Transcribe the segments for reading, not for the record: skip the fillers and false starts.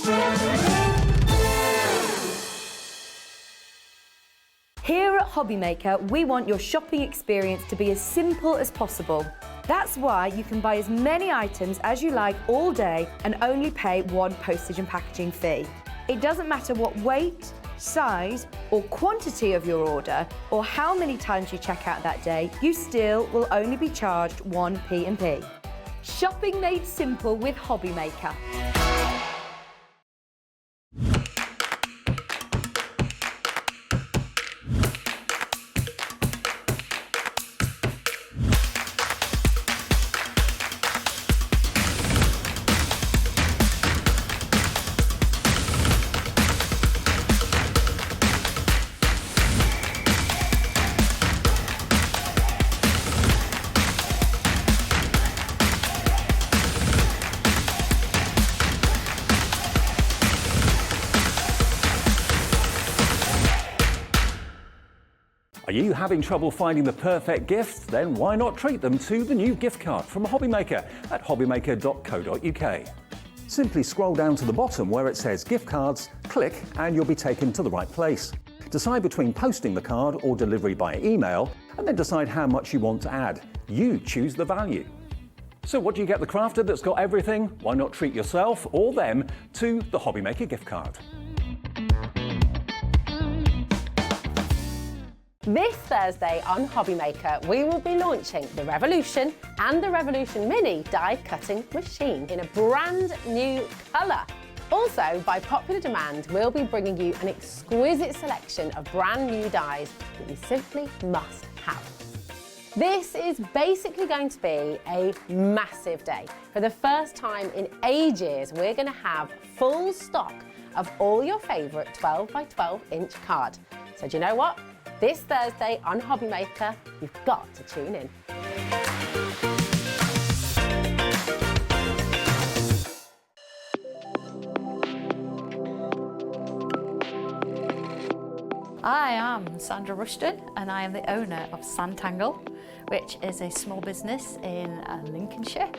Here at Hobbymaker, we want your shopping experience to be as simple as possible. That's why you can buy as many items as you like all day and only pay one postage and packaging fee. It doesn't matter what weight, size or quantity of your order or how many times you check out that day, you still will only be charged one P&P. Shopping made simple with Hobbymaker. Are you having trouble finding the perfect gift? Then why not treat them to the new gift card from Hobbymaker at hobbymaker.co.uk. Simply scroll down to the bottom where it says gift cards, click and you'll be taken to the right place. Decide between posting the card or delivery by email and then decide how much you want to add. You choose the value. So what do you get the crafter that's got everything? Why not treat yourself or them to the Hobbymaker gift card? This Thursday on Hobbymaker, we will be launching the Revolution and the Revolution Mini die cutting machine in a brand new colour. Also, by popular demand, we'll be bringing you an exquisite selection of brand new dies that you simply must have. This is basically going to be a massive day. For the first time in ages, we're going to have full stock of all your favourite 12 by 12 inch card. So do you know what? This Thursday on Hobbymaker, you've got to tune in. I am Sandra Rushton and I am the owner of Sanntangle, which is a small business in Lincolnshire,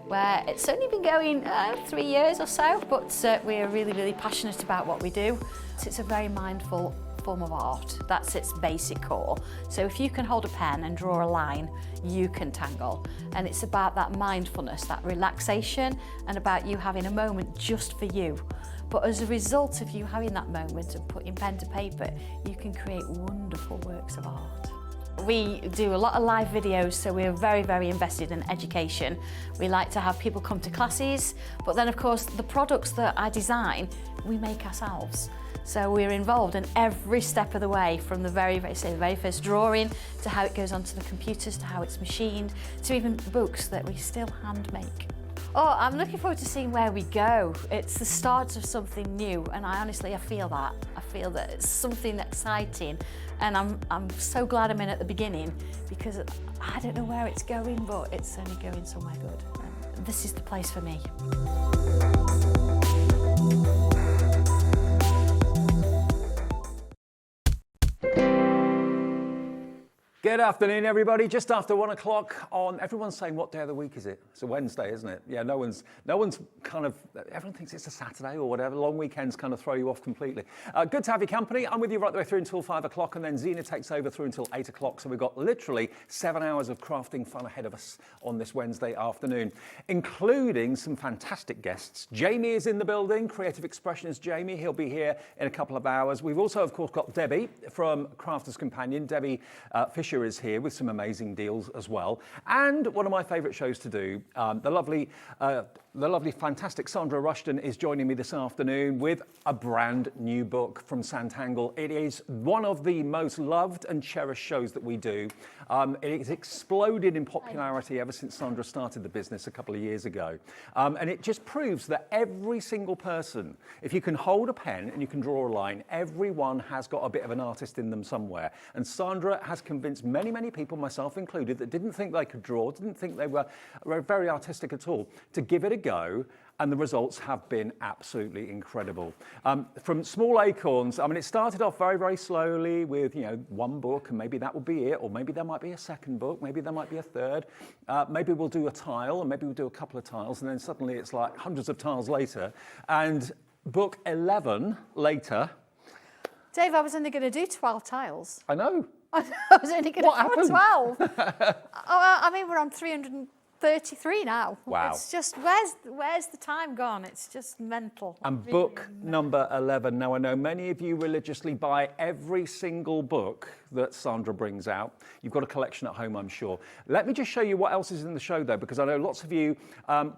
where it's only been going 3 years or so, but we're really passionate about what we do. So it's a very mindful form of art. That's its basic core. So if you can hold a pen and draw a line, you can tangle. And it's about that mindfulness, that relaxation, and about you having a moment just for you. But as a result of you having that moment and putting pen to paper, you can create wonderful works of art. We do a lot of live videos, so we're very invested in education. We like to have people come to classes, but then of course the products that I design, we make ourselves. So we're involved in every step of the way, from the very first drawing to how it goes onto the computers, to how it's machined, to even books that we still hand make. Oh, I'm looking forward to seeing where we go. It's the start of something new, and I feel that. I feel that it's something exciting, and I'm so glad I'm in at the beginning, because I don't know where it's going, but it's only going somewhere good. And this is the place for me. Good afternoon, everybody. Just after 1 o'clock on, everyone's saying, what day of the week is it? It's a Wednesday, isn't it? Yeah, no one's kind of, everyone thinks it's a Saturday or whatever. Long weekends kind of throw you off completely. Good to have your company. I'm with you right the way through until 5 o'clock, and then Zena takes over through until 8 o'clock. So we've got literally 7 hours of crafting fun ahead of us on this Wednesday afternoon, including some fantastic guests. Jamie is in the building, Creative Expressionist Jamie. He'll be here in a couple of hours. We've also, of course, got Debbie from Crafters Companion. Debbie Fisher is here with some amazing deals as well. And one of my favourite shows to do, the lovely, fantastic Sandra Rushton is joining me this afternoon with a brand new book from Sanntangle. It is one of the most loved and cherished shows that we do. It has exploded in popularity ever since Sandra started the business a couple of years ago. And it just proves that every single person, if you can hold a pen and you can draw a line, everyone has got a bit of an artist in them somewhere. And Sandra has convinced many people, myself included, that didn't think they could draw, didn't think they were very artistic at all, to give it a go. And the results have been absolutely incredible. From small acorns, I mean, it started off very slowly with, one book, and maybe that will be it, or maybe there might be a second book, maybe there might be a third, maybe we'll do a tile, and maybe we'll do a couple of tiles, and then suddenly it's like hundreds of tiles later, and book 11 later. Dave, I was only going to do 12 tiles. I know. I was only going to do 12. I mean, we're on 333 now. Wow. It's just, where's the time gone? It's just mental. And book number 11. Now, I know many of you religiously buy every single book that Sandra brings out. You've got a collection at home, I'm sure. Let me just show you what else is in the show, though, because I know lots of you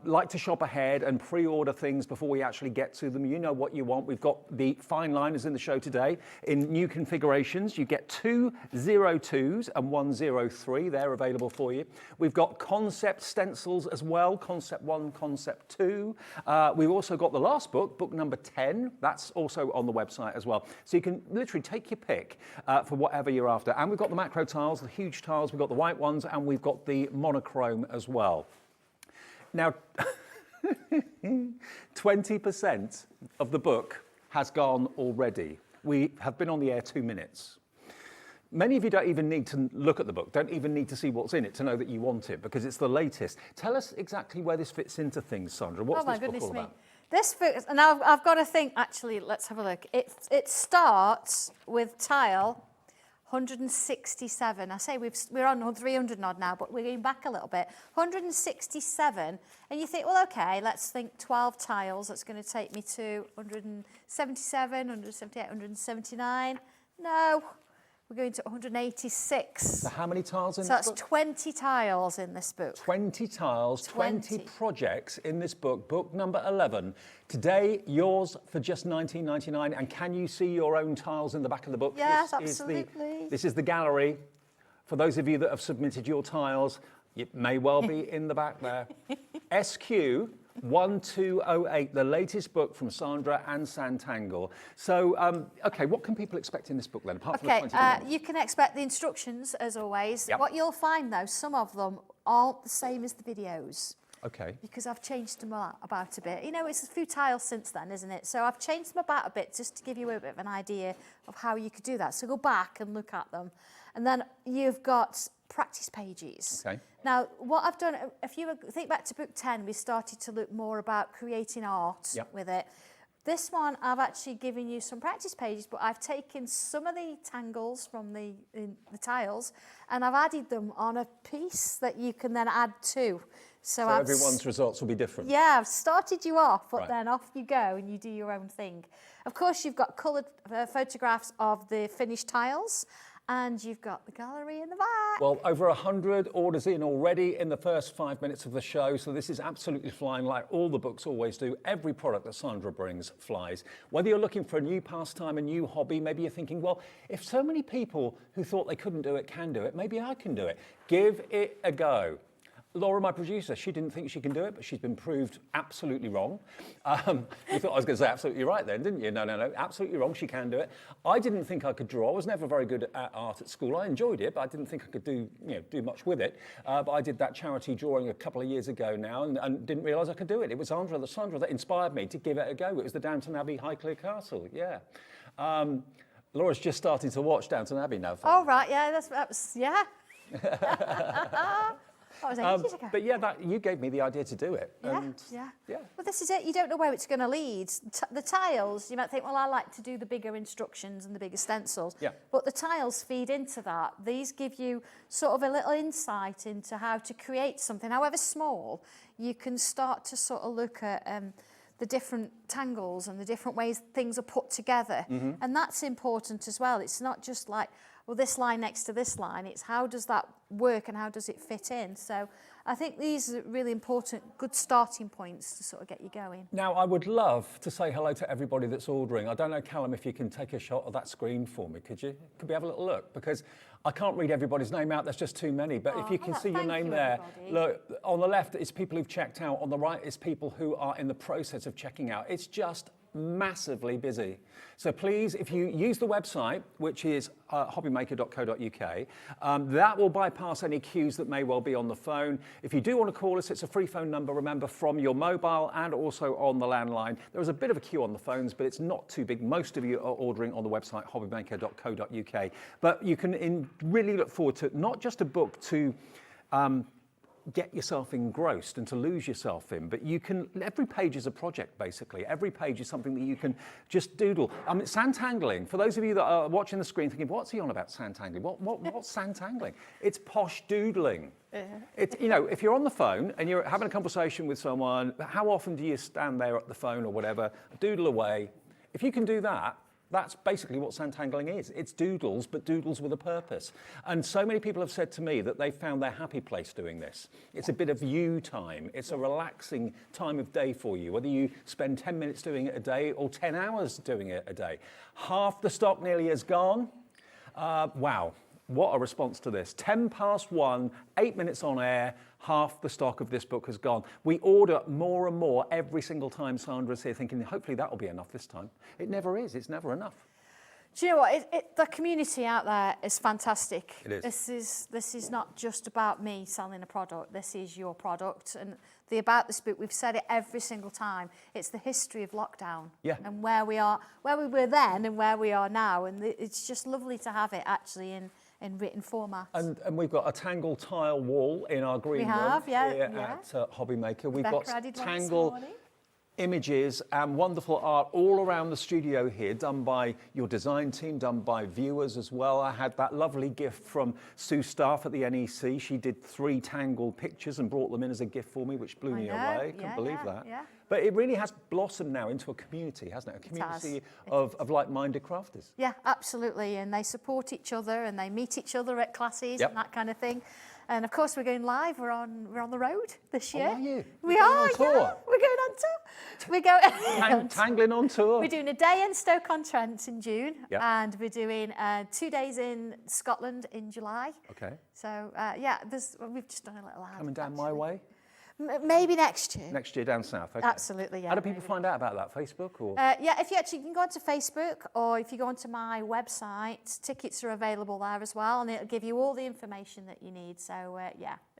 like to shop ahead and pre-order things before we actually get to them. You know what you want. We've got the fine liners in the show today in new configurations. You get 2 02s and 1 03. They're available for you. We've got concept stencils as well, Concept 1, Concept 2. We've also got the last book, book number 10. That's also on the website as well. So you can literally take your pick for whatever you're after. And we've got the macro tiles, the huge tiles, we've got the white ones, and we've got the monochrome as well. Now, 20% of the book has gone already. We have been on the air 2 minutes. Many of you don't even need to look at the book, don't even need to see what's in it to know that you want it, because it's the latest. Tell us exactly where this fits into things, Sandra. What's this book all about? This book, and I've got to think, actually, let's have a look. It starts with tile 167. I say we're on 300 odd now, but we're going back a little bit. 167, and you think, well, okay, let's think 12 tiles. That's going to take me to 177, 178, 179. No. We're going to 186. So how many tiles in this book? So that's 20 tiles in this book. 20 tiles, 20 projects in this book, book number 11. Today, yours for just $19.99. And can you see your own tiles in the back of the book? Yes, absolutely. This is the gallery. For those of you that have submitted your tiles, it may well be in the back there. SQ 1208, the latest book from Sandra and Sanntangle. So, okay, what can people expect in this book then, apart from the 20 tiles? You can expect the instructions, as always. Yep. What you'll find, though, some of them aren't the same as the videos. Okay. Because I've changed them about a bit. You know, it's a few tiles since then, isn't it? So I've changed them about a bit just to give you a bit of an idea of how you could do that. So go back and look at them. And then you've got practice pages. Okay. Now, what I've done, if you think back to book 10, we started to look more about creating art with it. This one, I've actually given you some practice pages, but I've taken some of the tangles from the tiles and I've added them on a piece that you can then add to. So everyone's results will be different? Yeah, I've started you off, but then off you go and you do your own thing. Of course, you've got coloured photographs of the finished tiles. And you've got the gallery in the back. Well, over 100 orders in already in the first 5 minutes of the show, so this is absolutely flying like all the books always do. Every product that Sandra brings flies. Whether you're looking for a new pastime, a new hobby, maybe you're thinking, well, if so many people who thought they couldn't do it can do it, maybe I can do it. Give it a go. Laura, my producer, she didn't think she can do it, but she's been proved absolutely wrong. You thought I was going to say absolutely right then, didn't you? No, absolutely wrong. She can do it. I didn't think I could draw. I was never very good at art at school. I enjoyed it, but I didn't think I could do much with it. But I did that charity drawing a couple of years ago now and didn't realise I could do it. It was Sandra that inspired me to give it a go. It was the Downton Abbey Highclere Castle, yeah. Laura's just starting to watch Downton Abbey now. Oh, right, yeah, that was, yeah. That was ages ago. But yeah, you gave me the idea to do it. Yeah. Well, this is it. You don't know where it's going to lead. The tiles, you might think, well, I like to do the bigger instructions and the bigger stencils. Yeah. But the tiles feed into that. These give you sort of a little insight into how to create something, however small. You can start to sort of look at the different tangles and the different ways things are put together. Mm-hmm. And that's important as well. It's not just like, well, this line next to this line. It's how does that work and how does it fit in? So I think these are really important, good starting points to sort of get you going. Now, I would love to say hello to everybody that's ordering. I don't know, Callum, if you can take a shot of that screen for me, could you? Could we have a little look? Because I can't read everybody's name out, there's just too many. But if you can see your name there, look, on the left is people who've checked out, on the right is people who are in the process of checking out. It's just massively busy. So please, if you use the website, which is hobbymaker.co.uk, that will bypass any queues that may well be on the phone. If you do want to call us, it's a free phone number, remember, from your mobile and also on the landline. There is a bit of a queue on the phones, but it's not too big. Most of you are ordering on the website hobbymaker.co.uk. But you can really look forward to not just a book to get yourself engrossed and to lose yourself in, but you can, every page is a project basically. Every page is something that you can just doodle. Sandtangling, for those of you that are watching the screen thinking, what's he on about Sandtangling? What's Sandtangling? It's posh doodling. You know, if you're on the phone and you're having a conversation with someone, how often do you stand there at the phone or whatever, doodle away? If you can do that, that's basically what Sandtangling is. It's doodles, but doodles with a purpose. And so many people have said to me that they found their happy place doing this. It's a bit of you time. It's a relaxing time of day for you, whether you spend 10 minutes doing it a day or 10 hours doing it a day. Half the stock nearly is gone. Wow. What a response to this. 1:10, 8 minutes on air, half the stock of this book has gone. We order more and more every single time Sandra's here thinking, hopefully that'll be enough this time. It never is, it's never enough. Do you know what? The community out there is fantastic. It is. This is not just about me selling a product. This is your product. And the About This book, we've said it every single time. It's the history of lockdown. Yeah. And where we were then and where we are now. And it's just lovely to have it actually in written format. And we've got a Tangle tile wall in our green room here at Hobbymaker. We've got Tangle images and wonderful art all around the studio here, done by your design team, done by viewers as well. I had that lovely gift from Sue Staff at the NEC. She did 3 Tangle pictures and brought them in as a gift for me, which blew me away. Couldn't believe that. Yeah. But it really has blossomed now into a community, hasn't it? A community of like-minded crafters. Yeah, absolutely. And they support each other and they meet each other at classes and that kind of thing. And of course, we're going live. We're on the road this year. Oh, are you? We are. On tour. Yeah. We're going on tour. We're going Tangling on tour. We're doing a day in Stoke-on-Trent in June, and we're doing 2 days in Scotland in July. Okay. So we've just done a little ad. Coming down my way. Maybe next year. Next year down south, okay. Absolutely, yeah. How do people find out about that? Facebook or? If you can go onto Facebook, or if you go onto my website, tickets are available there as well, and it'll give you all the information that you need. So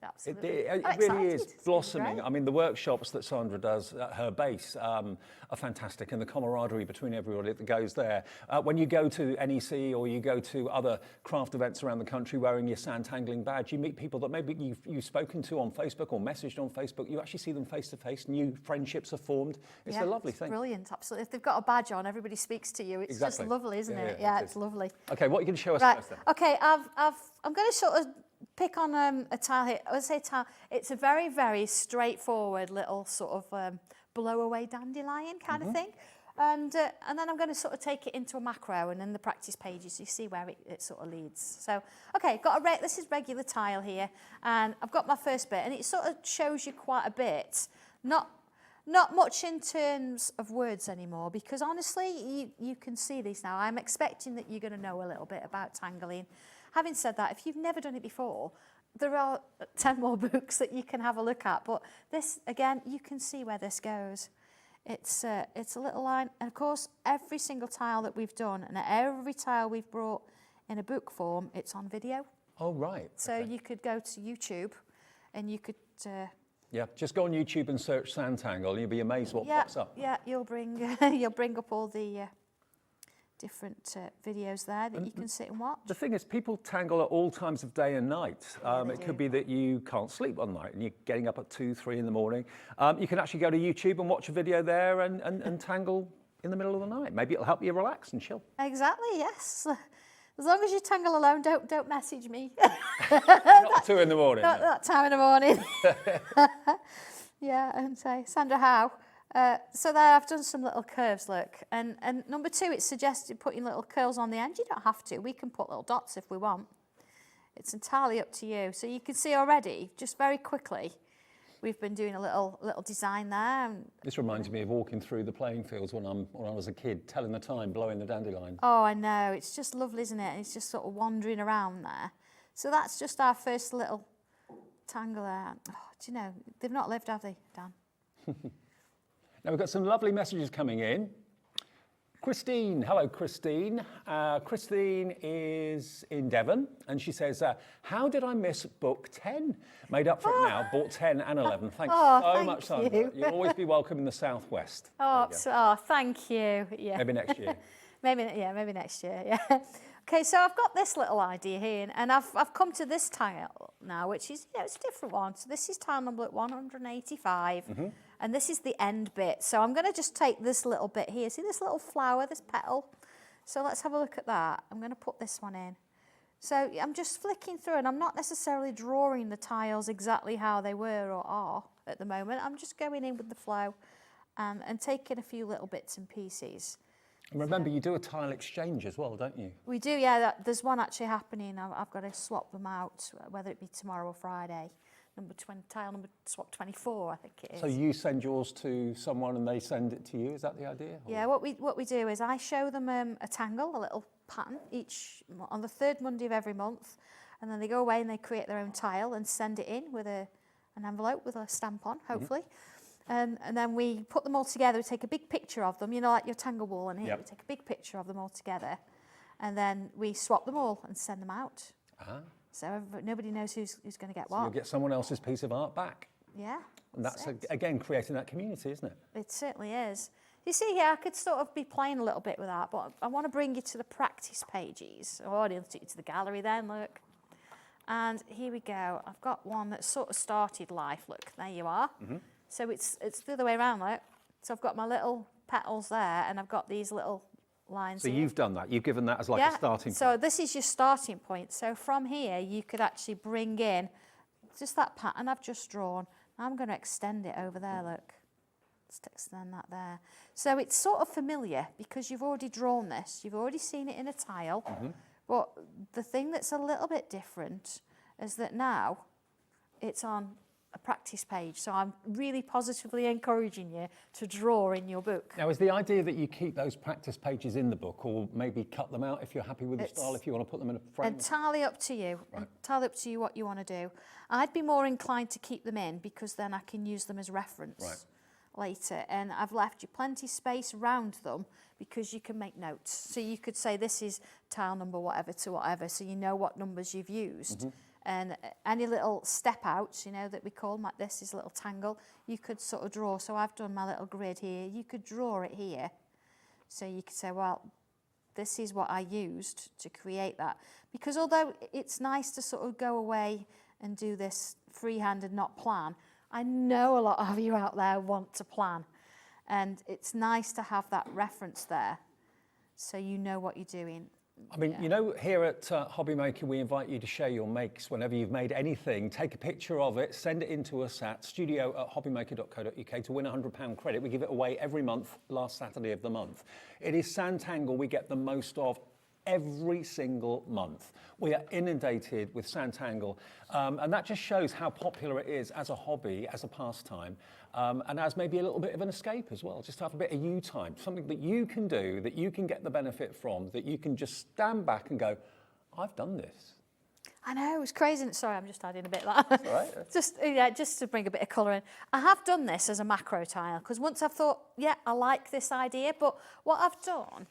absolutely. It really is blossoming. I mean, the workshops that Sandra does at her base are fantastic, and the camaraderie between everybody that goes there. When you go to NEC or you go to other craft events around the country wearing your Sandtangling badge, you meet people that maybe you've spoken to on Facebook or messaged on Facebook. You actually see them face to face. New friendships are formed. It's a lovely thing. Brilliant, absolutely. If they've got a badge on, everybody speaks to you. It's just lovely, isn't it? Yeah, it's lovely. Okay, what are you going to show us first then? Okay, I'm going to sort of pick on a tile here. I would say tile. It's a very, very straightforward little sort of blow away dandelion kind of thing. And then I'm going to sort of take it into a macro, and then the practice pages, you see where it sort of leads. So, okay, this is regular tile here, and I've got my first bit, and it sort of shows you quite a bit. Not much in terms of words anymore, because honestly, you can see these now. I'm expecting that you're going to know a little bit about tangling. Having said that, if you've never done it before, there are 10 more books that you can have a look at. But this, again, you can see where this goes. It's a little line. And of course, every single tile that we've done and every tile we've brought in a book form, it's on video. Oh, right. So you could go to YouTube and you could... just go on YouTube and search Sanntangle and you'll be amazed what pops up. Yeah, you'll bring up all the... different videos there that you can sit and watch. The thing is, people tangle at all times of day and night. It could be that you can't sleep one night and you're getting up at 2, 3 in the morning. You can actually go to YouTube and watch a video there and tangle in the middle of the night. Maybe it'll help you relax and chill. Exactly, yes. As long as you tangle alone, don't message me. Not 2 in the morning. Not that time in the morning. And say, Sandra, how? So there I've done some little curves, look. And number 2, it suggested putting little curls on the end. You don't have to. We can put little dots if we want. It's entirely up to you. So you can see already, just very quickly, we've been doing a little design there. This reminds me of walking through the playing fields when I was a kid, telling the time, blowing the dandelion. Oh, I know. It's just lovely, isn't it? It's just sort of wandering around there. So that's just our first little tangle there. Oh, do you know, they've not lived, have they, Dan? Now we've got some lovely messages coming in. Christine, hello Christine. Christine is in Devon and she says, how did I miss book 10? Made up for it now, bought 10 and 11. Thanks so much, Sandra. You'll always be welcome in the Southwest. Thank you. Yeah. Maybe next year. maybe next year, yeah. Okay, so I've got this little idea here, and I've come to this tile now, which is, it's a different one. So this is tile number 185, and this is the end bit. So I'm going to just take this little bit here. See this little flower, this petal? So let's have a look at that. I'm going to put this one in. So I'm just flicking through, and I'm not necessarily drawing the tiles exactly how they were or are at the moment. I'm just going in with the flow and taking a few little bits and pieces. And remember, you do a tile exchange as well, don't you? We do, yeah. There's one actually happening. I've got to swap them out, whether it be tomorrow or Friday. Tile number swap 24, I think it is. So you send yours to someone and they send it to you. Is that the idea? Or? Yeah. What we do is I show them a tangle, a little pattern on the third Monday of every month, and then they go away and they create their own tile and send it in with an envelope with a stamp on, hopefully. And then we put them all together. We take a big picture of them, like your tangle wall in here. We take a big picture of them all together, and then we swap them all and send them out. So nobody knows who's going to get what. You'll get someone else's piece of art back. Yeah. And that's again creating that community, isn't it? It certainly is. You see here, I could sort of be playing a little bit with that, but I want to bring you to the practice pages. Oh, I'll take you to the gallery then, look. And here we go. I've got one that sort of started life. Look, there you are. So it's the other way around, look. So I've got my little petals there, and I've got these little lines So here. you've done that. You've given that as like a starting point. So this is your starting point. So from here, you could actually bring in just that pattern I've just drawn. I'm going to extend it over there, look. Let's extend that there. So it's sort of familiar because you've already drawn this. You've already seen it in a tile. But the thing that's a little bit different is that now it's on a practice page. So I'm really positively encouraging you to draw in your book. Now, is the idea that you keep those practice pages in the book, or maybe cut them out if you're happy with the style, if you want to put them in a frame? Entirely up to you. Entirely up to you what you want to do. I'd be more inclined to keep them in because then I can use them as reference later. And I've left you plenty space around them because you can make notes. So you could say this is tile number whatever to whatever, so you know what numbers you've used. And any little step outs, that we call them, like this is a little tangle, you could sort of draw. So I've done my little grid here. You could draw it here. So you could say, well, this is what I used to create that. Because although it's nice to sort of go away and do this freehand and not plan, I know a lot of you out there want to plan. And it's nice to have that reference there so you know what you're doing. I mean, here at Hobby Maker, we invite you to share your makes whenever you've made anything. Take a picture of it, send it in to us at studio@hobbymaker.co.uk to win a £100 credit. We give it away every month, last Saturday of the month. It is Sanntangle we get the most of every single month. We are inundated with Sanntangle, and that just shows how popular it is as a hobby, as a pastime, and as maybe a little bit of an escape as well, just to have a bit of you time, something that you can do, that you can get the benefit from, that you can just stand back and go, I've done this. I know, it's crazy. Sorry, I'm just adding a bit of that. Right. just to bring a bit of colour in. I have done this as a macro tile, because once I've thought, I like this idea, but what I've done,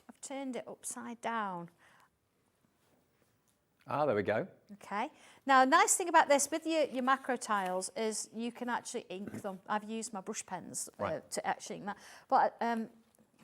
I've turned it upside down. There we go. Okay. Now, nice thing about this with your macro tiles is you can actually ink them. I've used my brush pens to actually ink that. But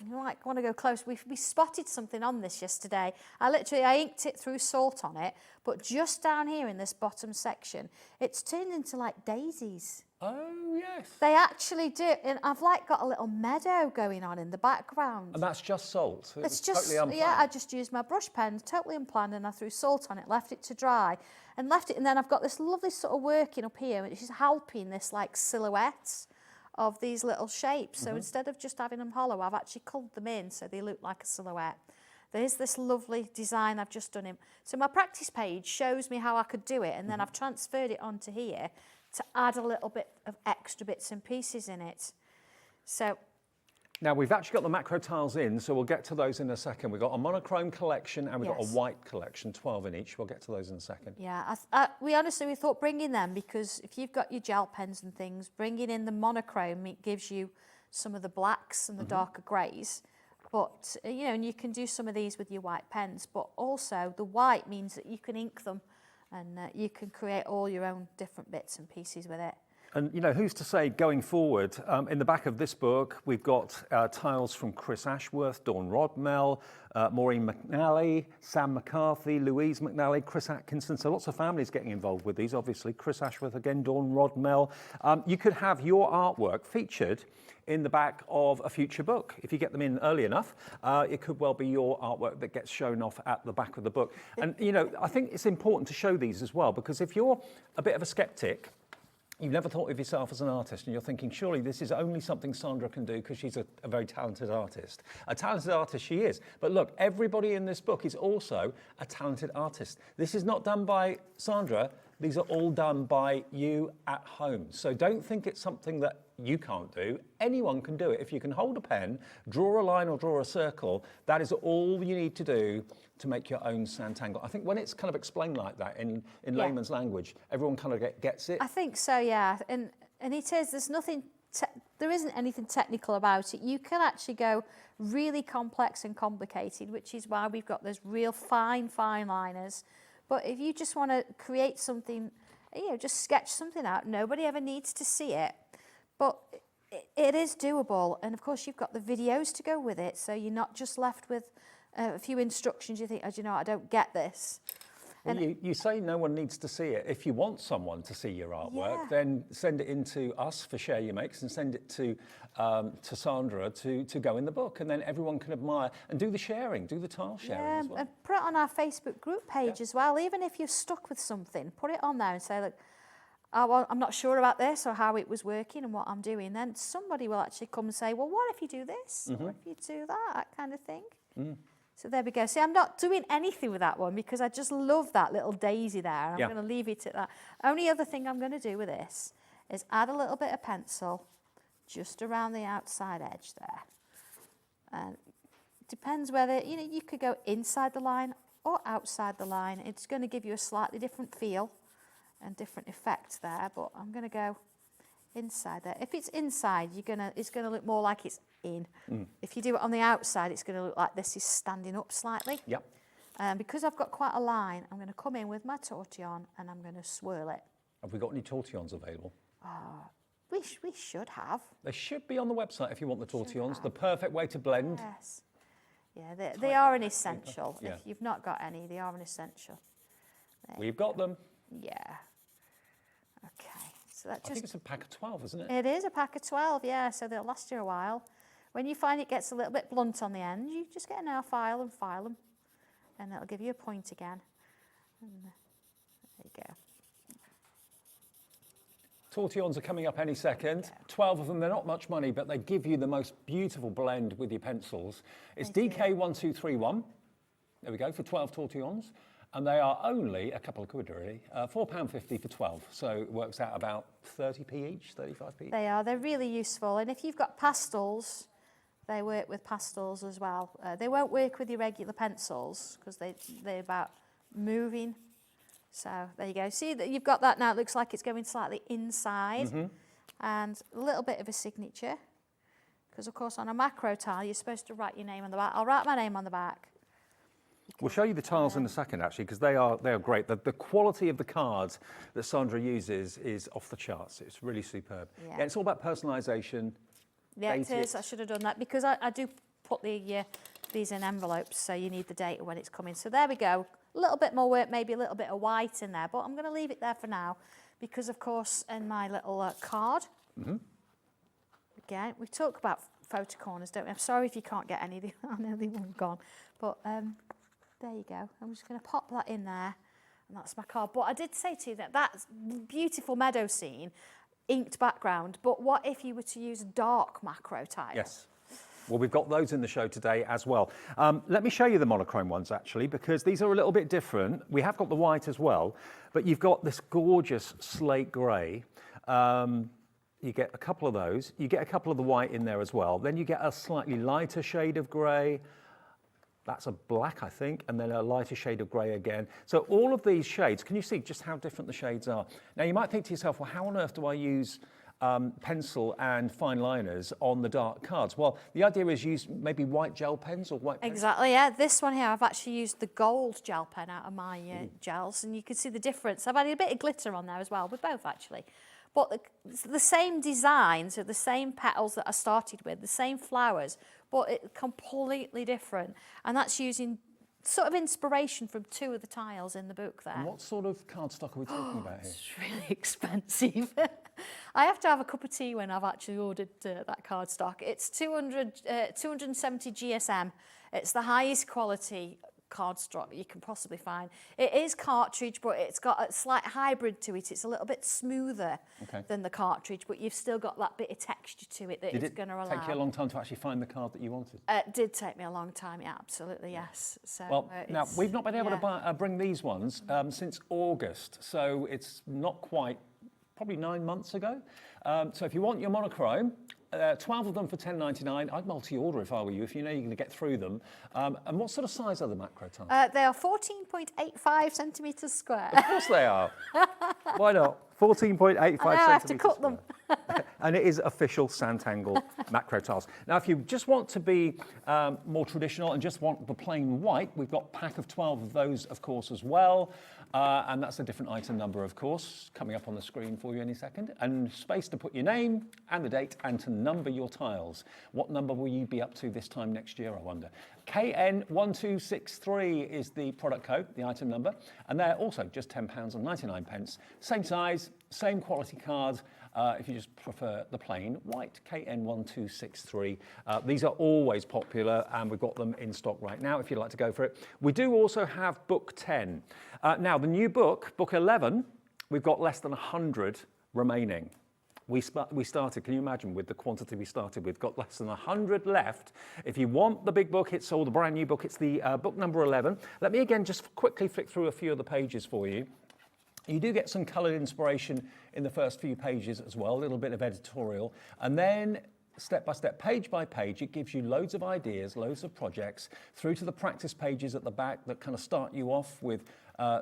you might want to go close. We spotted something on this yesterday. I inked it through salt on it, but just down here in this bottom section, it's turned into like daisies. Oh, yes. They actually do. And I've got a little meadow going on in the background. And that's just salt. It's just, totally unplanned. I just used my brush pen, totally unplanned, and I threw salt on it, left it to dry, and then I've got this lovely sort of working up here, which is helping this like silhouette of these little shapes. So instead of just having them hollow, I've actually coloured them in so they look like a silhouette. There's this lovely design I've just done. So my practice page shows me how I could do it, and then I've transferred it onto here to add a little bit of extra bits and pieces in it. So now we've actually got the macro tiles in, so we'll get to those in a second. We've got a monochrome collection and we've got a white collection, 12 in each. We'll get to those in a second. Yeah, we thought bringing them, because if you've got your gel pens and things, bringing in the monochrome, it gives you some of the blacks and the darker greys. But, and you can do some of these with your white pens, but also the white means that you can ink them and you can create all your own different bits and pieces with it. And, you know, who's to say going forward, in the back of this book, we've got tiles from Chris Ashworth, Dawn Rodmell, Maureen McNally, Sam McCarthy, Louise McNally, Chris Atkinson. So lots of families getting involved with these, obviously. Chris Ashworth again, Dawn Rodmell. You could have your artwork featured in the back of a future book. If you get them in early enough, it could well be your artwork that gets shown off at the back of the book. And, you know, I think it's important to show these as well, because if you're a bit of a skeptic, you've never thought of yourself as an artist and you're thinking, surely this is only something Sandra can do because she's a very talented artist. A talented artist she is. But look, everybody in this book is also a talented artist. This is not done by Sandra. These are all done by you at home. So don't think it's something that you can't do. Anyone can do it. If you can hold a pen, draw a line or draw a circle, that is all you need to do to make your own Sanntangle. I think when it's kind of explained like that in layman's language, everyone kind of gets it. I think so, yeah. And it is, there's nothing, there isn't anything technical about it. You can actually go really complex and complicated, which is why we've got those real fine liners. But if you just want to create something, you know, just sketch something out, nobody ever needs to see it. But it is doable. And of course, you've got the videos to go with it. So you're not just left with a few instructions. You think, oh, do you know, I don't get this. Well, you say no one needs to see it. If you want someone to see your artwork, then send it in to us for Share Your Makes and send it to Sandra to go in the book. And then everyone can admire and do the sharing, do the tile sharing as well. And put it on our Facebook group page as well. Even if you're stuck with something, put it on there and say, look, I'm not sure about this or how it was working and what I'm doing. Then somebody will actually come and say, well, what if you do this? Or if you do that kind of thing? So there we go. See, I'm not doing anything with that one because I just love that little daisy there. I'm going to leave it at that. Only other thing I'm going to do with this is add a little bit of pencil just around the outside edge there. And it depends whether, you know, you could go inside the line or outside the line. It's going to give you a slightly different feel and different effect there, but I'm going to go inside there. If it's inside, it's going to look more like it's in. If you do it on the outside, it's going to look like this is standing up slightly. Yep. Because I've got quite a line, I'm going to come in with my tortillon and I'm going to swirl it. Have we got any tortillons available? We should have. They should be on the website if you want the tortillons. The perfect way to blend. Yes. Yeah, they are an essential. Yeah. If you've not got any, they are an essential. We've got them. Yeah. Okay. So that I think it's a pack of 12, isn't it? It is a pack of 12, yeah, so they'll last you a while. When you find it gets a little bit blunt on the end, you just get a nail file and file them, and it'll give you a point again. And there you go. Tortillons are coming up any second. 12 of them, they're not much money, but they give you the most beautiful blend with your pencils. It's DK1231. There we go, for 12 tortillons. And they are only a couple of quid, really. £4.50 for 12. So it works out about 30p each, 35p each. They are. They're really useful. And if you've got pastels, they work with pastels as well. They won't work with your regular pencils because they're about moving. So there you go. See that you've got that now. It looks like it's going slightly inside. And a little bit of a signature. Because, of course, on a macro tile, you're supposed to write your name on the back. I'll write my name on the back. We'll show you the tiles in a second, actually, because they are great. The quality of the cards that Sandra uses is off the charts. It's really superb. Yeah, it's all about personalisation. Yeah, it is. I should have done that because I do put these in envelopes, so you need the data when it's coming. So there we go. A little bit more work, maybe a little bit of white in there, but I'm going to leave it there for now because, of course, in my little card, again, we talk about photo corners, don't we? I'm sorry if you can't get any. I know they were gone, but there you go. I'm just going to pop that in there, and that's my card. But I did say to you that that's beautiful meadow scene, inked background, but what if you were to use a dark macro tile? Yes. Well, we've got those in the show today as well. Let me show you the monochrome ones, actually, because these are a little bit different. We have got the white as well, but you've got this gorgeous slate grey. You get a couple of those. You get a couple of the white in there as well. Then you get a slightly lighter shade of grey. That's a black, I think, and then a lighter shade of grey again. So all of these shades, can you see just how different the shades are? Now, you might think to yourself, well, how on earth do I use pencil and fine liners on the dark cards? Well, the idea is use maybe white gel pens or white pens. Exactly, yeah. This one here, I've actually used the gold gel pen out of my gels, and you can see the difference. I've added a bit of glitter on there as well, with both, actually. but the same designs, so the same petals that I started with, the same flowers, but it's completely different. And that's using sort of inspiration from 2 of the tiles in the book there. And what sort of cardstock are we talking about here? It's really expensive. I have to have a cup of tea when I've actually ordered that cardstock. It's 270 GSM. It's the highest quality cardstock you can possibly find. It is cartridge, but it's got a slight hybrid to it. It's a little bit smoother than the cartridge, but you've still got that bit of texture to it that it's going to allow. Did it take you a long time to actually find the card that you wanted? It did take me a long time, yeah, absolutely, yes. So, well, now, we've not been able to bring these ones since August, so it's not quite, probably 9 months ago. So if you want your monochrome, 12 of them for $10.99. I'd multi-order if I were you, if you know you're going to get through them. And what sort of size are the macro tiles? They are 14.85 centimetres square. Of course they are. Why not? 14.85 centimetres I have to cut them. And it is official Sanntangle macro tiles. Now, if you just want to be more traditional and just want the plain white, we've got a pack of 12 of those, of course, as well. And that's a different item number, of course, coming up on the screen for you any second. And space to put your name and the date and to number your tiles. What number will you be up to this time next year, I wonder? KN1263 is the product code, the item number. And they're also just £10.99. Same size, same quality card. If you just prefer the plain white, KN1263. These are always popular, and we've got them in stock right now if you'd like to go for it. We do also have book 10. Now, the new book, book 11, we've got less than 100 remaining. We started, can you imagine, with the quantity we started with, got less than 100 left. If you want the big book, it's all the brand new book, it's the book number 11. Let me again just quickly flick through a few of the pages for you. You do get some coloured inspiration in the first few pages as well, a little bit of editorial. And then step by step, page by page, it gives you loads of ideas, loads of projects, through to the practice pages at the back that kind of start you off with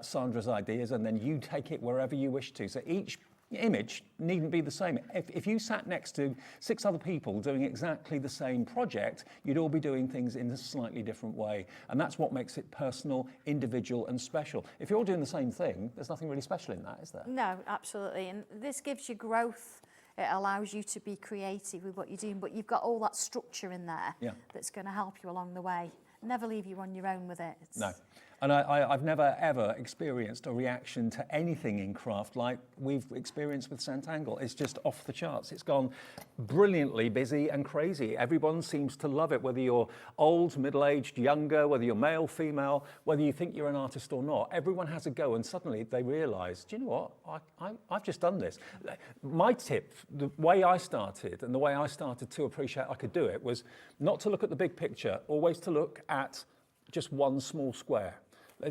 Sandra's ideas, and then you take it wherever you wish to. So each image needn't be the same. If you sat next to 6 other people doing exactly the same project, you'd all be doing things in a slightly different way. And that's what makes it personal, individual and special. If you're all doing the same thing, there's nothing really special in that, is there? No, absolutely. And this gives you growth. It allows you to be creative with what you're doing, but you've got all that structure in there that's going to help you along the way. Never leave you on your own with it. No. And I've never, ever experienced a reaction to anything in craft like we've experienced with Sanntangle. It's just off the charts. It's gone brilliantly busy and crazy. Everyone seems to love it, whether you're old, middle-aged, younger, whether you're male, female, whether you think you're an artist or not. Everyone has a go, and suddenly they realise, do you know what? I've just done this. My tip, the way I started and the way I started to appreciate I could do it was not to look at the big picture, always to look at just one small square.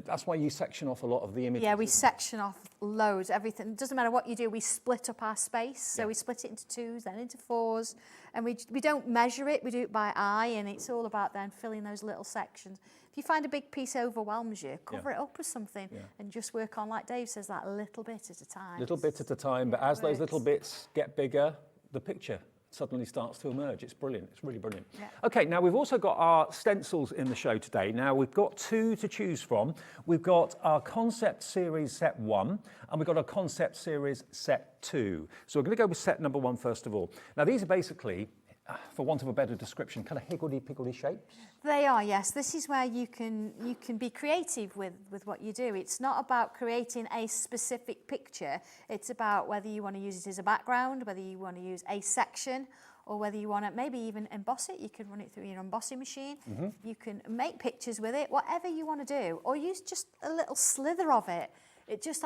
That's why you section off a lot of the images. Yeah, we section off loads, everything. It doesn't matter what you do, we split up our space. So we split it into 2s, then into 4s. And we don't measure it, we do it by eye, and it's all about then filling those little sections. If you find a big piece overwhelms you, cover it up with something and just work on, like Dave says, that little bit at a time. Little bit at a time, but as those little bits get bigger, the picture suddenly starts to emerge. It's brilliant. It's really brilliant. Yeah. Okay, now we've also got our stencils in the show today. Now we've got 2 to choose from. We've got our concept series set 1 and we've got our concept series set 2. So we're going to go with set number 1 first of all. Now these are basically, for want of a better description, kind of higgledy-piggledy shapes. They are, yes. This is where you can be creative with what you do. It's not about creating a specific picture. It's about whether you want to use it as a background, whether you want to use a section, or whether you want to maybe even emboss it. You can run it through your embossing machine. You can make pictures with it, whatever you want to do, or use just a little slither of it. It just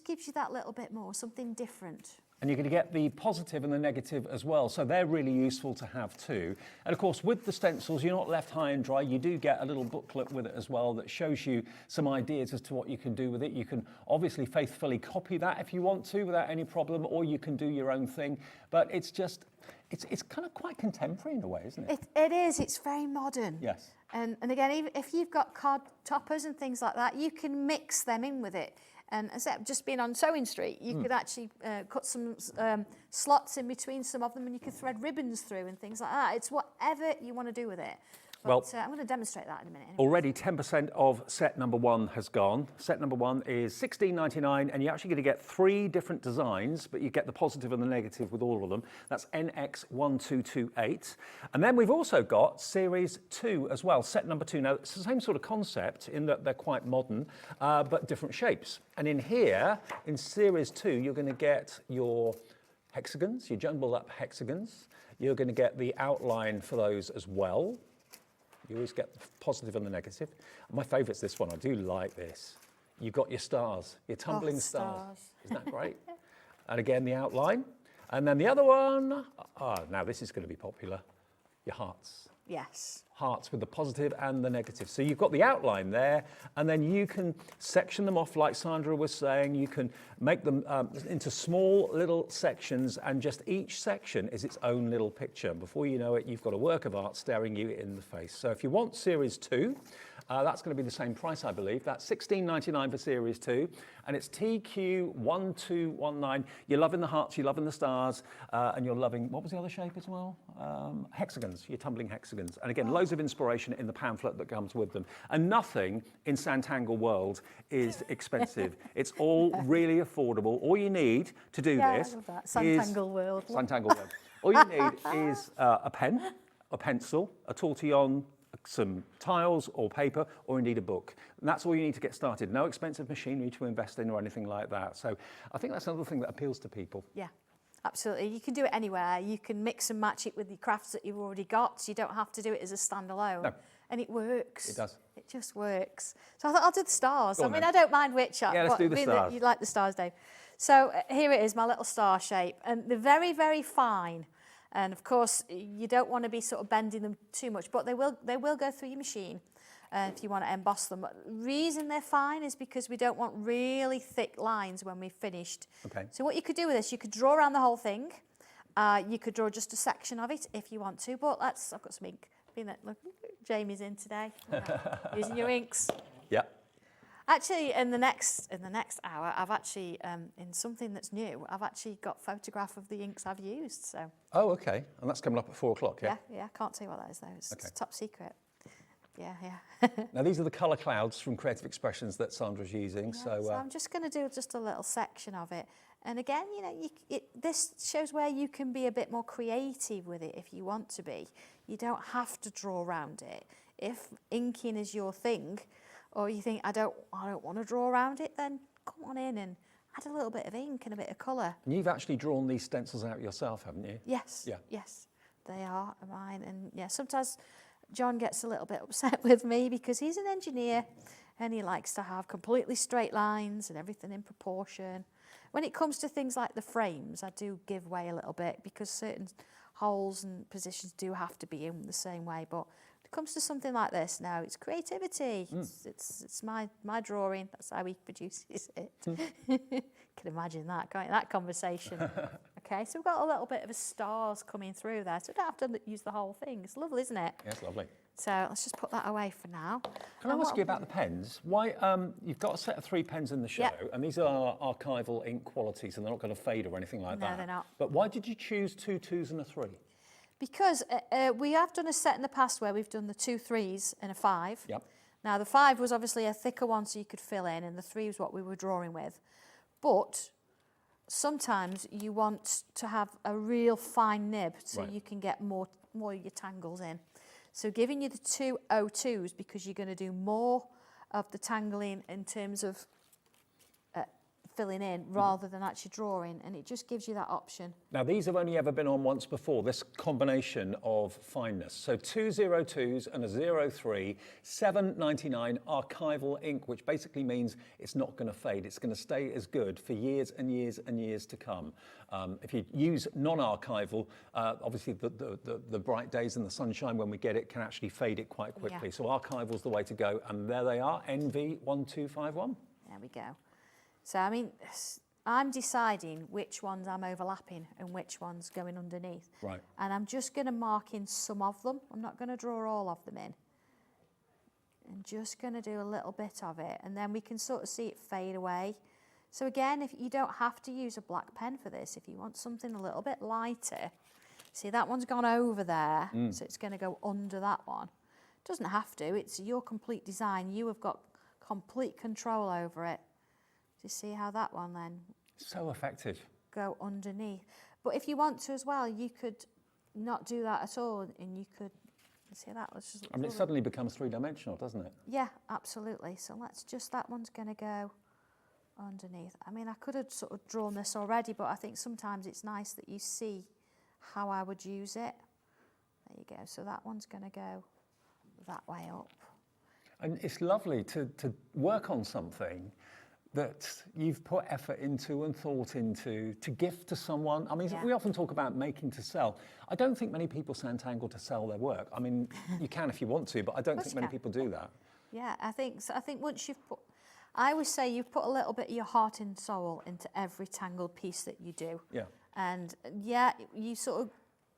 gives you that little bit more, something different. And you're going to get the positive and the negative as well. So they're really useful to have too. And of course, with the stencils, you're not left high and dry. You do get a little booklet with it as well that shows you some ideas as to what you can do with it. You can obviously faithfully copy that if you want to without any problem, or you can do your own thing. But it's just, it's kind of quite contemporary in a way, isn't it? It is. It's very modern. Yes. And again, even if you've got card toppers and things like that, you can mix them in with it. And as I said, just being on Sewing Street, you could actually cut some slots in between some of them, and you can thread ribbons through and things like that. It's whatever you want to do with it. But Well, I'm going to demonstrate that in a minute. Anyway. Already 10% of set number 1 has gone. Set number 1 is $16.99, and you're actually going to get 3 different designs, but you get the positive and the negative with all of them. That's NX1228. And then we've also got series 2 as well, set number 2. Now, it's the same sort of concept in that they're quite modern, but different shapes. And in here, in series 2, you're going to get your hexagons, your jumbled up hexagons. You're going to get the outline for those as well. You always get the positive and the negative. My favourite's this one. I do like this. You've got your stars, your tumbling stars. Isn't that great? And again, the outline. And then the other one, now this is going to be popular, your hearts. Yes. Hearts with the positive and the negative. So you've got the outline there, and then you can section them off like Sandra was saying. You can make them into small little sections, and just each section is its own little picture. Before you know it, you've got a work of art staring you in the face. So if you want series 2, that's going to be the same price, I believe. That's $16.99 for series 2, and it's TQ1219. You're loving the hearts, you're loving the stars, and you're loving, what was the other shape as well? Hexagons, you're tumbling hexagons. And again, loads of inspiration in the pamphlet that comes with them. And nothing in Sanntangle world is expensive. It's all really affordable. All you need to do this I love that. Sanntangle world. Sanntangle world. All you need is a pen, a pencil, a tortillon, some tiles or paper, or indeed a book. And that's all you need to get started. No expensive machinery to invest in or anything like that. So I think that's another thing that appeals to people. Yeah, absolutely. You can do it anywhere. You can mix and match it with the crafts that you've already got. So you don't have to do it as a standalone. No. And it works. It does. It just works. So I thought I'll do the stars. Go on I mean, then. I don't mind which. Yeah, let's do the stars. You like the stars, Dave. So here it is, my little star shape. And they're very, very fine. And of course, you don't want to be sort of bending them too much, but they will go through your machine if you want to emboss them. But the reason they're fine is because we don't want really thick lines when we've finished. Okay. So what you could do with this, you could draw around the whole thing. You could draw just a section of it if you want to, but I've got some ink. Look, Jamie's in today, using your inks. Yeah. Actually, in the next hour, I've actually, in something that's new, I've actually got a photograph of the inks I've used. So. Oh, okay. And that's coming up at 4 o'clock, yeah? Yeah. I can't tell you what that is, though. It's top secret. Yeah. Now, these are the colour clouds from Creative Expressions that Sandra's using. Yeah, so I'm just going to do just a little section of it. And again, you know, this shows where you can be a bit more creative with it if you want to be. You don't have to draw around it. If inking is your thing, or you think, I don't want to draw around it, then come on in and add a little bit of ink and a bit of colour. And you've actually drawn these stencils out yourself, haven't you? Yes. Yeah. Yes, they are mine. And yeah, sometimes John gets a little bit upset with me because he's an engineer and he likes to have completely straight lines and everything in proportion. When it comes to things like the frames, I do give way a little bit because certain holes and positions do have to be in the same way. But when it comes to something like this now, it's creativity. It's my drawing. That's how he produces it. Can imagine that, can't you? That conversation. Okay, so we've got a little bit of a stars coming through there, so we don't have to use the whole thing. It's lovely, isn't it? Yeah, it's lovely. So let's just put that away for now. Can I ask you about the pens? Why you've got a set of 3 pens in the show, and these are archival ink qualities, and they're not going to fade or anything like that. No, they're not. But why did you choose 2 2s and a 3? Because we have done a set in the past where we've done the 2 3s and a 5. Yep. Now the 5 was obviously a thicker one, so you could fill in, and the 3 was what we were drawing with. But sometimes you want to have a real fine nib, so you can get more of your tangles in. So giving you the 2 02s because you're going to do more of the tangling in terms of filling in rather than actually drawing, and it just gives you that option. Now, these have only ever been on once before, this combination of fineness. So 2 02s and a 03, $7.99 archival ink, which basically means it's not going to fade. It's going to stay as good for years and years and years to come. If you use non-archival, obviously the bright days and the sunshine when we get it can actually fade it quite quickly. So archival's the way to go, and there they are, NV1251. There we go. So, I mean, I'm deciding which ones I'm overlapping and which ones going underneath. Right. And I'm just going to mark in some of them. I'm not going to draw all of them in. I'm just going to do a little bit of it. And then we can sort of see it fade away. So again, if you don't have to use a black pen for this, if you want something a little bit lighter, see that one's gone over there, so it's going to go under that one. Doesn't have to, it's your complete design. You have got complete control over it. Do you see how that one then? So effective. Go underneath. But if you want to as well, you could not do that at all, and you could, see that was just... I mean, it suddenly becomes three-dimensional, doesn't it? Yeah, absolutely. So let's just, that one's going to go underneath. I mean, I could have sort of drawn this already, but I think sometimes it's nice that you see how I would use it. There you go. So that one's going to go that way up. And it's lovely to work on something that you've put effort into and thought into to gift to someone. I mean, we often talk about making to sell. I don't think many people Sanntangle to sell their work. I mean, you can if you want to, but I don't think many people do that. Yeah, I think so. I think once you've put, I always say you've put a little bit of your heart and soul into every tangled piece that you do. Yeah. And yeah, you sort of...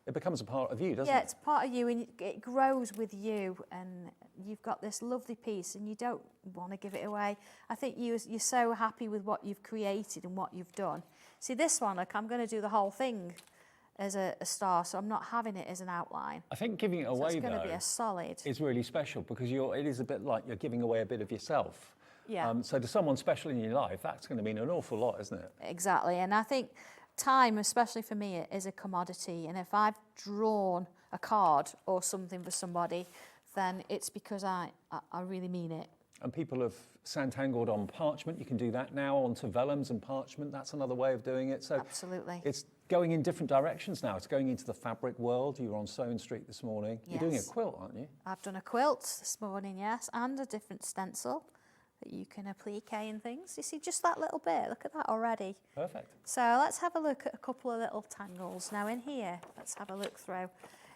It becomes a part of you, doesn't it? Yeah, it's part of you, and it grows with you, and you've got this lovely piece, and you don't want to give it away. I think you're so happy with what you've created and what you've done. See, this one, look, I'm going to do the whole thing as a star, so I'm not having it as an outline. I think giving it away, it's going to be a solid. Is really special, because it is a bit like you're giving away a bit of yourself. Yeah. So to someone special in your life, that's going to mean an awful lot, isn't it? Exactly, and I think time, especially for me, is a commodity, and if I've drawn a card or something for somebody, then it's because I really mean it. And people have Sanntangled on parchment. You can do that now onto vellums and parchment. That's another way of doing it. So absolutely, it's going in different directions now. It's going into the fabric world. You were on Sewing Street this morning. Yes. You're doing a quilt, aren't you? I've done a quilt this morning, yes, and a different stencil that you can applique and things. You see, just that little bit, look at that already. Perfect. So let's have a look at a couple of little tangles. Now in here, let's have a look through.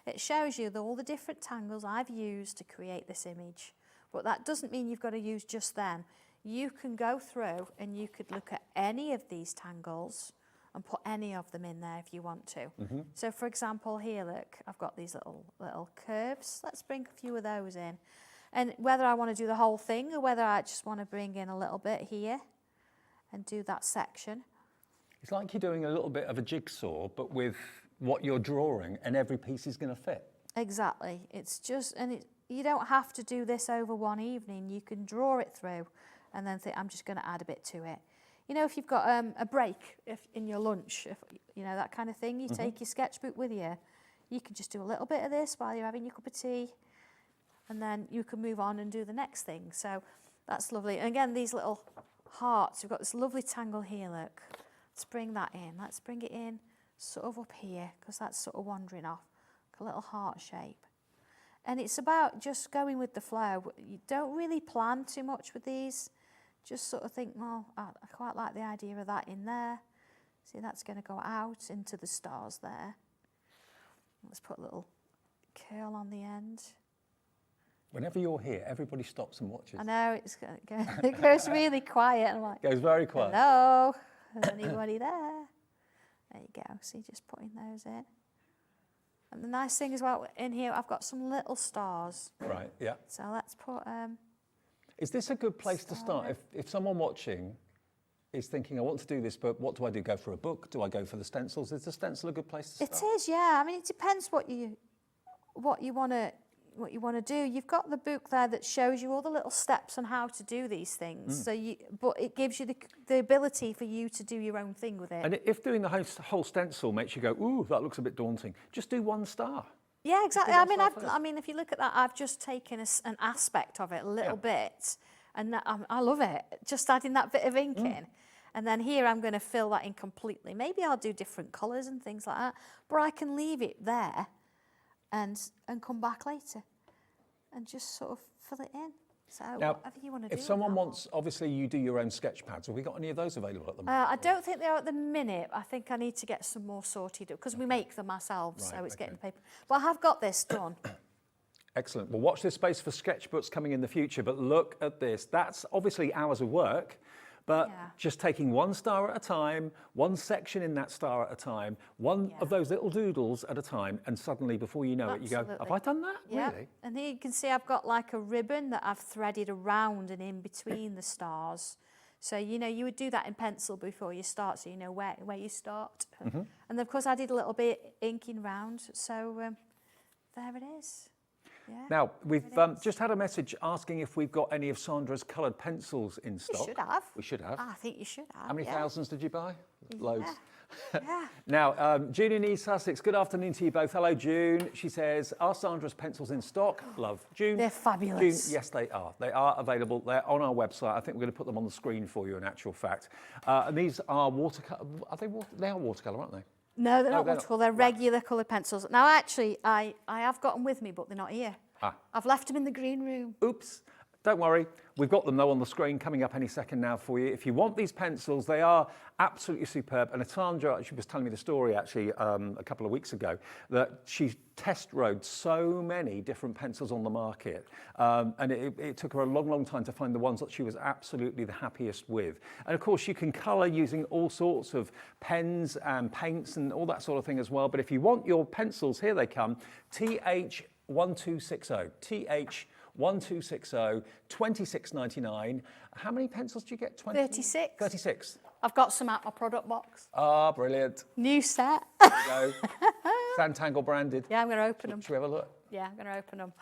It shows you all the different tangles I've used to create this image. But that doesn't mean you've got to use just them. You can go through and you could look at any of these tangles and put any of them in there if you want to. Mm-hmm. So for example here, look, I've got these little curves. Let's bring a few of those in. And whether I want to do the whole thing or whether I just want to bring in a little bit here and do that section. It's like you're doing a little bit of a jigsaw, but with what you're drawing, and every piece is going to fit. Exactly. It's just, and you don't have to do this over one evening. You can draw it through and then think, I'm just going to add a bit to it. You know, if you've got a break in your lunch, you know, that kind of thing, you take your sketchbook with you. You can just do a little bit of this while you're having your cup of tea, and then you can move on and do the next thing. So that's lovely. And again, these little hearts, we've got this lovely tangle here, look. Let's bring that in. Let's bring it in sort of up here, because that's sort of wandering off, like a little heart shape. And it's about just going with the flow. You don't really plan too much with these. Just sort of think, well, I quite like the idea of that in there. See, that's going to go out into the stars there. Let's put a little curl on the end. Whenever you're here, everybody stops and watches. I know, it goes really quiet. I'm like, Goes very quiet. hello, is anybody there? There you go, see, just putting those in. And the nice thing as well, in here, I've got some little stars. Right, yeah. So let's put... Is this a good place to start? If someone watching is thinking, I want to do this, but what do I do? Go for a book? Do I go for the stencils? Is the stencil a good place to start? It is, yeah. I mean, it depends what you want to do. You've got the book there that shows you all the little steps on how to do these things. So but it gives you the ability for you to do your own thing with it. And if doing the whole stencil makes you go, ooh, that looks a bit daunting, just do one star. Yeah, exactly. I mean, if you look at that, I've just taken an aspect of it, a little bit, and I love it. Just adding that bit of ink in. And then here I'm going to fill that in completely. Maybe I'll do different colours and things like that, but I can leave it there and come back later and just sort of fill it in. So Now, whatever you want to do. if someone wants, obviously you do your own sketch pads. Have we got any of those available at the moment? I don't think they are at the minute. I think I need to get some more sorted because we make them ourselves, Right, so it's okay. getting the paper. But I have got this done. Excellent. Well, watch this space for sketchbooks coming in the future, but look at this. That's obviously hours of work, but just taking one star at a time, one section in that star at a time, one of those little doodles at a time, and suddenly, before you know it, you go, have I done that? Yeah. Really? And here you can see I've got like a ribbon that I've threaded around and in between the stars. So, you know, you would do that in pencil before you start, so you know where you start. And of course I did a little bit inking round, so there it is. Yeah, Now, we've just had a message asking if we've got any of Sandra's coloured pencils in stock. You should have. We should have. I think you should have. How many thousands did you buy? Loads. Yeah. Now, June in East Sussex, good afternoon to you both. Hello, June. She says, are Sandra's pencils in stock? Love. June. They're fabulous. June, yes, they are. They are available. They're on our website. I think we're going to put them on the screen for you in actual fact. And these are watercolour. Are they they are watercolour, aren't they? No, they're not they're watercolour. They're regular coloured pencils. Now, actually, I have got them with me, but they're not here. I've left them in the green room. Oops. Don't worry, we've got them though on the screen coming up any second now for you. If you want these pencils, they are absolutely superb. And Sandra, she was telling me the story actually a couple of weeks ago, that she test rode so many different pencils on the market. And it took her a long, long time to find the ones that she was absolutely the happiest with. And of course, you can colour using all sorts of pens and paints and all that sort of thing as well. But if you want your pencils, here they come, TH1260, TH1260, $26.99. How many pencils do you get? 36. 36. I've got some out my product box. Ah, brilliant. New set. Go. Sanntangle branded. Yeah, I'm going to open them. Should we have a look? Yeah, I'm going to open them.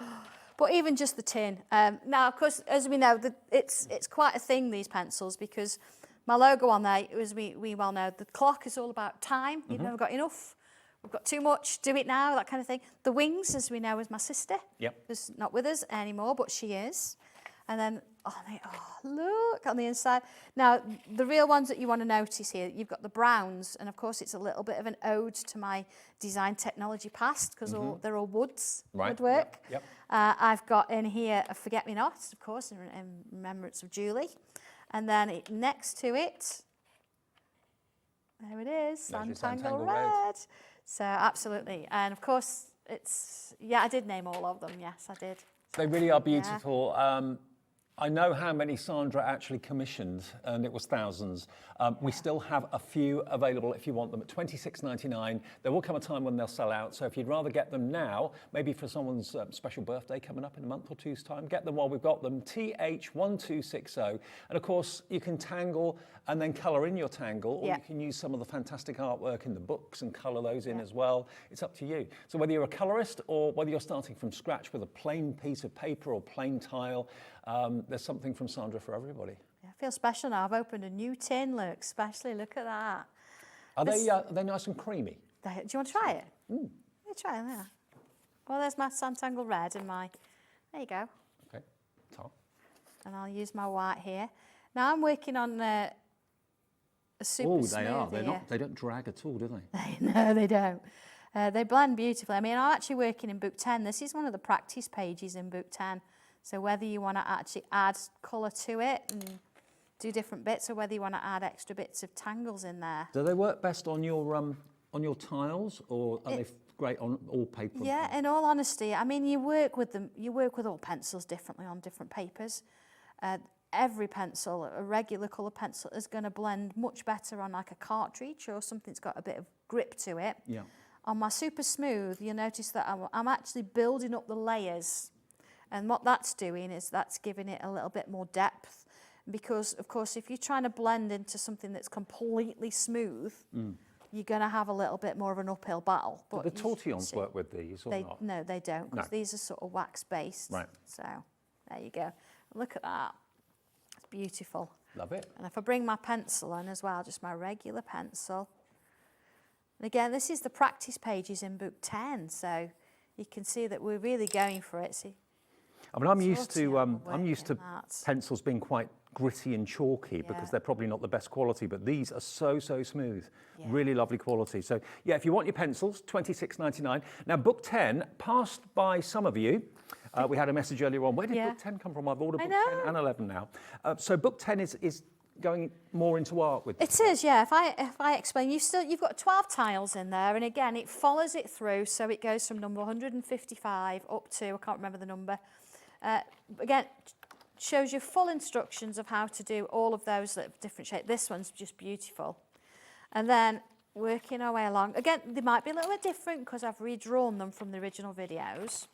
But even just the tin. Now, of course, as we know, it's quite a thing, these pencils, because my logo on there, as we well know, the clock is all about time. You've never got enough. We've got too much, do it now, that kind of thing. The wings, as we know, is my sister. Yep. Who's not with us anymore, but she is. And then, look on the inside. Now, the real ones that you want to notice here, you've got the browns, and of course it's a little bit of an ode to my design technology past, because they're all woodwork. Yep. I've got in here a forget-me-not, of course, in remembrance of Julie. And then next to it, there it is, Sanntangle Red. So absolutely, and of course I did name all of them. Yes, I did. They really are beautiful. Yeah. I know how many Sandra actually commissioned, and it was thousands. We still have a few available if you want them at $26.99. There will come a time when they'll sell out, so if you'd rather get them now, maybe for someone's special birthday coming up in a month or two's time, get them while we've got them, TH1260. And of course, you can tangle and then colour in your tangle, or you can use some of the fantastic artwork in the books and colour those in as well. It's up to you. So whether you're a colourist or whether you're starting from scratch with a plain piece of paper or plain tile, there's something from Sandra for everybody. Yeah, I feel special now. I've opened a new tin, look, especially, look at that. Are they nice and creamy? Do you want to try it? Yeah, try it, yeah. Well, there's my Sanntangle Red and my, there you go. Okay, top. And I'll use my white here. Now I'm working on a super smooth. Oh, they are. They don't drag at all, do they? No, they don't. They blend beautifully. I mean, I'm actually working in book 10. This is one of the practice pages in book 10. So whether you want to actually add colour to it and do different bits, or whether you want to add extra bits of tangles in there. Do they work best on your tiles, or are they great on all paper? Yeah, in all honesty, I mean, you work with all pencils differently on different papers. Every pencil, a regular colour pencil, is going to blend much better on like a cartridge or something that's got a bit of grip to it. Yeah. On my super smooth, you'll notice that I'm actually building up the layers. And what that's doing is that's giving it a little bit more depth. Because, of course, if you're trying to blend into something that's completely smooth, you're going to have a little bit more of an uphill battle. But do the tortillons work with these or not? No, they don't, because these are sort of wax-based. Right. So, there you go. Look at that. It's beautiful. Love it. And if I bring my pencil in as well, just my regular pencil. And again, this is the practice pages in book 10, so you can see that we're really going for it. See? I mean, I'm used to pencils being quite gritty and chalky because they're probably not the best quality, but these are so smooth. Yeah. Really lovely quality. So yeah, if you want your pencils, $26.99. Now, book 10 passed by some of you. We had a message earlier on. Where did book 10 come from? I've ordered book 10 and 11 now. So book 10 is going more into art with it is, yeah. If I explain, you've got 12 tiles in there, and again it follows it through, so it goes from number 155 up to, I can't remember the number. Again, shows you full instructions of how to do all of those that different shapes. This one's just beautiful. And then working our way along. Again, they might be a little bit different because I've redrawn them from the original videos.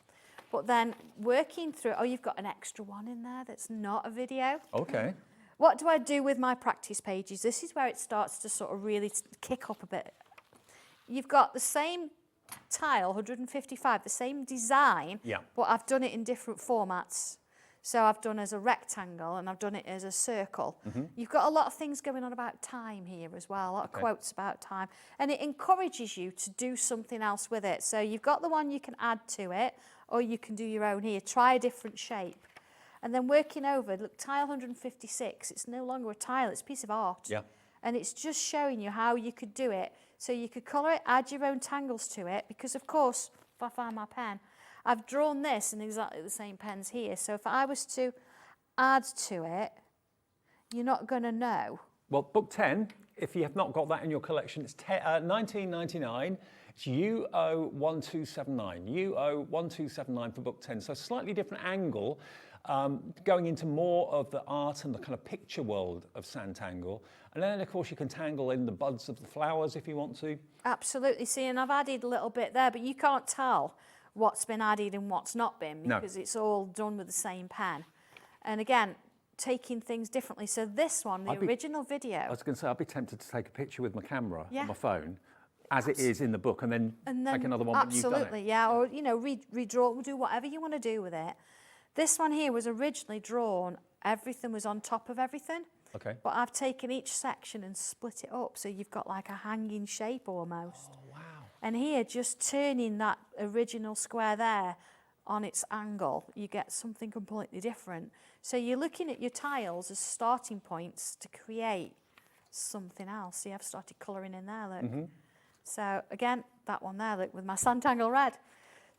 But then working through, you've got an extra one in there that's not a video. Okay. What do I do with my practice pages? This is where it starts to sort of really kick up a bit. You've got the same tile, 155, the same design, but I've done it in different formats. So I've done as a rectangle and I've done it as a circle. You've got a lot of things going on about time here as well, a lot of quotes about time. And it encourages you to do something else with it. So you've got the one you can add to it, or you can do your own here. Try a different shape. And then working over, look, tile 156, it's no longer a tile, it's a piece of art. Yeah. And it's just showing you how you could do it. So you could colour it, add your own tangles to it, because of course, if I find my pen, I've drawn this in exactly the same pens here. So if I was to add to it, you're not going to know. Well, book 10, if you have not got that in your collection, it's $19.99. It's UO1279. UO1279 for book 10. So slightly different angle, going into more of the art and the kind of picture world of Sanntangle. And then, of course, you can tangle in the buds of the flowers if you want to. Absolutely. See, and I've added a little bit there, but you can't tell what's been added and what's not been, because it's all done with the same pen. And again, taking things differently. So this one, the original video. I was going to say, I'd be tempted to take a picture with my camera on my phone, as it is in the book, and then take another one when you've done it. Absolutely, yeah. Or, you know, redraw, do whatever you want to do with it. This one here was originally drawn, everything was on top of everything. Okay. But I've taken each section and split it up, so you've got like a hanging shape almost. Oh, wow. And here, just turning that original square there on its angle, you get something completely different. So you're looking at your tiles as starting points to create something else. See, I've started colouring in there, look. So again, that one there, look, with my Sanntangle red.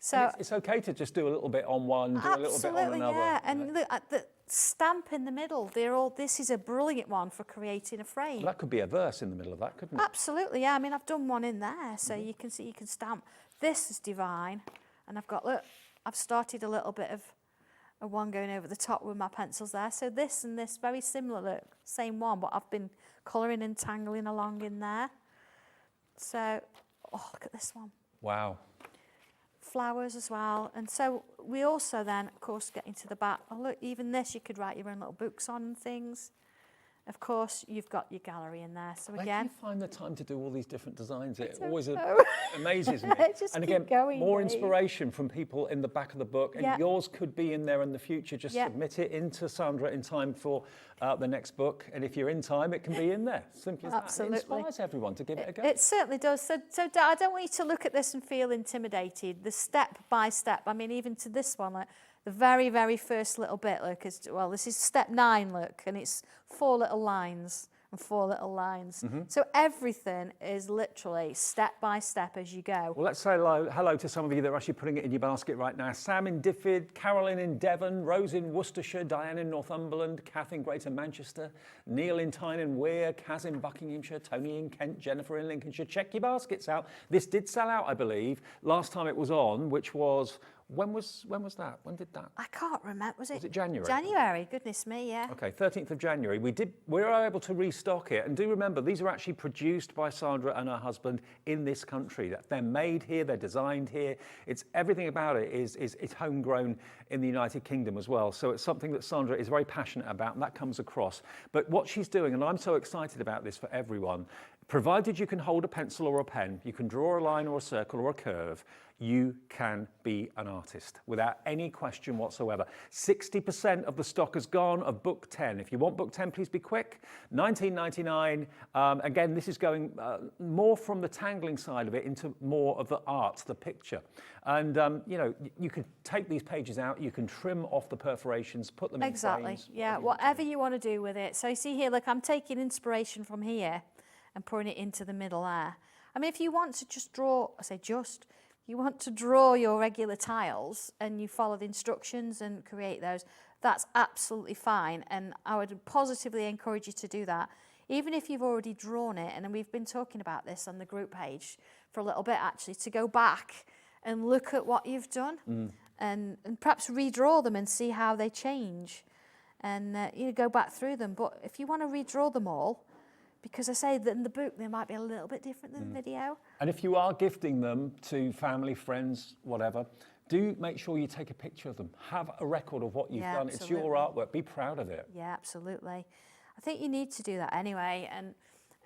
So it's okay to just do a little bit on one, do a little bit on another. Yeah. And look at the stamp in the middle. This is a brilliant one for creating a frame. Well, that could be a verse in the middle of that, couldn't it? Absolutely, yeah. I mean, I've done one in there, so you can see, you can stamp. This is divine. And I've got, look, I've started a little bit of a one going over the top with my pencils there. So this and this, very similar, look, same one, but I've been colouring and tangling along in there. So, oh, look at this one. Wow. Flowers as well. And so we also then, of course, get into the back. Oh, look, even this, you could write your own little books on and things. Of course, you've got your gallery in there. So Where again, do you find the time to do all these different designs? It don't always know. amazes me. Just And keep again, going, more Dave. inspiration from people in the back of the book, and yours could be in there in the future. Just submit it into Sandra in time for the next book, and if you're in time, it can be in there. Simple as Absolutely. that. It inspires everyone to give it a go. It certainly does. So I don't want you to look at this and feel intimidated. The step by step, I mean, even to this one, like the very, very first little bit, look, is, well, this is step 9, look, and it's 4 little lines and 4 little lines. So everything is literally step by step as you go. Well, let's say hello to some of you that are actually putting it in your basket right now. Sam in Diffid, Carolyn in Devon, Rose in Worcestershire, Diane in Northumberland, Kath in Greater Manchester, Neil in Tyne and Weir, Kaz in Buckinghamshire, Tony in Kent, Jennifer in Lincolnshire. Check your baskets out. This did sell out, I believe, last time it was on, which was... When was that? When did that? I can't remember. Was it January? January, goodness me, yeah. Okay, 13th of January. We were able to restock it. And do remember, these are actually produced by Sandra and her husband in this country. They're made here, they're designed here. It's everything about it is homegrown in the United Kingdom as well. So it's something that Sandra is very passionate about, and that comes across. But what she's doing, and I'm so excited about this for everyone, provided you can hold a pencil or a pen, you can draw a line or a circle or a curve, you can be an artist without any question whatsoever. 60% of the stock has gone of book 10. If you want book 10, please be quick. $19.99. Again, this is going more from the tangling side of it into more of the art, the picture. And, you know, you could take these pages out, you can trim off the perforations, put them in frames. Yeah, whatever you want to do with it. So you see here, look, I'm taking inspiration from here and putting it into the middle there. I mean, if you want to just draw, you want to draw your regular tiles and you follow the instructions and create those, that's absolutely fine. And I would positively encourage you to do that. Even if you've already drawn it, and we've been talking about this on the group page for a little bit actually, to go back and look at what you've done and perhaps redraw them and see how they change and you know, go back through them. But if you want to redraw them all, because I say that in the book they might be a little bit different than the video. And if you are gifting them to family, friends, whatever, do make sure you take a picture of them. Have a record of what you've done. Absolutely. It's your artwork. Be proud of it. Yeah, absolutely. I think you need to do that anyway.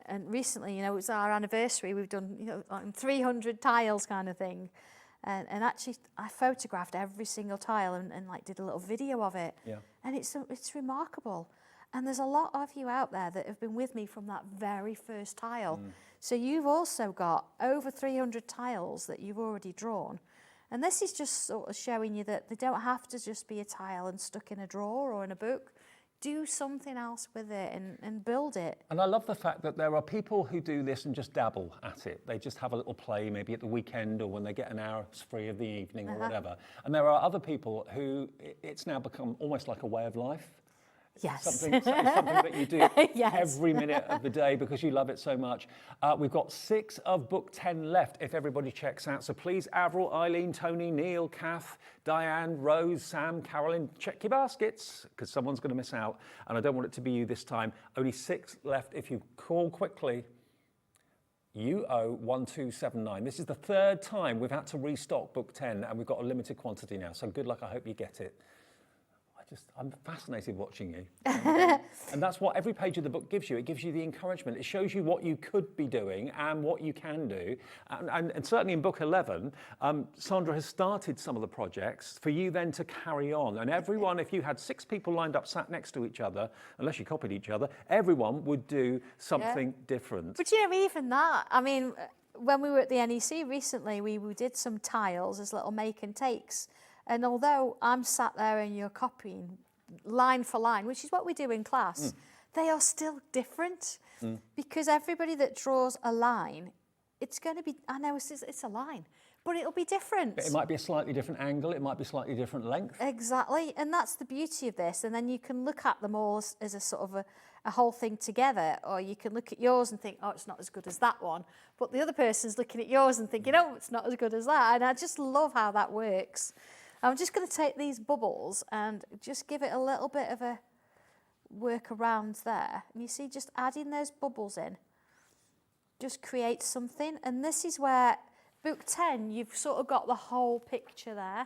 And recently, you know, it was our anniversary. We've done, you know, like 300 tiles kind of thing. And actually, I photographed every single tile and like did a little video of it. Yeah. And it's remarkable. And there's a lot of you out there that have been with me from that very first tile. So you've also got over 300 tiles that you've already drawn. And this is just sort of showing you that they don't have to just be a tile and stuck in a drawer or in a book. Do something else with it and build it. And I love the fact that there are people who do this and just dabble at it. They just have a little play, maybe at the weekend or when they get an hour free of the evening or whatever. And there are other people who it's now become almost like a way of life. Yes. Something that you do Yes. every minute of the day because you love it so much. We've got 6 of book 10 left if everybody checks out. So please, Avril, Eileen, Tony, Neil, Kath, Diane, Rose, Sam, Carolyn, check your baskets because someone's going to miss out. And I don't want it to be you this time. Only 6 left. If you call quickly, you owe 1279. This is the 3rd time we've had to restock book 10 and we've got a limited quantity now. So good luck. I hope you get it. I'm fascinated watching you. And that's what every page of the book gives you. It gives you the encouragement. It shows you what you could be doing and what you can do. And certainly in book 11, Sandra has started some of the projects for you then to carry on. And everyone, if you had 6 people lined up sat next to each other, unless you copied each other, everyone would do something different. But you know, even that, I mean, when we were at the NEC recently, we did some tiles as little make and takes. And although I'm sat there and you're copying line for line, which is what we do in class, they are still different because everybody that draws a line, it's going to be, I know it's a line, but it'll be different. But it might be a slightly different angle, it might be slightly different length. Exactly, and that's the beauty of this. And then you can look at them all as a sort of a whole thing together, or you can look at yours and think, oh, it's not as good as that one. But the other person's looking at yours and thinking, oh, it's not as good as that. And I just love how that works. I'm just going to take these bubbles and just give it a little bit of a work around there. And you see, just adding those bubbles in just creates something. And this is where book 10, you've sort of got the whole picture there.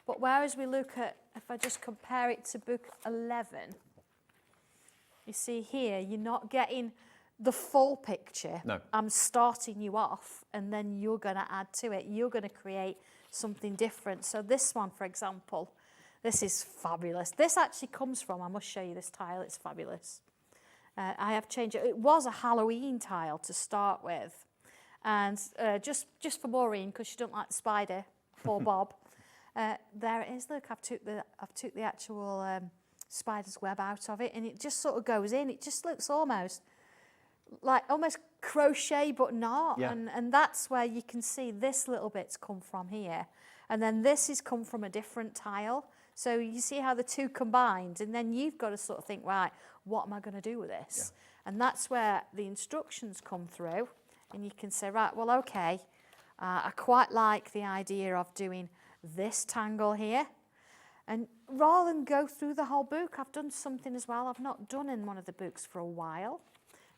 But whereas we look at, if I just compare it to book 11, you see here, you're not getting the full picture. No. I'm starting you off and then you're going to add to it. You're going to create something different. So this one, for example, this is fabulous. This actually comes from, I must show you this tile, it's fabulous. I have changed it. It was a Halloween tile to start with. And just for Maureen, because she don't like the spider, poor Bob, there it is. Look, I've took the actual spider's web out of it and it just sort of goes in. It just looks almost crochet, but not. Yeah. And that's where you can see this little bit's come from here. And then this has come from a different tile. So you see how the two combined, and then you've got to sort of think, right, what am I going to do with this? Yeah. And that's where the instructions come through. And you can say, right, well, okay, I quite like the idea of doing this tangle here. And rather than go through the whole book, I've done something as well I've not done in one of the books for a while.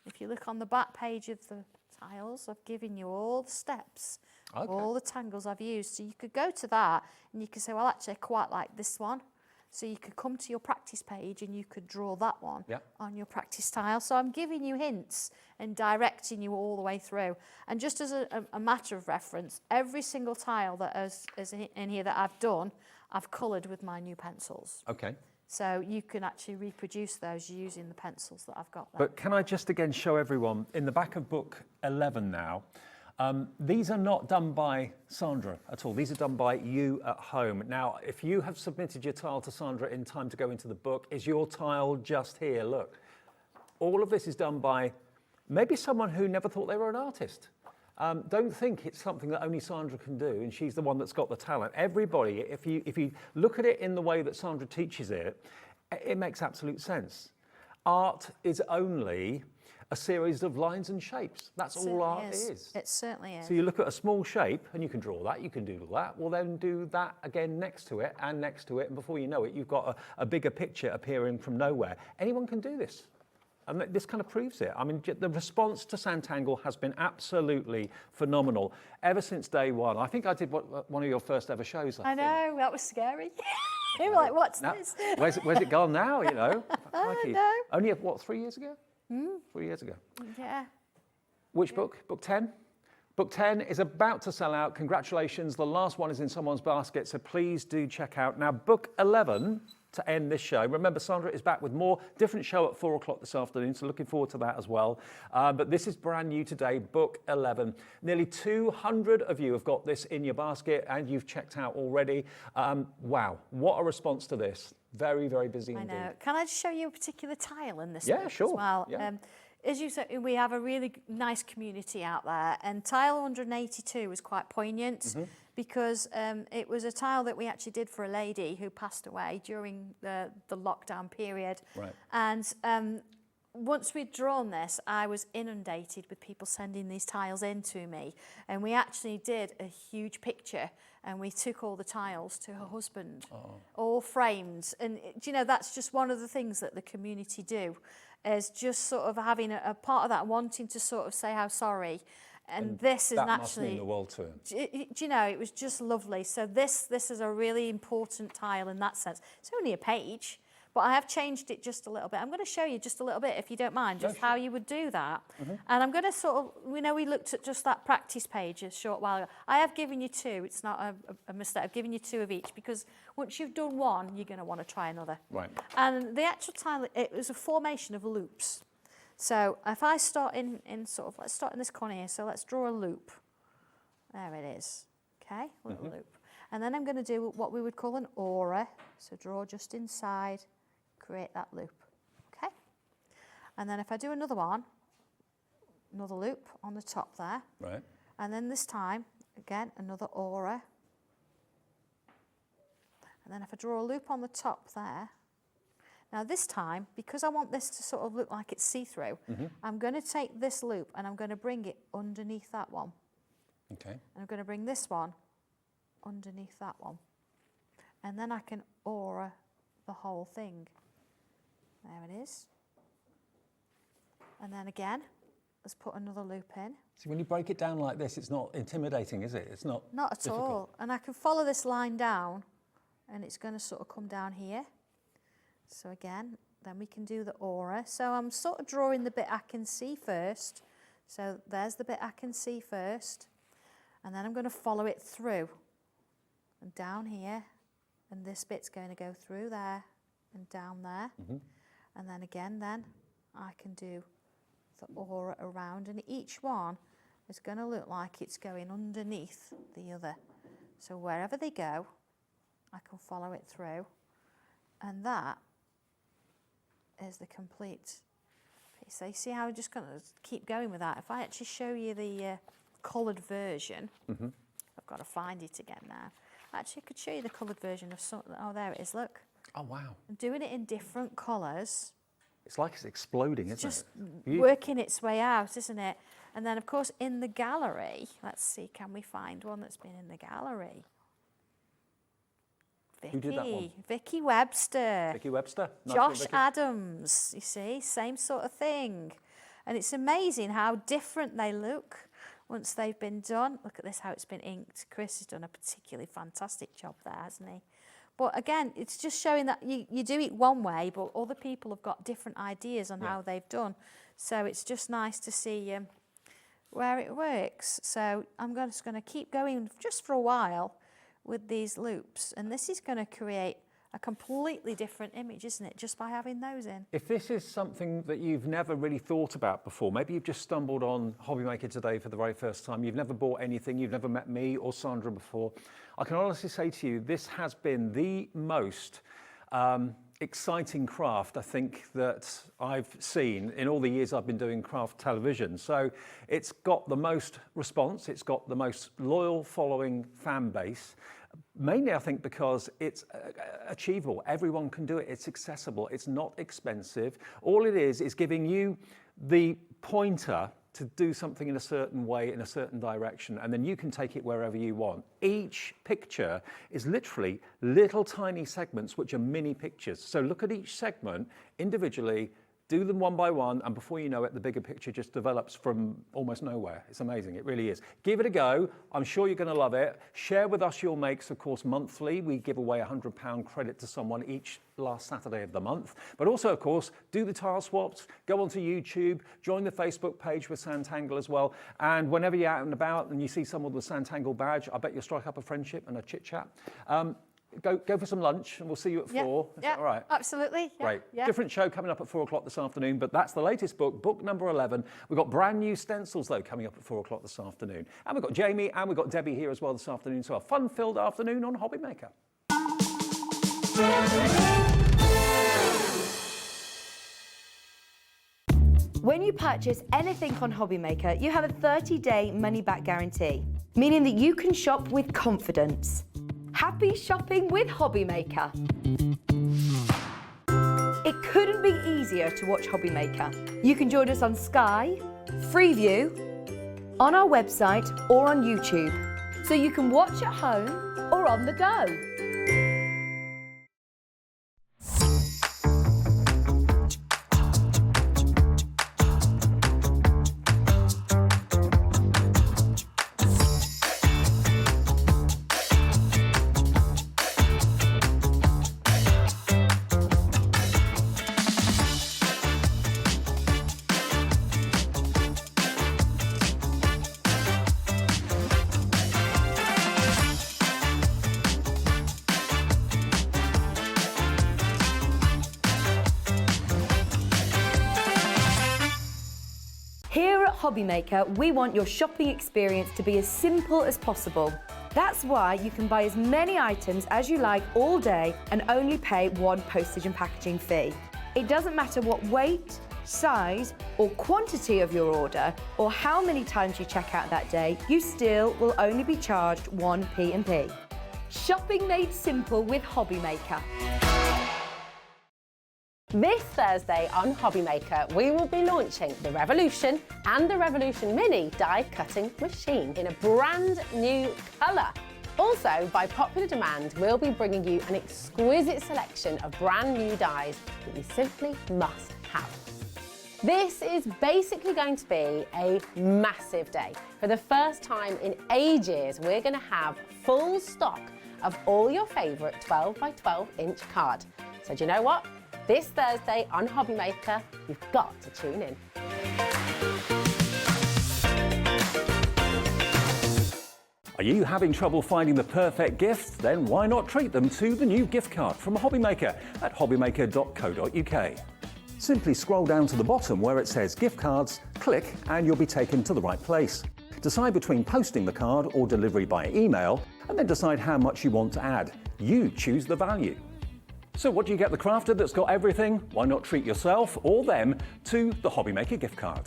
If you look on the back page of the tiles, I've given you all the steps, all the tangles I've used. So you could go to that and you could say, well, actually, I quite like this one. So you could come to your practice page and you could draw that one on your practice tile. So I'm giving you hints and directing you all the way through. And just as a matter of reference, every single tile that is in here that I've done, I've coloured with my new pencils. Okay. So you can actually reproduce those using the pencils that I've got there. But can I just again show everyone, in the back of book 11 now, these are not done by Sandra at all. These are done by you at home. Now, if you have submitted your tile to Sandra in time to go into the book, is your tile just here? Look, all of this is done by maybe someone who never thought they were an artist. Don't think it's something that only Sandra can do, and she's the one that's got the talent. Everybody, if you look at it in the way that Sandra teaches it, it makes absolute sense. Art is only a series of lines and shapes. That's all art is. It certainly is. So you look at a small shape, and you can draw that, you can do that. Well, then do that again next to it, and next to it, and before you know it, you've got a bigger picture appearing from nowhere. Anyone can do this. And this kind of proves it. I mean, the response to Sanntangle has been absolutely phenomenal ever since day one. I think I did one of your first ever shows. I know, that was scary. You're like, what's Now, this? where's it gone now, you know? Crikey. know. Only, what, 3 years ago? 3 years ago. Yeah. Which book? Book 10? Book 10 is about to sell out. Congratulations. The last one is in someone's basket, so please do check out. Now, book 11 to end this show. Remember, Sandra is back with more different show at 4 o'clock this afternoon, so looking forward to that as well. But this is brand new today, book 11. Nearly 200 of you have got this in your basket and you've checked out already. Wow, what a response to this. Very, very busy indeed. I know. Can I just show you a particular tile in this Yeah, book sure. as well? Yeah. As you said, we have a really nice community out there, and tile 182 was quite poignant because it was a tile that we actually did for a lady who passed away during the lockdown period. Right. And once we'd drawn this, I was inundated with people sending these tiles in to me, and we actually did a huge picture, and we took all the tiles to her husband, all framed. And do you know, that's just one of the things that the community do, is just sort of having a part of that, wanting to sort of say how sorry. And this is that naturally, must mean the world to him. do you know, it was just lovely. So this is a really important tile in that sense. It's only a page, but I have changed it just a little bit. I'm going to show you just a little bit, if you don't mind, just how you would do that. And I'm going to sort of, we know we looked at just that practice page a short while ago. I have given you two. It's not a mistake. I've given you two of each, because once you've done one, you're going to want to try another. Right. And the actual tile, it was a formation of loops. So if I start in sort of, let's start in this corner here. So let's draw a loop. There it is. Okay, little loop. And then I'm going to do what we would call an aura. So draw just inside, create that loop. Okay. And then if I do another one, another loop on the top there. Right. And then this time, again, another aura. And then if I draw a loop on the top there. Now this time, because I want this to sort of look like it's see-through, I'm going to take this loop and I'm going to bring it underneath that one. Okay. And I'm going to bring this one underneath that one. And then I can aura the whole thing. There it is. And then again, let's put another loop in. See, when you break it down like this, it's not intimidating, is it? It's not at difficult. all. And I can follow this line down, and it's going to sort of come down here. So again, then we can do the aura. So I'm sort of drawing the bit I can see first. So there's the bit I can see first. And then I'm going to follow it through. And down here. And this bit's going to go through there and down there. And then again, then I can do the aura around. And each one is going to look like it's going underneath the other. So wherever they go, I can follow it through. And that is the complete piece. So you see how I'm just going to keep going with that. If I actually show you the coloured version, I've got to find it again now. Actually, I could show you the coloured version of something. Oh, there it is, look. Oh, wow. I'm doing it in different colours. It's like it's exploding, isn't Just it? working its way out, isn't it? And then, of course, in the gallery, let's see, can we find one that's been in the gallery? Who did that one? Vicky Webster. Vicky Webster. Nice Josh one, Vicky. Adams, you see, same sort of thing. And it's amazing how different they look once they've been done. Look at this, how it's been inked. Chris has done a particularly fantastic job there, hasn't he? But again, it's just showing that you do it one way, but other people have got different ideas on how they've done. So it's just nice to see where it works. So I'm just going to keep going just for a while with these loops. And this is going to create a completely different image, isn't it, just by having those in. If this is something that you've never really thought about before, maybe you've just stumbled on Hobbymaker today for the very first time, you've never bought anything, you've never met me or Sandra before, I can honestly say to you, this has been the most exciting craft, I think, that I've seen in all the years I've been doing craft television. So it's got the most response, it's got the most loyal following fan base. Mainly, I think, because it's achievable. Everyone can do it. It's accessible. It's not expensive. All it is giving you the pointer to do something in a certain way, in a certain direction, and then you can take it wherever you want. Each picture is literally little tiny segments, which are mini pictures. So look at each segment individually, do them one by one, and before you know it, the bigger picture just develops from almost nowhere. It's amazing, it really is. Give it a go. I'm sure you're going to love it. Share with us your makes, of course, monthly. We give away £100 credit to someone each last Saturday of the month. But also, of course, do the tile swaps, go onto YouTube, join the Facebook page with Sanntangle as well. And whenever you're out and about and you see someone with a Sanntangle badge, I bet you'll strike up a friendship and a chit-chat. Go for some lunch and we'll see you at 4. Is that all right? Absolutely. Yeah, Great. yeah. Different show coming up at 4 o'clock this afternoon, but that's the latest book, book number 11. We've got brand new stencils, though, coming up at 4 o'clock this afternoon. And we've got Jamie and we've got Debbie here as well this afternoon. So a fun-filled afternoon on Hobby Maker. When you purchase anything on Hobby Maker, you have a 30-day money-back guarantee, meaning that you can shop with confidence. Happy shopping with Hobby Maker. It couldn't be easier to watch Hobby Maker. You can join us on Sky, Freeview, on our website or on YouTube, so you can watch at home or on the go. Here at Hobby Maker, we want your shopping experience to be as simple as possible. That's why you can buy as many items as you like all day and only pay one postage and packaging fee. It doesn't matter what weight, size or quantity of your order or how many times you check out that day, you still will only be charged one P&P. Shopping made simple with Hobby Maker. This Thursday on Hobby Maker, we will be launching the Revolution and the Revolution Mini die cutting machine in a brand new colour. Also, by popular demand, we'll be bringing you an exquisite selection of brand new dies that you simply must have. This is basically going to be a massive day. For the first time in ages, we're going to have full stock of all your favourite 12 by 12 inch card. So do you know what? This Thursday on Hobby Maker, you've got to tune in. Are you having trouble finding the perfect gift? Then why not treat them to the new gift card from Hobby Maker at hobbymaker.co.uk. Simply scroll down to the bottom where it says gift cards, click and you'll be taken to the right place. Decide between posting the card or delivery by email and then decide how much you want to add. You choose the value. So what do you get the crafter that's got everything? Why not treat yourself or them to the Hobby Maker gift card?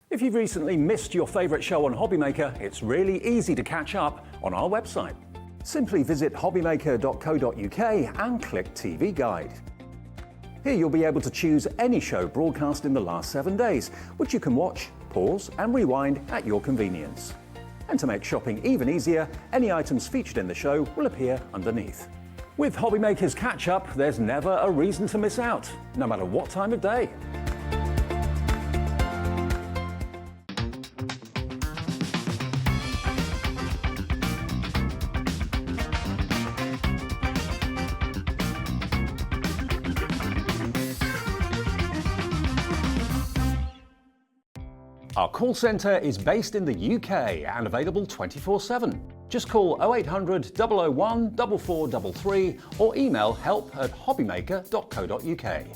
If you've recently missed your favourite show on Hobby Maker, it's really easy to catch up on our website. Simply visit hobbymaker.co.uk and click TV Guide. Here you'll be able to choose any show broadcast in the last 7 days, which you can watch, pause and rewind at your convenience. And to make shopping even easier, any items featured in the show will appear underneath. With Hobby Maker's Catch Up, there's never a reason to miss out, no matter what time of day. Our call centre is based in the UK and available 24/7. Just call 0800 001 4433 or email help@hobbymaker.co.uk.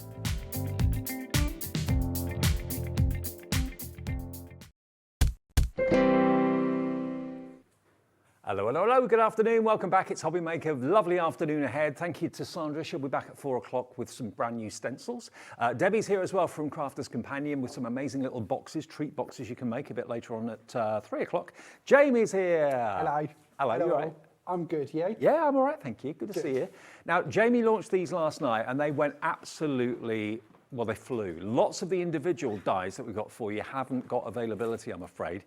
Hello, hello, hello, good afternoon, welcome back. It's Hobby Maker, lovely afternoon ahead. Thank you to Sandra, she'll be back at 4 o'clock with some brand new stencils. Debbie's here as well from Crafter's Companion with some amazing little boxes, treat boxes you can make a bit later on at 3 o'clock. Jamie's here. Hello. Hello, you all right? I'm good, yeah? Yeah, I'm all right, thank you. Good to see you. Now, Jamie launched these last night and they went absolutely, well, they flew. Lots of the individual dies that we've got for you haven't got availability, I'm afraid.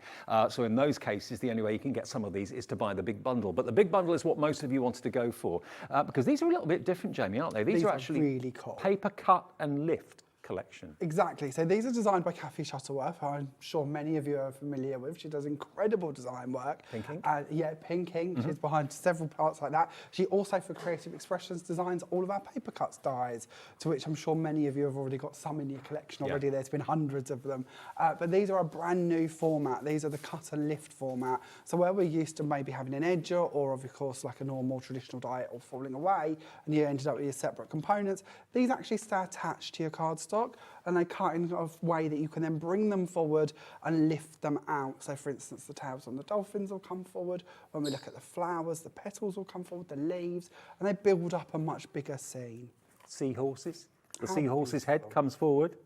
So in those cases, the only way you can get some of these is to buy the big bundle. But the big bundle is what most of you wanted to go for because these are a little bit different, Jamie, aren't they? These are actually really cool. paper cut and lift collection. Exactly. So these are designed by Kathy Shuttleworth, who I'm sure many of you are familiar with. She does incredible design work. Pink Ink? Yeah, Pink Ink. She's behind several parts like that. She also, for Creative Expressions, designs all of our paper cuts dies, to which I'm sure many of you have already got some in your collection already. Yeah. There's been hundreds of them. But these are a brand new format. These are the cut and lift format. So where we're used to maybe having an edger or, of course, like a normal traditional die all falling away, and you ended up with your separate components, these actually stay attached to your cardstock, and they cut in a way that you can then bring them forward and lift them out. So for instance, the tails on the dolphins will come forward. When we look at the flowers, the petals will come forward, the leaves, and they build up a much bigger scene. Seahorses. The How seahorse's head beautiful. comes forward.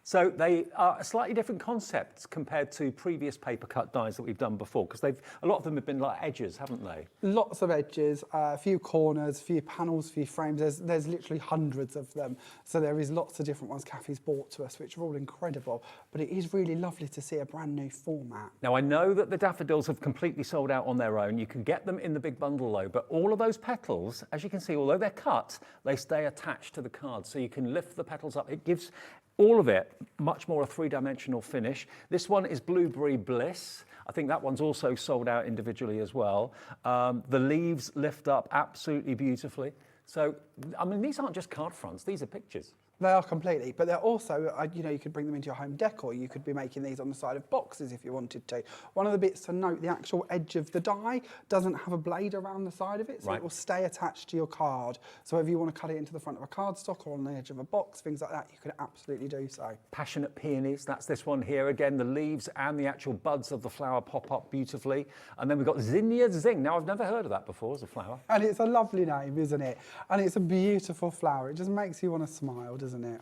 So they are a slightly different concepts compared to previous paper cut dies that we've done before, because a lot of them have been like edges, haven't they? Lots of edges, a few corners, a few panels, a few frames. There's literally hundreds of them. So there is lots of different ones Kathy's brought to us, which are all incredible. But it is really lovely to see a brand new format. Now, I know that the daffodils have completely sold out on their own. You can get them in the big bundle though, but all of those petals, as you can see, although they're cut, they stay attached to the card. So you can lift the petals up. It gives all of it much more a three-dimensional finish. This one is Blueberry Bliss. I think that one's also sold out individually as well. The leaves lift up absolutely beautifully. So, I mean, these aren't just card fronts, these are pictures. They are completely, but they're also, you know, you could bring them into your home decor. You could be making these on the side of boxes if you wanted to. One of the bits to note, the actual edge of the die doesn't have a blade around the side of it, so Right. it will stay attached to your card. So if you want to cut it into the front of a cardstock or on the edge of a box, things like that, you can absolutely do so. Passionate Peonies, that's this one here. Again, the leaves and the actual buds of the flower pop up beautifully. And then we've got Zinnia Zing. Now, I've never heard of that before as a flower. And it's a lovely name, isn't it? And it's a beautiful flower. It just makes you want to smile, doesn't it?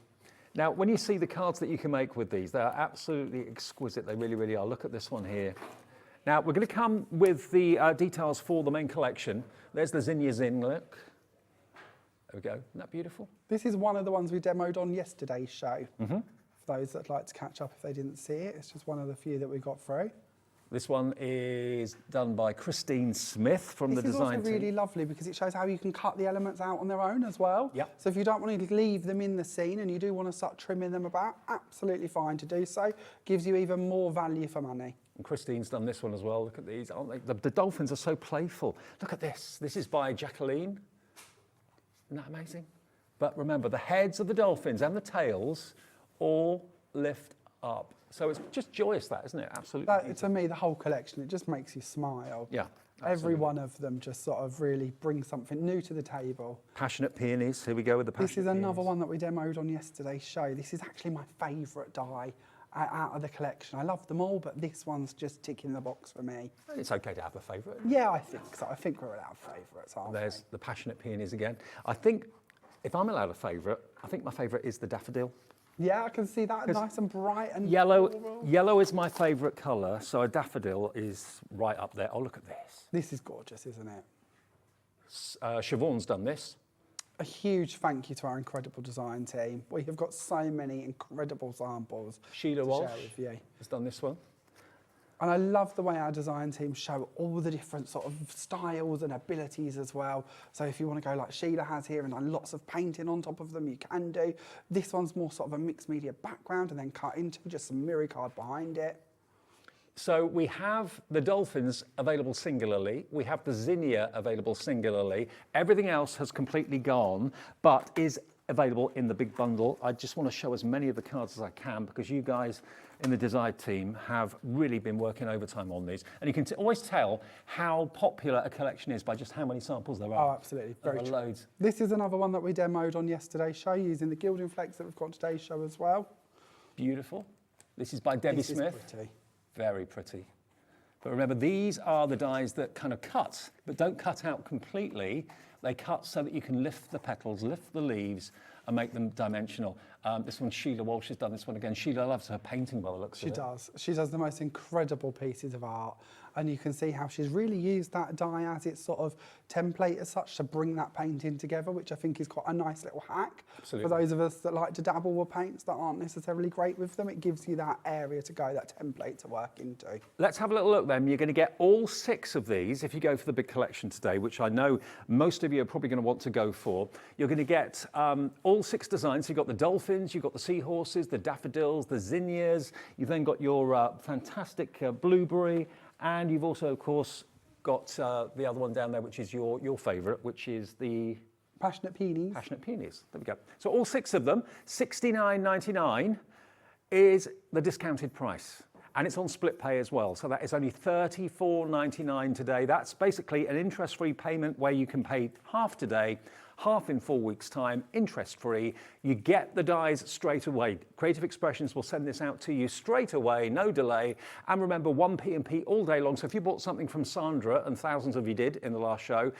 Now, when you see the cards that you can make with these, they're absolutely exquisite. They really, really are. Look at this one here. Now, we're going to come with the details for the main collection. There's the Zinnia Zing, look. There we go. Isn't that beautiful? This is one of the ones we demoed on yesterday's show. For those that'd like to catch up if they didn't see it, it's just one of the few that we got through. This one is done by Christine Smith from the This is design also team. really lovely because it shows how you can cut the elements out on their own as well. Yep. So if you don't want to leave them in the scene and you do want to start trimming them about, absolutely fine to do so. Gives you even more value for money. And Christine's done this one as well. Look at these, aren't they? The dolphins are so playful. Look at this. This is by Jacqueline. Isn't that amazing? But remember, the heads of the dolphins and the tails all lift up. So it's just joyous, that, isn't it? Absolutely. That, to me, the whole collection, it just makes you smile. Yeah. Every absolutely. one of them just sort of really brings something new to the table. Passionate Peonies. Here we go with the Passionate This is another Peonies. one that we demoed on yesterday's show. This is actually my favourite die out of the collection. I love them all, but this one's just ticking the box for me. It's okay to have a favourite. Yeah, I think so. I think we're allowed favourites, aren't we? There's the Passionate Peonies again. I think, if I'm allowed a favourite, I think my favourite is the daffodil. Yeah, I can see that, nice and bright and Yellow, floral. yellow is my favourite colour, so a daffodil is right up there. Oh, look at this. This is gorgeous, isn't it? Siobhan's done this. A huge thank you to our incredible design team. We have got so many incredible samples Sheila to Walsh share with you. has done this one. And I love the way our design team show all the different sort of styles and abilities as well. So if you want to go like Sheila has here and done lots of painting on top of them, you can do. This one's more sort of a mixed media background and then cut into just some mirror card behind it. So we have the dolphins available singularly. We have the zinnia available singularly. Everything else has completely gone, but is available in the big bundle. I just want to show as many of the cards as I can because you guys in the design team have really been working overtime on these. And you can always tell how popular a collection is by just how many samples there are. Oh, absolutely. There Very are true. loads. This is another one that we demoed on yesterday's show using the gilding flakes that we've got on today's show as well. Beautiful. This is by Debbie This is Smith. pretty. Very pretty. But remember, these are the dies that kind of cut, but don't cut out completely. They cut so that you can lift the petals, lift the leaves, and make them dimensional. This one, Sheila Walsh has done this one again. Sheila loves her painting by the looks of it. She does. She does the most incredible pieces of art. And you can see how she's really used that die as its sort of template as such to bring that painting together, which I think is quite a nice little hack. Absolutely. For those of us that like to dabble with paints that aren't necessarily great with them, it gives you that area to go, that template to work into. Let's have a little look then. You're going to get all 6 of these if you go for the big collection today, which I know most of you are probably going to want to go for. You're going to get all 6 designs. So you've got the dolphins, you've got the seahorses, the daffodils, the zinnias. You've then got your fantastic blueberry. And you've also, of course, got the other one down there, which is your favourite, which is the Passionate Peonies. Passionate Peonies. There we go. So all 6 of them, $69.99 is the discounted price. And it's on split pay as well. So that is only $34.99 today. That's basically an interest-free payment where you can pay half today, half in 4 weeks' time, interest-free. You get the dies straight away. Creative Expressions will send this out to you straight away, no delay. And remember, 1p&p all day long. So if you bought something from Sandra, and thousands of you did in the last show,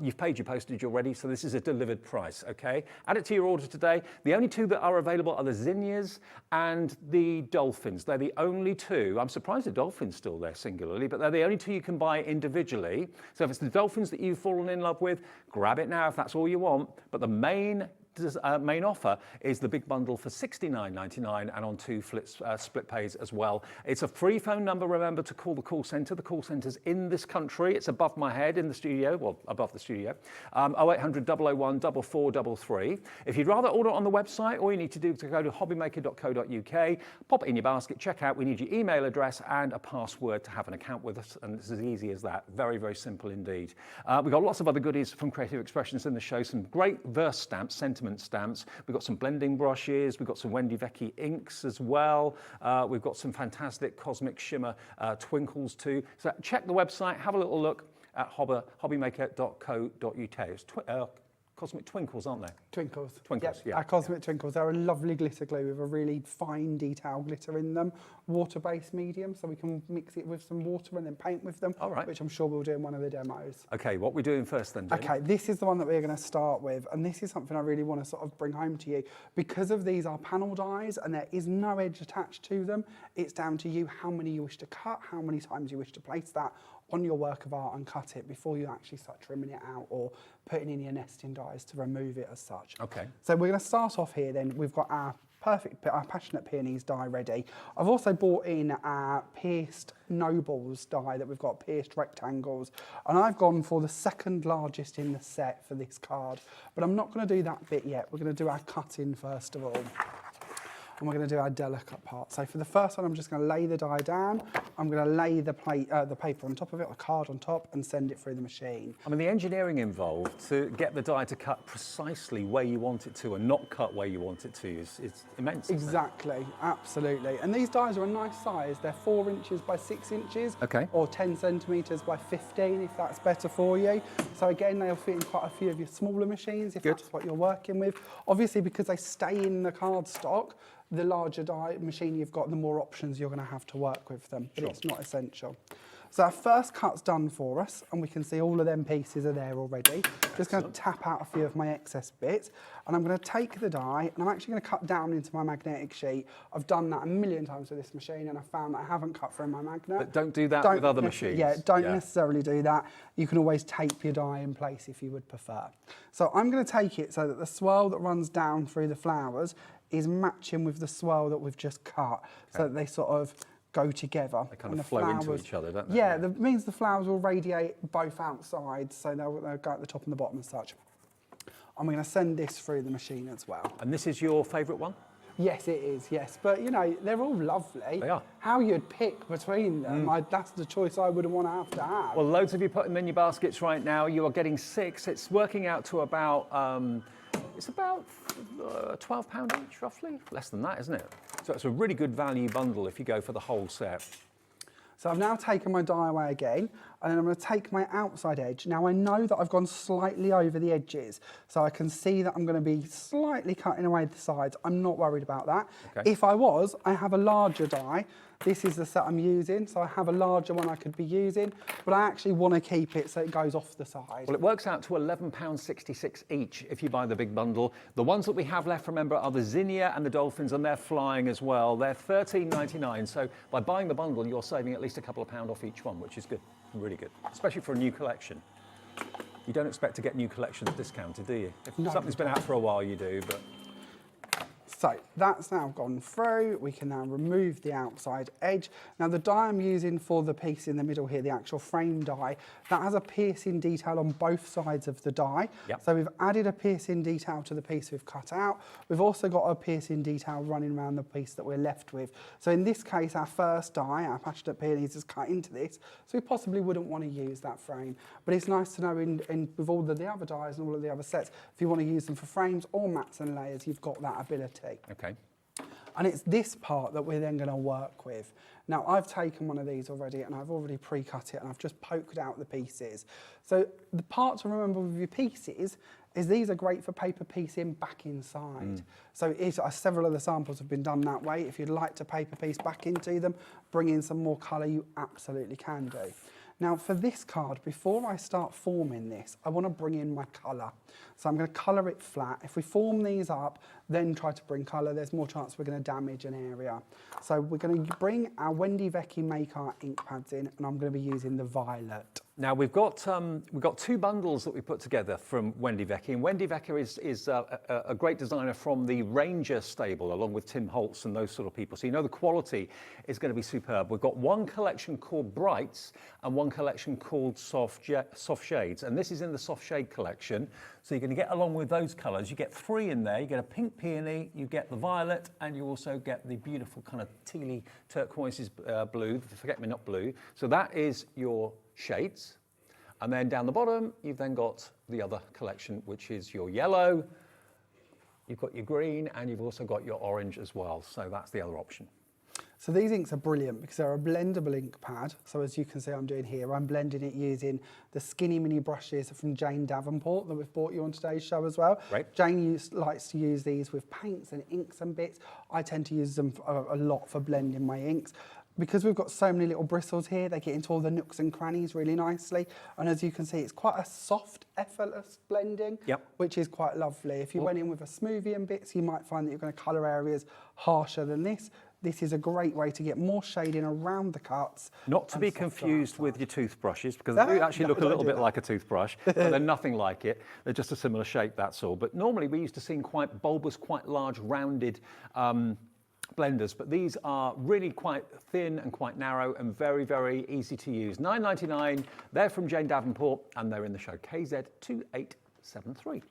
you've paid your postage already, so this is a delivered price, okay? Add it to your order today. The only 2 that are available are the zinnias and the dolphins. They're the only 2. I'm surprised the dolphin's still there singularly, but they're the only 2 you can buy individually. So if it's the dolphins that you've fallen in love with, grab it now if that's all you want. But the main offer is the big bundle for $69.99 and on 2 split pays as well. It's a free phone number, remember, to call the call centre. The call centre's in this country. It's above my head in the studio, well, above the studio. 0800 001 4433. If you'd rather order it on the website, all you need to do is to go to hobbymaker.co.uk, pop it in your basket, check out. We need your email address and a password to have an account with us, and it's as easy as that. Very, very simple indeed. We've got lots of other goodies from Creative Expressions in the show, some great verse stamps, sentiment stamps. We've got some blending brushes. We've got some Wendy Vecchi inks as well. We've got some fantastic Cosmic Shimmer twinkles too. So check the website, have a little look at hobbymaker.co.uk. It's Cosmic Twinkles, aren't they? Twinkles. Twinkles, Yep. yeah. Our Cosmic Twinkles. They're a lovely glitter glue with a really fine detail glitter in them. Water-based medium, so we can mix it with some water and then paint with them. All right. Which I'm sure we'll do in one of the demos. Okay, what are we doing first then, Jamie? Okay, this is the one that we're going to start with, and this is something I really want to sort of bring home to you. Because of these are panel dies and there is no edge attached to them, it's down to you how many you wish to cut, how many times you wish to place that on your work of art and cut it before you actually start trimming it out or putting in your nesting dies to remove it as such. Okay. So we're going to start off here then. We've got our Passionate Peonies die ready. I've also bought in our pierced Nobles die that we've got, pierced rectangles. And I've gone for the 2nd largest in the set for this card. But I'm not going to do that bit yet. We're going to do our cutting first of all. And we're going to do our delicate part. So for the first one, I'm just going to lay the die down. I'm going to lay the paper on top of it, the card on top, and send it through the machine. I mean, the engineering involved to get the die to cut precisely where you want it to and not cut where you want it to is immense. Exactly, absolutely. And these dies are a nice size. They're 4 inches by 6 inches. Okay. Or 10 centimetres by 15, if that's better for you. So again, they'll fit in quite a few of your smaller machines, if that's what you're working with. Obviously, because they stay in the cardstock, the larger die machine you've got, the more options you're going to have to work with them, but it's not essential. So our first cut's done for us, and we can see all of them pieces are there already. Just going to tap out a few of my excess bits, and I'm going to take the die, and I'm actually going to cut down into my magnetic sheet. I've done that a million times with this machine, and I found that I haven't cut through my magnet. But don't do that with other machines. Yeah, don't necessarily do that. You can always tape your die in place if you would prefer. So I'm going to take it so that the swirl that runs down through the flowers is matching with the swirl that we've just cut, so that they sort of go together. They kind of flow into each other, don't they? Yeah, that means the flowers will radiate both outsides, so they'll go at the top and the bottom as such. And we're going to send this through the machine as well. And this is your favourite one? Yes, it is, yes. But, you know, they're all lovely. They are. How you'd pick between them, that's the choice I would want to have. Well, loads of you putting them in your baskets right now. You are getting 6. It's working out to about... it's about £12 each, roughly. Less than that, isn't it? So it's a really good value bundle if you go for the whole set. So I've now taken my die away again. and then I'm going to take my outside edge. Now I know that I've gone slightly over the edges, so I can see that I'm going to be slightly cutting away the sides. I'm not worried about that. Okay. If I was, I have a larger die. This is the set I'm using, so I have a larger one I could be using, but I actually want to keep it so it goes off the side. Well, it works out to £11.66 each if you buy the big bundle. The ones that we have left, remember, are the Zinnia and the Dolphins, and they're flying as well. They're £13.99, so by buying the bundle, you're saving at least a couple of pounds off each one, which is good, really good, especially for a new collection. You don't expect to get new collections discounted, do you? If No, something's been out for a while, you do, but... So that's now gone through. We can now remove the outside edge. Now the die I'm using for the piece in the middle here, the actual frame die, that has a piercing detail on both sides of the die. Yep. So we've added a piercing detail to the piece we've cut out. We've also got a piercing detail running around the piece that we're left with. So in this case, our first die, our Passionate Peonies, is cut into this. So we possibly wouldn't want to use that frame. But it's nice to know with all of the other dies and all of the other sets, if you want to use them for frames or mats and layers, you've got that ability. Okay. And it's this part that we're then going to work with. Now I've taken one of these already and I've already pre-cut it and I've just poked out the pieces. So the part to remember with your pieces is these are great for paper piecing back inside. So several of the samples have been done that way. If you'd like to paper piece back into them, bring in some more colour, you absolutely can do. Now for this card, before I start forming this, I want to bring in my colour. So I'm going to colour it flat. If we form these up, then try to bring colour, there's more chance we're going to damage an area. So we're going to bring our Wendy Vecchi Make Art ink pads in, and I'm going to be using the violet. Now we've got two bundles that we put together from Wendy Vecchi, and Wendy Vecchi is a great designer from the Ranger stable, along with Tim Holtz and those sort of people. So you know the quality is going to be superb. We've got one collection called Brights and one collection called Soft Shades, and this is in the Soft Shade collection. So you're going to get along with those colours. You get three in there. You get a pink peony, you get the violet, and you also get the beautiful kind of tealy turquoises blue, the forget-me-not blue. So that is your shades. And then down the bottom, you've then got the other collection, which is your yellow, you've got your green, and you've also got your orange as well. So that's the other option. So these inks are brilliant because they're a blendable ink pad. So as you can see I'm doing here, I'm blending it using the skinny mini brushes from Jane Davenport that we've brought you on today's show as well. Right. Jane likes to use these with paints and inks and bits. I tend to use them a lot for blending my inks. Because we've got so many little bristles here, they get into all the nooks and crannies really nicely. And as you can see, it's quite a soft, effortless blending, which is quite lovely. If you went in with a smoothie and bits, you might find that you're going to colour areas harsher than this. This is a great way to get more shading around the cuts. Not to be confused with your toothbrushes, because they do actually look a little bit like a toothbrush, but they're nothing like it. They're just a similar shape, that's all. But normally we used to see quite bulbous, quite large, rounded blenders, but these are really quite thin and quite narrow and very, very easy to use. £9.99, they're from Jane Davenport, and they're in the show KZ2873.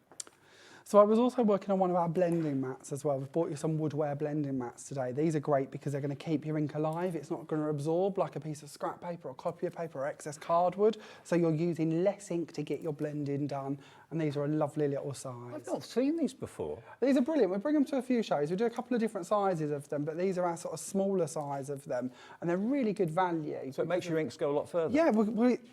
So I was also working on one of our blending mats as well. We've brought you some woodware blending mats today. These are great because they're going to keep your ink alive. It's not going to absorb like a piece of scrap paper or copy paper or excess cardwood. So you're using less ink to get your blending done. And these are a lovely little size. I've not seen these before. These are brilliant. We bring them to a few shows. We do a couple of different sizes of them, but these are our sort of smaller size of them. And they're really good value. So it makes your inks go a lot further? Yeah,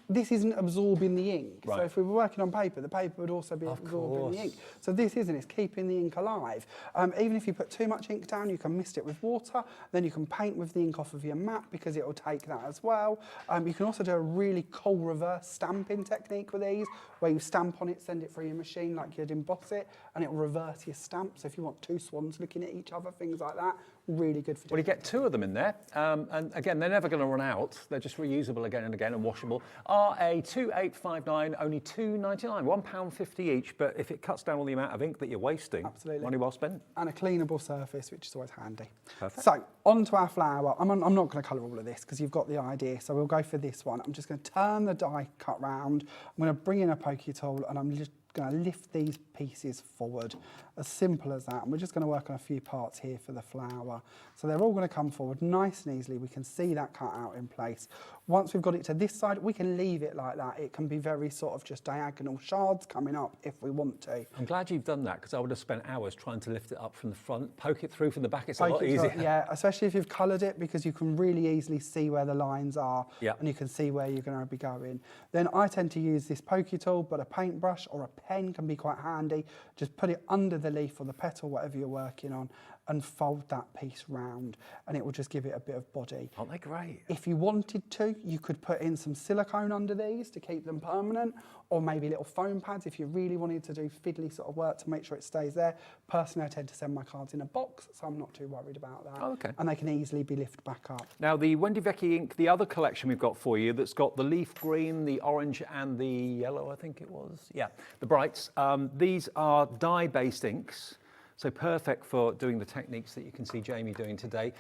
this isn't absorbing the ink. Right. So if we were working on paper, the paper would also be absorbing the ink. So this isn't, it's keeping the ink alive. Even if you put too much ink down, you can mist it with water, then you can paint with the ink off of your mat because it will take that as well. You can also do a really cool reverse stamping technique with these, where you stamp on it, send it through your machine like you'd emboss it, and it will reverse your stamp. So if you want two swans looking at each other, things like that, really good for doing. Well, you get two of them in there, and again, they're never going to run out. They're just reusable again and again and washable. RA2859, only £2.99, £1.50 each, but if it cuts down on the amount of ink that you're wasting, absolutely, money well spent. And a cleanable surface, which is always handy. Perfect. So, on to our flower. I'm not going to colour all of this because you've got the idea, so we'll go for this one. I'm just going to turn the die cut round. I'm going to bring in a pokey tool, and I'm just going to lift these pieces forward, as simple as that. And we're just going to work on a few parts here for the flower. So they're all going to come forward nice and easily. We can see that cut out in place. Once we've got it to this side, we can leave it like that. It can be very sort of just diagonal shards coming up if we want to. I'm glad you've done that, because I would have spent hours trying to lift it up from the front, poke it through from the back. It's a lot easier. Yeah, especially if you've coloured it, because you can really easily see where the lines are, yeah, and you can see where you're going to be going. Then I tend to use this pokey tool, but a paintbrush or a pen can be quite handy. Just put it under the leaf or the petal, whatever you're working on, and fold that piece round, and it will just give it a bit of body. Aren't they great? If you wanted to, you could put in some silicone under these to keep them permanent, or maybe little foam pads if you really wanted to do fiddly sort of work to make sure it stays there. Personally, I tend to send my cards in a box, so I'm not too worried about that. Oh, okay. And they can easily be lifted back up. Now, the Wendy Vecchi ink, the other collection we've got for you, that's got the leaf green, the orange, and the yellow, I think it was. Yeah, the brights. These are dye-based inks. So perfect for doing the techniques that you can see Jamie doing today.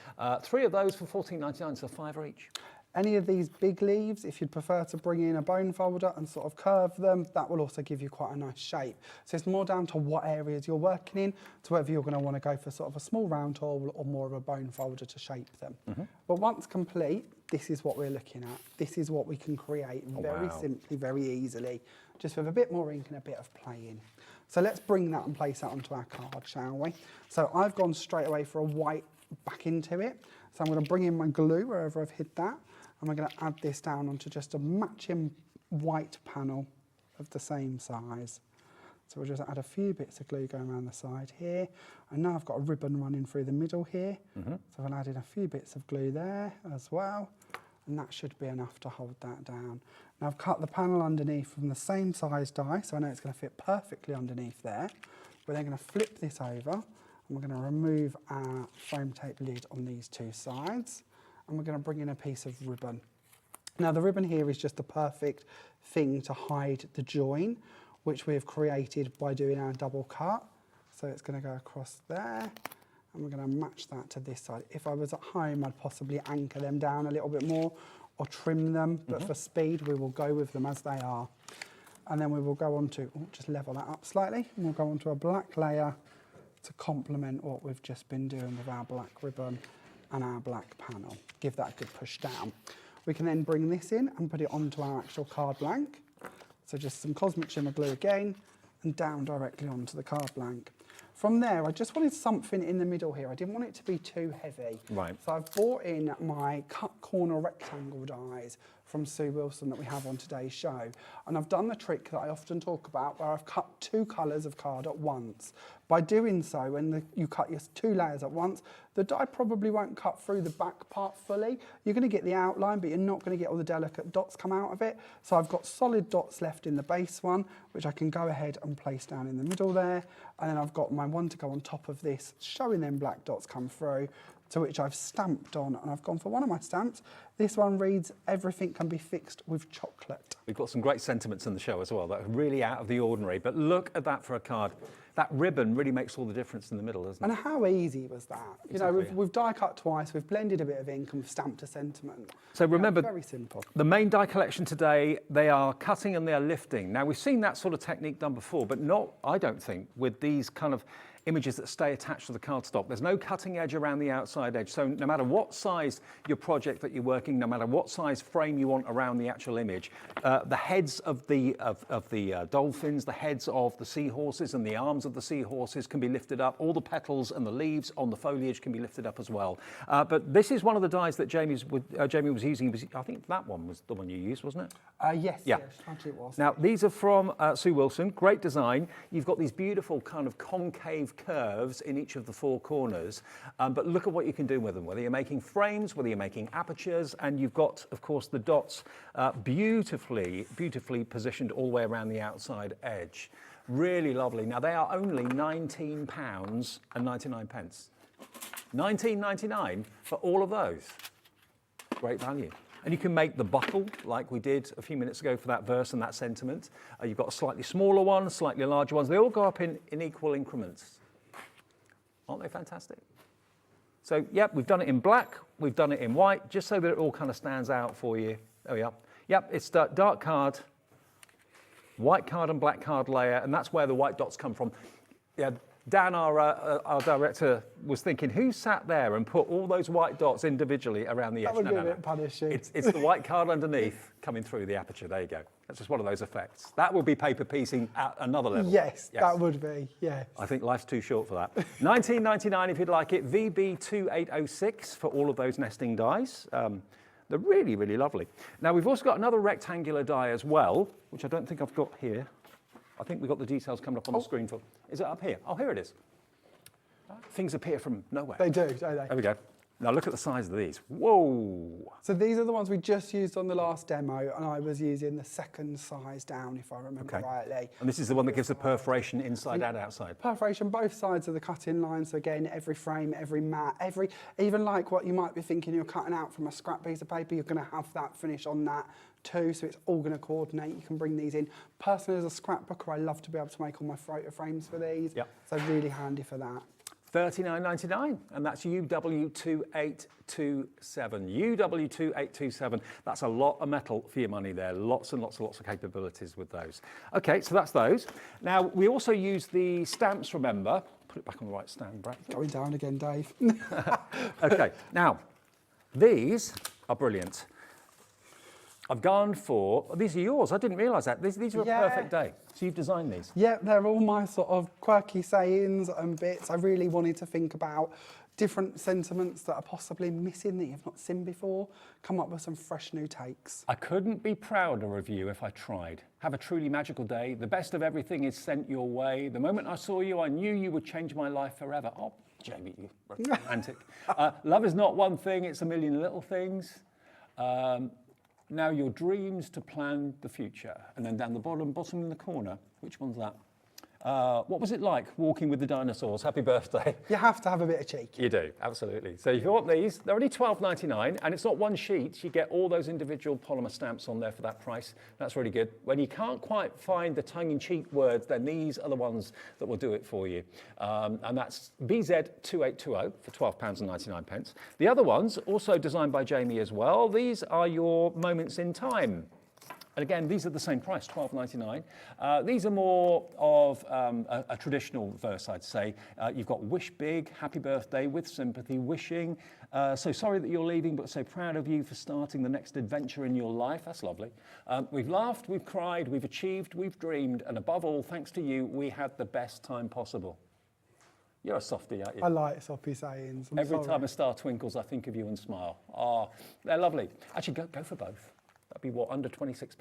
3 of those for $14.99, so $5 each. Any of these big leaves, if you'd prefer to bring in a bone folder and sort of curve them, that will also give you quite a nice shape. So it's more down to what areas you're working in, to whether you're going to want to go for sort of a small round tool or more of a bone folder to shape them. But once complete, this is what we're looking at. This is what we can create very simply, very easily, just with a bit more ink and a bit of playing. So let's bring that and place that onto our card, shall we? So I've gone straight away for a white back into it. So I'm going to bring in my glue wherever I've hid that, and we're going to add this down onto just a matching white panel of the same size. So we'll just add a few bits of glue going around the side here. And now I've got a ribbon running through the middle here. So I'll add in a few bits of glue there as well. And that should be enough to hold that down. Now I've cut the panel underneath from the same size die, so I know it's going to fit perfectly underneath there. We're then going to flip this over, and we're going to remove our foam tape lid on these 2 sides, and we're going to bring in a piece of ribbon. Now the ribbon here is just the perfect thing to hide the join, which we have created by doing our double cut. So it's going to go across there, and we're going to match that to this side. If I was at home, I'd possibly anchor them down a little bit more or trim them, but for speed, we will go with them as they are. And then we will go on to, just level that up slightly, and we'll go on to a black layer to complement what we've just been doing with our black ribbon and our black panel. Give that a good push down. We can then bring this in and put it onto our actual card blank. So just some Cosmic Shimmer glue again, and down directly onto the card blank. From there, I just wanted something in the middle here. I didn't want it to be too heavy. Right. So I've brought in my cut corner rectangle dies from Sue Wilson that we have on today's show. And I've done the trick that I often talk about, where I've cut 2 colours of card at once. By doing so, when you cut your 2 layers at once, the die probably won't cut through the back part fully. You're going to get the outline, but you're not going to get all the delicate dots come out of it. So I've got solid dots left in the base one, which I can go ahead and place down in the middle there. And then I've got my one to go on top of this, showing them black dots come through, to which I've stamped on, and I've gone for one of my stamps. This one reads, "Everything can be fixed with chocolate." We've got some great sentiments in the show as well that are really out of the ordinary, but look at that for a card. That ribbon really makes all the difference in the middle, doesn't it? And how easy was that? Exactly, you know, we've die cut twice, we've blended a bit of ink, and we've stamped a sentiment. So remember, very simple. The main die collection today, they are cutting and they are lifting. Now, we've seen that sort of technique done before, but not, I don't think, with these kind of images that stay attached to the cardstock. There's no cutting edge around the outside edge. So no matter what size your project that you're working, no matter what size frame you want around the actual image, the heads of the dolphins, the heads of the seahorses and the arms of the seahorses can be lifted up. All the petals and the leaves on the foliage can be lifted up as well. But this is one of the dies that Jamie was using. I think that one was the one you used, wasn't it? Yes, Yeah. yes, actually it was. Now, these are from Sue Wilson. Great design. You've got these beautiful kind of concave curves in each of the 4 corners, but look at what you can do with them, whether you're making frames, whether you're making apertures, and you've got, of course, the dots beautifully positioned all the way around the outside edge. Really lovely. Now, they are only £19.99. £19.99 for all of those. Great value. And you can make the buckle like we did a few minutes ago for that verse and that sentiment. You've got a slightly smaller one, slightly larger ones. They all go up in equal increments. Aren't they fantastic? So, yep, we've done it in black, we've done it in white, just so that it all kind of stands out for you. There we are. Yep, it's dark card, white card and black card layer, and that's where the white dots come from. Yeah, Dan, our director, was thinking, who sat there and put all those white dots individually around the edge? That would be a bit punishing. It's the white card underneath coming through the aperture. There you go. That's just one of those effects. That will be paper piecing at another level. Yes, that would be, yes. I think life's too short for that. $19.99 if you'd like it. VB2806 for all of those nesting dies. They're really, really lovely. Now, we've also got another rectangular die as well, which I don't think I've got here. I think we've got the details coming up on the screen for. Is it up here? Oh, here it is. Things appear from nowhere. They do, don't they? There we go. Now look at the size of these. Whoa! So these are the ones we just used on the last demo, and I was using the second size down, if I remember rightly. And this is the one that gives the perforation inside and outside. Perforation, both sides of the cutting line. So again, every frame, every mat, even like what you might be thinking you're cutting out from a scrap piece of paper, you're going to have that finish on that too. So it's all going to coordinate. You can bring these in. Personally, as a scrapbooker, I love to be able to make all my photo frames for these. Yep. So really handy for that. $39.99, and that's UW2827. UW2827. That's a lot of metal for your money there. Lots and lots and lots of capabilities with those. Okay, so that's those. Now, we also use the stamps, remember. Put it back on the right stand, Brad. Going down again, Dave. Okay, now, these are brilliant. I've gone for, these are yours, I didn't realise that. These are a perfect day. So you've designed these? Yeah, they're all my sort of quirky sayings and bits. I really wanted to think about different sentiments that are possibly missing that you've not seen before, come up with some fresh new takes. I couldn't be prouder of you if I tried. Have a truly magical day. The best of everything is sent your way. The moment I saw you, I knew you would change my life forever. Oh, Jamie, you romantic. Love is not one thing, it's a million little things. Now your dreams to plan the future. And then down the bottom in the corner, which one's that? What was it like walking with the dinosaurs? Happy birthday. You have to have a bit of cheek. You do, absolutely. So if you want these, they're only $12.99, and it's not one sheet. You get all those individual polymer stamps on there for that price. That's really good. When you can't quite find the tongue-in-cheek words, then these are the ones that will do it for you. And that's BZ2820 for £12.99. The other ones, also designed by Jamie as well, these are your moments in time. And again, these are the same price, $12.99. These are more of a traditional verse, I'd say. You've got wish big, happy birthday, with sympathy, wishing. So sorry that you're leaving, but so proud of you for starting the next adventure in your life. That's lovely. We've laughed, we've cried, we've achieved, we've dreamed. And above all, thanks to you, we had the best time possible. You're a softie, aren't you? I like soppy sayings. Every time a star twinkles, I think of you and smile. Oh, they're lovely. Actually, go for both. That'd be what, under £26.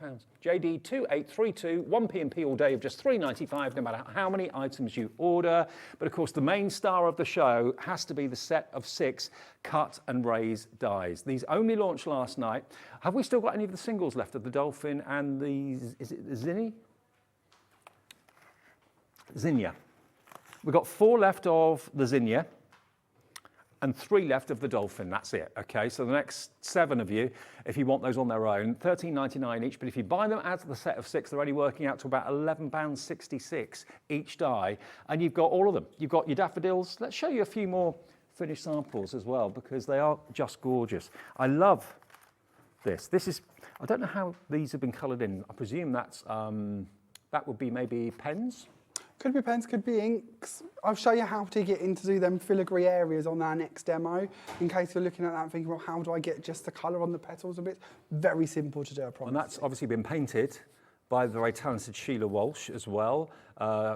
JD 2832, 1P&P all day of just $3.95, no matter how many items you order. But of course, the main star of the show has to be the set of 6 cut and raise dies. These only launched last night. Have we still got any of the singles left of the Dolphin and the, is it the Zinnia? We've got 4 left of the Zinnia and 3 left of the Dolphin. That's it, okay? So the next 7 of you, if you want those on their own, $13.99 each, but if you buy them as the set of 6, they're only working out to about £11.66 each die, and you've got all of them. You've got your Daffodils. Let's show you a few more finished samples as well, because they are just gorgeous. I love this. This is, I don't know how these have been coloured in. I presume that's, that would be maybe pens? Could be pens, could be inks. I'll show you how to get in to do them filigree areas on our next demo, in case you're looking at that and thinking, well, how do I get just the colour on the petals a bit? Very simple to do, I promise. And that's obviously been painted by the very talented Sheila Walsh as well.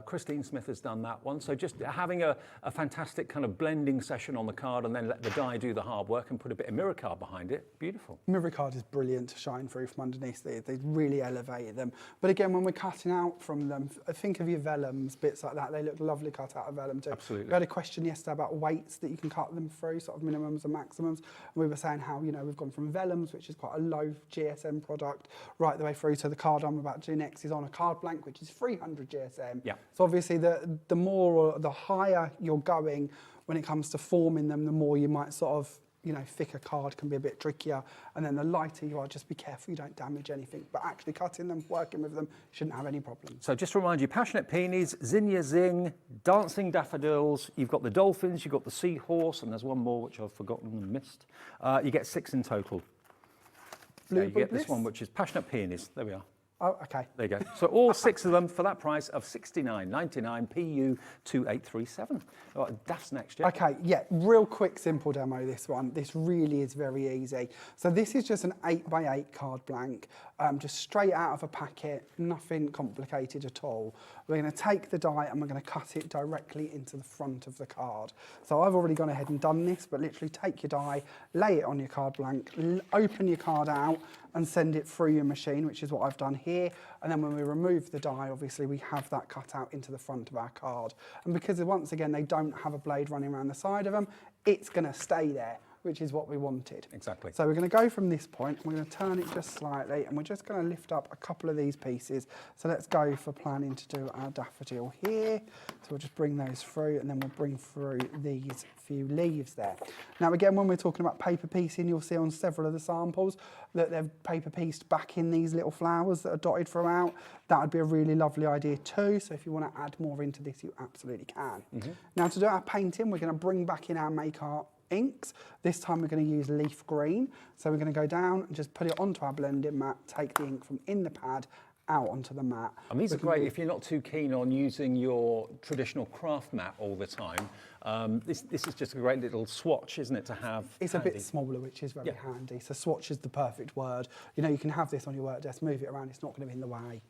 Christine Smith has done that one. So just having a fantastic kind of blending session on the card and then let the die do the hard work and put a bit of mirror card behind it. Beautiful. Mirror card is brilliant to shine through from underneath. They really elevate them. But again, when we're cutting out from them, think of your vellums, bits like that. They look lovely cut out of vellum too. Absolutely. We had a question yesterday about weights that you can cut them through, sort of minimums and maximums. And we were saying how, you know, we've gone from vellums, which is quite a low GSM product, right the way through to the card I'm about to do next is on a card blank, which is 300 GSM. Yeah. So obviously the more or the higher you're going when it comes to forming them, the more you might sort of, you know, thicker card can be a bit trickier. And then the lighter you are, just be careful you don't damage anything. But actually cutting them, working with them, shouldn't have any problems. So just to remind you, Passionate Peonies, Zinnia Zing, Dancing Daffodils, you've got the Dolphins, you've got the Seahorse, and there's one more which I've forgotten and missed. You get 6 in total. You get this one, which is Passionate Peonies. There we are. Oh, okay. There you go. So all 6 of them for that price of $69.99 PU 2837. Daft's next, yeah? Okay, yeah, real quick, simple demo, this one. This really is very easy. So this is just an 8x8 card blank, just straight out of a packet, nothing complicated at all. We're going to take the die and we're going to cut it directly into the front of the card. So I've already gone ahead and done this, but literally take your die, lay it on your card blank, open your card out and send it through your machine, which is what I've done here. And then when we remove the die, obviously we have that cut out into the front of our card. And because once again, they don't have a blade running around the side of them, it's going to stay there, which is what we wanted. Exactly. So we're going to go from this point, we're going to turn it just slightly, and we're just going to lift up a couple of these pieces. So let's go for planning to do our daffodil here. So we'll just bring those through, and then we'll bring through these few leaves there. Now again, when we're talking about paper piecing, you'll see on several of the samples that they've paper pieced back in these little flowers that are dotted throughout. That would be a really lovely idea too. So if you want to add more into this, you absolutely can. Now to do our painting, we're going to bring back in our Make Art inks. This time we're going to use leaf green. So we're going to go down and just put it onto our blending mat, take the ink from in the pad out onto the mat. And these are great if you're not too keen on using your traditional craft mat all the time. This is just a great little swatch, isn't it, to have It's handy. a bit smaller, which is very handy. So swatch is the perfect word. You know, you can have this on your work desk, move it around, it's not going to be in the way.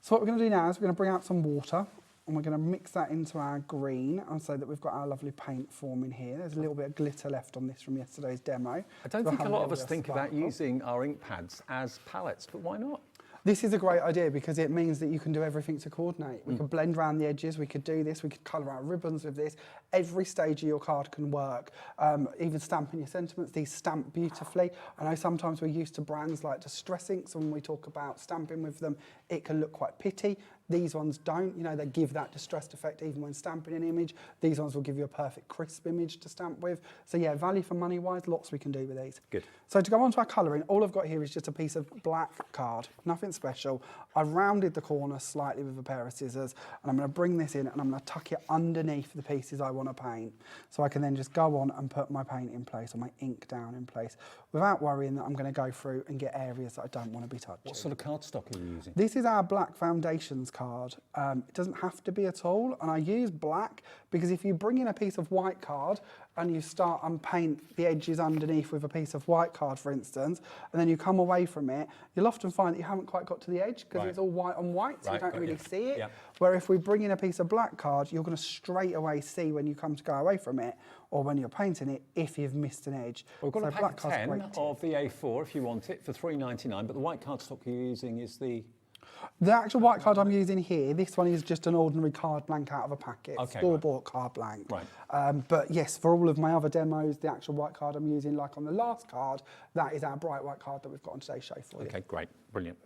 So what we're going to do now is we're going to bring out some water and we're going to mix that into our green and so that we've got our lovely paint forming here. There's a little bit of glitter left on this from yesterday's demo. I don't think a lot of us think about using our ink pads as palettes, but why not? This is a great idea because it means that you can do everything to coordinate. We could blend around the edges, we could do this, we could colour out ribbons with this. Every stage of your card can work. Even stamping your sentiments, these stamp beautifully. I know sometimes we're used to brands like Distress Inks, and when we talk about stamping with them, it can look quite pitty. These ones don't, you know, they give that distressed effect even when stamping an image. These ones will give you a perfect crisp image to stamp with. So yeah, value for money wise, lots we can do with these. Good. So to go on to our colouring, all I've got here is just a piece of black card, nothing special. I've rounded the corner slightly with a pair of scissors and I'm going to bring this in and I'm going to tuck it underneath the pieces I want to paint. So I can then just go on and put my paint in place or my ink down in place without worrying that I'm going to go through and get areas that I don't want to be touching. What sort of cardstock are you using? This is our black foundations card. It doesn't have to be at all, and I use black because if you bring in a piece of white card and you start and paint the edges underneath with a piece of white card, for instance, and then you come away from it, you'll often find that you haven't quite got to the edge because it's all white on white, so you don't really see it. Where if we bring in a piece of black card, you're going to straight away see when you come to go away from it or when you're painting it if you've missed an edge. We've got a pack of 10 of the A4 if you want it for $3.99, but the white cardstock you're using is the... The actual white card I'm using here, this one is just an ordinary card blank out of a packet, store-bought card blank. But yes, for all of my other demos, the actual white card I'm using, like on the last card, that is our bright white card that we've got on today's show for you. Okay, great, brilliant.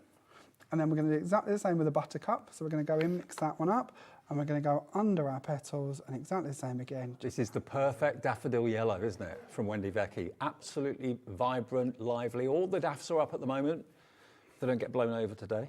And then we're going to do exactly the same with a buttercup. So we're going to go in, mix that one up, and we're going to go under our petals, and exactly the same again. This is the perfect daffodil yellow, isn't it, from Wendy Vecchi? Absolutely vibrant, lively. All the daffs are up at the moment. They don't get blown over today.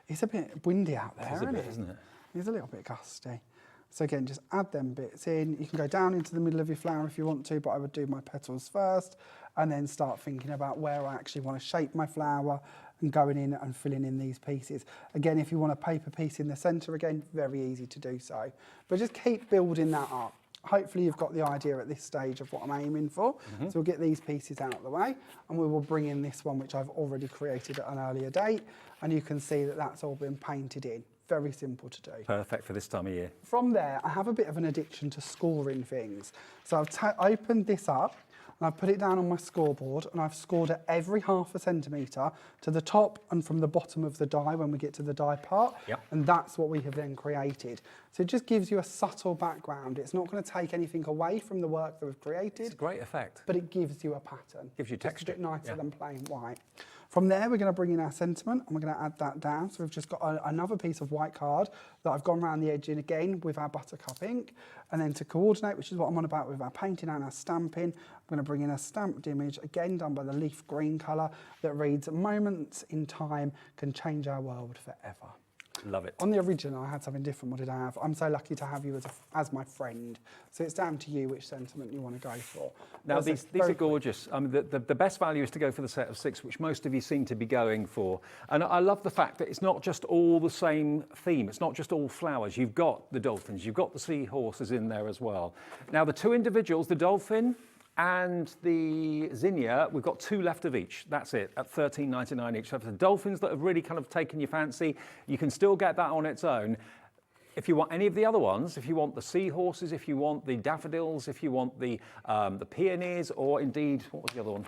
It's a bit windy out there, isn't it? It's a little bit gusty. So again, just add them bits in. You can go down into the middle of your flower if you want to, but I would do my petals first and then start thinking about where I actually want to shape my flower and going in and filling in these pieces. Again, if you want a paper piece in the centre, again, very easy to do so. But just keep building that up. Hopefully you've got the idea at this stage of what I'm aiming for. So we'll get these pieces out of the way and we will bring in this one which I've already created at an earlier date, and you can see that that's all been painted in. Very simple to do. Perfect for this time of year. From there, I have a bit of an addiction to scoring things. So I've opened this up and I've put it down on my scoreboard and I've scored it every ½ centimetre to the top and from the bottom of the die when we get to the die part. And that's what we have then created. So it just gives you a subtle background. It's not going to take anything away from the work that we've created. It's a great effect. But it gives you a pattern. Gives you texture. It's a bit nicer than plain white. From there, we're going to bring in our sentiment and we're going to add that down. So we've just got another piece of white card that I've gone around the edge in again with our buttercup ink. And then to coordinate, which is what I'm on about with our painting and our stamping, I'm going to bring in a stamped image, again done by the leaf green colour, that reads, "Moments in time can change our world forever." Love it. On the original, I had something different. What did I have? I'm so lucky to have you as my friend. So it's down to you which sentiment you want to go for. Now, these are gorgeous. I mean, the best value is to go for the set of 6, which most of you seem to be going for. And I love the fact that it's not just all the same theme. It's not just all flowers. You've got the dolphins. You've got the seahorses in there as well. Now, the 2 individuals, the dolphin and the zinnia, we've got 2 left of each. That's it, at $13.99 each. So for the dolphins that have really kind of taken your fancy, you can still get that on its own. If you want any of the other ones, if you want the seahorses, if you want the daffodils, if you want the peonies, or indeed, what was the other one?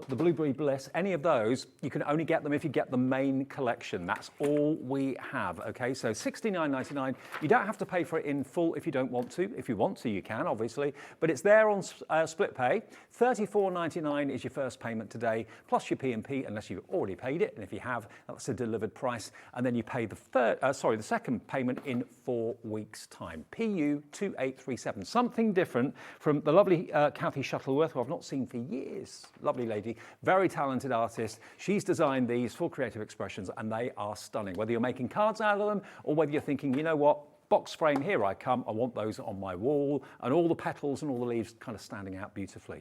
The Blueberry Bliss, any of those, you can only get them if you get the main collection. That's all we have, okay? So $69.99. You don't have to pay for it in full if you don't want to. If you want to, you can, obviously. But it's there on split pay. $34.99 is your first payment today, plus your P&P, unless you've already paid it. And if you have, that's a delivered price. And then you pay the second payment in 4 weeks' time. PU2837. Something different from the lovely Kathy Shuttleworth, who I've not seen for years. Lovely lady, very talented artist. She's designed these for creative expressions and they are stunning. Whether you're making cards out of them or whether you're thinking, you know what, box frame, here I come, I want those on my wall, and all the petals and all the leaves kind of standing out beautifully.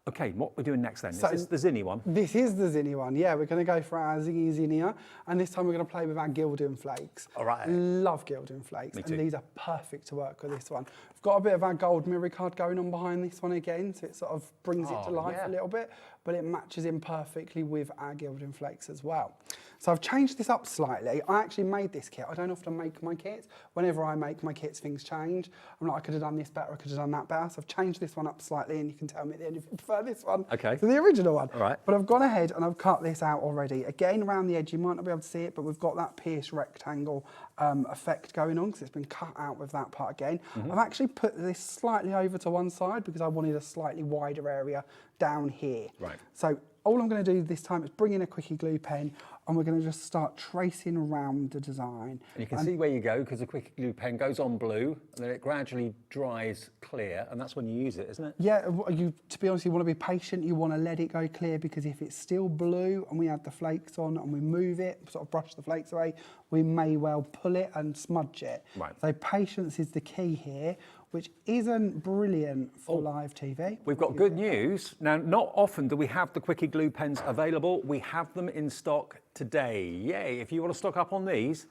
Okay, what we're doing next then? So is this the zinnia one? This is the zinnia one, yeah. We're going to go for our zinnia, and this time we're going to play with our gilding flakes. All right. Love gilding flakes, Me too. and these are perfect to work with this one. We've got a bit of our gold mirror card going on behind this one again, so it sort of brings it to life a little bit, but it matches in perfectly with our gilding flakes as well. So I've changed this up slightly. I actually made this kit. I don't often make my kits. Whenever I make my kits, things change. I'm like, I could have done this better, I could have done that better. So I've changed this one up slightly, and you can tell me at the end if you prefer this one to the original one. All right. But I've gone ahead and I've cut this out already. Again, around the edge, you might not be able to see it, but we've got that pierced rectangle effect going on because it's been cut out with that part again. I've actually put this slightly over to one side because I wanted a slightly wider area down here. Right. So all I'm going to do this time is bring in a quickie glue pen, and we're going to just start tracing around the design. And you can see where you go because the quickie glue pen goes on blue and then it gradually dries clear, and that's when you use it, isn't it? Yeah, to be honest, you want to be patient. You want to let it go clear because if it's still blue and we add the flakes on and we move it, sort of brush the flakes away, we may well pull it and smudge it. Right. So patience is the key here, which isn't brilliant for live TV. We've got good news. Now, not often do we have the quickie glue pens available. We have them in stock today. Yay, if you want to stock up on these.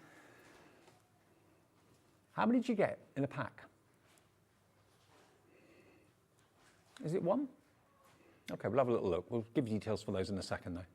How many did you get in a pack? Is it 1? Okay, we'll have a little look. We'll give you details for those in a second though.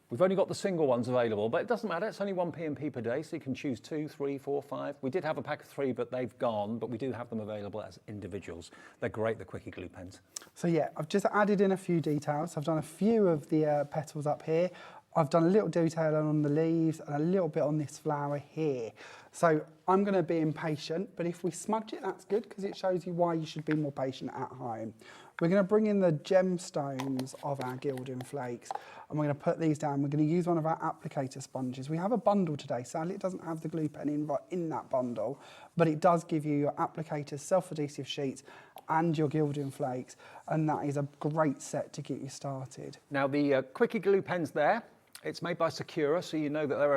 We've only got the single ones available, but it doesn't matter. It's only 1 P&P per day, so you can choose 2, 3, 4, 5. We did have a pack of 3, but they've gone, but we do have them available as individuals. They're great, the quickie glue pens. So yeah, I've just added in a few details. I've done a few of the petals up here. I've done a little detail on the leaves and a little bit on this flower here. So I'm going to be impatient, but if we smudge it, that's good because it shows you why you should be more patient at home. We're going to bring in the gemstones of our gilding flakes, and we're going to put these down. We're going to use one of our applicator sponges. We have a bundle today. Sadly, it doesn't have the glue pen in that bundle, but it does give you your applicators, self-adhesive sheets, and your gilding flakes, and that is a great set to get you started. Now, the quickie glue pens there, it's made by Sakura, so you know that they're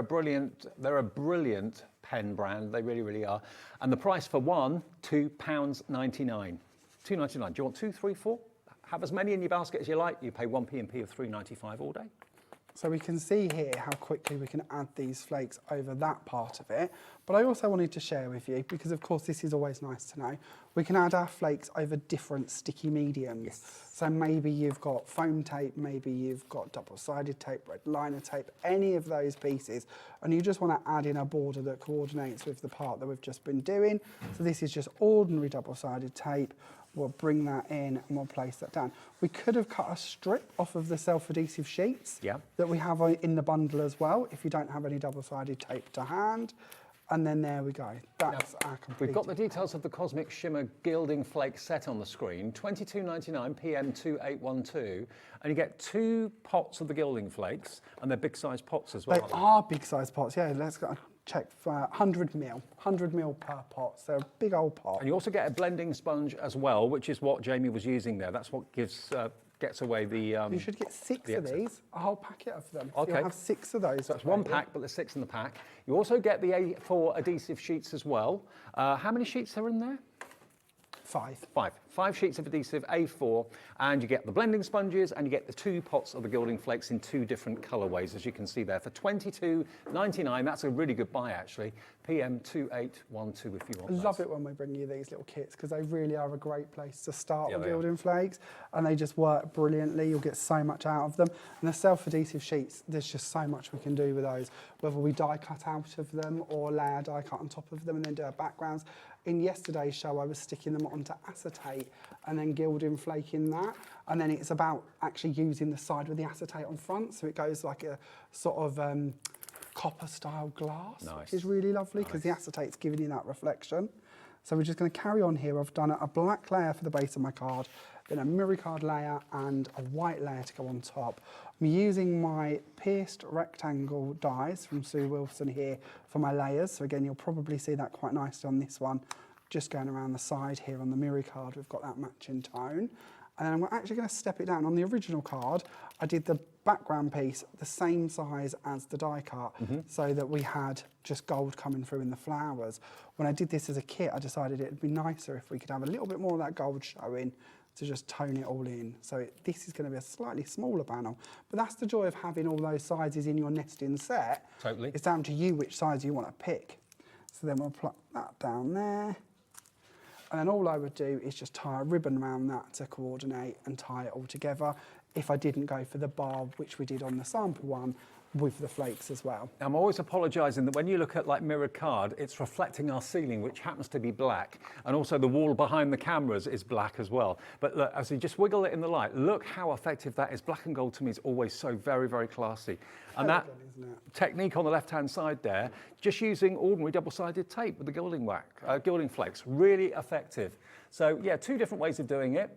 a brilliant pen brand. They really, really are. And the price for one, £2.99. $2.99. Do you want 2, 3, 4? Have as many in your basket as you like. You pay 1 P&P of $3.95 all day. So we can see here how quickly we can add these flakes over that part of it. But I also wanted to share with you, because of course this is always nice to know, we can add our flakes over different sticky mediums. Yes. So maybe you've got foam tape, maybe you've got double-sided tape, red liner tape, any of those pieces, and you just want to add in a border that coordinates with the part that we've just been doing. So this is just ordinary double-sided tape. We'll bring that in and we'll place that down. We could have cut a strip off of the self-adhesive sheets that we have in the bundle as well, if you don't have any double-sided tape to hand. And then there we go. That's our complete. We've got the details of the Cosmic Shimmer Gilding Flake set on the screen, $22.99 PM2812, and you get 2 pots of the gilding flakes, and they're big size pots as well. They are big size pots, yeah. Let's go check for 100 mil per pot, so a big old pot. And you also get a blending sponge as well, which is what Jamie was using there. That's what gives gets away the... You should get 6 the of excess. these, a whole packet of them. So Okay. you'll have 6 of those. So that's 1 pack, but there's 6 in the pack. You also get the A4 adhesive sheets as well. How many sheets are in there? 5. 5 sheets of adhesive A4, and you get the blending sponges, and you get the 2 pots of the gilding flakes in 2 different colourways, as you can see there, for $22.99. That's a really good buy, actually. PM2812 if you want. I love it when we bring you these little kits because they really are a great place to start Yeah, with they are. gilding flakes, and they just work brilliantly. You'll get so much out of them. And the self-adhesive sheets, there's just so much we can do with those, whether we die cut out of them or layer die cut on top of them and then do our backgrounds. In yesterday's show, I was sticking them onto acetate and then gilding flaking that. And then it's about actually using the side with the acetate on front. So it goes like a sort of copper style glass, Nice. which is really lovely because the acetate's giving you that reflection. So we're just going to carry on here. I've done a black layer for the base of my card, then a mirror card layer and a white layer to go on top. I'm using my pierced rectangle dies from Sue Wilson here for my layers. So again, you'll probably see that quite nicely on this one. Just going around the side here on the mirror card, we've got that matching tone. And then we're actually going to step it down. On the original card, I did the background piece the same size as the die cut, so that we had just gold coming through in the flowers. When I did this as a kit, I decided it'd be nicer if we could have a little bit more of that gold showing to just tone it all in. So this is going to be a slightly smaller panel, but that's the joy of having all those sizes in your nesting set. Totally. It's down to you which size you want to pick. So then we'll plug that down there. And then all I would do is just tie a ribbon around that to coordinate and tie it all together if I didn't go for the barb, which we did on the sample one, with the flakes as well. I'm always apologising that when you look at like mirrored card, it's reflecting our ceiling, which happens to be black. And also the wall behind the cameras is black as well. But look, as you just wiggle it in the light, look how effective that is. Black and gold to me is always so very, very classy. And that technique on the left-hand side there, just using ordinary double-sided tape with the gilding flakes, really effective. So yeah, 2 different ways of doing it.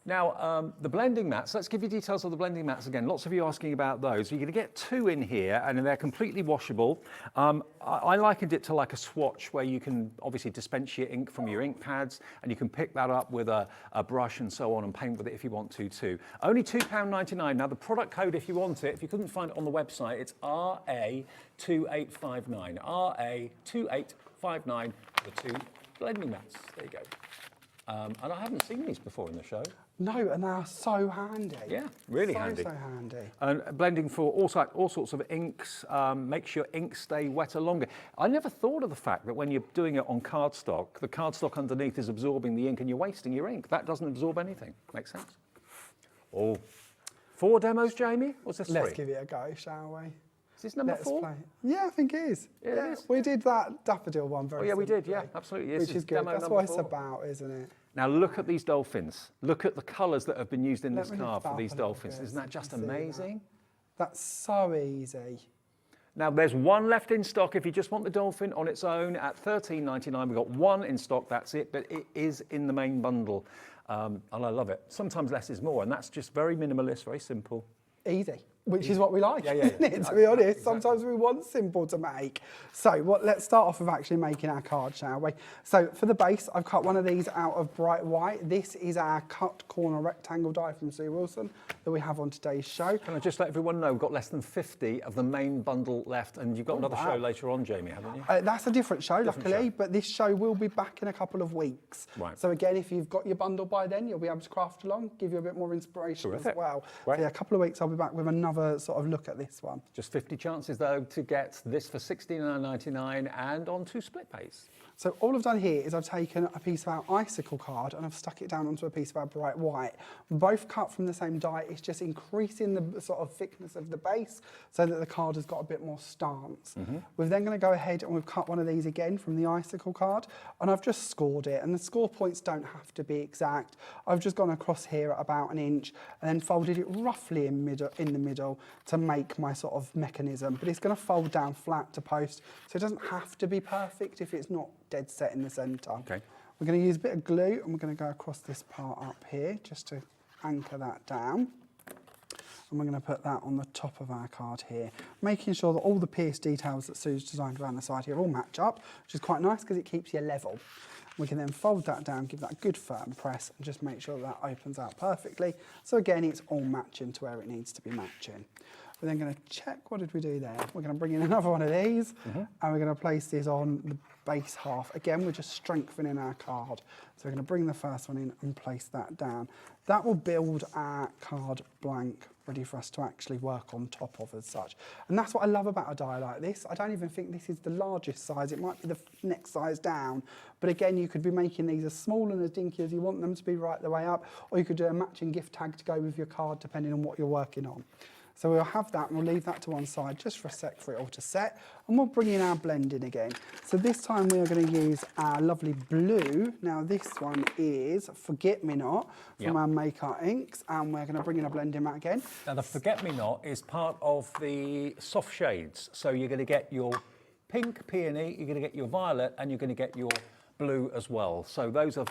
Now, the blending mats, let's give you details of the blending mats again. Lots of you asking about those. You're going to get 2 in here, and they're completely washable. I likened it to like a swatch where you can obviously dispense your ink from your ink pads, and you can pick that up with a brush and so on and paint with it if you want to too. Only £2.99. Now, the product code, if you want it, if you couldn't find it on the website, it's RA2859. RA2859 for the 2 blending mats. There you go. And I haven't seen these before in the show. No, and they are so handy. Yeah, really handy. So handy. And blending for all sorts of inks, makes your ink stay wetter longer. I never thought of the fact that when you're doing it on cardstock, the cardstock underneath is absorbing the ink and you're wasting your ink. That doesn't absorb anything. Makes sense? Oh, 4 demos, Jamie? What's this 3? Let's give it a go, shall we? Is this number 4? Play. Yeah, I think it is. Yeah, it is. We did that daffodil one very Oh, yeah, we did. simply, Yeah, absolutely. which is good. Demo That's number what it's 4. about, isn't it? Now look at these dolphins. Look at the colours that have been used in this Let me card lift for that these up a little dolphins. bit Isn't so that you just can see that. amazing? That's so easy. Now, there's 1 left in stock if you just want the dolphin on its own at $13.99. We've got 1 in stock, that's it, but it is in the main bundle. And I love it. Sometimes less is more, and that's just very minimalist, very simple. Easy, which is what we like, Yeah. isn't it, to be honest. Sometimes we want simple to make. So let's start off with actually making our card, shall we? So for the base, I've cut one of these out of bright white. This is our cut corner rectangle die from Sue Wilson that we have on today's show. Can I just let everyone know, we've got less than 50 of the main bundle left, and you've got another wow. show later on, Jamie, haven't you? That's a different show, luckily, show. but this show will be back in a couple of weeks. Right. So again, if you've got your bundle by then, you'll be able to craft along, give you a bit more inspiration Terrific. as well. Right. So yeah, a couple of weeks, I'll be back with another sort of look at this one. Just 50 chances, though, to get this for $69.99 and on 2 split pays. So all I've done here is I've taken a piece of our icicle card and I've stuck it down onto a piece of our bright white. Both cut from the same die. It's just increasing the sort of thickness of the base so that the card has got a bit more stance. We're then going to go ahead and we've cut one of these again from the icicle card, and I've just scored it, and the score points don't have to be exact. I've just gone across here at about 1 inch and then folded it roughly in the middle to make my sort of mechanism, but it's going to fold down flat to post, so it doesn't have to be perfect if it's not dead set in the centre. Okay. We're going to use a bit of glue and we're going to go across this part up here just to anchor that down. And we're going to put that on the top of our card here, making sure that all the pierced details that Sue's designed around the side here all match up, which is quite nice because it keeps you level. We can then fold that down, give that a good firm press, and just make sure that opens out perfectly. So again, it's all matching to where it needs to be matching. We're then going to check, what did we do there? We're going to bring in another one of these, and we're going to place this on the base half. Again, we're just strengthening our card. So we're going to bring the first one in and place that down. That will build our card blank, ready for us to actually work on top of as such. And that's what I love about a die like this. I don't even think this is the largest size. It might be the next size down. But again, you could be making these as small and as dinky as you want them to be right the way up, or you could do a matching gift tag to go with your card, depending on what you're working on. So we'll have that and we'll leave that to one side just for a sec for it all to set, and we'll bring in our blending again. So this time we are going to use our lovely blue. Now this one is Forget Me Not from our Make Art inks, and we're going to bring in a blending mat again. Now the Forget Me Not is part of the soft shades. So you're going to get your pink peony, you're going to get your violet, and you're going to get your blue as well. So those are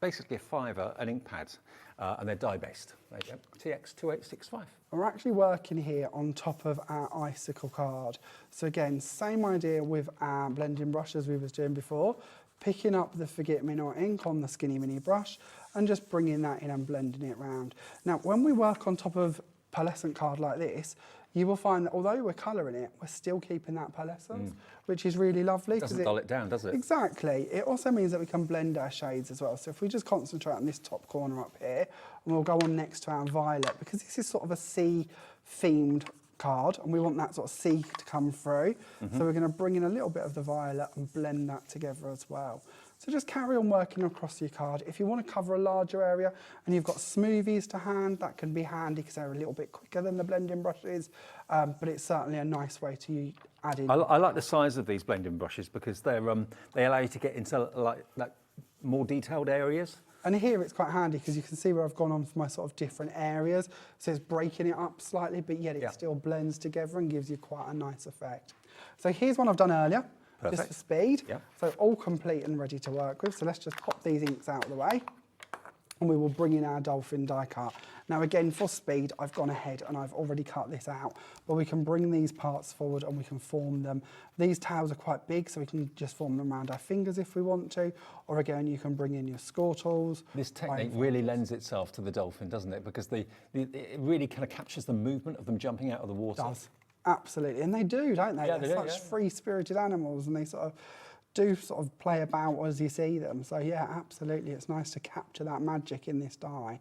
basically a fiver, an ink pad, and they're dye-based. There you go, TX2865. We're actually working here on top of our icicle card. So again, same idea with our blending brush as we was doing before, picking up the Forget Me Not ink on the skinny mini brush and just bringing that in and blending it round. Now, when we work on top of pearlescent card like this, you will find that although we're colouring it, we're still keeping that pearlescence, which is really lovely. Doesn't dull it down, does it? Exactly. It also means that we can blend our shades as well. So if we just concentrate on this top corner up here, and we'll go on next to our violet, because this is sort of a sea-themed card, and we want that sort of sea to come through. So we're going to bring in a little bit of the violet and blend that together as well. So just carry on working across your card. If you want to cover a larger area and you've got smoothies to hand, that can be handy because they're a little bit quicker than the blending brushes, but it's certainly a nice way to add in. I like the size of these blending brushes because they're they allow you to get into like more detailed areas. And here it's quite handy because you can see where I've gone on for my sort of different areas. So it's breaking it up slightly, but yet it still blends together and gives you quite a nice effect. So here's one I've done earlier. Perfect. Just for speed. Yep. So all complete and ready to work with. So let's just pop these inks out of the way and we will bring in our dolphin die cut. Now again, for speed, I've gone ahead and I've already cut this out, but we can bring these parts forward and we can form them. These tails are quite big, so we can just form them around our fingers if we want to, or again, you can bring in your score tools. This technique really lends itself to the dolphin, doesn't it? Because it really kind of captures the movement of them jumping out of the water. It does. Absolutely, and they do, don't they? Yeah, They're such free-spirited animals, and they sort of play about as you see them. So yeah, absolutely, it's nice to capture that magic in this die.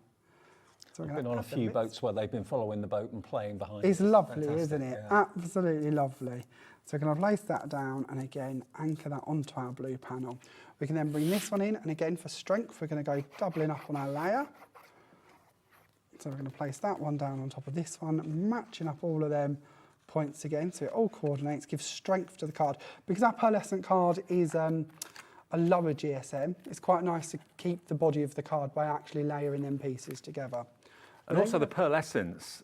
So I've been on a few boats where they've been following the boat and playing behind. It's lovely, fantastic, isn't it? Yeah. Absolutely lovely. So we're going to place that down and again anchor that onto our blue panel. We can then bring this one in, and again for strength, we're going to go doubling up on our layer. So we're going to place that one down on top of this one, matching up all of them points again, so it all coordinates, gives strength to the card. Because our pearlescent card is a lower GSM, it's quite nice to keep the body of the card by actually layering them pieces together. And also the pearlescence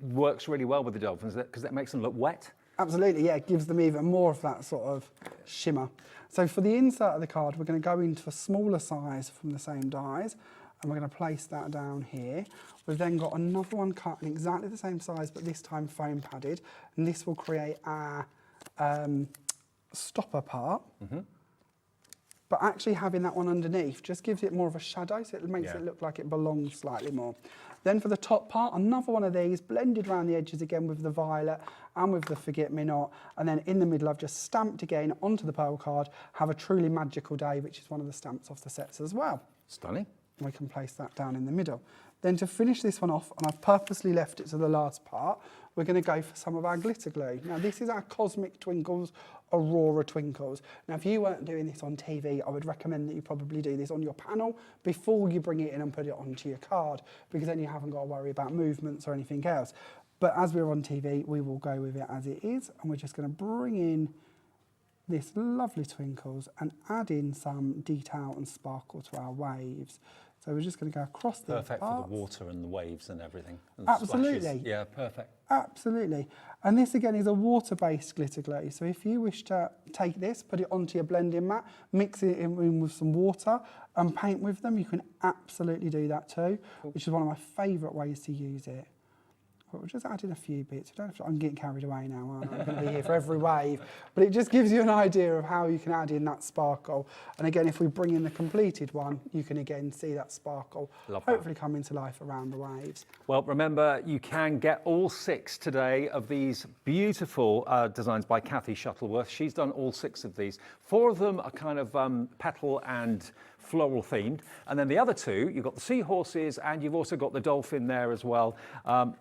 works really well with the dolphins because that makes them look wet. Absolutely, yeah, it gives them even more of that sort of shimmer. So for the insert of the card, we're going to go into a smaller size from the same dies, and we're going to place that down here. We've then got another one cut in exactly the same size, but this time foam padded, and this will create our stopper part. But actually having that one underneath just gives it more of a shadow, so it makes it look like it belongs slightly more. Then for the top part, another one of these, blended around the edges again with the violet and with the Forget Me Not, and then in the middle I've just stamped again onto the pearl card, Have a Truly Magical Day, which is one of the stamps off the sets as well. Stunning. We can place that down in the middle. Then to finish this one off, and I've purposely left it to the last part, we're going to go for some of our glitter glue. Now this is our Cosmic Twinkles Aurora Twinkles. Now if you weren't doing this on TV, I would recommend that you probably do this on your panel before you bring it in and put it onto your card, because then you haven't got to worry about movements or anything else. But as we're on TV, we will go with it as it is, and we're just going to bring in this lovely twinkles and add in some detail and sparkle to our waves. So we're just going to go across the Perfect for the water and the waves and everything. And absolutely. Splashes. Yeah, perfect. Absolutely. And this again is a water-based glitter glue. So if you wish to take this, put it onto your blending mat, mix it in with some water and paint with them, you can absolutely do that too, which is one of my favourite ways to use it. But we'll just add in a few bits. I'm getting carried away now, aren't I? I'm going to be here for every wave. But it just gives you an idea of how you can add in that sparkle. And again, if we bring in the completed one, you can again see that sparkle hopefully come into life around the waves. Well, remember, you can get all 6 today of these beautiful designs by Kathy Shuttleworth. She's done all 6 of these. 4 of them are kind of petal and floral themed, and then the other 2, you've got the seahorses and you've also got the dolphin there as well.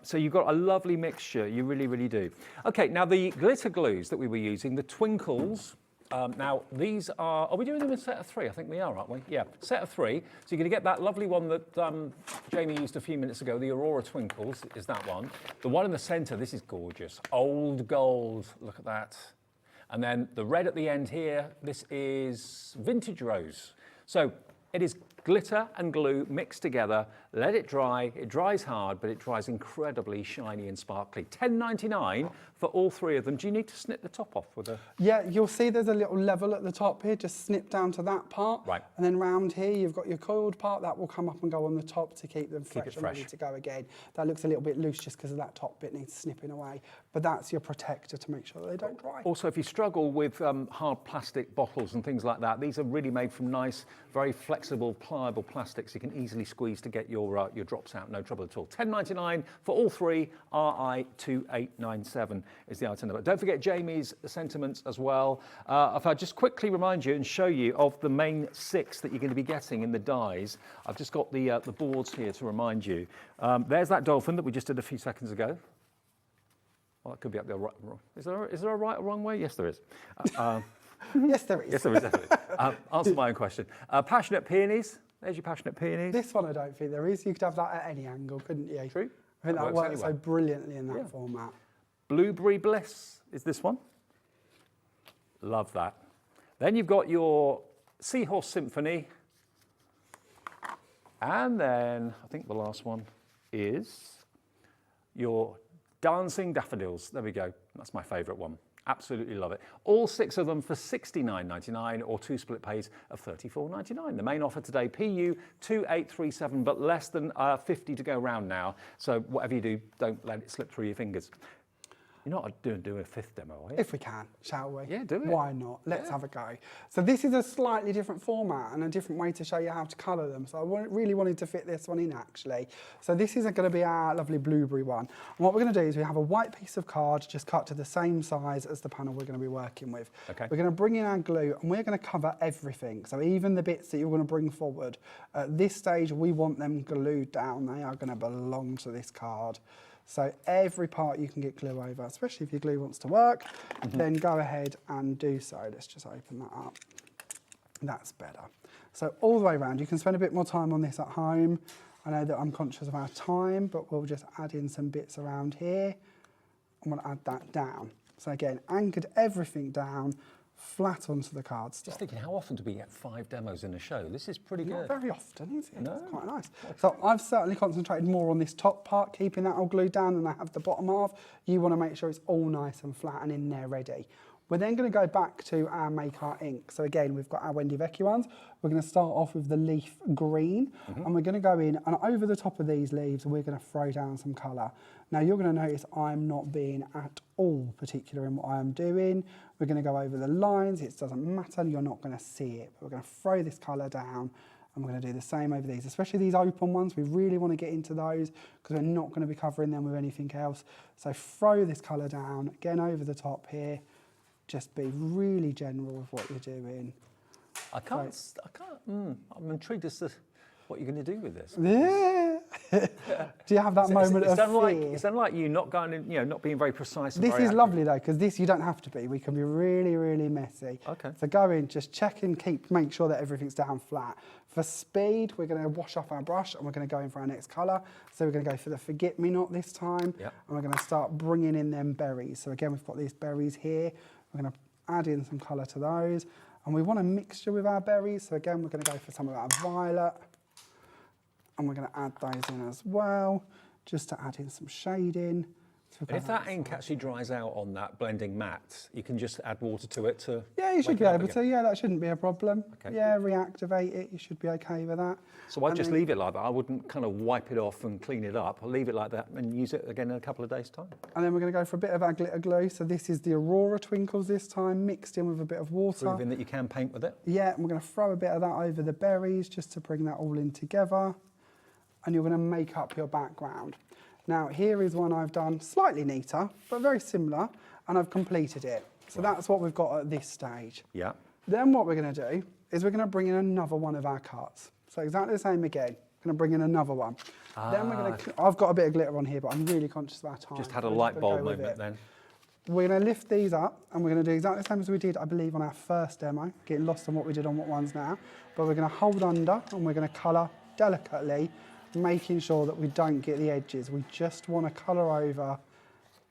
So you've got a lovely mixture, you really, really do. Okay, now the glitter glues that we were using, the twinkles, now these are we doing them in a set of 3? I think we are, aren't we? Yeah, set of 3. So you're going to get that lovely one that Jamie used a few minutes ago, the Aurora Twinkles is that one. The one in the centre, this is gorgeous, old gold, look at that. And then the red at the end here, this is Vintage Rose. So it is glitter and glue mixed together. Let it dry. It dries hard, but it dries incredibly shiny and sparkly. $10.99 for all 3 of them. Do you need to snip the top off with a... Yeah, you'll see there's a little level at the top here. Just snip down to that part. Right. And then round here, you've got your coiled part. That will come up and go on the top to keep them fresh and ready to go again. That looks a little bit loose just because of that top bit needs snipping away. But that's your protector to make sure that they don't dry. Also, if you struggle with hard plastic bottles and things like that, these are really made from nice, very flexible, pliable plastics you can easily squeeze to get your drops out, no trouble at all. $10.99 for all 3, RI2897 is the item number. Don't forget Jamie's sentiments as well. If I just quickly remind you and show you of the main 6 that you're going to be getting in the dies, I've just got the boards here to remind you. There's that dolphin that we just did a few seconds ago. Well, that could be up there. Right, wrong. Is there a right or wrong way? Yes, there is. Yes, there is. Yes, there is, definitely. Answer my own question. Passionate Peonies. There's your Passionate Peonies. This one I don't think there is. You could have that at any angle, couldn't you? True. I think that works anyway. so brilliantly in that format. Blueberry Bliss is this one. Love that. Then you've got your Seahorse Symphony. And then I think the last one is your Dancing Daffodils. There we go. That's my favourite one. Absolutely love it. All 6 of them for $69.99 or 2 split pays of $34.99. The main offer today, PU 2837, but less than 50 to go round now. So whatever you do, don't let it slip through your fingers. You're not doing a 5th demo, are you? If we can, shall we? Yeah, do it. Why not? Let's have a go. So this is a slightly different format and a different way to show you how to colour them. So I really wanted to fit this one in, actually. So this is going to be our lovely blueberry one. And what we're going to do is we have a white piece of card just cut to the same size as the panel we're going to be working with. Okay. We're going to bring in our glue and we're going to cover everything. So even the bits that you're going to bring forward. At this stage, we want them glued down. They are going to belong to this card. So every part you can get glue over, especially if your glue wants to work, then go ahead and do so. Let's just open that up. That's better. So all the way around, you can spend a bit more time on this at home. I know that I'm conscious of our time, but we'll just add in some bits around here. I'm going to add that down. So again, anchored everything down, flat onto the cardstock. Just thinking, how often do we get 5 demos in a show? This is pretty Not good. very often, is it? No. It's quite nice. So I've certainly concentrated more on this top part, keeping that all glued down, than I have the bottom half. You want to make sure it's all nice and flat and in there ready. We're then going to go back to our Make Art ink. So again, we've got our Wendy Vecchi ones. We're going to start off with the leaf green, and we're going to go in, and over the top of these leaves, we're going to throw down some colour. Now you're going to notice I'm not being at all particular in what I am doing. We're going to go over the lines. It doesn't matter. You're not going to see it. But we're going to throw this colour down, and we're going to do the same over these, especially these open ones. We really want to get into those because we're not going to be covering them with anything else. So throw this colour down, again over the top here. Just be really general with what you're doing. I'm intrigued as to what you're going to do with this. Yeah. Do you have that moment of fear? It's unlike you not going in, not being very precise. And This very is accurate. lovely though, because this you don't have to be. We can be really, really messy. Okay. So go in, just check and make sure that everything's down flat. For speed, we're going to wash off our brush and we're going to go in for our next colour. So we're going to go for the Forget-Me-Not this time. Yep. And we're going to start bringing in them berries. So again, we've got these berries here. We're going to add in some colour to those. And we want a mixture with our berries. So again, we're going to go for some of our violet. And we're going to add those in as well, just to add in some shading And if that ink actually dries out on that blending mat, you can just add water to it to... Yeah, you should be able to. Yeah, that shouldn't be a problem. Okay. Yeah, reactivate it. You should be okay with that. So I just leave it like that. I wouldn't kind of wipe it off and clean it up. I'll leave it like that and use it again in a couple of days' time. And then we're going to go for a bit of our glitter glue. So this is the Aurora Twinkles this time, mixed in with a bit of water. Proving that you can paint with it. Yeah, and we're going to throw a bit of that over the berries just to bring that all in together. And you're going to make up your background. Now, here is one I've done slightly neater, but very similar, and I've completed it. So that's what we've got at this stage. Yeah. Then what we're going to do is we're going to bring in another one of our cuts. So exactly the same again. Going to bring in another one. Then we're going to. I've got a bit of glitter on here, but I'm really conscious of our time. Just had a light bulb moment then. We're going to lift these up, and we're going to do exactly the same as we did, I believe, on our first demo. Getting lost on what we did on what ones now. But we're going to hold under, and we're going to colour delicately, making sure that we don't get the edges. We just want to colour over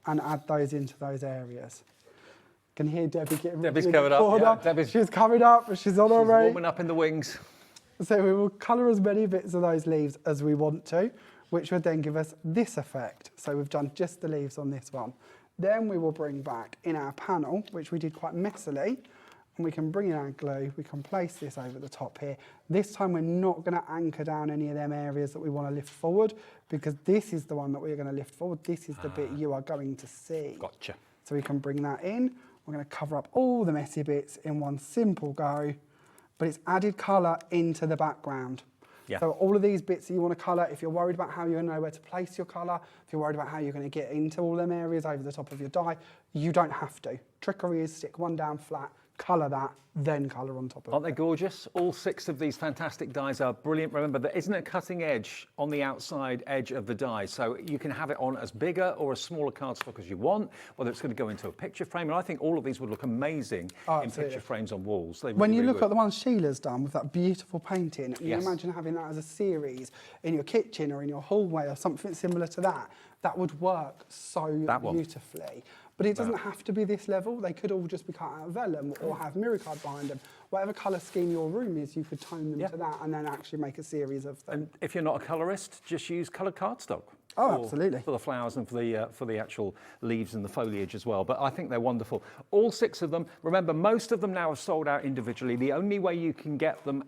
and add those into those areas. Can hear Debbie getting Debbie's really covered up. Yeah, she's covered up, she's on her way. Warming up in the wings. So we will colour as many bits of those leaves as we want to, which would then give us this effect. So we've done just the leaves on this one. Then we will bring back in our panel, which we did quite messily, and we can bring in our glue, we can place this over the top here. This time we're not going to anchor down any of them areas that we want to lift forward, because this is the one that we're going to lift forward. This is the bit you are going to see. Gotcha. So we can bring that in. We're going to cover up all the messy bits in one simple go, but it's added colour into the background. Yeah. So all of these bits that you want to colour, if you're worried about how you're going to know where to place your colour, if you're worried about how you're going to get into all them areas over the top of your die, you don't have to. Trickery is stick one down flat, colour that, then colour on top of it. Aren't they gorgeous? All 6 of these fantastic dies are brilliant. Remember, there isn't a cutting edge on the outside edge of the die, so you can have it on as bigger or as smaller cardstock as you want, whether it's going to go into a picture frame. And I think all of these would look amazing in picture frames on walls. They when really, you really look at the one Sheila's done with that beautiful painting, and you Yes. imagine having that as a series in your kitchen or in your hallway or something similar to that, that would work so beautifully. But it doesn't have to be this level. They could all just be cut out of vellum or have mirror card behind them. Whatever colour scheme your room is, you could tone them to that and then actually make a series of them. And if you're not a colorist, just use coloured cardstock. Oh, absolutely. For the flowers and for the actual leaves and the foliage as well. But I think they're wonderful. All 6 of them. Remember, most of them now are sold out individually. The only way you can get them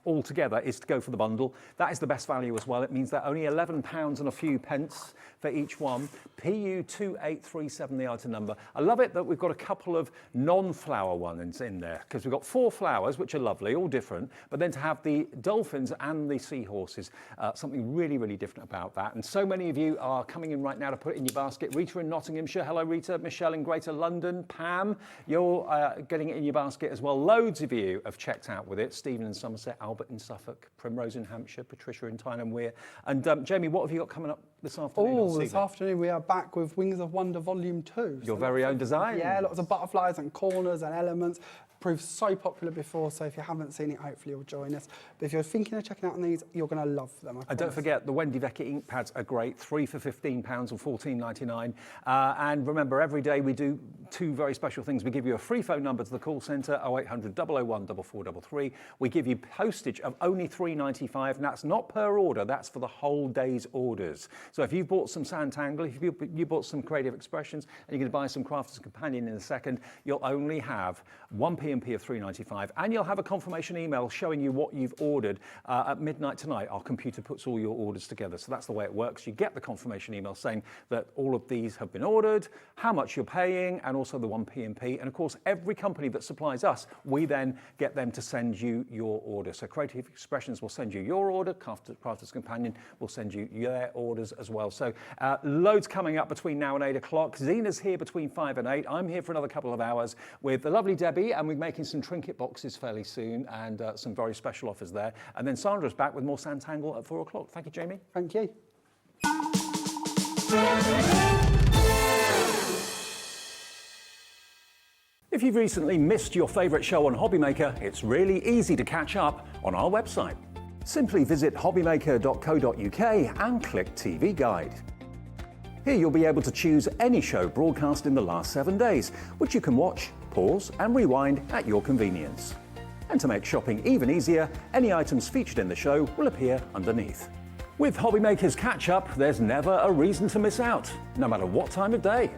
all together is to go for the bundle. That is the best value as well. It means that only £11 and a few pence for each one. PU2837, the item number. I love it that we've got a couple of non-flower ones in there, because we've got 4 flowers, which are lovely, all different, but then to have the dolphins and the seahorses, something really, really different about that. And so many of you are coming in right now to put it in your basket. Rita in Nottinghamshire, hello Rita. Michelle in Greater London, Pam, you're getting it in your basket as well. Loads of you have checked out with it. Stephen in Somerset, Albert in Suffolk, Primrose in Hampshire, Patricia in Tyne Wear. And Jamie, what have you got coming up this afternoon? This afternoon we are back with Wings of Wonder Volume 2. Your very own design. Yeah, lots of butterflies and corners and elements. Proved so popular before, so if you haven't seen it, hopefully you'll join us. But if you're thinking of checking out on these, you're going to love them. And don't forget, the Wendy Vecchi ink pads are great, 3 for £15 or $14.99. And remember, every day we do 2 very special things. We give you a free phone number to the call centre, 0800 001 4433. We give you postage of only £3.95, and that's not per order, that's for the whole day's orders. So if you've bought some Sanntangle, if you bought some Creative Expressions, and you're going to buy some Crafters Companion in a second, you'll only have one P&P of £3.95, and you'll have a confirmation email showing you what you've ordered at midnight tonight. Our computer puts all your orders together, so that's the way it works. You get the confirmation email saying that all of these have been ordered, how much you're paying, and also the one P&P. And of course, every company that supplies us, we then get them to send you your order. So Creative Expressions will send you your order, Crafters Companion will send you their orders as well. So loads coming up between now and 8 o'clock. Zena's here between 5 and 8. I'm here for another couple of hours with the lovely Debbie, and we're making some trinket boxes fairly soon, and some very special offers there. And then Sandra's back with more Sanntangle at 4 o'clock. Thank you, Jamie. Thank you. If you've recently missed your favourite show on Hobbymaker, it's really easy to catch up on our website. Simply visit hobbymaker.co.uk and click TV Guide. Here you'll be able to choose any show broadcast in the last 7 days, which you can watch, pause and rewind at your convenience. And to make shopping even easier, any items featured in the show will appear underneath. With Hobby Makers Catch Up, there's never a reason to miss out, no matter what time of day.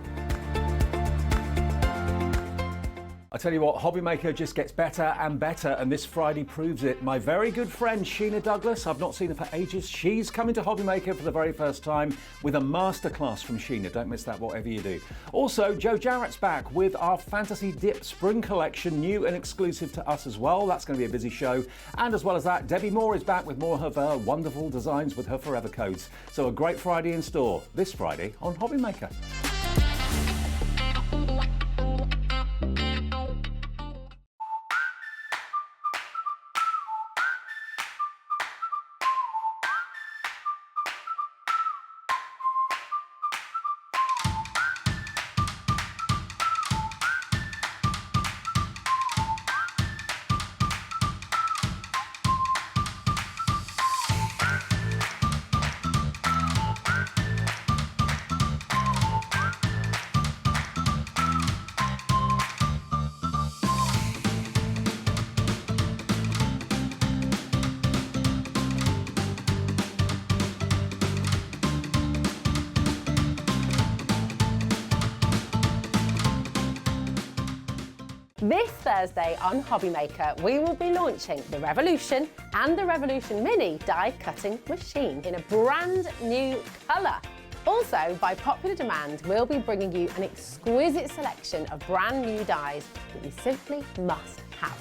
I tell you what, Hobby Maker just gets better and better, and this Friday proves it. My very good friend Sheena Douglas, I've not seen her for ages, she's coming to Hobby Maker for the very first time with a masterclass from Sheena. Don't miss that, whatever you do. Also, Joe Jarrett's back with our Fantasy Dip Spring Collection, new and exclusive to us as well. That's going to be a busy show. And as well as that, Debbie Moore is back with more of her wonderful designs with her Forever Codes. So a great Friday in store this Friday on Hobby Maker. This Thursday on Hobby Maker, we will be launching the Revolution and the Revolution Mini die cutting machine in a brand new colour. Also, by popular demand, we'll be bringing you an exquisite selection of brand new dies that you simply must have.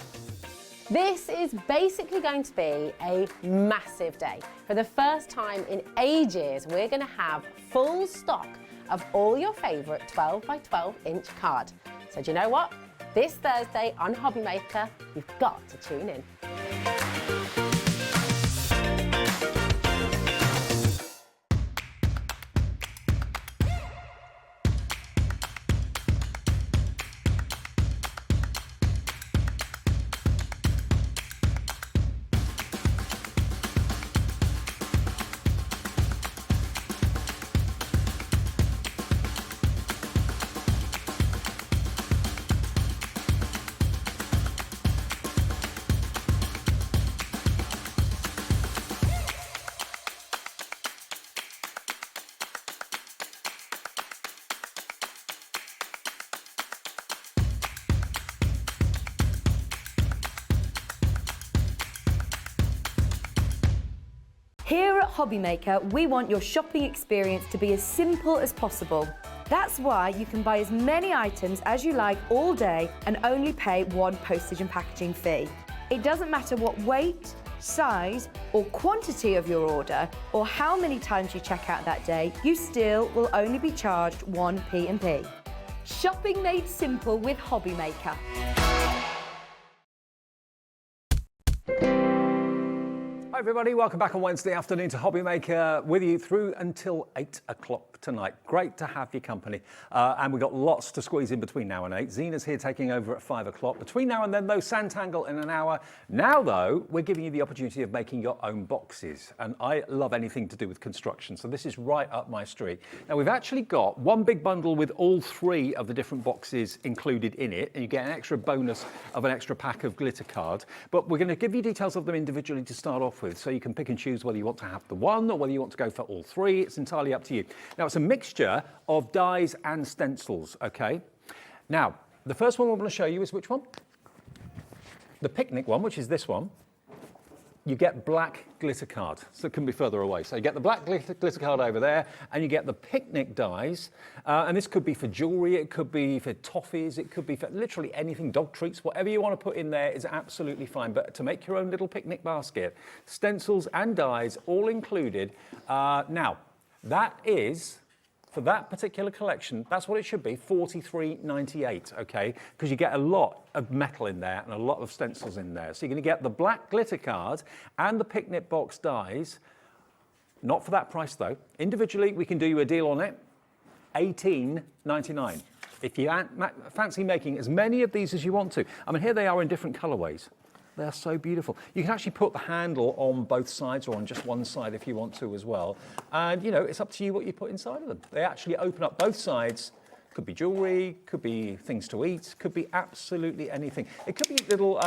This is basically going to be a massive day. For the first time in ages, we're going to have full stock of all your favourite 12 by 12 inch card. So do you know what? This Thursday on Hobby Maker, you've got to tune in. Here at Hobby Maker, we want your shopping experience to be as simple as possible. That's why you can buy as many items as you like all day and only pay one postage and packaging fee. It doesn't matter what weight, size or quantity of your order or how many times you check out that day, you still will only be charged one P&P. Shopping made simple with Hobby Maker. Hi everybody, welcome back on Wednesday afternoon to Hobby Maker with you through until 8 o'clock tonight. Great to have your company. And we've got lots to squeeze in between now and 8. Zena's here taking over at 5 o'clock. Between now and then though, Sanntangle in an hour. Now though, we're giving you the opportunity of making your own boxes. And I love anything to do with construction, so this is right up my street. Now we've actually got one big bundle with all 3 of the different boxes included in it. And you get an extra bonus of an extra pack of glitter cards. But we're going to give you details of them individually to start off with. So you can pick and choose whether you want to have the one or whether you want to go for all 3. It's entirely up to you. Now, it's a mixture of dies and stencils, okay? Now, the first one we're going to show you is which one? The picnic one, which is this one. You get black glitter card, so it couldn't be further away. So you get the black glitter card over there, and you get the picnic dies, and this could be for jewellery, it could be for toffees, it could be for literally anything, dog treats, whatever you want to put in there is absolutely fine. But to make your own little picnic basket, stencils and dies all included. Now, that is, for that particular collection, that's what it should be, $43.98, okay? Because you get a lot of metal in there and a lot of stencils in there. So you're going to get the black glitter card and the picnic box dies, not for that price though. Individually, we can do you a deal on it, $18.99. If you fancy making as many of these as you want to. I mean, here they are in different colorways. They're so beautiful. You can actually put the handle on both sides or on just one side if you want to as well. And, you know, it's up to you what you put inside of them. They actually open up both sides could be jewellery, could be things to eat, could be absolutely anything. It could be little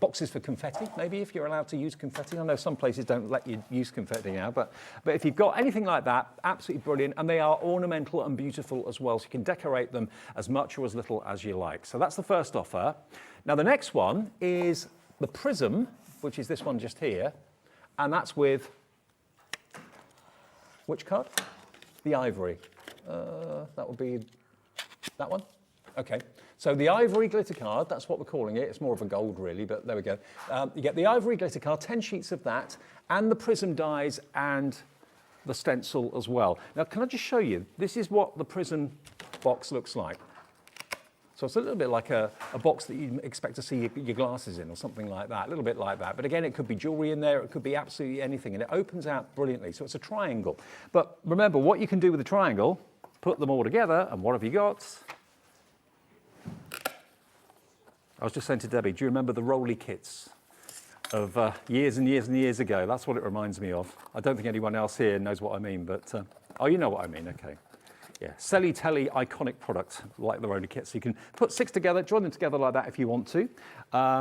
boxes for confetti, maybe, if you're allowed to use confetti. I know some places don't let you use confetti now, but if you've got anything like that, absolutely brilliant. And they are ornamental and beautiful as well, so you can decorate them as much or as little as you like. So that's the first offer. Now the next one is the prism, which is this one just here, and that's with which card? The ivory. That would be that one. Okay, so the ivory glitter card, that's what we're calling it. It's more of a gold really, but there we go. You get the ivory glitter card, 10 sheets of that, and the prism dies and the stencil as well. Now, can I just show you? This is what the prism box looks like. So it's a little bit like a box that you'd expect to see your glasses in or something like that, a little bit like that. But again, it could be jewellery in there, it could be absolutely anything, and it opens out brilliantly. So it's a triangle. But remember, what you can do with a triangle, put them all together, and what have you got? I was just saying to Debbie, do you remember the Rolly kits of years and years and years ago? That's what it reminds me of. I don't think anyone else here knows what I mean, but, oh, you know what I mean, okay. Yeah, Selly Telly iconic product, like the Rolly kit. So you can put 6 together, join them together like that if you want to.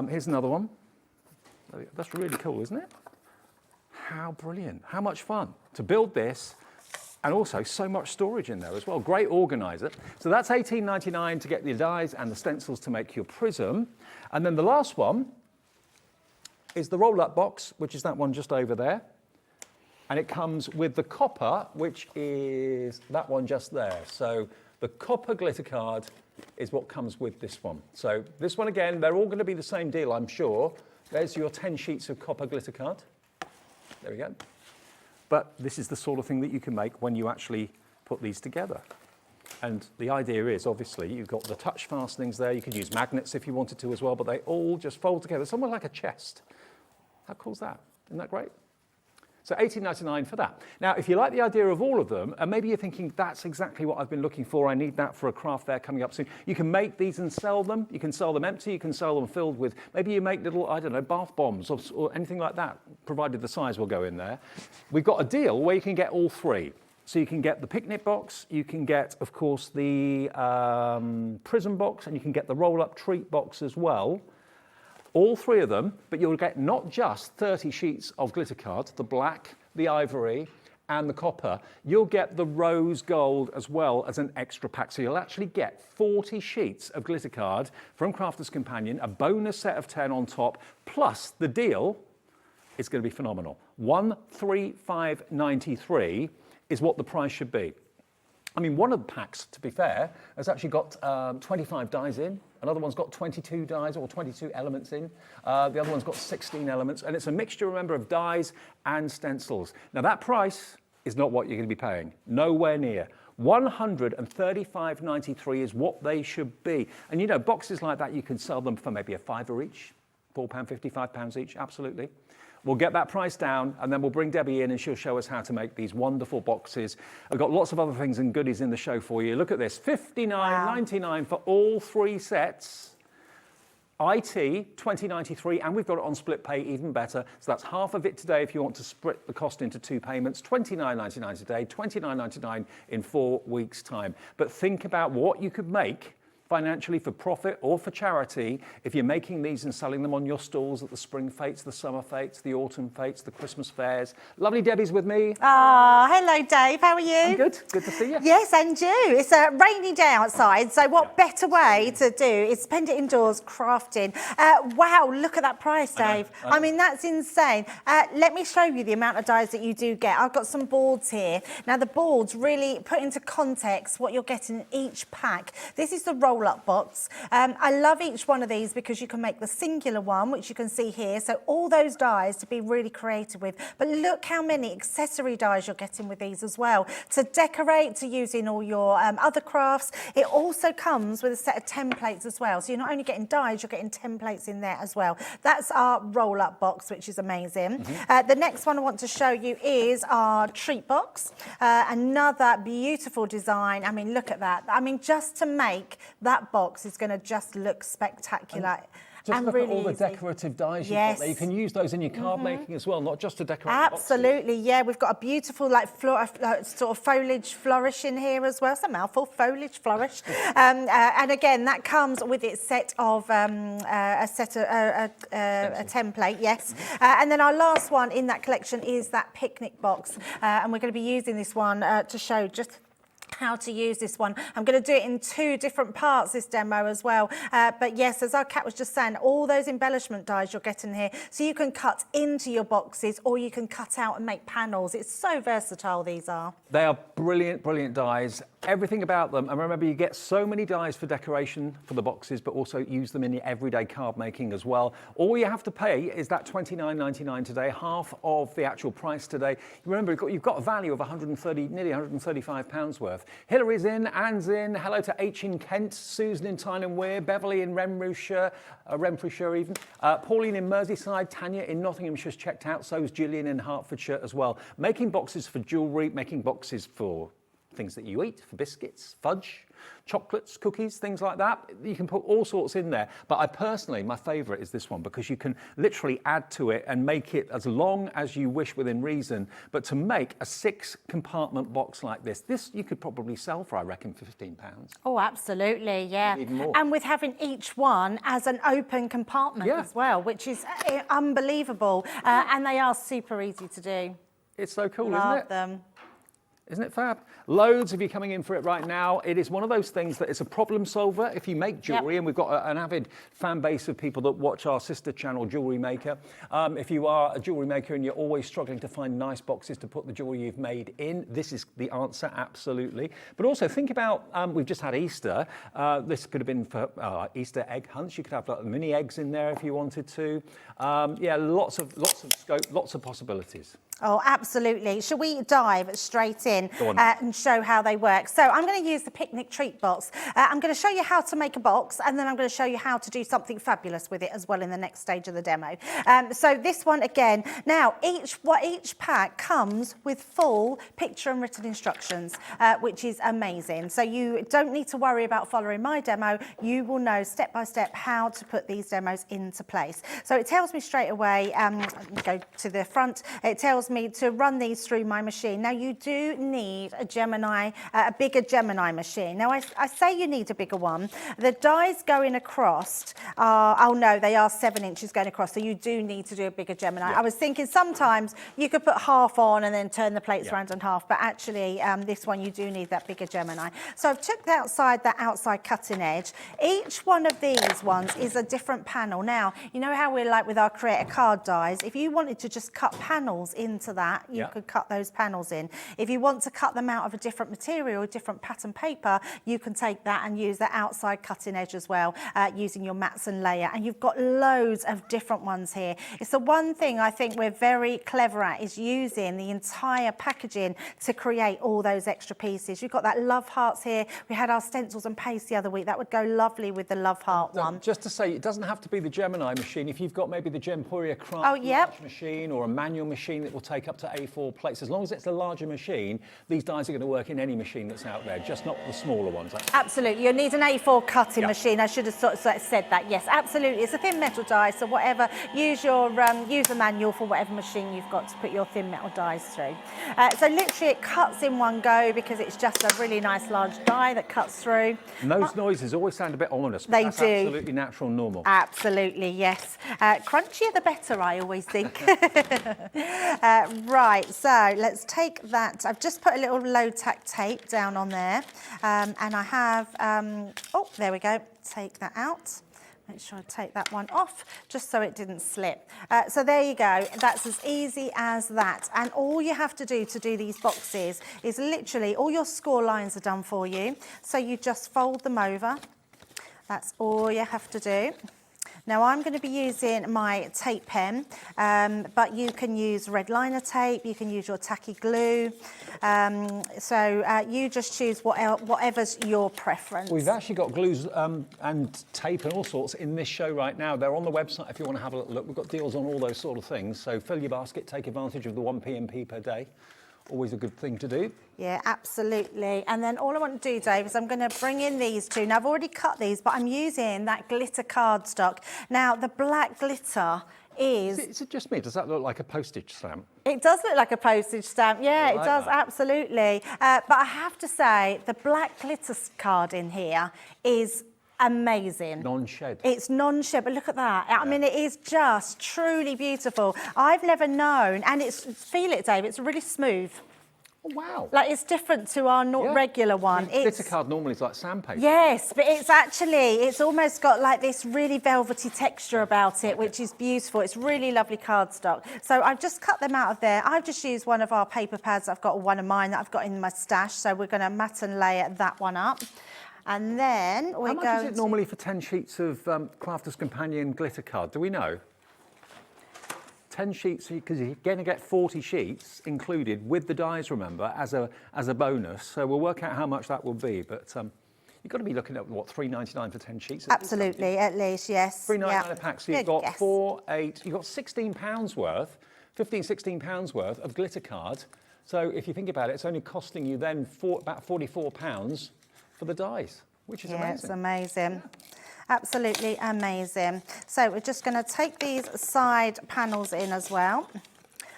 Here's another one. That's really cool, isn't it? How brilliant, how much fun to build this, and also so much storage in there as well. Great organizer. So that's $18.99 to get the dies and the stencils to make your prism. And then the last one is the roll-up box, which is that one just over there. And it comes with the copper, which is that one just there. So the copper glitter card is what comes with this one. So this one again, they're all going to be the same deal, I'm sure. There's your 10 sheets of copper glitter card. There we go. But this is the sort of thing that you can make when you actually put these together. And the idea is, obviously, you've got the touch fastenings there. You could use magnets if you wanted to as well, but they all just fold together, somewhat like a chest. How cool is that? Isn't that great? So $18.99 for that. Now, if you like the idea of all of them, and maybe you're thinking, that's exactly what I've been looking for, I need that for a craft fair coming up soon, you can make these and sell them. You can sell them empty, you can sell them filled with, maybe you make little, I don't know, bath bombs or anything like that, provided the size will go in there. We've got a deal where you can get all 3. So you can get the picnic box, you can get, of course, the prism box, and you can get the roll-up treat box as well. All 3 of them, but you'll get not just 30 sheets of glitter card, the black, the ivory, and the copper. You'll get the rose gold as well as an extra pack. So you'll actually get 40 sheets of glitter card from Crafter's Companion, a bonus set of 10 on top, plus the deal is going to be phenomenal. $135.93 is what the price should be. I mean, one of the packs, to be fair, has actually got 25 dies in. Another one's got 22 dies or 22 elements in. The other one's got 16 elements. And it's a mixture, remember, of dies and stencils. Now, that price is not what you're going to be paying. Nowhere near. $135.93 is what they should be. And, you know, boxes like that, you can sell them for maybe a £5 each, £4.50, £5 each, absolutely. We'll get that price down, and then we'll bring Debbie in and she'll show us how to make these wonderful boxes. I've got lots of other things and goodies in the show for you. Look at this, $59.99 for all 3 sets. IT, $20.93, and we've got it on split pay, even better. So that's half of it today if you want to split the cost into 2 payments, $29.99 today, $29.99 in 4 weeks' time. But think about what you could make financially for profit or for charity if you're making these and selling them on your stalls at the spring fetes, the summer fetes, the autumn fetes, the Christmas fairs. Lovely Debbie's with me. Ah, hello Dave, how are you? I'm good to see you. Yes, and you. It's a rainy day outside, so what better way to do is spend it indoors crafting. Wow, look at that price, Dave. I know. I mean, that's insane. Let me show you the amount of dies that you do get. I've got some boards here. Now, the boards really put into context what you're getting in each pack. This is the roll-up box. I love each one of these because you can make the singular one, which you can see here. So all those dies to be really creative with. But look how many accessory dies you're getting with these as well. To decorate, to use in all your other crafts. It also comes with a set of templates as well. So you're not only getting dies, you're getting templates in there as well. That's our roll-up box, which is amazing. The next one I want to show you is our treat box. Another beautiful design. I mean, look at that. I mean, just to make that box is going to just look spectacular. Just and look really at all the easy. decorative dies you've got there. You can use those in your card making as well, not just to decorate Absolutely, yeah. We've got a beautiful sort of foliage flourish in here as well. It's a mouthful, foliage flourish. And again, that comes with its set of a template, yes. And then our last one in that collection is that picnic box, and we're going to be using this one to show just how to use this one. I'm going to do it in 2 different parts, this demo as well. But yes, as our cat was just saying, all those embellishment dies you're getting here, so you can cut into your boxes or you can cut out and make panels. It's so versatile, these are. They are brilliant, brilliant dies. Everything about them. And remember, you get so many dies for decoration for the boxes, but also use them in your everyday card making as well. All you have to pay is that £29.99 today, half of the actual price today. Remember, you've got a value of nearly £135 worth. Hillary's in, Anne's in, hello to H in Kent, Susan in Tyne and Wear, Beverly in Renfrewshire even, Pauline in Merseyside, Tanya in Nottinghamshire's checked out, so is Gillian in Hertfordshire as well. Making boxes for jewellery, making boxes for things that you eat, for biscuits, fudge, chocolates, cookies, things like that. You can put all sorts in there. But I personally, my favourite is this one because you can literally add to it and make it as long as you wish within reason. But to make a 6-compartment box like this you could probably sell for, I reckon, £15. Oh, absolutely, yeah. Even more. And with having each one as an open compartment as well, which is unbelievable. And they are super easy to do. It's so cool, isn't Love it? them. Isn't it fab? Loads of you coming in for it right now. It is one of those things that it's a problem solver if you make jewellery, and we've got an avid fan base of people that watch our sister channel, Jewellery Maker. If you are a jewellery maker and you're always struggling to find nice boxes to put the jewellery you've made in, this is the answer, absolutely. But also think about, we've just had Easter. This could have been for Easter egg hunts. You could have like mini eggs in there if you wanted to. Yeah, lots of scope, lots of possibilities. Oh, absolutely. Shall we dive straight in Go on. and show how they work? So I'm going to use the picnic treat box. I'm going to show you how to make a box, and then I'm going to show you how to do something fabulous with it as well in the next stage of the demo. So this one again. Now, each pack comes with full picture and written instructions, which is amazing. So you don't need to worry about following my demo. You will know step by step how to put these demos into place. So it tells me straight away, go to the front, it tells me to run these through my machine. Now you do need a bigger Gemini machine. Now I say you need a bigger one. The dies going across are, oh no, they are 7 inches going across, so you do need to do a bigger Gemini. Yeah. I was thinking sometimes you could put half on and then turn the plates around in half, but actually this one you do need that bigger Gemini. So I've took that outside cutting edge. Each one of these ones is a different panel. Now, you know how we're like with our Create a Card dies, if you wanted to just cut panels into that, you could cut those panels in. If you want to cut them out of a different material, a different pattern paper, you can take that and use the outside cutting edge as well, using your mats and layer. And you've got loads of different ones here. It's the one thing I think we're very clever at, is using the entire packaging to create all those extra pieces. You've got that love hearts here. We had our stencils and paste the other week. That would go lovely with the love heart one. Just to say, it doesn't have to be the Gemini machine. If you've got maybe the Gemporia Craft large machine or a manual machine that will take up to A4 plates, as long as it's a larger machine, these dies are going to work in any machine that's out there, just not the smaller ones. Absolutely, you'll need an A4 cutting machine. I should have sort of said that. Yes, absolutely. It's a thin metal die, so whatever, use the manual for whatever machine you've got to put your thin metal dies through. So literally it cuts in one go because it's just a really nice large die that cuts through. And those noises always sound a bit ominous, but They that's do. absolutely natural and normal. Absolutely, yes. Crunchier the better, I always think. Right, so let's take that. I've just put a little low tack tape down on there, and I have, oh, there we go. Take that out. Make sure I take that one off, just so it didn't slip. So there you go. That's as easy as that. And all you have to do these boxes is literally, all your score lines are done for you. So you just fold them over. That's all you have to do. Now I'm going to be using my tape pen, but you can use red liner tape, you can use your tacky glue, so you just choose whatever's your preference. We've actually got glues and tape and all sorts in this show right now. They're on the website if you want to have a little look. We've got deals on all those sort of things, so fill your basket, take advantage of the 1p&p per day Always a good thing to do. Yeah, absolutely. And then all I want to do, Dave, is I'm going to bring in these two. Now, I've already cut these, but I'm using that glitter cardstock. Now, the black glitter Is it just me? Does that look like a postage stamp? It does look like a postage stamp. Yeah, I like it does, that. absolutely. But I have to say, the black glitter card in here is amazing. Non-shed. It's non-shed, but look at that. I mean, it is just truly beautiful. I've never known, and feel it, Dave, it's really smooth. Oh, wow. Like, it's different to our regular one. Glitter card normally is like sandpaper. Yes, but it's almost got like this really velvety texture about it, which is beautiful. It's really lovely cardstock. So I've just cut them out of there. I've just used one of our paper pads I've got, one of mine that I've got in my stash. So we're going to mat and layer that one up. And then we're going to... How much is it normally for 10 sheets of Crafter's Companion glitter card? Do we know? 10 sheets, because you're going to get 40 sheets included with the dies, remember, as a bonus. So we'll work out how much that will be. But you've got to be looking at, what, $3.99 for 10 sheets? Absolutely, at least, yes. $3.99 a pack. So you've Good got guess. 4, 8, you've got £16 worth, 15, £16 worth of glitter card. So if you think about it, it's only costing you then about £44 for the dies, which is amazing. Yeah, it's amazing. Absolutely amazing. So we're just going to take these side panels in as well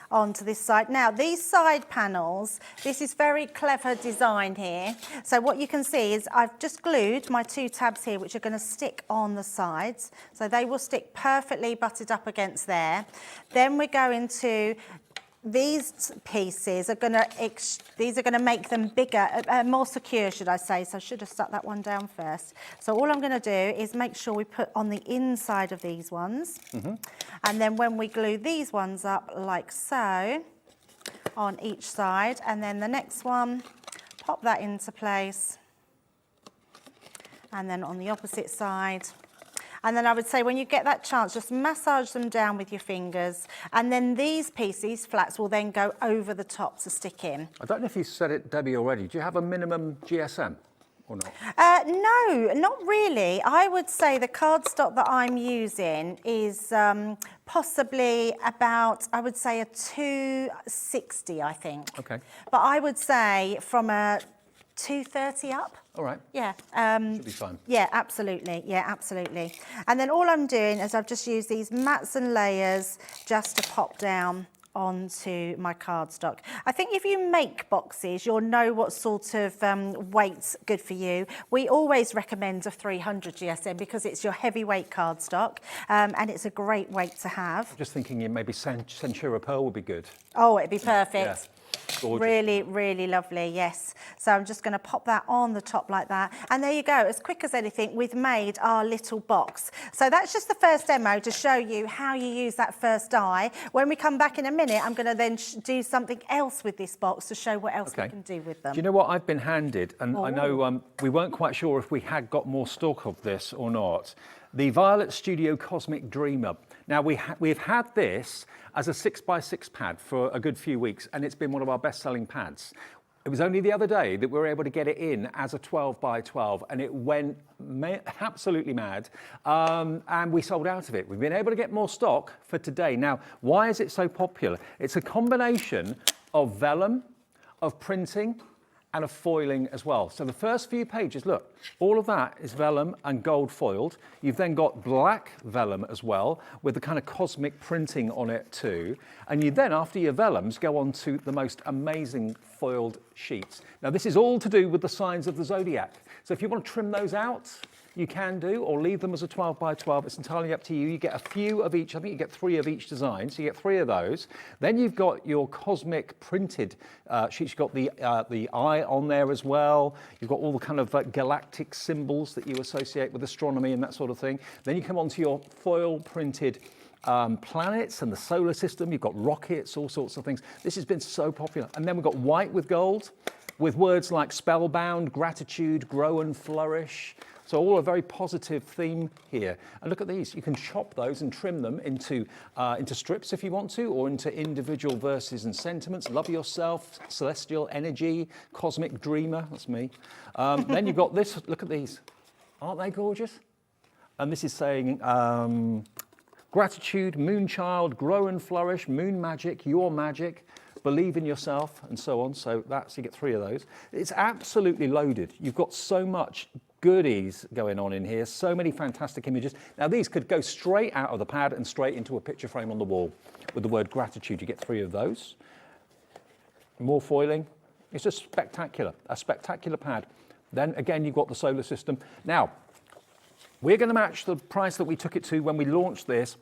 onto this side. Now, these side panels, this is very clever design here. So what you can see is I've just glued my 2 tabs here, which are going to stick on the sides. So they will stick perfectly butted up against there. Then we're going to... These pieces are going to make them bigger, more secure, should I say. So I should have stuck that one down first. So all I'm going to do is make sure we put on the inside of these ones. And then when we glue these ones up like so on each side, and then the next one, pop that into place. And then on the opposite side. And then I would say when you get that chance, just massage them down with your fingers. And then these pieces, flats, will then go over the top to stick in. I don't know if you said it, Debbie, already. Do you have a minimum GSM or not? No, not really. I would say the cardstock that I'm using is possibly about, I would say, a 260, I think. Okay. But I would say from a 230 up. All right. Yeah. Should be fine. Yeah, absolutely. Yeah, absolutely. And then all I'm doing is I've just used these mats and layers just to pop down onto my cardstock. I think if you make boxes, you'll know what sort of weight's good for you. We always recommend a 300 GSM because it's your heavyweight cardstock and it's a great weight to have. Just thinking maybe Centura Pearl would be good. Oh, it'd be perfect. Yeah. Gorgeous. Really, really lovely, yes. So I'm just going to pop that on the top like that. And there you go. As quick as anything, we've made our little box. So that's just the first demo to show you how you use that first die. When we come back in a minute, I'm going to then do something else with this box to show what else we can do with them. Do you know what I've been handed? And I know we weren't quite sure if we had got more stock of this or not. The Violet Studio Cosmic Dreamer. Now, we've had this as a 6x6 pad for a good few weeks, and it's been one of our best-selling pads. It was only the other day that we were able to get it in as a 12x12, and it went absolutely mad, and we sold out of it. We've been able to get more stock for today. Now, why is it so popular? It's a combination of vellum, of printing, and of foiling as well. So the first few pages, look, all of that is vellum and gold foiled. You've then got black vellum as well, with the kind of cosmic printing on it too. And you then, after your vellums, go on to the most amazing foiled sheets. Now, this is all to do with the signs of the zodiac. So if you want to trim those out, you can do, or leave them as a 12x12. It's entirely up to you. You get a few of each. I think you get 3 of each design, so you get 3 of those. Then you've got your cosmic printed sheets. You've got the eye on there as well. You've got all the kind of galactic symbols that you associate with astronomy and that sort of thing. Then you come on to your foil printed planets and the solar system. You've got rockets, all sorts of things. This has been so popular. And then we've got white with gold, with words like spellbound, gratitude, grow and flourish. So all a very positive theme here. And look at these. You can chop those and trim them into strips if you want to, or into individual verses and sentiments. Love yourself, celestial energy, cosmic dreamer. That's me. Then you've got this. Look at these. Aren't they gorgeous? And this is saying gratitude, moonchild, grow and flourish, moon magic, your magic. believe in yourself, and so on. So you get 3 of those. It's absolutely loaded. You've got so much goodies going on in here, so many fantastic images. Now these could go straight out of the pad and straight into a picture frame on the wall with the word gratitude. You get 3 of those. More foiling. It's just spectacular, a spectacular pad. Then again, you've got the solar system. Now, we're going to match the price that we took it to when we launched this.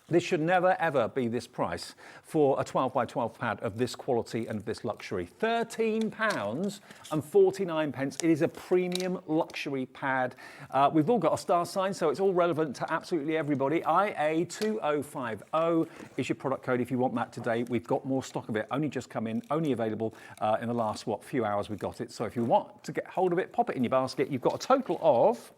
This should never, ever be this price for a 12 by 12 pad of this quality and this luxury. £13.49. It is a premium luxury pad. We've all got a star sign, so it's all relevant to absolutely everybody. IA2050 is your product code if you want that today. We've got more stock of it, only just come in, only available in the last, few hours we got it. So if you want to get hold of it, pop it in your basket. You've got a total of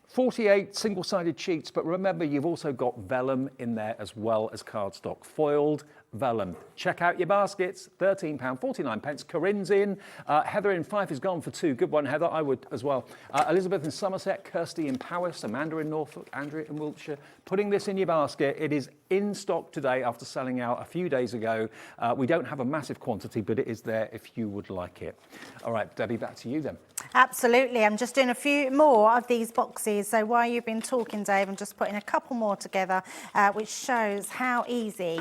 48 single-sided sheets, but remember you've also got vellum in there as well as cardstock, foiled vellum. Check out your baskets, £13.49. Corinne's in, Heather in Fife is gone for 2. Good one, Heather, I would as well. Elizabeth in Somerset, Kirsty in Powys, Amanda in Norfolk, Andrea in Wiltshire. Putting this in your basket, it is in stock today after selling out a few days ago. We don't have a massive quantity, but it is there if you would like it. All right, Debbie, back to you then. Absolutely. I'm just doing a few more of these boxes. So while you've been talking, Dave, I'm just putting a couple more together, which shows how easy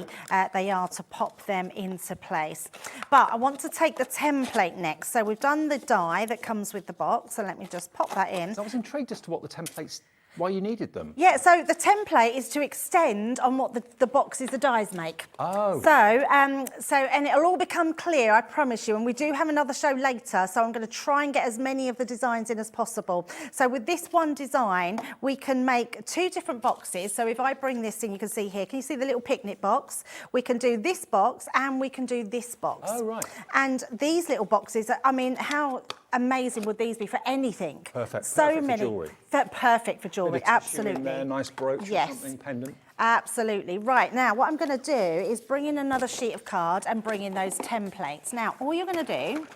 they are to pop them into place. But I want to take the template next. So we've done the die that comes with the box. So let me just pop that in. So I was intrigued as to what the templates, why you needed them. Yeah, so the template is to extend on what the boxes, the dies make. Oh. So, and it'll all become clear, I promise you. And we do have another show later, so I'm going to try and get as many of the designs in as possible. So with this one design, we can make 2 different boxes. So if I bring this in, you can see here, can you see the little picnic box? We can do this box and we can do this box. Oh, right. And these little boxes, I mean, how amazing would these be for anything? Perfect. So Perfect many. for jewellery. Perfect for jewellery, Bit of tissue absolutely. in there, nice brooch or something, pendant. Absolutely. Right, now what I'm going to do is bring in another sheet of card and bring in those templates. Now, all you're going to do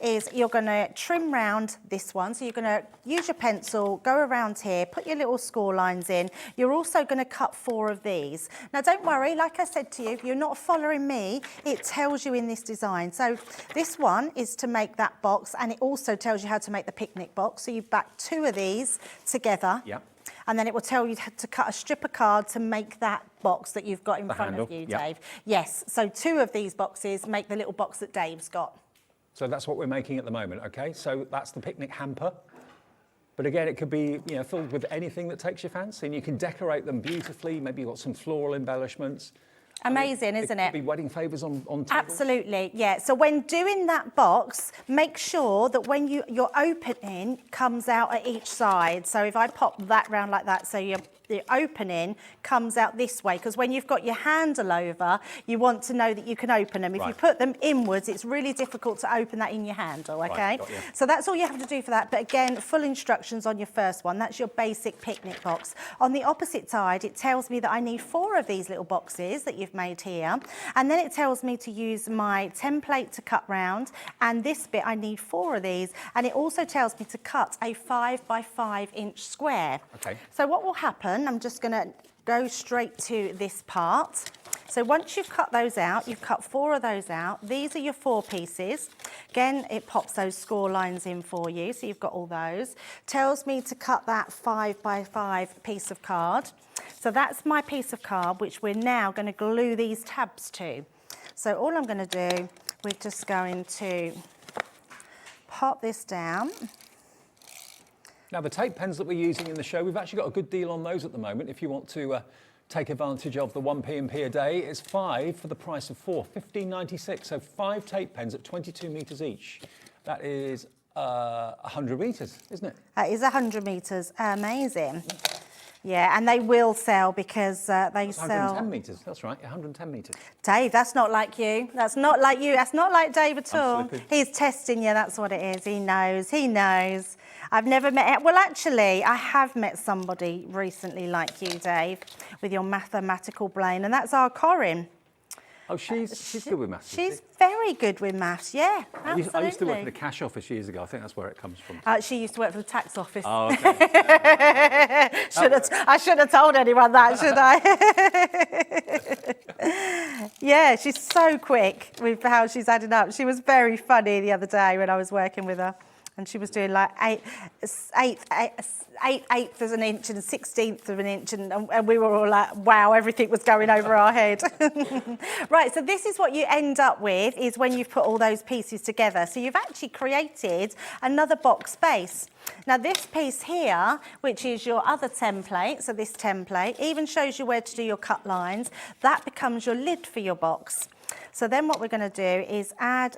is you're going to trim round this one. So you're going to use your pencil, go around here, put your little score lines in. You're also going to cut 4 of these. Now, don't worry, like I said to you, if you're not following me, it tells you in this design. So this one is to make that box, and it also tells you how to make the picnic box. So you back 2 of these together. Yep. And then it will tell you to cut a strip of card to make that box that you've got in front of you, yep. Dave. Yes, so 2 of these boxes make the little box that Dave's got. So that's what we're making at the moment, okay? So that's the picnic hamper. But again, it could be filled with anything that takes your fancy, and you can decorate them beautifully. Maybe you've got some floral embellishments. Amazing, isn't it? It could be wedding favours on tables. Absolutely, yeah. So when doing that box, make sure that when your opening comes out at each side. So if I pop that round like that, so the opening comes out this way, because when you've got your handle over, you want to know that you can open them. If you put them inwards, it's really difficult to open that in your handle, okay? Got you. So that's all you have to do for that. But again, full instructions on your first one. That's your basic picnic box. On the opposite side, it tells me that I need 4 of these little boxes that you've made here. And then it tells me to use my template to cut round. And this bit, I need 4 of these. And it also tells me to cut a 5 by 5 inch square. Okay. So what will happen, I'm just going to go straight to this part. So once you've cut those out, you've cut 4 of those out. These are your 4 pieces. Again, it pops those score lines in for you, so you've got all those. Tells me to cut that 5 by 5 piece of card. So that's my piece of card, which we're now going to glue these tabs to. So all I'm going to do, we're just going to pop this down. Now, the tape pens that we're using in the show, we've actually got a good deal on those at the moment. If you want to take advantage of the 1p&p a day, it's 5 for the price of 4, $15.96. So 5 tape pens at 22 metres each. That is 100 metres, isn't it? That is 100 metres. Amazing. Yeah, and they will sell because they sell... 110 metres, that's right, 110 metres. Dave, that's not like you. That's not like you. That's not like Dave at all. Slipping. He's testing you, that's what it is. He knows, he knows. I've never met... Well, actually, I have met somebody recently like you, Dave, with your mathematical brain, and that's our Corinne. Oh, she's good with maths. She's very good with maths, yeah, I absolutely. used to work in the cash office years ago. I think that's where it comes from. She used to work for the tax office. Oh, okay. I shouldn't have told anyone that, should I? Yeah, she's so quick with how she's adding up. She was very funny the other day when I was working with her. And she was doing like eighths of an inch and 16th of an inch. And we were all like, wow, everything was going over our head. Right, so this is what you end up with, is when you've put all those pieces together. So you've actually created another box base. Now this piece here, which is your other template, so this template, even shows you where to do your cut lines. That becomes your lid for your box. So then what we're going to do is add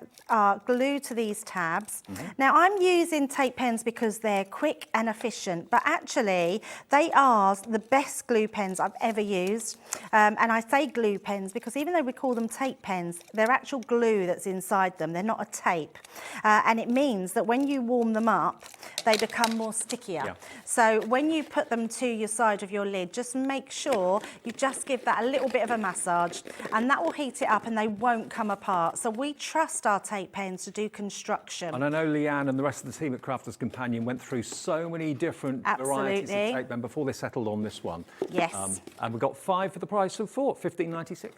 glue to these tabs. Now I'm using tape pens because they're quick and efficient, but actually they are the best glue pens I've ever used. And I say glue pens because even though we call them tape pens, they're actual glue that's inside them. They're not a tape. And it means that when you warm them up, they become more stickier. Yeah. So when you put them to your side of your lid, just make sure you just give that a little bit of a massage, and that will heat it up and they won't come apart. So we trust our tape pens to do construction. And I know Leanne and the rest of the team at Crafters Companion went through so many different varieties of tape pen before they settled on this one. Yes. And we got 5 for the price of 4, $15.96.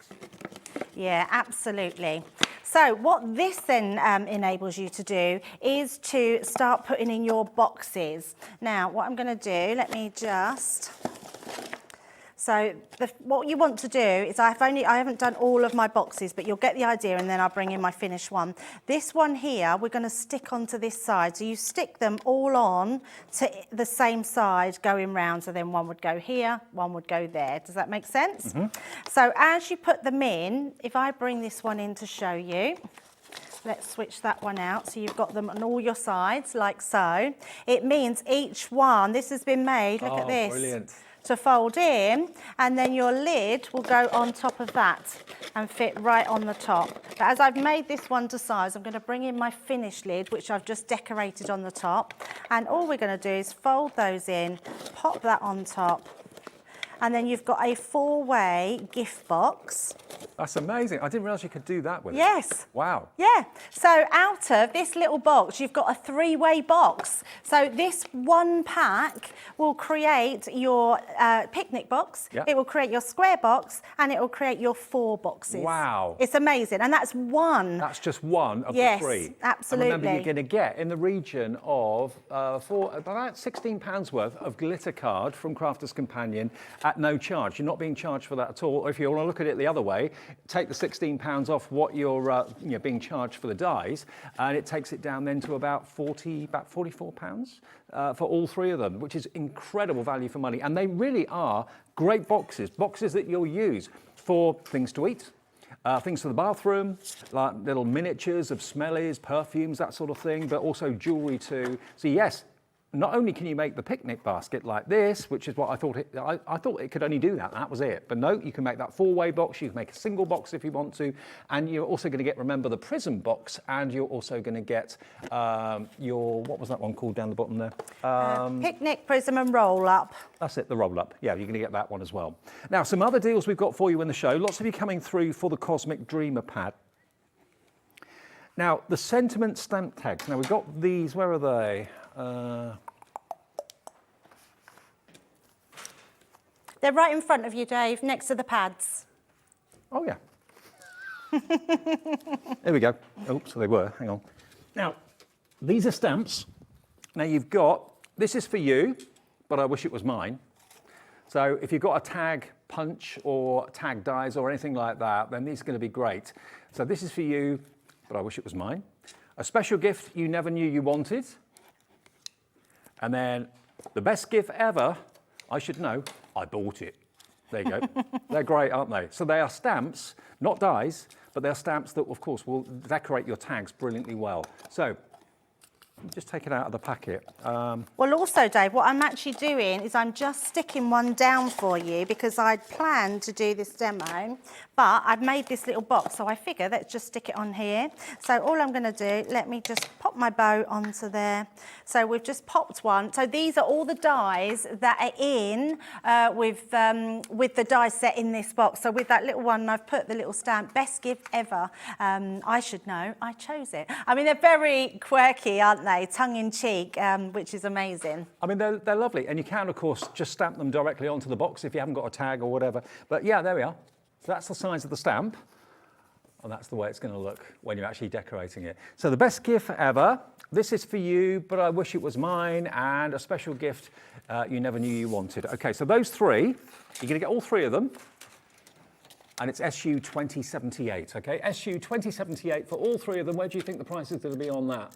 Yeah, absolutely. So what this then enables you to do is to start putting in your boxes. Now, what I'm going to do, let me just... So what you want to do is I haven't done all of my boxes, but you'll get the idea, and then I'll bring in my finished one. This one here, we're going to stick onto this side. So you stick them all on to the same side going round. So then one would go here, one would go there. Does that make sense? So as you put them in, if I bring this one in to show you, let's switch that one out. So you've got them on all your sides, like so. It means each one, this has been made, look at this. Brilliant. To fold in, and then your lid will go on top of that and fit right on the top. But as I've made this one to size, I'm going to bring in my finished lid, which I've just decorated on the top, and all we're going to do is fold those in, pop that on top, and then you've got a 4-way gift box. That's amazing. I didn't realise you could do that with it. Yes. Wow. Yeah. So out of this little box, you've got a 3-way box. So this one pack will create your picnic box, Yep. it will create your square box, and it will create your 4 boxes. Wow. It's amazing. And that's one. That's just one of Yes, the 3. absolutely. And remember, you're going to get in the region of about £16 worth of glitter card from Crafters Companion at no charge. You're not being charged for that at all. Or if you want to look at it the other way, take the £16 off what you're being charged for the dies, and it takes it down then to about £44 for all 3 of them, which is incredible value for money. And they really are great boxes that you'll use for things to eat, things for the bathroom, like little miniatures of smellies, perfumes, that sort of thing, but also jewellery too. So yes, not only can you make the picnic basket like this, which is what I thought I thought it could only do that was it. But no, you can make that 4-way box, you can make a single box if you want to, and you're also going to get, remember, the prism box, and you're also going to get your, what was that one called down the bottom there? Picnic, prism and roll up. That's it, the roll up. Yeah, you're going to get that one as well. Now, some other deals we've got for you in the show. Lots of you coming through for the Cosmic Dreamer pad. Now, the sentiment stamp tags. Now, we've got these, where are they? They're right in front of you, Dave, next to the pads. Oh, yeah. There we go. Oops, so they were. Hang on. Now, these are stamps. Now, you've got, this is for you, but I wish it was mine. So if you've got a tag punch or tag dies or anything like that, then these are going to be great. So this is for you, but I wish it was mine. A special gift you never knew you wanted. And then the best gift ever, I should know, I bought it. There you go. They're great, aren't they? So they are stamps, not dies, but they're stamps that, of course, will decorate your tags brilliantly well. So just take it out of the packet. Well, also, Dave, what I'm actually doing is I'm just sticking one down for you because I'd planned to do this demo, but I've made this little box, so I figure let's just stick it on here. So all I'm going to do, let me just pop my bow onto there. So we've just popped one. So these are all the dies that are in with the die set in this box. So with that little one, I've put the little stamp, best gift ever. I should know, I chose it. I mean, they're very quirky, aren't they? Tongue-in-cheek, which is amazing. I mean, they're lovely. And you can, of course, just stamp them directly onto the box if you haven't got a tag or whatever. But yeah, there we are. So that's the size of the stamp. And that's the way it's going to look when you're actually decorating it. So the best gift ever. This is for you, but I wish it was mine. And a special gift you never knew you wanted. Okay, so those three, you're going to get all three of them. And it's SU 2078, okay? SU 2078 for all three of them. Where do you think the price is going to be on that?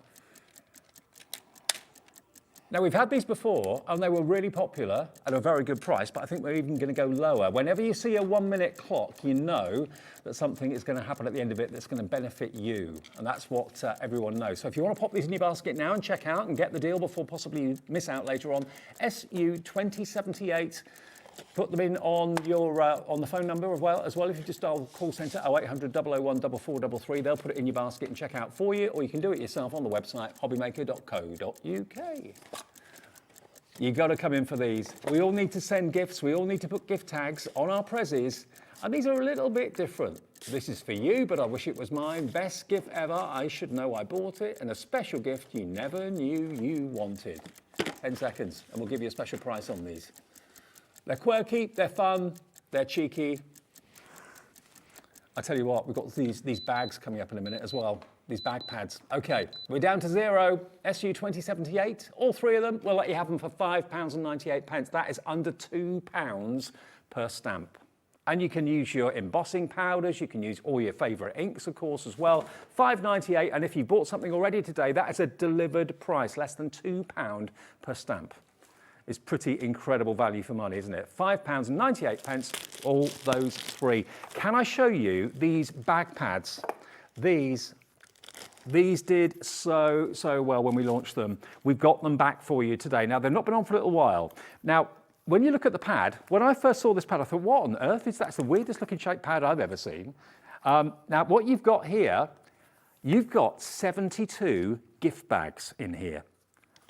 Now, we've had these before, and they were really popular at a very good price, but I think we're even going to go lower. Whenever you see a 1-minute clock, you know that something is going to happen at the end of it that's going to benefit you, and that's what everyone knows. So if you want to pop these in your basket now and check out and get the deal before possibly you miss out later on, SU 2078. Put them in on your on the phone number as well. If you just dial call centre 0800 001 4433, they'll put it in your basket and check out for you, or you can do it yourself on the website hobbymaker.co.uk. You got to come in for these. We all need to send gifts. We all need to put gift tags on our prezzies, and these are a little bit different. This is for you, but I wish it was mine. Best gift ever. I should know I bought it, and a special gift you never knew you wanted. 10 seconds, and we'll give you a special price on these. They're quirky, they're fun, they're cheeky. I tell you what, we've got these bags coming up in a minute as well, these bag pads. Okay, we're down to zero, SU 2078, all three of them. We'll let you have them for £5.98. That is under £2 per stamp. And you can use your embossing powders, you can use all your favourite inks, of course, as well. £5.98, and if you bought something already today, that is a delivered price, less than £2 per stamp. It's pretty incredible value for money, isn't it? £5.98, all those three. Can I show you these bag pads? These did so well when we launched them. We've got them back for you today. Now, they've not been on for a little while. Now, when you look at the pad, when I first saw this pad, I thought, what on earth is that? It's the weirdest looking shaped pad I've ever seen. Now, what you've got here, you've got 72 gift bags in here.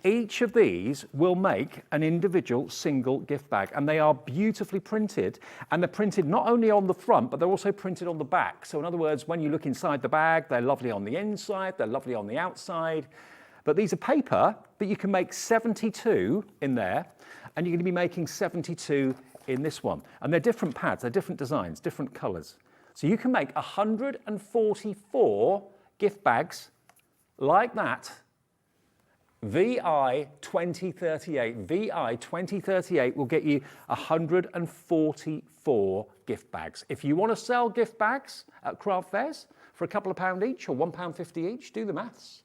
Each of these will make an individual single gift bag, and they are beautifully printed, and they're printed not only on the front, but they're also printed on the back. So in other words, when you look inside the bag, they're lovely on the inside, they're lovely on the outside. But these are paper, but you can make 72 in there, and you're going to be making 72 in this one. And they're different pads, they're different designs, different colours. So you can make 144 gift bags like that. VI 2038. VI 2038 will get you 144 gift bags. If you want to sell gift bags at craft fairs for a couple of £1 each or £1.50 each, do the maths.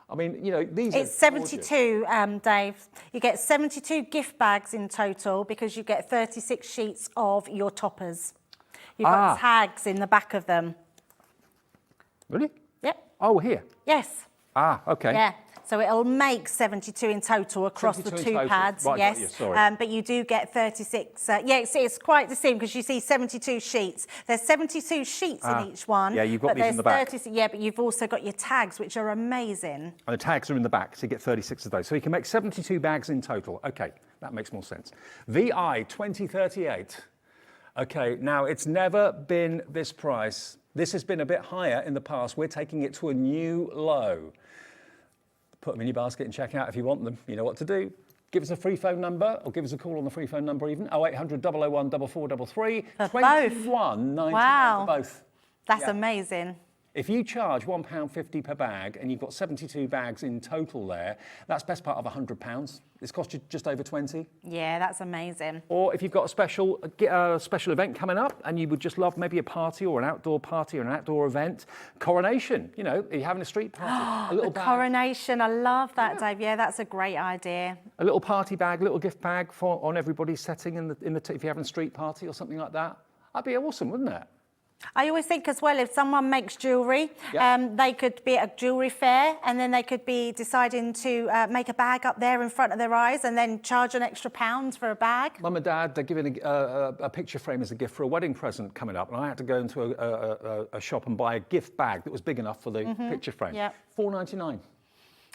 I mean, you know, these are It's 72, Dave. You get 72 gift bags in total because you get 36 sheets of your toppers. You've got tags in the back of them. Really? Yep. Oh, here. Yes. Okay. Yeah. So it'll make 72 in total across the two pads. Right, yes. yeah, sorry. But you do get 36. It's quite the same because you see 72 sheets. There's 72 sheets in each one. Yeah, you've got these in the back. Yeah, but you've also got your tags, which are amazing. And the tags are in the back, so you get 36 of those. So you can make 72 bags in total. Okay, that makes more sense. VI 2038. Okay, now it's never been this price. This has been a bit higher in the past. We're taking it to a new low. Put them in your basket and check out if you want them. You know what to do. Give us a free phone number, or give us a call on the free phone number even, 0800 001 4433. For both. £21.99 Wow. for both. That's amazing. If you charge £1.50 per bag and you've got 72 bags in total there, that's best part of £100. It's cost you just over 20. Yeah, that's amazing. Or if you've got a special event coming up and you would just love maybe a party or an outdoor party or an outdoor event, coronation, you know, you're having a street party, a little bag. Coronation, I love that, Dave. Yeah, that's a great idea. A little party bag, little gift bag on everybody's setting if you're having a street party or something like that. That'd be awesome, wouldn't it? I always think as well, if someone makes jewellery, Yep. they could be at a jewellery fair and then they could be deciding to make a bag up there in front of their eyes and then charge an extra £1 for a bag. Mum and Dad, they're giving a picture frame as a gift for a wedding present coming up, and I had to go into a shop and buy a gift bag that was big enough for the picture frame. Yep. £4.99.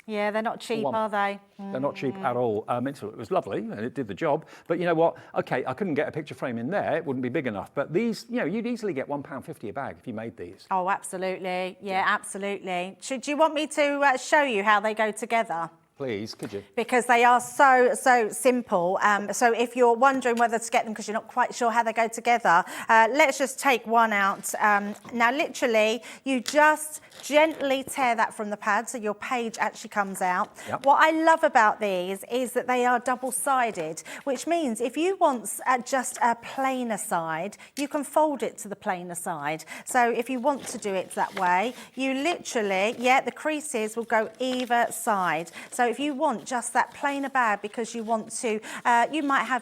Yeah, they're not cheap, one. are they? They're not cheap at all. It was lovely and it did the job. But you know what? Okay, I couldn't get a picture frame in there. It wouldn't be big enough. But these, you know, you'd easily get £1.50 a bag if you made these. Oh, absolutely. Yeah, absolutely. Do you want me to show you how they go together? Please, could you? Because they are so simple. So if you're wondering whether to get them because you're not quite sure how they go together, let's just take one out. Now, literally, you just gently tear that from the pad so your page actually comes out. Yep. What I love about these is that they are double-sided, which means if you want just a plainer side, you can fold it to the plainer side. So if you want to do it that way, you literally, the creases will go either side. So if you want just that plainer bag because you want to, you might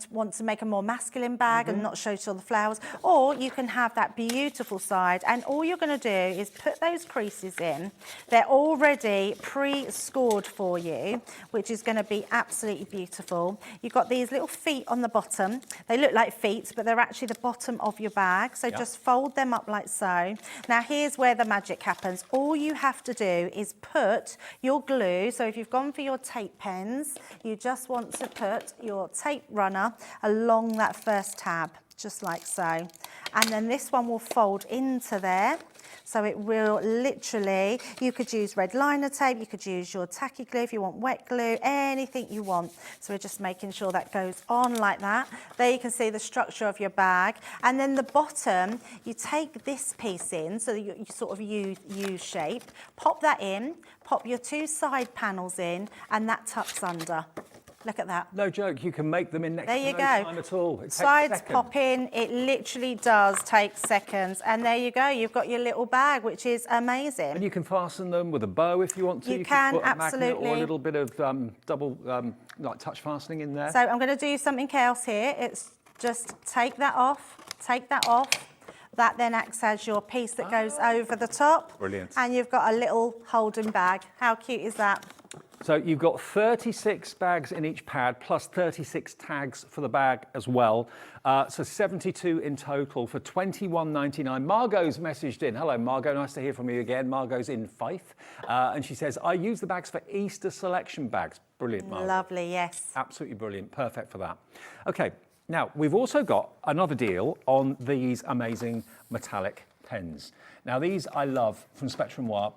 want to make a more masculine bag and not show all the flowers, or you can have that beautiful side, and all you're going to do is put those creases in. They're already pre-scored for you, which is going to be absolutely beautiful. You've got these little feet on the bottom. They look like feet, but they're actually the bottom of your bag. So just fold them up like so. Now here's where the magic happens. All you have to do is put your glue. So if you've gone for your tape pens, you just want to put your tape runner along that first tab, just like so. And then this one will fold into there. So it will literally, you could use red liner tape, you could use your tacky glue if you want wet glue, anything you want. So we're just making sure that goes on like that. There you can see the structure of your bag. And then the bottom, you take this piece in, so you sort of U shape, pop that in, pop your two side panels in, and that tucks under. Look at that. No joke, you can make them in next There to you no go. time at all. It takes Sides seconds. pop in, it literally does take seconds. And there you go, you've got your little bag, which is amazing. And you can fasten them with a bow if you want to. You can, put a magnet absolutely. or a little bit of double like touch fastening in there. So I'm going to do something else here. It's just take that off. That then acts as your piece that goes over the top. Brilliant. And you've got a little holding bag. How cute is that? So you've got 36 bags in each pad, plus 36 tags for the bag as well. So 72 in total for £21.99. Margot's messaged in. Hello, Margot. Nice to hear from you again. Margot's in Fife. And she says, I use the bags for Easter selection bags. Brilliant, Margot. Lovely, yes. Absolutely brilliant. Perfect for that. Okay, now we've also got another deal on these amazing metallic pens. Now these I love from Spectrum Noir.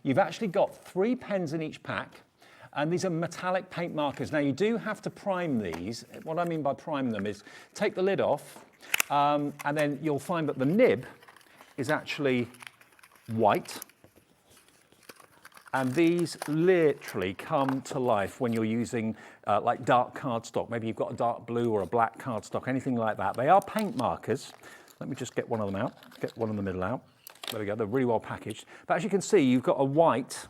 You've actually got 3 pens in each pack. And these are metallic paint markers. Now you do have to prime these. What I mean by prime them is take the lid off and then you'll find that the nib is actually white. And these literally come to life when you're using like dark cardstock. Maybe you've got a dark blue or a black cardstock, anything like that. They are paint markers. Let me just get one of them out, get one in the middle out. There we go, they're really well packaged. But as you can see, you've got a white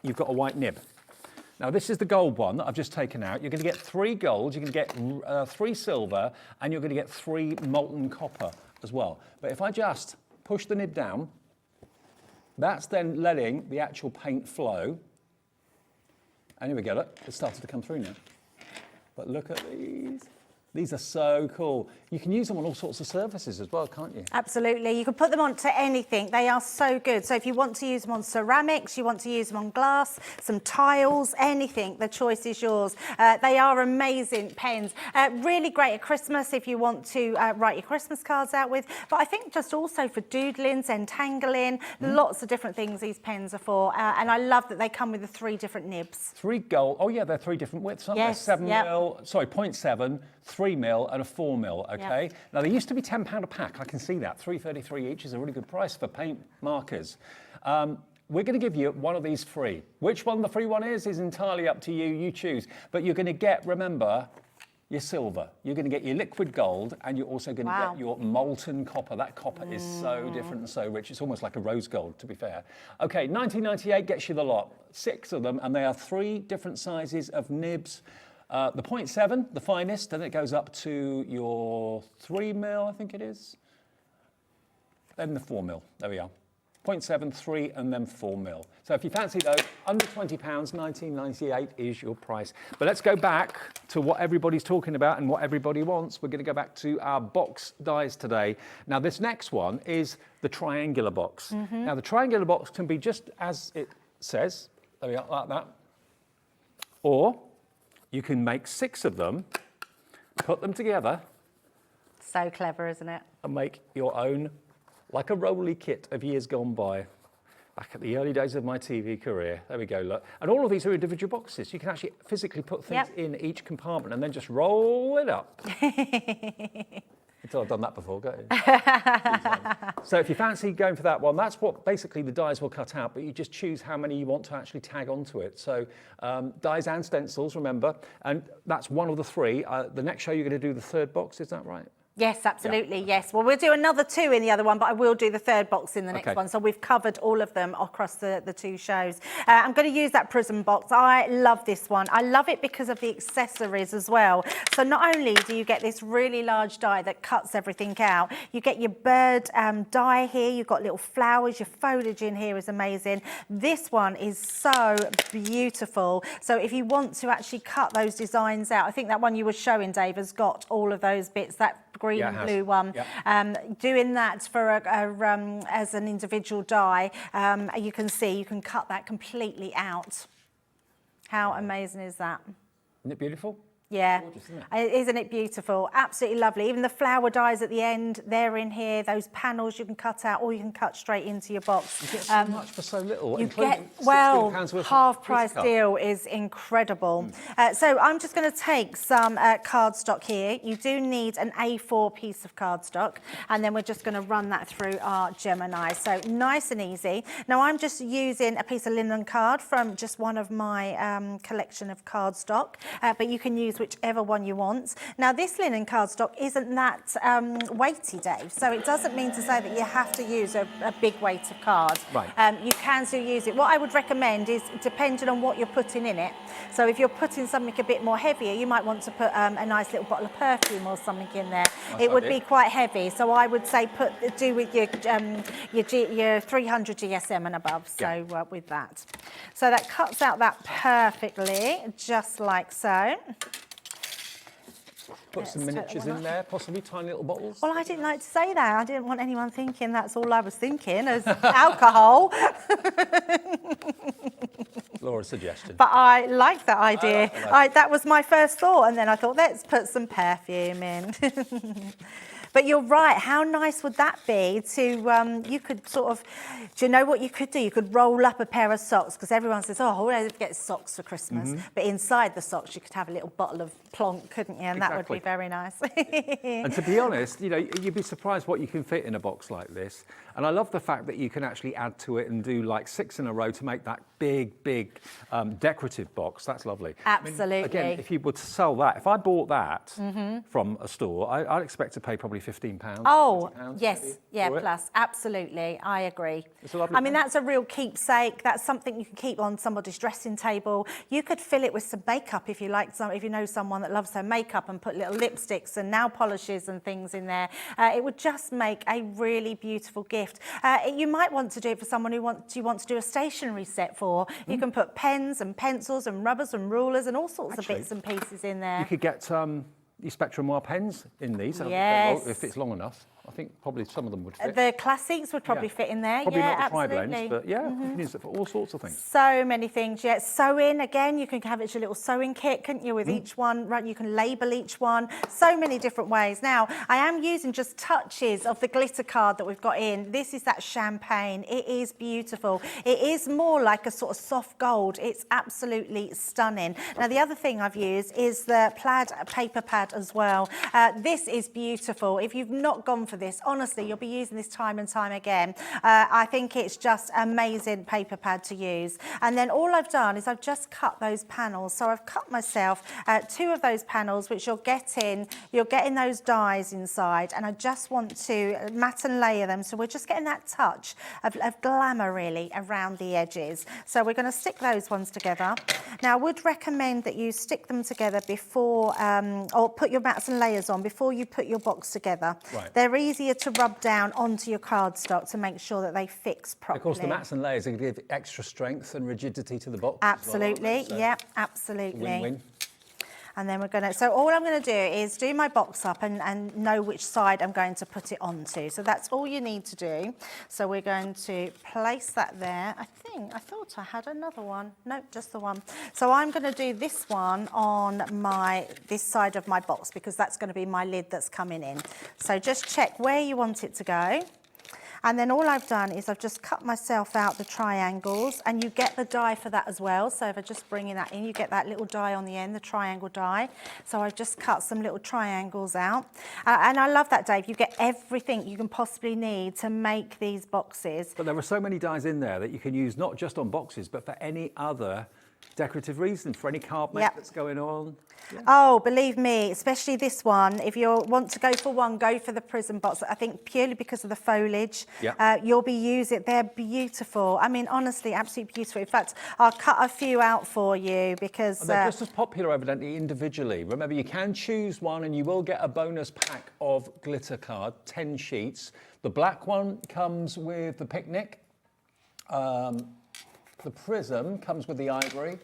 nib. Now this is the gold one that I've just taken out. You're going to get 3 gold, you're going to get 3 silver, and you're going to get 3 molten copper as well. But if I just push the nib down, that's then letting the actual paint flow. And here we go, look, it's started to come through now. But look at these. These are so cool. You can use them on all sorts of surfaces as well, can't you? Absolutely. You can put them onto anything. They are so good. So if you want to use them on ceramics, you want to use them on glass, some tiles, anything, the choice is yours. They are amazing pens. Really great at Christmas if you want to write your Christmas cards out with. But I think just also for doodling, Sanntangle, lots of different things these pens are for. And I love that they come with the 3 different nibs. 3 gold. Oh yeah, they're 3 different widths, aren't they? 7 mil, sorry, 0.7, 3 mil and a 4 mil, okay? Yep. Now they used to be £10 a pack, I can see that. £3.33 each is a really good price for paint markers. We're going to give you one of these free. Which one the free one is entirely up to you, you choose. But you're going to get, remember, your silver. You're going to get your liquid gold and you're also going to get your molten copper. That copper is so different and so rich. It's almost like a rose gold, to be fair. Okay, $19.98 gets you the lot. 6 of them, and they are 3 different sizes of nibs. The 0.7, the finest, then it goes up to your 3 mil, I think it is. then the 4mm. There we are. 0.7, 3, and then 4mm. So if you fancy those, under £20, £19.98 is your price. But let's go back to what everybody's talking about and what everybody wants. We're going to go back to our box dies today. Now, this next one is the triangular box. Now, the triangular box can be just as it says. There we are, like that. Or you can make 6 of them, put them together. So clever, isn't it? And make your own, like a Rolly kit of years gone by, back at the early days of my TV career. There we go, look. And all of these are individual boxes. You can actually physically put things in each compartment and then just roll it up. Until I've done that before, got you? So if you fancy going for that one, that's what basically the dies will cut out, but you just choose how many you want to actually tag onto it. So dies and stencils, remember, and that's one of the 3. The next show you're going to do the 3rd box, is that right? Yes, absolutely, yes. Well, we'll do another 2 in the other one, but I will do the 3rd box in the next one. So we've covered all of them across the 2 shows. I'm going to use that prism box. I love this one. I love it because of the accessories as well. So not only do you get this really large die that cuts everything out, you get your bird die here, you've got little flowers, your foliage in here is amazing. This one is so beautiful. So if you want to actually cut those designs out, I think that one you were showing, Dave, has got all of those bits, that green and blue one. Doing that for as an individual die, you can see you can cut that completely out. How amazing is that? Isn't it beautiful? Yeah, gorgeous, isn't it? Isn't it beautiful? Absolutely lovely. Even the flower dies at the end, they're in here. Those panels you can cut out, or you can cut straight into your box. You get so much for so little. You get, well, half price deal is incredible. So I'm just going to take some cardstock here. You do need an A4 piece of cardstock, and then we're just going to run that through our Gemini. So nice and easy. Now I'm just using a piece of linen card from just one of my collection of cardstock, but you can use whichever one you want. Now this linen cardstock isn't that weighty, Dave, so it doesn't mean to say that you have to use a big weight of card. Right. You can still use it. What I would recommend is, depending on what you're putting in it, so if you're putting something a bit more heavier, you might want to put a nice little bottle of perfume or something in there. It would be quite heavy, so I would say do with your 300 GSM and above, so with that. So that cuts out that perfectly, just like so. Put some miniatures in there, possibly tiny little bottles. Well, I didn't like to say that. I didn't want anyone thinking that's all I was thinking as alcohol. Laura's suggestion. But I like that idea. That was my first thought, and then I thought, let's put some perfume in. But you're right, how nice would that be to, you could sort of, do you know what you could do? You could roll up a pair of socks, because everyone says, oh, who doesn't get socks for Christmas? But inside the socks, you could have a little bottle of Plonk, couldn't you? And that would be very nice. And to be honest, you know, you'd be surprised what you can fit in a box like this. And I love the fact that you can actually add to it and do like 6 in a row to make that big decorative box. That's lovely. Absolutely. I mean, again, if you were to sell that, if I bought that from a store, I'd expect to pay probably £15. Oh, £20 yes, yeah, plus, absolutely, I agree. It's a lovely I mean, that's a real keepsake. That's something you can keep on somebody's dressing table. You could fill it with some makeup if you like, if you know someone that loves her makeup, and put little lipsticks and nail polishes and things in there. It would just make a really beautiful gift. You might want to do it for someone who you want to do a stationery set for. You can put pens and pencils and rubbers and rulers and all sorts of bits and pieces in there. You could get your Spectrum Noir pens in these. Yes. If it's long enough. I think probably some of them would fit. The classics would probably fit in there. Probably not the absolutely. tri-blends, but yeah, you can use it for all sorts of things. So many things, yeah. Sewing, again, you can have it as your little sewing kit, couldn't you, with each one, right? You can label each one. So many different ways. Now, I am using just touches of the glitter card that we've got in. This is that champagne. It is beautiful. It is more like a sort of soft gold. It's absolutely stunning. Now, the other thing I've used is the plaid paper pad as well. This is beautiful. If you've not gone for this, honestly, you'll be using this time and time again. I think it's just amazing paper pad to use. And then all I've done is I've just cut those panels. So I've cut myself 2 of those panels, which you're getting those dies inside, and I just want to mat and layer them. So we're just getting that touch of glamour really around the edges. So we're going to stick those ones together. Now I would recommend that you stick them together before, or put your mats and layers on before you put your box together. Right. They're easy easier to rub down onto your cardstock to make sure that they fix properly. Of course, the mats and layers are going to give extra strength and rigidity to the box. Absolutely, as well, yeah, absolutely. Win-win. And then so all I'm going to do is do my box up and know which side I'm going to put it onto. So that's all you need to do. So we're going to place that there. I thought I had another one. No, just the one. So I'm going to do this one on this side of my box because that's going to be my lid that's coming in. So just check where you want it to go. And then all I've done is I've just cut myself out the triangles, and you get the die for that as well. So if I just bring that in, you get that little die on the end, the triangle die. So I've just cut some little triangles out. And I love that, Dave. You get everything you can possibly need to make these boxes. But there are so many dies in there that you can use not just on boxes, but for any other decorative reason, for any card make that's going on. Yeah. Oh, believe me, especially this one. If you want to go for one, go for the prism box. I think purely because of the foliage, you'll be using it. They're beautiful. I mean, honestly, absolutely beautiful. In fact, I'll cut a few out for you because they're just as popular, evidently, individually. Remember, you can choose one, and you will get a bonus pack of glitter card, 10 sheets. The black one comes with the picnic. The prism comes with the ivory,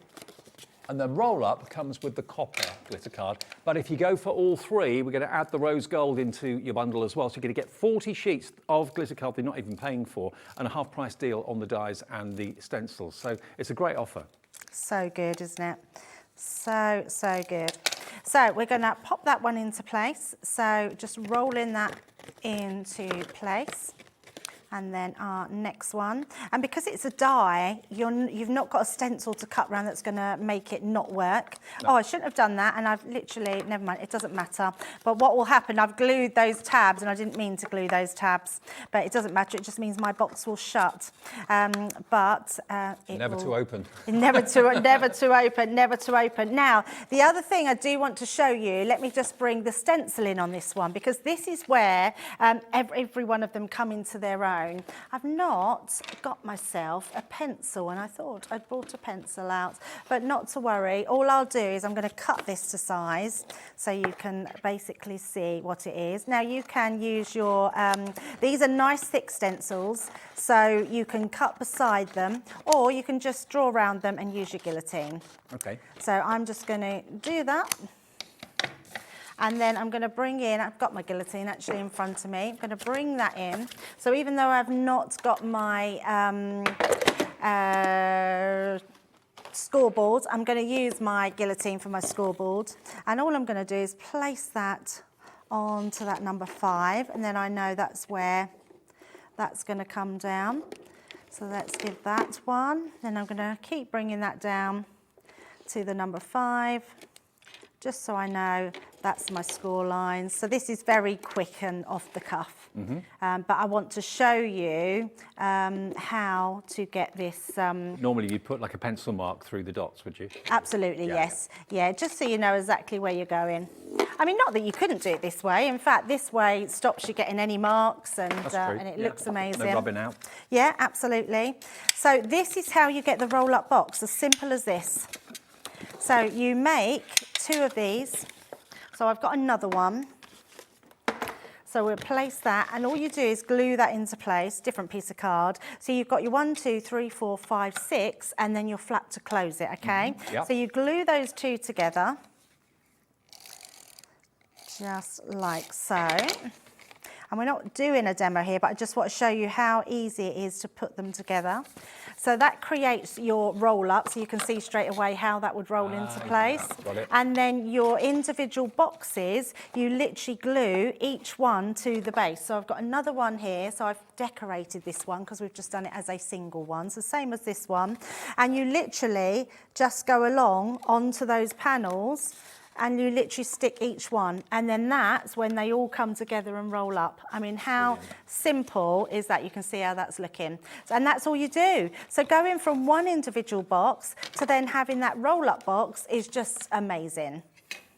and the roll-up comes with the copper glitter card. But if you go for all three, we're going to add the rose gold into your bundle as well. So you're going to get 40 sheets of glitter card they're not even paying for, and a half-price deal on the dies and the stencils. So it's a great offer. So good, isn't it? So, so good. So we're going to pop that one into place. So just rolling that into place. And then our next one. And because it's a die, you've not got a stencil to cut around that's going to make it not work. No. Oh, I shouldn't have done that, and I've literally, never mind, it doesn't matter. But what will happen, I've glued those tabs, and I didn't mean to glue those tabs, but it doesn't matter, it just means my box will shut. Never to open. Never to open. Now, the other thing I do want to show you, let me just bring the stencil in on this one, because this is where every one of them come into their own. I've not got myself a pencil, and I thought I'd brought a pencil out, but not to worry. All I'll do is I'm going to cut this to size so you can basically see what it is. Now you can use your, these are nice thick stencils, so you can cut beside them, or you can just draw around them and use your guillotine. Okay. So I'm just going to do that. And then I'm going to bring in, I've got my guillotine actually in front of me. I'm going to bring that in. So even though I've not got my scoreboard, I'm going to use my guillotine for my scoreboard. And all I'm going to do is place that onto that number 5. And then I know that's where that's going to come down. So let's give that one. Then I'm going to keep bringing that down to the number 5. Just so I know that's my score line. So this is very quick and off the cuff. But I want to show you how to get this. Normally you'd put like a pencil mark through the dots, would you? Absolutely, yes. Yeah, just so you know exactly where you're going. I mean, not that you couldn't do it this way. In fact, this way stops you getting any marks, and it looks amazing. No rubbing out. Yeah, absolutely. So this is how you get the roll-up box, as simple as this. So you make 2 of these. So I've got another one. So we'll place that, and all you do is glue that into place, different piece of card. So you've got your 1, 2, 3, 4, 5, 6, and then your flap to close it, okay? Yep. So you glue those 2 together, just like so. And we're not doing a demo here, but I just want to show you how easy it is to put them together. So that creates your roll up, so you can see straight away how that would roll into place. Got it. And then your individual boxes, you literally glue each one to the base. So I've got another one here, so I've decorated this one because we've just done it as a single one, so same as this one. And you literally just go along onto those panels, and you literally stick each one, and then that's when they all come together and roll up. I mean, how simple is that? You can see how that's looking. And that's all you do. So going from one individual box to then having that roll-up box is just amazing.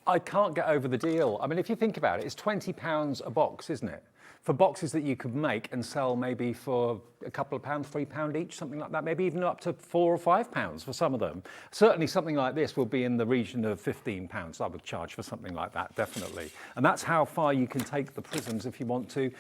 I can't get over the deal. I mean, if you think about it, it's £20 a box, isn't it? For boxes that you could make and sell maybe for a couple of pounds, £3 each, something like that, maybe even up to £4 or £5 for some of them. Certainly something like this will be in the region of £15 I would charge for something like that, definitely. And that's how far you can take the prisms if you want to.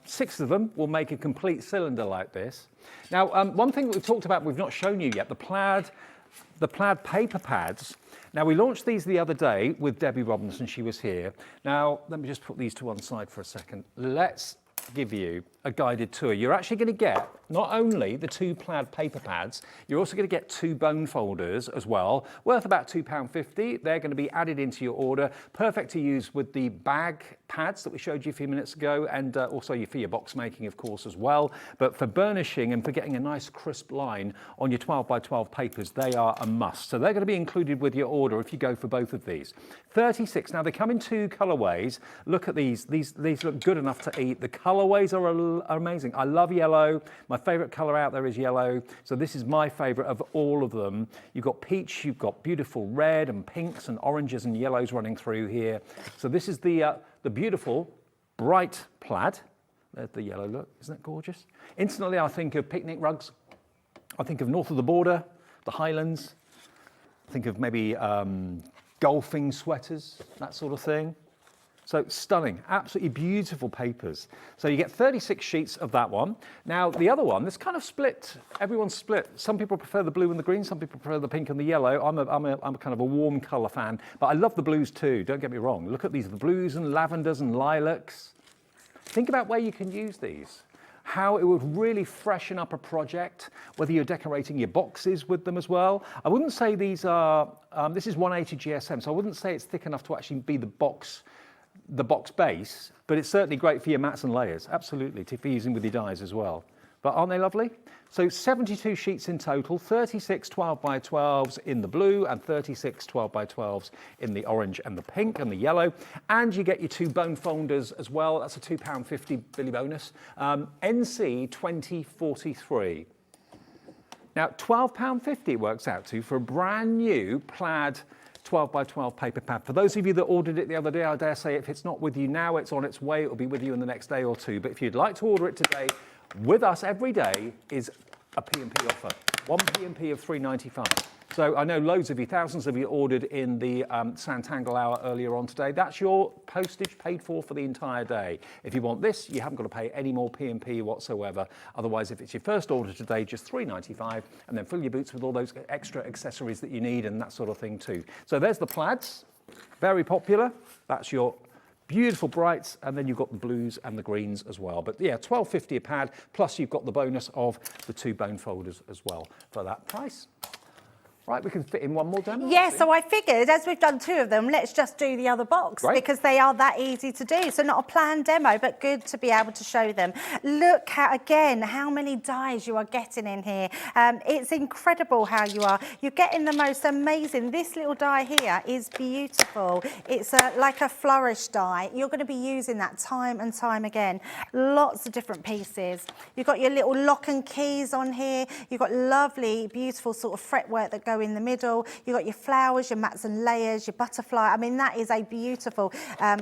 6 of them will make a complete cylinder like this. Now, one thing that we've talked about, we've not shown you yet, the plaid paper pads. Now, we launched these the other day with Debbie Robinson, she was here. Now, let me just put these to one side for a second. Let's give you a guided tour. You're actually going to get not only the 2 plaid paper pads, you're also going to get 2 bone folders as well, worth about £2.50. They're going to be added into your order. Perfect to use with the bag pads that we showed you a few minutes ago, and also for your box making, of course, as well. But for burnishing and for getting a nice crisp line on your 12 by 12 papers, they are a must. So they're going to be included with your order if you go for both of these. 36. Now, they come in 2 colorways. Look at these. These look good enough to eat. The colorways are amazing. I love yellow. My favorite color out there is yellow. So this is my favorite of all of them. You've got peach, you've got beautiful red and pinks and oranges and yellows running through here. So this is the beautiful bright plaid. There's the yellow look. Isn't that gorgeous? Instantly, I think of picnic rugs. I think of north of the border, the Highlands. I think of maybe golfing sweaters, that sort of thing. So stunning, absolutely beautiful papers. So you get 36 sheets of that one. Now the other one, this kind of split, everyone's split. Some people prefer the blue and the green, some people prefer the pink and the yellow. I'm a kind of a warm colour fan, but I love the blues too, don't get me wrong. Look at these, the blues and lavenders and lilacs. Think about where you can use these. How it would really freshen up a project, whether you're decorating your boxes with them as well. I wouldn't say these are, this is 180 GSM, so I wouldn't say it's thick enough to actually be the box base, but it's certainly great for your mats and layers, absolutely, for using with your dies as well. But aren't they lovely? So 72 sheets in total, 36 12 by 12s in the blue and 36 12 by 12s in the orange and the pink and the yellow. And you get your 2 bone folders as well. That's a £2.50 Billy bonus. NC 2043. Now, £12.50 it works out to for a brand new plaid 12 by 12 paper pad. For those of you that ordered it the other day, I dare say if it's not with you now, it's on its way. It'll be with you in the next day or 2. But if you'd like to order it today, with us every day is a P&P offer. 1 P&P of £3.95. So I know loads of you, thousands of you ordered in the Sanntangle hour earlier on today. That's your postage paid for the entire day. If you want this, you haven't got to pay any more P&P whatsoever. Otherwise, if it's your first order today, just £3.95, and then fill your boots with all those extra accessories that you need and that sort of thing too. So there's the plaids, very popular. That's your beautiful brights, and then you've got the blues and the greens as well. But yeah, £12.50 a pad, plus you've got the bonus of the 2 bone folders as well for that price. Right, we can fit in one more demo. Yeah, so I figured, as we've done 2 of them, let's just do the other box, right, because they are that easy to do. So not a planned demo, but good to be able to show them. Look, again, how many dies you are getting in here. It's incredible how you're getting the most amazing. This little die here is beautiful. It's like a flourish die. You're going to be using that time and time again. Lots of different pieces. You've got your little lock and keys on here. You've got lovely, beautiful sort of fretwork that go in the middle. You've got your flowers, your mats and layers, your butterfly. I mean, that is a beautiful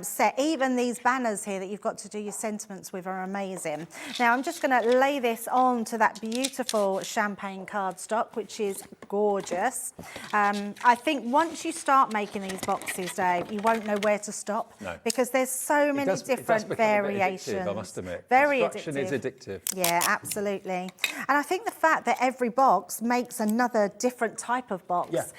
set. Even these banners here that you've got to do your sentiments with are amazing. Now, I'm just going to lay this on to that beautiful champagne cardstock, which is gorgeous. I think once you start making these boxes, Dave, you won't know where to stop. No. Because there's so many different variations. Addictive, I must admit. Very Construction addictive. is addictive. Yeah, absolutely. And I think the fact that every box makes another different type of box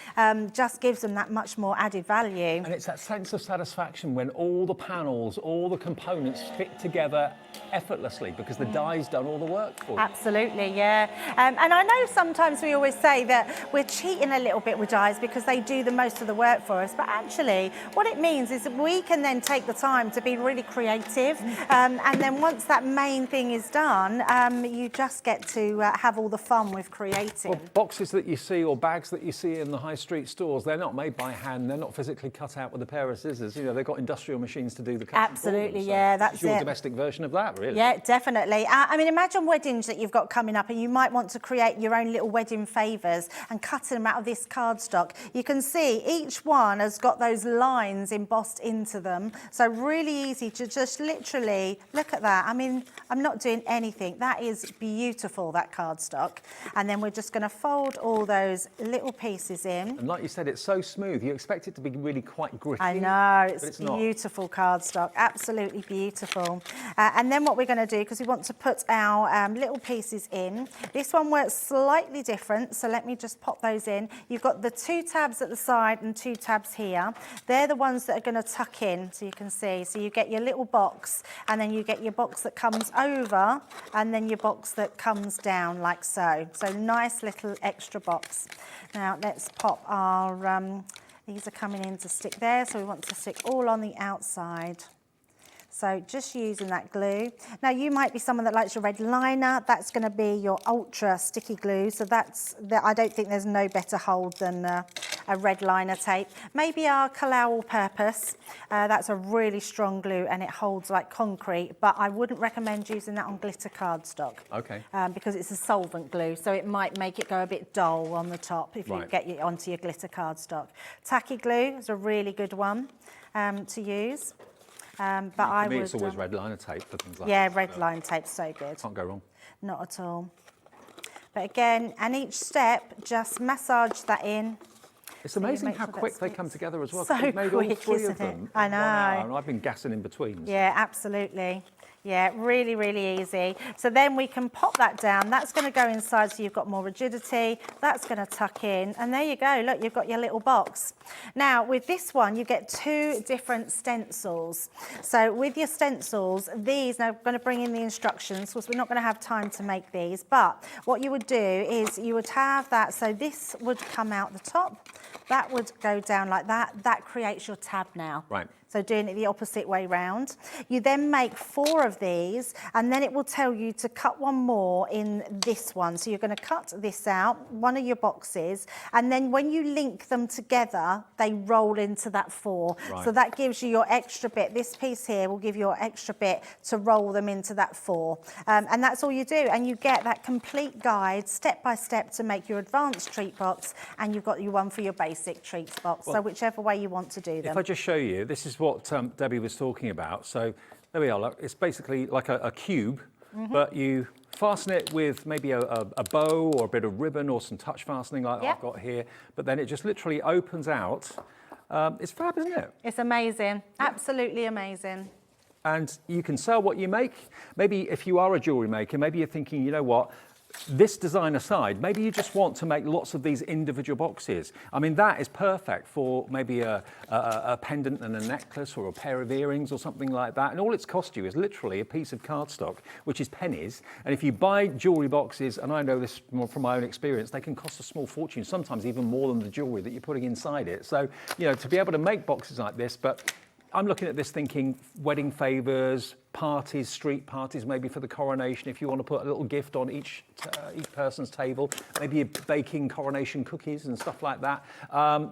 just gives them that much more added value. And it's that sense of satisfaction when all the panels, all the components fit together effortlessly because the die's done all the work for you. Absolutely, yeah. And I know sometimes we always say that we're cheating a little bit with dies because they do the most of the work for us, but actually what it means is that we can then take the time to be really creative, and then once that main thing is done, you just get to have all the fun with creating. Well, boxes that you see or bags that you see in the high street stores, they're not made by hand. They're not physically cut out with a pair of scissors. You know, they've got industrial machines to do the cutting. Absolutely, So yeah, that's it's your it. domestic version of that, really. Yeah, definitely. I mean, imagine weddings that you've got coming up and you might want to create your own little wedding favours and cutting them out of this cardstock. You can see each one has got those lines embossed into them. So really easy to just literally, look at that. I mean, I'm not doing anything. That is beautiful, that cardstock. And then we're just going to fold all those little pieces in. And like you said, it's so smooth. You expect it to be really quite gritty. I know, but it's not. beautiful cardstock, absolutely beautiful. And then what we're going to do, because we want to put our little pieces in, this one works slightly different, so let me just pop those in. You've got the 2 tabs at the side and 2 tabs here. They're the ones that are going to tuck in, so you can see. So you get your little box, and then you get your box that comes over, and then your box that comes down like so. So nice little extra box. Now let's pop our, these are coming in to stick there, so we want to stick all on the outside. So just using that glue. Now you might be someone that likes your red liner. That's going to be your ultra sticky glue. So I don't think there's no better hold than a red liner tape. Maybe our All Purpose. That's a really strong glue and it holds like concrete. But I wouldn't recommend using that on glitter cardstock. Okay. Because it's a solvent glue, so it might make it go a bit dull on the top if you Right. get it onto your glitter cardstock. Tacky glue is a really good one to use. But For me, it's always red liner tape for things like that. yeah, red line tape's so good. Can't go wrong. Not at all. But again, and each step, just massage that in. It's So you amazing make how sure that quick they sticks. come together as well. So 'cause we've made all quick, 3 isn't of it? them I in 1 hour, know. and I've been gassing in between. so- Yeah, absolutely. Yeah, really, really easy. So then we can pop that down. That's going to go inside so you've got more rigidity. That's going to tuck in. And there you go. Look, you've got your little box. Now, with this one, you get 2 different stencils. So with your stencils, these, now I'm going to bring in the instructions because we're not going to have time to make these. But what you would do is you would have that. So this would come out the top. That would go down like that. That creates your tab now. Right. So doing it the opposite way round. You then make 4 of these and then it will tell you to cut one more in this one. So you're going to cut this out, one of your boxes, and then when you link them together, they roll into that 4. Right. So that gives you your extra bit. This piece here will give you your extra bit to roll them into that 4. And that's all you do. And you get that complete guide, step by step, to make your advanced treat box, and you've got your one for your basic treats box. So whichever way you want to do them. If I just show you, this is what Debbie was talking about. So there we are. Look, it's basically like a cube, but you fasten it with maybe a bow or a bit of ribbon or some touch fastening like Yep. I've got here. But then it just literally opens out. It's fab, isn't it? It's amazing. Absolutely amazing. And you can sell what you make. Maybe if you are a jewellery maker, maybe you're thinking, you know what, this design aside, maybe you just want to make lots of these individual boxes. I mean, that is perfect for maybe a pendant and a necklace or a pair of earrings or something like that. And all it's cost you is literally a piece of cardstock, which is pennies. And if you buy jewellery boxes, and I know this from my own experience, they can cost a small fortune, sometimes even more than the jewellery that you're putting inside it. So, you know, to be able to make boxes like this, but I'm looking at this thinking wedding favours, parties, street parties, maybe for the coronation, if you want to put a little gift on each person's table, maybe you're baking coronation cookies and stuff like that.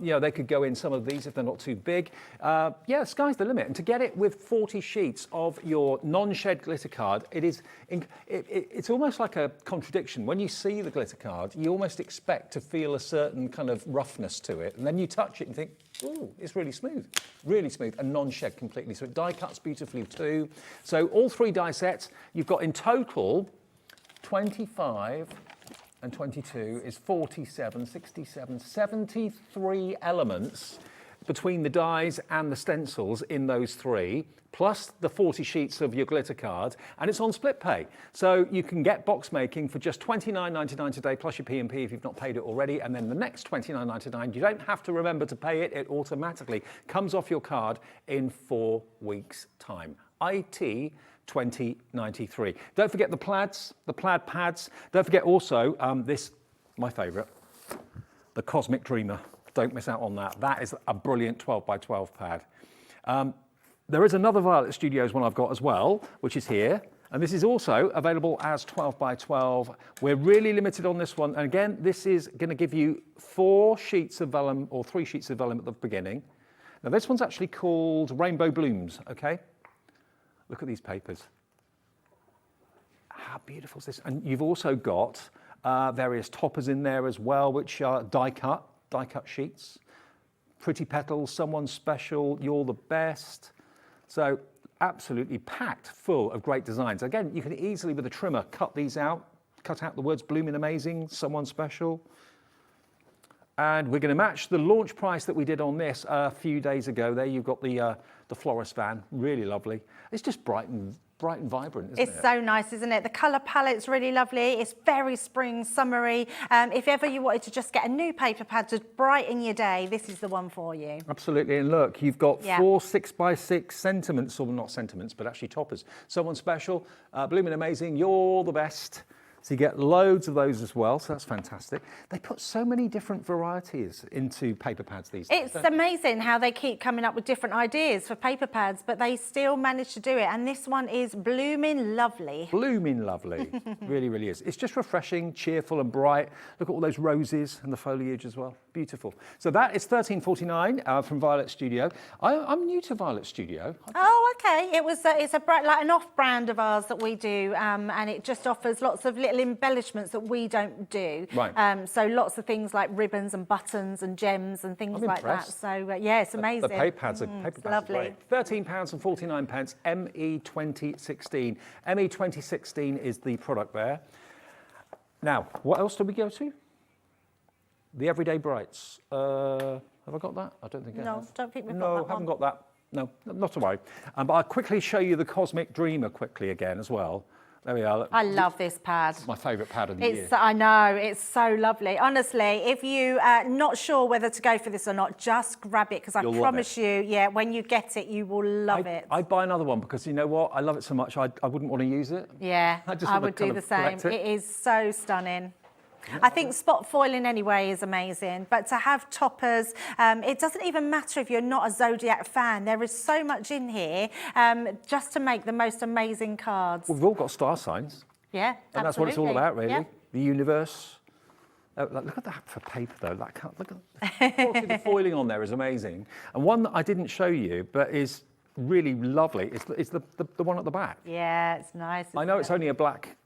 You know, they could go in some of these if they're not too big. Yeah, sky's the limit. And to get it with 40 sheets of your non-shed glitter card, it's almost like a contradiction. When you see the glitter card, you almost expect to feel a certain kind of roughness to it. And then you touch it and think, ooh, it's really smooth, and non-shed completely. So it die cuts beautifully too. So all 3 die sets, you've got in total 25 and 22 is 47, 67, 73 elements between the dies and the stencils in those 3, plus the 40 sheets of your glitter card, and it's on split pay. So you can get box making for just $29.99 today, plus your P&P if you've not paid it already, and then the next $29.99, you don't have to remember to pay it, it automatically comes off your card in 4 weeks' time. IT 2093. Don't forget the plaids, the plaid pads. Don't forget also this, my favourite, the Cosmic Dreamer. Don't miss out on that. That is a brilliant 12 by 12 pad. There is another Violet Studios one I've got as well, which is here. And this is also available as 12 by 12. We're really limited on this one. And again, this is going to give you 4 sheets of vellum or 3 sheets of vellum at the beginning. Now this one's actually called Rainbow Blooms, okay? Look at these papers. How beautiful is this? And you've also got various toppers in there as well, which are die-cut sheets. Pretty petals, someone special, you're the best. So absolutely packed full of great designs. Again, you can easily, with a trimmer, cut these out, cut out the words blooming amazing, someone special. And we're going to match the launch price that we did on this a few days ago. There you've got the florist van, really lovely. It's just bright and vibrant, isn't it? It's so nice, isn't it? The colour palette's really lovely. It's very spring, summery. If ever you wanted to just get a new paper pad to brighten your day, this is the one for you. Absolutely, and look, you've got 4 6x6 sentiments, or not sentiments, but actually toppers. Someone special, blooming amazing, you're the best. So you get loads of those as well, so that's fantastic. They put so many different varieties into paper pads these days. It's amazing how they keep coming up with different ideas for paper pads, but they still manage to do it. And this one is blooming lovely. Blooming lovely, really, really is. It's just refreshing, cheerful and bright. Look at all those roses and the foliage as well. Beautiful. So that is $13.49 from Violet Studio. I'm new to Violet Studio. Oh, okay. It's a like an off-brand of ours that we do, and it just offers lots of little embellishments that we don't do. Right. So lots of things like ribbons and buttons and gems and things like impressed. that. So yeah, it's amazing. The paper pads are lovely. great. £13.49, ME 2016. ME 2016 is the product there. Now, what else did we go to? The Everyday Brights. Have I got that? I don't think I have. No, don't think we've got No, that one. haven't got that. No, not to worry. But I'll quickly show you the Cosmic Dreamer quickly again as well. There we are. I love this pad. It's my favourite pad of the year. I know, it's so lovely. Honestly, if you are not sure whether to go for this or not, just grab it, because I promise you, when you get it, you will love it. I'd buy another one, because you know what? I love it so much, I wouldn't want to use it. Yeah, I would do the same. It is so stunning. I think spot foiling anyway is amazing, but to have toppers, it doesn't even matter if you're not a Zodiac fan. There is so much in here just to make the most amazing cards. We've all got star signs. Yeah, and that's what it's all about, really. Yeah. The universe. Look at that for paper, though. Look at the foiling on there is amazing. And one that I didn't show you, but is really lovely, is the one at the back. Yeah, it's nice. I know it's only a black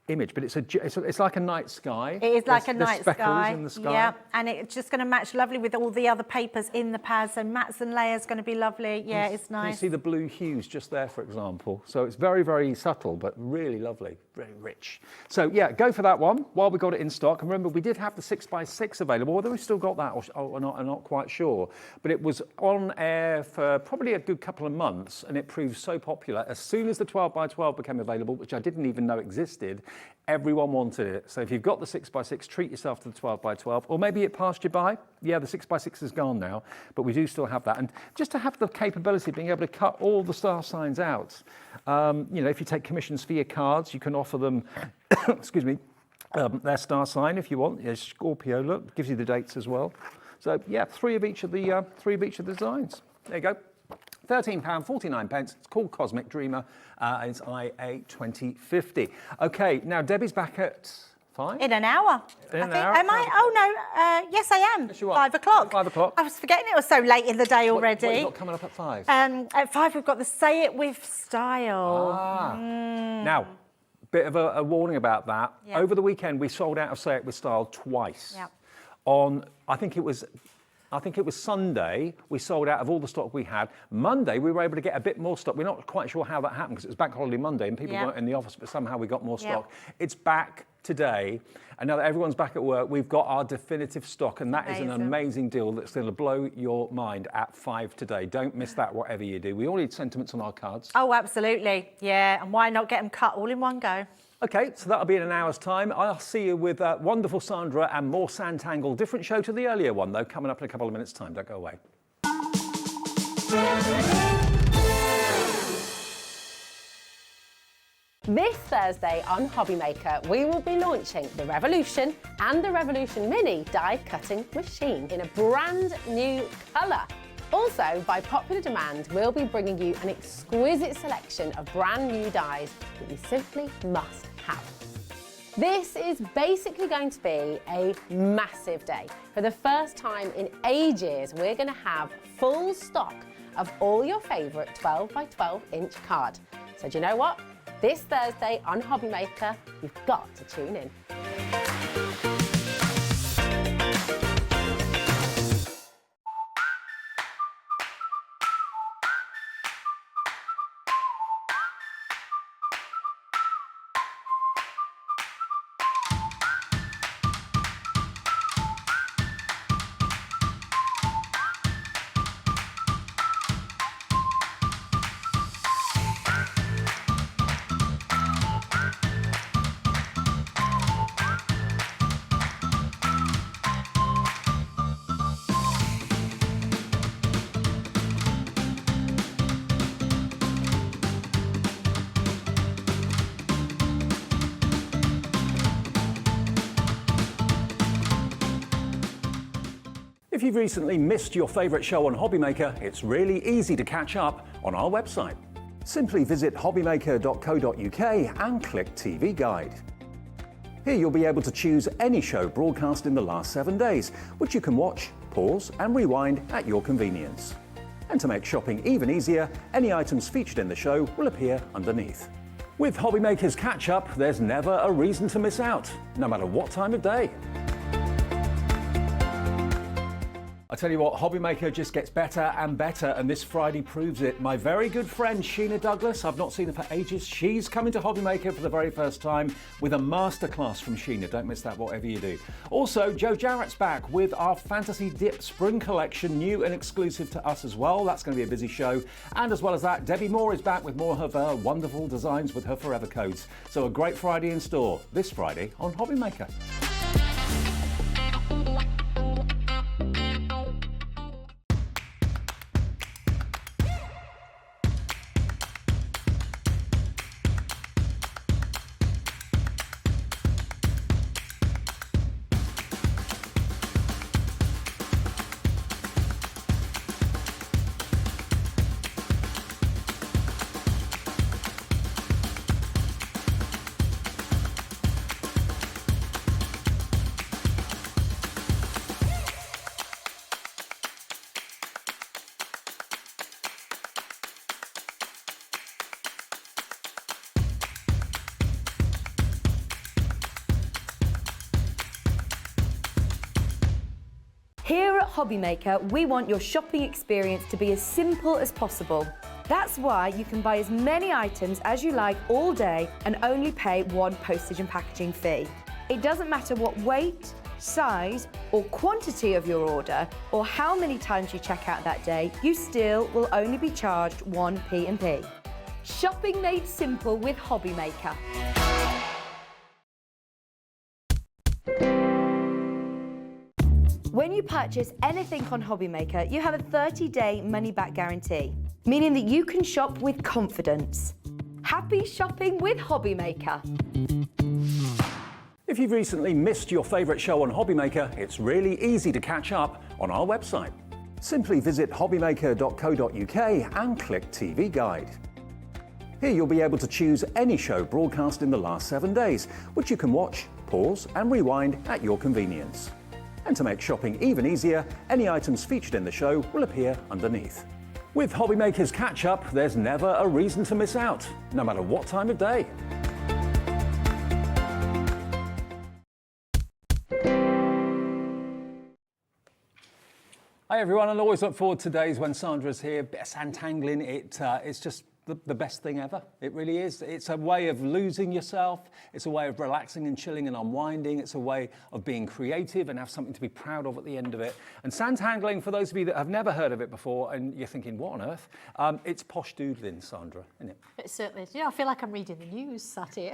image, but it's like a night sky. It is like a night sky. In the sky. Yeah, and it's just going to match lovely with all the other papers in the pad. So mats and layers going to be lovely. Yeah, it's nice. You see the blue hues just there, for example. So it's very, very subtle, but really lovely, very rich. So yeah, go for that one while we got it in stock. And remember, we did have the 6x6 available, whether we've still got that or not, I'm not quite sure. But it was on air for probably a good couple of months, and it proved so popular. As soon as the 12x12 became available, which I didn't even know existed, everyone wanted it. So if you've got the 6x6, treat yourself to the 12x12, or maybe it passed you by. Yeah, the 6x6 is gone now, but we do still have that. And just to have the capability of being able to cut all the star signs out. You know, if you take commissions for your cards, you can offer them, excuse me, their star sign if you want. There's Scorpio, look, gives you the dates as well. So yeah, three of each of the designs. There you go. £13.49. It's called Cosmic Dreamer. It's IA 2050. Okay, now Debbie's back at 5? In an hour. In an I think. hour? Am I? Oh no. Yes, I am. Yes, you are. 5 o'clock. 5 o'clock. I was forgetting it was so late in the day already. What have you got coming up at 5? At 5 we've got the Say It With Style. Now, bit of a warning about that. Yeah. Over the weekend, we sold out of Say It With Style twice. Yeah. On, I think it was Sunday, we sold out of all the stock we had. Monday, we were able to get a bit more stock. We're not quite sure how that happened, because it was Bank Holiday Monday and people weren't in the office, but somehow we got more stock. It's back today. And now that everyone's back at work, we've got our definitive stock, and that is an amazing deal that's going to blow your mind at 5 today. Don't miss that, whatever you do. We all need sentiments on our cards. Oh, absolutely. Yeah, and why not get them cut all in one go? Okay, so that'll be in an hour's time. I'll see you with wonderful Sandra and more Sanntangle. Different show to the earlier one, though, coming up in a couple of minutes' time. Don't go away. This Thursday on Hobbymaker, we will be launching the Revolution and the Revolution Mini die cutting machine in a brand new colour. Also, by popular demand, we'll be bringing you an exquisite selection of brand new dyes that you simply must have. This is basically going to be a massive day. For the first time in ages, we're going to have full stock of all your favourite 12 by 12 inch card. So do you know what? This Thursday on Hobbymaker, you've got to tune in. If you've recently missed your favourite show on Hobbymaker, it's really easy to catch up on our website. Simply visit hobbymaker.co.uk and click TV Guide. Here you'll be able to choose any show broadcast in the last 7 days, which you can watch, pause and rewind at your convenience. And to make shopping even easier, any items featured in the show will appear underneath. With Hobbymaker's Catch-Up, there's never a reason to miss out, no matter what time of day. I tell you what, Hobbymaker just gets better and better, and this Friday proves it. My very good friend Sheena Douglas, I've not seen her for ages. She's coming to Hobbymaker for the very first time with a masterclass from Sheena. Don't miss that, whatever you do. Also, Joe Jarrett's back with our Fantasy Dip Spring Collection, new and exclusive to us as well. That's going to be a busy show. And as well as that, Debbie Moore is back with more of her wonderful designs with her Forever Codes. So a great Friday in store this Friday on Hobbymaker. Here at Hobbymaker, we want your shopping experience to be as simple as possible. That's why you can buy as many items as you like all day and only pay one postage and packaging fee. It doesn't matter what weight, size or quantity of your order or how many times you check out that day, you still will only be charged one P&P. Shopping made simple with Hobbymaker. When you purchase anything on Hobbymaker, you have a 30-day money-back guarantee, meaning that you can shop with confidence. Happy shopping with Hobbymaker. If you've recently missed your favourite show on Hobbymaker, it's really easy to catch up on our website. Simply visit hobbymaker.co.uk and click TV Guide. Here you'll be able to choose any show broadcast in the last 7 days, which you can watch, pause and rewind at your convenience. And to make shopping even easier, any items featured in the show will appear underneath. With Hobbymaker's Catch-Up, there's never a reason to miss out, no matter what time of day. Hi everyone, and always look forward to days when Sandra's here, Sanntangling. It's just the best thing ever. It really is. It's a way of losing yourself. It's a way of relaxing and chilling and unwinding. It's a way of being creative and have something to be proud of at the end of it. And Sanntangling, for those of you that have never heard of it before and you're thinking, what on earth? It's posh doodling, Sandra, isn't it? It certainly is. I feel like I'm reading the news sat here.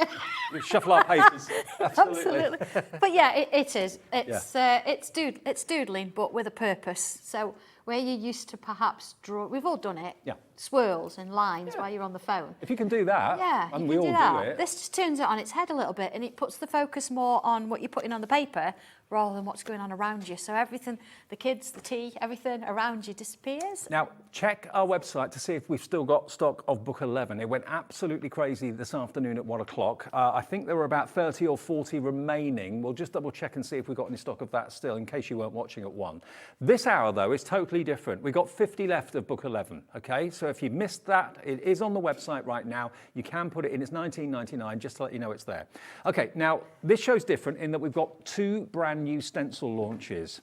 We shuffle our papers. Absolutely. But yeah, it is. It's doodling, but with a purpose. So where you used to perhaps draw, we've all done it, Yeah. swirls and lines while you're on the phone. If you can do that, Yeah, and you we can all do that. do it. This just turns it on its head a little bit and it puts the focus more on what you're putting on the paper rather than what's going on around you. So everything, the kids, the tea, everything around you disappears. Now, check our website to see if we've still got stock of book 11. It went absolutely crazy this afternoon at 1 o'clock. I think there were about 30 or 40 remaining. We'll just double check and see if we've got any stock of that still, in case you weren't watching at 1. This hour, though, is totally different. We've got 50 left of book 11, okay? So if you've missed that, it is on the website right now. You can put it in. It's $19.99, just to let you know it's there. Okay, now, this show's different in that we've got 2 brand new stencil launches.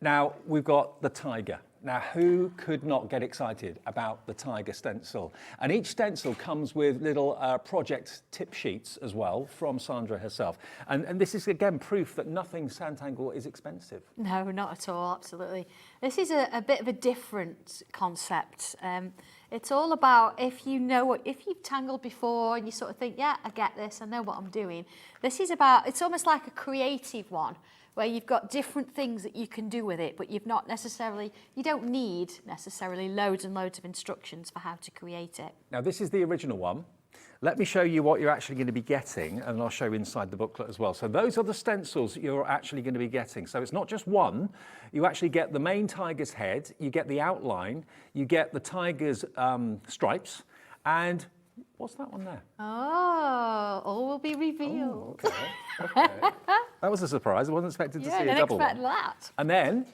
Now, we've got the Tiger. Now, who could not get excited about the Tiger stencil? And each stencil comes with little project tip sheets as well from Sandra herself. And this is, again, proof that nothing Sanntangle is expensive. No, not at all, absolutely. This is a bit of a different concept. It's all about if you've tangled before and you sort of think, yeah, I get this, I know what I'm doing. This is about, it's almost like a creative one, where you've got different things that you can do with it, but you don't need necessarily loads and loads of instructions for how to create it. Now, this is the original one. Let me show you what you're actually going to be getting, and I'll show you inside the booklet as well. So those are the stencils you're actually going to be getting. So it's not just one. You actually get the main tiger's head, you get the outline, you get the tiger's stripes, and what's that one there? Oh, all will be revealed. Oh, okay. That was a surprise. I wasn't expected to see a double one. Yeah, I didn't expect that. And then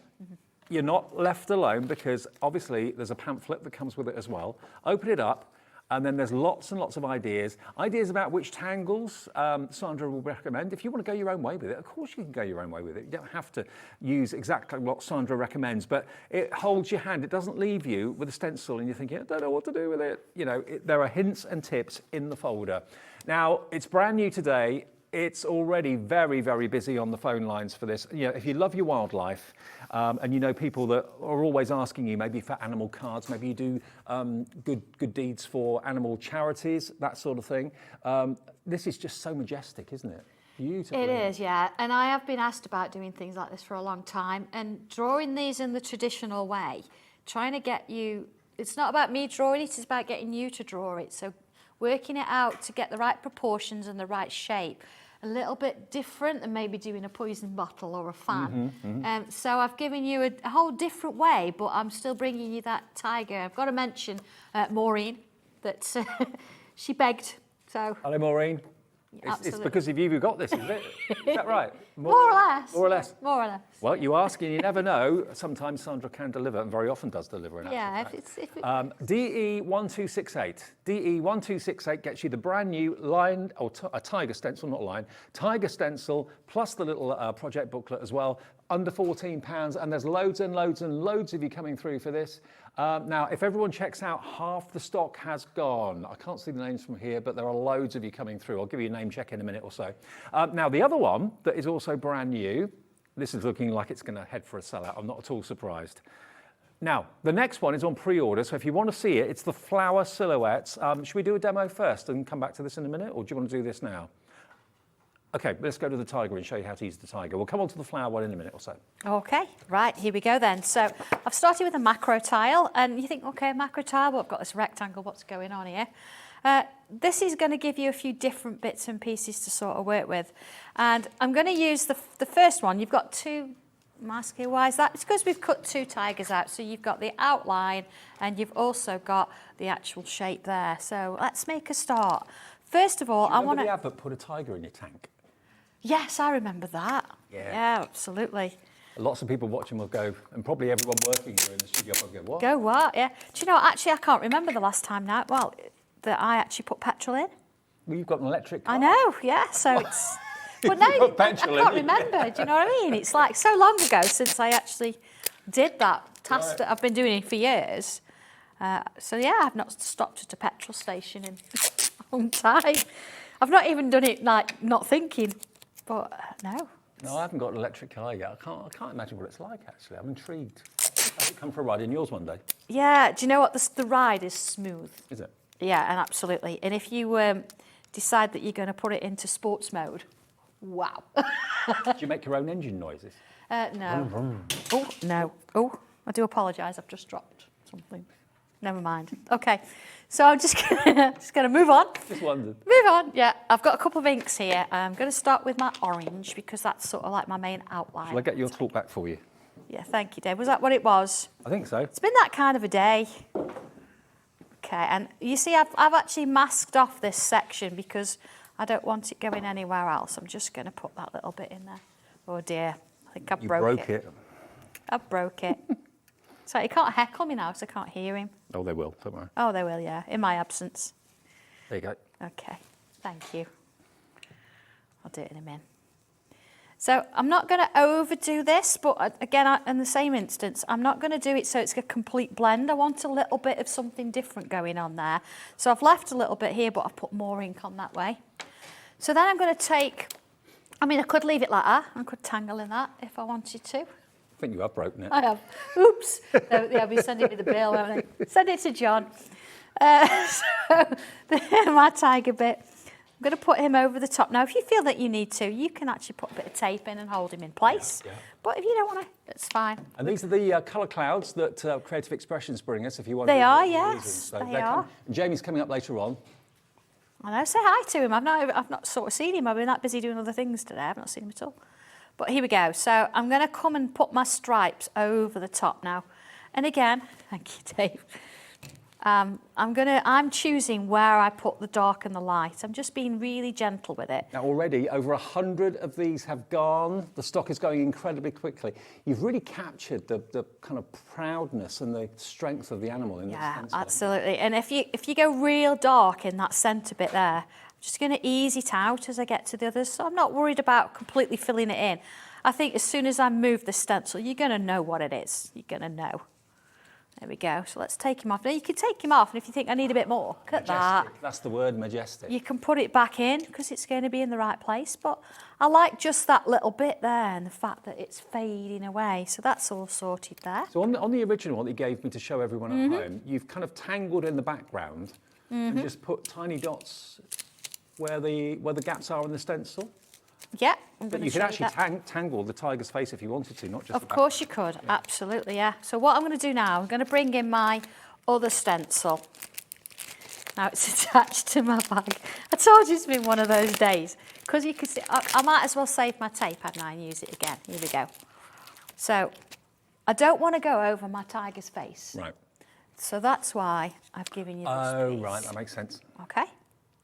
you're not left alone, because obviously there's a pamphlet that comes with it as well. Open it up, and then there's lots and lots of ideas about which tangles Sandra will recommend. If you want to go your own way with it, of course you can go your own way with it. You don't have to use exactly what Sandra recommends, but it holds your hand. It doesn't leave you with a stencil and you're thinking, I don't know what to do with it. You know, there are hints and tips in the folder. Now, it's brand new today. It's already very, very busy on the phone lines for this. You know, if you love your wildlife, and you know people that are always asking you, maybe for animal cards, maybe you do good deeds for animal charities, that sort of thing. This is just so majestic, isn't it? Beautiful. It is, yeah. And I have been asked about doing things like this for a long time, and drawing these in the traditional way, trying to get you, it's not about me drawing it, it's about getting you to draw it. So working it out to get the right proportions and the right shape. A little bit different than maybe doing a poison bottle or a fan. So I've given you a whole different way, but I'm still bringing you that tiger. I've got to mention Maureen, that she begged. So hello, Maureen. It's absolutely. because of you who got this, is it? Is that right? More or less. More or less. More or less. Well, you ask and you never know. Sometimes Sandra can deliver, and very often does deliver. In Yeah, DE1268. DE1268 gets you the brand new line, or a tiger stencil, not line, tiger stencil, plus the little project booklet as well, under £14, and there's loads and loads and loads of you coming through for this. Now, if everyone checks out, half the stock has gone. I can't see the names from here, but there are loads of you coming through. I'll give you a name check in a minute or so. Now, the other one that is also brand new, this is looking like it's going to head for a sellout. I'm not at all surprised. Now, the next one is on pre-order, so if you want to see it, it's the flower silhouettes. Should we do a demo first and come back to this in a minute, or do you want to do this now? Okay, let's go to the tiger and show you how to use the tiger. We'll come on to the flower one in a minute or so. Okay, right, here we go then. So I've started with a macro tile, and you think, okay, macro tile, but I've got this rectangle, what's going on here? This is going to give you a few different bits and pieces to sort of work with. And I'm going to use the first one. You've got two, masking-wise, that's because we've cut two tigers out. So you've got the outline, and you've also got the actual shape there. So let's make a start. First of all, I want to... the advert put a tiger in your tank? Yes, I remember that. Yeah, absolutely. Lots of people watching will go, and probably everyone working here in the studio will go, what? Go what? Yeah. Do you know, actually, I can't remember the last time now, well, that I actually put petrol in. Well, you've got an electric car. I know, yeah, so it's... But no, I can't remember, do you know what I mean? It's like so long ago since I actually did that task that I've been doing for years. So yeah, I've not stopped at a petrol station in a long time. I've not even done it like not thinking, but no. No, I haven't got an electric car yet. I can't imagine what it's like, actually. I'm intrigued. I should come for a ride in yours one day. Yeah, do you know what? The ride is smooth. Is it? Yeah, and absolutely. And if you decide that you're going to put it into sports mode, wow. Do you make your own engine noises? No. Oh, no. Oh, I do apologise, I've just dropped something. Never mind. Okay, so I'm just gonna move on. Just wondered. Move on, yeah. I've got a couple of inks here. I'm going to start with my orange because that's sort of like my main outline. Shall I get your talk back for you? Yeah, thank you, Dave. Was that what it was? I think so. It's been that kind of a day. Okay, and you see I've actually masked off this section because I don't want it going anywhere else. I'm just going to put that little bit in there. Oh dear, I think I broke it. I broke it. So he can't heckle me now because I can't hear him. Oh, they will, don't worry. Oh, they will, yeah, in my absence. There you go. Okay, thank you. I'll do it in a minute. So I'm not going to overdo this, but again, in the same instance, I'm not going to do it so it's a complete blend. I want a little bit of something different going on there. So I've left a little bit here, but I've put more ink on that way. So then I'm going to take, I mean, I could leave it like that. I could tangle in that if I wanted to. I think you have broken it. I have. Oops. They'll be sending me the bill, won't they? Send it to John. So my tiger bit, I'm going to put him over the top. Now, if you feel that you need to, you can actually put a bit of tape in and hold him in place. Yeah. But if you don't want to, it's fine. And these are the colour clouds that Creative Expressions bring us, if you want to. They are, yes. So they are. Jamie's coming up later on. I know, say hi to him. I've not sort of seen him. I've been that busy doing other things today. I've not seen him at all. But here we go. So I'm going to come and put my stripes over the top now. And again, thank you, Dave. I'm choosing where I put the dark and the light. I'm just being really gentle with it. Now already over 100 of these have gone. The stock is going incredibly quickly. You've really captured the kind of proudness and the strength of the animal in this stencil. Yeah, absolutely. And if you go real dark in that centre bit there, I'm just going to ease it out as I get to the others. So I'm not worried about completely filling it in. I think as soon as I move the stencil, you're going to know what it is. You're going to know. There we go. So let's take him off. Now you can take him off, and if you think I need a bit more, look at that. That's the word, majestic. You can put it back in because it's going to be in the right place. But I like just that little bit there and the fact that it's fading away. So that's all sorted there. So on the original one that you gave me to show everyone at home, you've kind of tangled in the background and just put tiny dots where the gaps are in the stencil. Yeah, But you could actually tangle the tiger's face if you wanted to, not just Of course you could, yeah. Absolutely, yeah. So what I'm going to do now, I'm going to bring in my other stencil. Now it's attached to my bag. I told you it's been one of those days. Because you can see, I might as well save my tape, hadn't I, and use it again. Here we go. So I don't want to go over my tiger's face. Right. So that's why I've given you this Oh, space. right, that makes sense. Okay,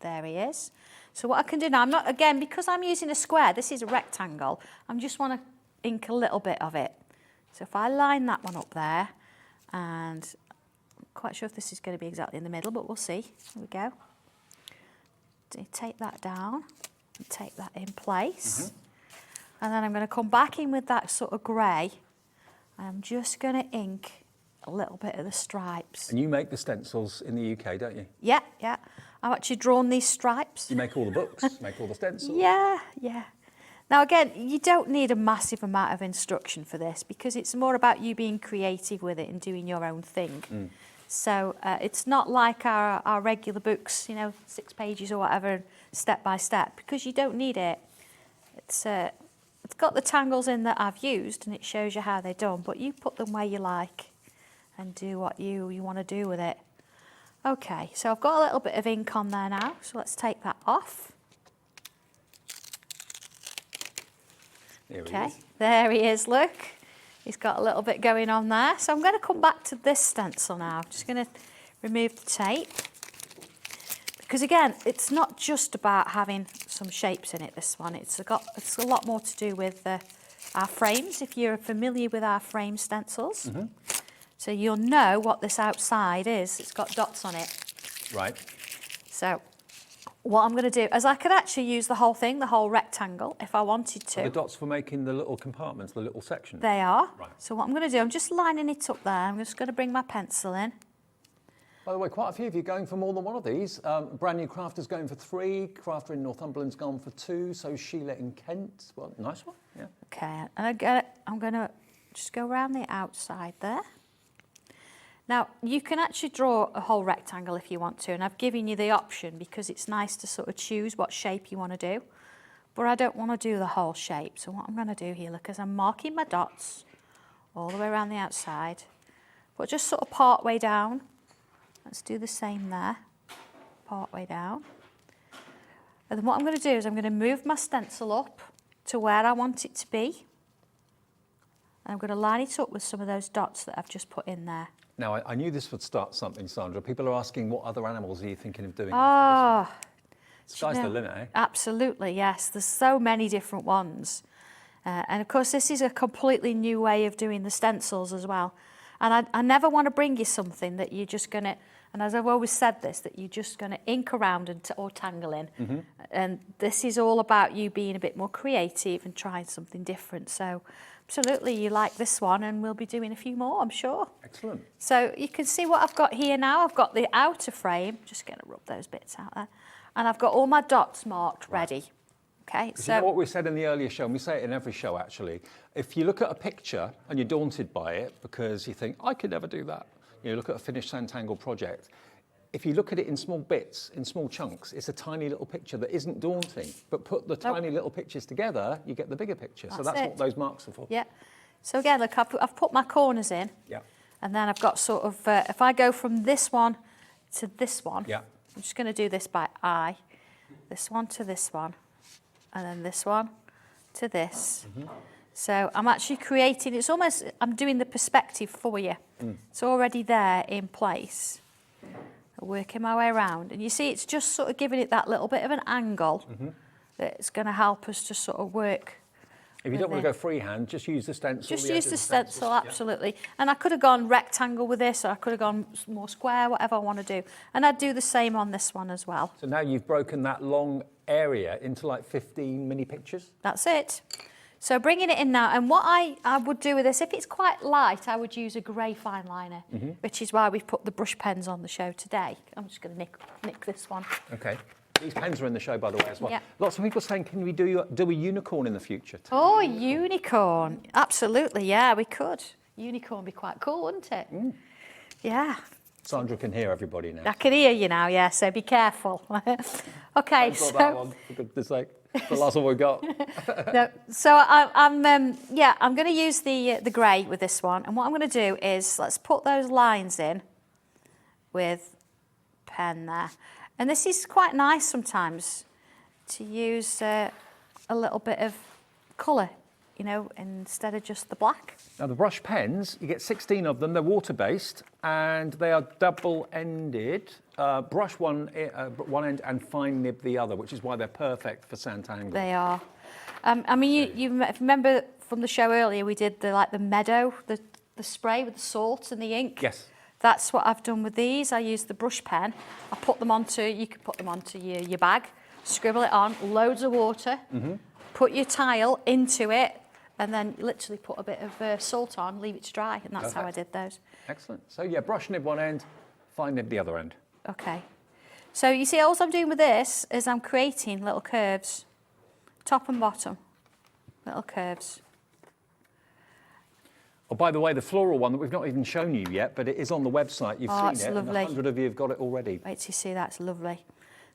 there he is. So what I can do now, I'm not, again, because I'm using a square, this is a rectangle, I just want to ink a little bit of it. So if I line that one up there, and I'm quite sure if this is going to be exactly in the middle, but we'll see. Here we go. Take that down and take that in place. And then I'm going to come back in with that sort of grey, and I'm just going to ink a little bit of the stripes. And you make the stencils in the UK, don't you? Yeah, yeah. I've actually drawn these stripes. You make all the books, make all the stencils. Yeah, yeah. Now again, you don't need a massive amount of instruction for this because it's more about you being creative with it and doing your own thing. So it's not like our regular books, you know, 6 pages or whatever, step by step, because you don't need it. It's got the tangles in that I've used and it shows you how they're done, but you put them where you like and do what you want to do with it. Okay, so I've got a little bit of ink on there now, so let's take that off. There he is. There he is, look. He's got a little bit going on there. So I'm going to come back to this stencil now. I'm just going to remove the tape. Because again, it's not just about having some shapes in it, this one. It's a lot more to do with our frames, if you're familiar with our frame stencils. So you'll know what this outside is. It's got dots on it. Right. So what I'm going to do is I could actually use the whole thing, the whole rectangle, if I wanted to. The dots for making the little compartments, the little sections. They are. Right. So what I'm going to do, I'm just lining it up there. I'm just going to bring my pencil in. By the way, quite a few of you are going for more than one of these. Brand New Crafter's going for 3. Crafter in Northumberland's gone for 2. So Sheila in Kent. Well, nice one. Yeah. Okay, and I'm going to just go around the outside there. Now, you can actually draw a whole rectangle if you want to, and I've given you the option because it's nice to sort of choose what shape you want to do. But I don't want to do the whole shape, so what I'm going to do here, look, is I'm marking my dots all the way around the outside, but just sort of part way down. Let's do the same there, part way down. And then what I'm going to do is I'm going to move my stencil up to where I want it to be. And I'm going to line it up with some of those dots that I've just put in there. Now, I knew this would start something, Sandra. People are asking, what other animals are you thinking of doing? Oh, Sky's the limit, eh? Absolutely, yes. There's so many different ones. And of course, this is a completely new way of doing the stencils as well. And I never want to bring you something that you're just going to, and as I've always said this, that you're just going to ink around or tangle in. Mm-hmm. And this is all about you being a bit more creative and trying something different. So absolutely, you like this one, and we'll be doing a few more, I'm sure. Excellent. So you can see what I've got here now. I've got the outer frame, just going to rub those bits out there. And I've got all my dots marked ready. Okay, so you know what we said in the earlier show, and we say it in every show actually, if you look at a picture and you're daunted by it because you think, I could never do that, you look at a finished Sanntangle project, if you look at it in small bits, in small chunks, it's a tiny little picture that isn't daunting, but put the tiny little pictures together, you get the bigger picture. So that's what those marks are for. Yeah. So again, look, I've put my corners in. Yeah. And then I've got sort of, if I go from this one to this one, yeah. I'm just going to do this by eye. This one to this one. And then this one to this. Mm-hmm. So I'm actually creating, it's almost, I'm doing the perspective for you. It's already there in place. Working my way around. And you see, it's just sort of giving it that little bit of an angle that's going to help us to sort of work. If you don't want to go freehand, just use the stencil. Just use the stencil, absolutely. Yeah. And I could have gone rectangle with this, or I could have gone more square, whatever I want to do. And I'd do the same on this one as well. So now you've broken that long area into like 15 mini pictures? That's it. So bringing it in now, and what I would do with this, if it's quite light, I would use a grey fine liner, which is why we've put the brush pens on the show today. I'm just going to nick this one. Okay. These pens are in the show, by the way, as well. Yeah. Lots of people saying, can we do a unicorn in the future? Oh, unicorn. Absolutely, yeah, we could. Unicorn would be quite cool, wouldn't it? Yeah. Sandra can hear everybody now. I can hear you now, yeah, so be careful. Okay, so... that one, for goodness sake. The last one we got. No, so I'm going to use the grey with this one. And what I'm going to do is, let's put those lines in with pen there. And this is quite nice sometimes to use a little bit of colour, you know, instead of just the black. Now the brush pens, you get 16 of them. They're water-based and they are double-ended. Brush one end and fine nib the other, which is why they're perfect for Sanntangle. They are. I mean, you remember from the show earlier, we did the meadow, the spray with the salt and the ink. Yes. That's what I've done with these. I use the brush pen. I put them onto, you can put them onto your bag, scribble it on, loads of water, put your tile into it, and then literally put a bit of salt on, leave it to dry, and that's how I did those. Excellent. So yeah, brush nib one end, fine nib the other end. Okay. So you see, all I'm doing with this is I'm creating little curves, top and bottom, little curves. Oh, by the way, the floral one that we've not even shown you yet, but it is on the website. You've seen it's it, lovely. and 100 of you have got it already. Wait till you see that, it's lovely.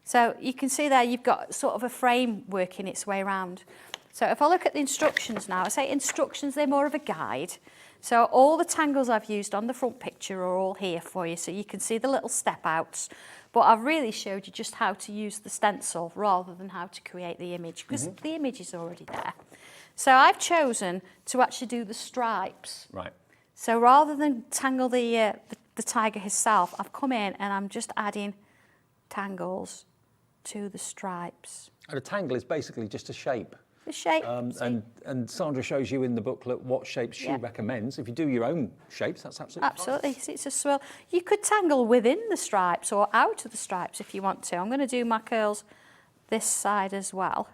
So you can see there you've got sort of a frame working its way around. So if I look at the instructions now, I say instructions, they're more of a guide. So all the tangles I've used on the front picture are all here for you, so you can see the little step outs. But I've really showed you just how to use the stencil rather than how to create the image, because the image is already there. So I've chosen to actually do the stripes. Right. So rather than tangle the tiger himself, I've come in and I'm just adding tangles to the stripes. And a tangle is basically just a shape. The shape. And Sandra shows you in the booklet what shapes she recommends. If you do your own shapes, that's absolutely fine. Absolutely. See, it's a swirl. You could tangle within the stripes or out of the stripes if you want to. I'm going to do my curls this side as well.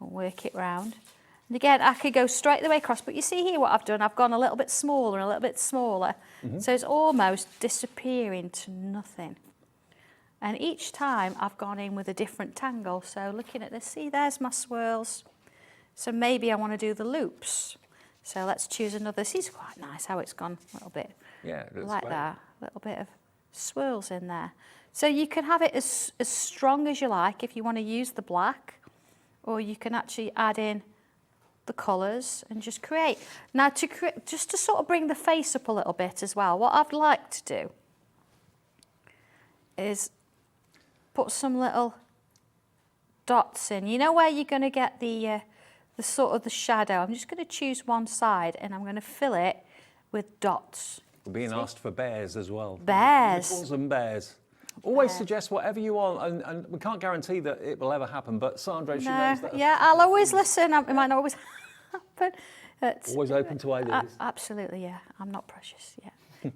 And work it round. And again, I could go straight the way across, but you see here what I've done? I've gone a little bit smaller and a little bit smaller. So it's almost disappearing to nothing. And each time I've gone in with a different tangle. So looking at this, see, there's my swirls. So maybe I want to do the loops. So let's choose another. This is quite nice how it's gone a little bit like great. that. A little bit of swirls in there. So you can have it as strong as you like if you want to use the black, or you can actually add in the colours and just create. Now, just to sort of bring the face up a little bit as well, what I'd like to do is put some little dots in. You know where you're going to get the sort of the shadow? I'm just going to choose one side and I'm going to fill it with dots. We're being asked for bears as well. Bears. Unicorns and bears. Always suggest whatever you want, and we can't guarantee that it will ever happen, but Sandra, she knows that. Yeah, I'll always listen. It might not always happen. Always open to ideas. Absolutely, yeah. I'm not precious, yeah.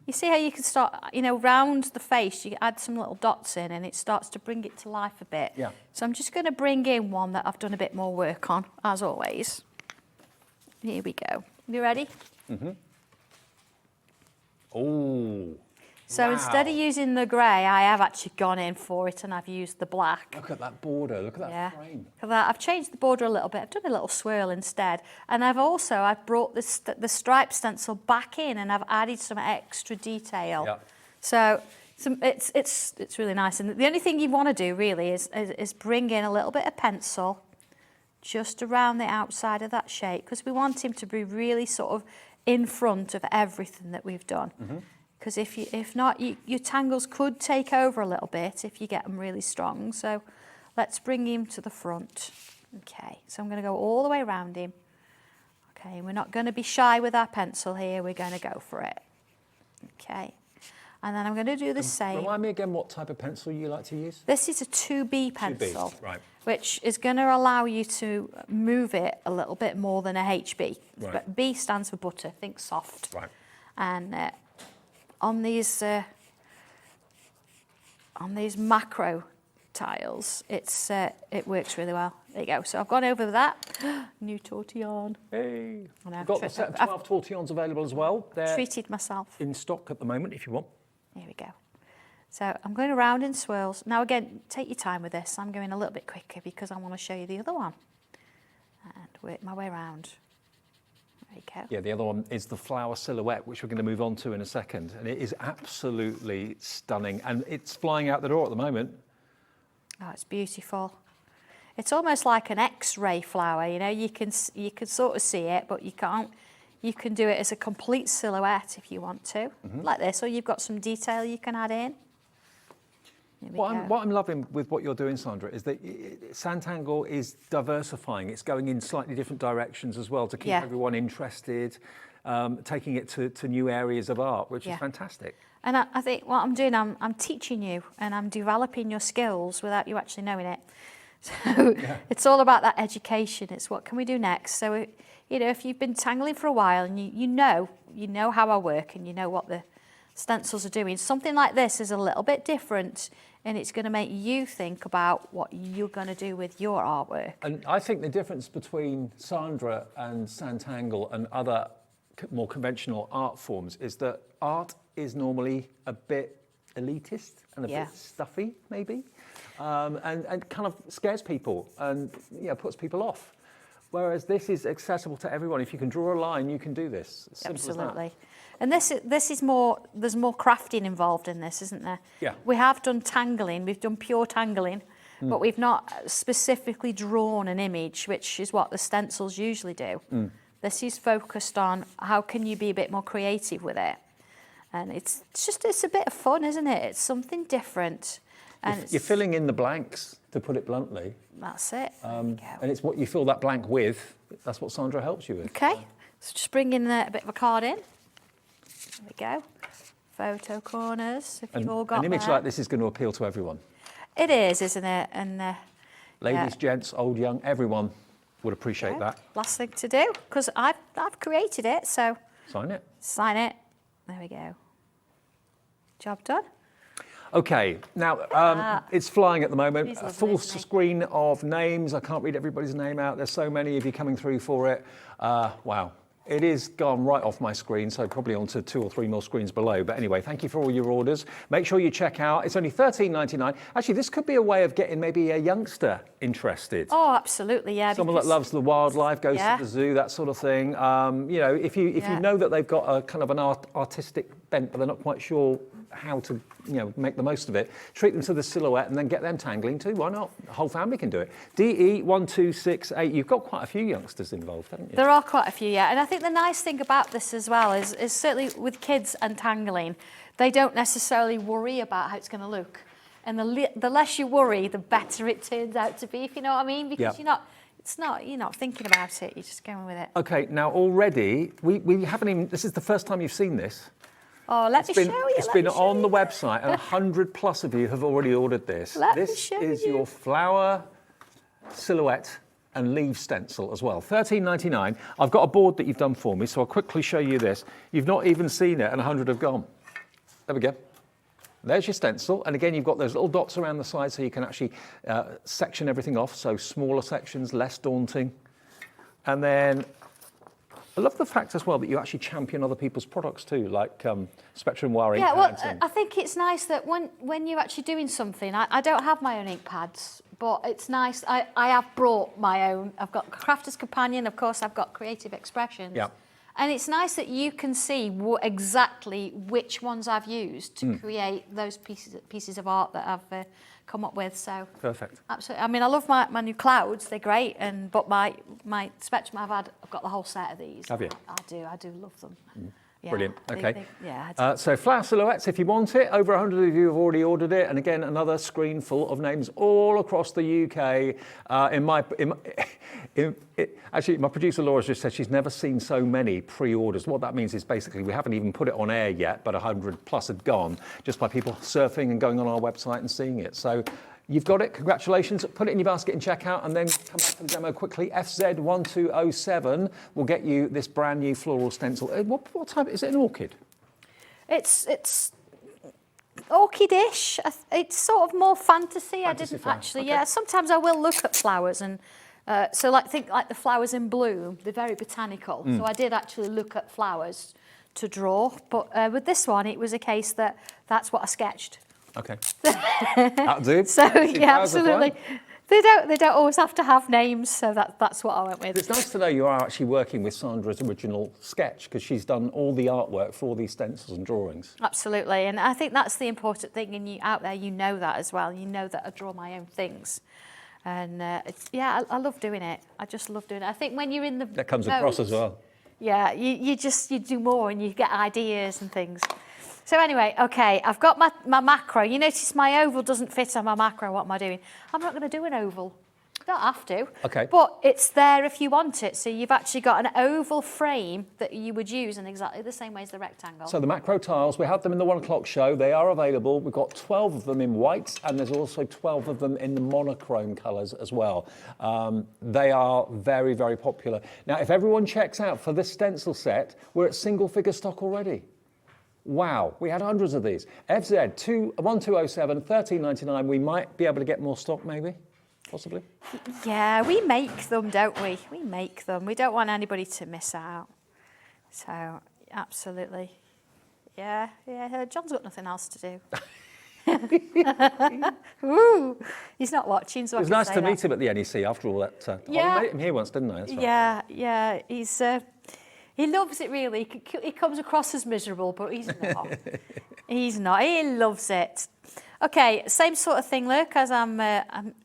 You see how you can start, you know, round the face, you add some little dots in and it starts to bring it to life a bit. Yeah. So I'm just going to bring in one that I've done a bit more work on, as always. Here we go. You ready? Mm-hmm. Oh. So wow. instead of using the grey, I have actually gone in for it and I've used the black. Look at that border, look at that frame. For that, I've changed the border a little bit. I've done a little swirl instead. And I've brought the stripe stencil back in and I've added some extra detail. Yeah. So it's really nice. And the only thing you want to do really is bring in a little bit of pencil just around the outside of that shape, because we want him to be really sort of in front of everything that we've done. Because if not, your tangles could take over a little bit if you get them really strong. So let's bring him to the front. Okay, so I'm going to go all the way around him. Okay, we're not going to be shy with our pencil here. We're going to go for it. Okay, and then I'm going to do the same. Remind me again what type of pencil you like to use? This is a 2B pencil, 2B, right. Which is going to allow you to move it a little bit more than a HB. Right. But B stands for butter, think soft. Right. And on these macro tiles, it works really well. There you go. So I've gone over that. New tortillon. Hey. I know, We've got the set of 12 tortillons available as well. They're treated myself. in stock at the moment if you want. Here we go. So I'm going around in swirls. Now again, take your time with this. I'm going a little bit quicker because I want to show you the other one. And work my way around. There you go. Yeah, the other one is the flower silhouette, which we're going to move on to in a second. And it is absolutely stunning. And it's flying out the door at the moment. Oh, it's beautiful. It's almost like an X-ray flower, you know. You can sort of see it, but you can't. You can do it as a complete silhouette if you want to, like this, or you've got some detail you can add in. What I'm loving with what you're doing, Sandra, is that Sanntangle is diversifying. It's going in slightly different directions as well to keep everyone interested, taking it to new areas of art, which is fantastic. And I think what I'm doing, I'm teaching you and I'm developing your skills without you actually knowing it. So it's all about that education. It's what can we do next? So, you know, if you've been tangling for a while and you know how I work and you know what the stencils are doing, something like this is a little bit different and it's going to make you think about what you're going to do with your artwork. And I think the difference between Sandra and Sanntangle and other more conventional art forms is that art is normally a bit elitist and a bit stuffy, maybe, and kind of scares people and puts people off. Whereas this is accessible to everyone. If you can draw a line, you can do this. Simple Absolutely. As that. And this is more, there's more crafting involved in this, isn't there? Yeah. We have done tangling, we've done pure tangling, but we've not specifically drawn an image, which is what the stencils usually do. This is focused on how can you be a bit more creative with it. And it's a bit of fun, isn't it? It's something different. And you're filling in the blanks, to put it bluntly. That's it. And it's what you fill that blank with. That's what Sandra helps you with. Okay, so just bring in a bit of a card in. There we go. Photo corners, if you've all got an image that. like this is going to appeal to everyone. It is, isn't it? And ladies, gents, old, young, everyone would appreciate that. Last thing to do, because I've created it, so Sign it. sign it. There we go. Job done. Okay, now it's flying at the moment. He's A lovely, full isn't he? screen of names. I can't read everybody's name out. There's so many of you coming through for it. Wow. It is gone right off my screen, so probably onto 2 or 3 more screens below. But anyway, thank you for all your orders. Make sure you check out. It's only $13.99. Actually, this could be a way of getting maybe a youngster interested. Oh, absolutely, yeah. Someone that loves the wildlife, goes to the zoo, that sort of thing. You know, if you know that they've got a kind of an artistic bent, but they're not quite sure how to, make the most of it. Treat them to the silhouette and then get them tangling too. Why not? The whole family can do it. DE1268. You've got quite a few youngsters involved, haven't you? There are quite a few, yeah. And I think the nice thing about this as well is certainly with kids and tangling, they don't necessarily worry about how it's going to look. And the less you worry, the better it turns out to be, if you know what I mean. Because you're not thinking about it, you're just going with it. Okay, now already, we haven't even, this is the first time you've seen this. Oh, let me show you. It's been on the website and 100 plus of you have already ordered this. This is your flower silhouette and leaf stencil as well. $13.99. I've got a board that you've done for me, so I'll quickly show you this. You've not even seen it and 100 have gone. There we go. There's your stencil, and again, you've got those little dots around the side so you can actually section everything off, so smaller sections, less daunting. And then I love the fact as well that you actually champion other people's products too, like Spectrum Wire ink pads. Yeah, well, I think it's nice that when you're actually doing something, I don't have my own ink pads, but it's nice. I have brought my own. I've got Crafter's Companion, of course, I've got Creative Expressions. Yeah. And it's nice that you can see exactly which ones I've used to create those pieces of art that I've come up with. So perfect. Absolutely. I mean, I love my new clouds; they're great. But my Spectrum, I've got the whole set of these. Have you? I do love them. Yeah, Brilliant. Okay. Yeah. So flower silhouettes, if you want it, over 100 of you have already ordered it, and again another screen full of names all across the UK. Actually, my producer Laura's just said she's never seen so many pre-orders. What that means is basically we haven't even put it on air yet, but 100 plus had gone just by people surfing and going on our website and seeing it. So you've got it. Congratulations. Put it in your basket and check out, and then come back to the demo quickly. FZ1207 will get you this brand new floral stencil. What type? Is it an orchid? It's orchidish. It's sort of more fantasy. I didn't flower. actually. Okay. Yeah, sometimes I will look at flowers and. Think like the flowers in bloom, they're very botanical. So I did actually look at flowers to draw, but with this one, it was a case that's what I sketched. Okay. That'll do. So yeah, absolutely. They don't always have to have names, so that's what I went with. It's nice to know you are actually working with Sandra's original sketch, because she's done all the artwork for all these stencils and drawings. Absolutely, and I think that's the important thing, and you out there, you know that as well. You know that I draw my own things. And I love doing it. I just love doing it. I think when you're in the that comes across as well. Yeah, you do more and you get ideas and things. So anyway, okay, I've got my macro. You notice my oval doesn't fit on my macro. What am I doing? I'm not going to do an oval. Don't have to. Okay. But it's there if you want it. So you've actually got an oval frame that you would use in exactly the same way as the rectangle. So the macro tiles, we have them in the 1 o'clock show. They are available. We've got 12 of them in white, and there's also 12 of them in the monochrome colours as well. They are very, very popular. Now, if everyone checks out for this stencil set, we're at single figure stock already. Wow, we had hundreds of these. FZ 1207, $13.99. We might be able to get more stock, maybe. Possibly? Yeah, we make them, don't we? We make them. We don't want anybody to miss out. So, absolutely. Yeah, John's got nothing else to do. Ooh, he's not watching, so it was nice to meet him at the NEC after all that. Yeah. I met him here once, didn't I? That's right. Yeah. He loves it, really. He comes across as miserable, but he's not. He's not. He loves it. Okay, same sort of thing, look, as I'm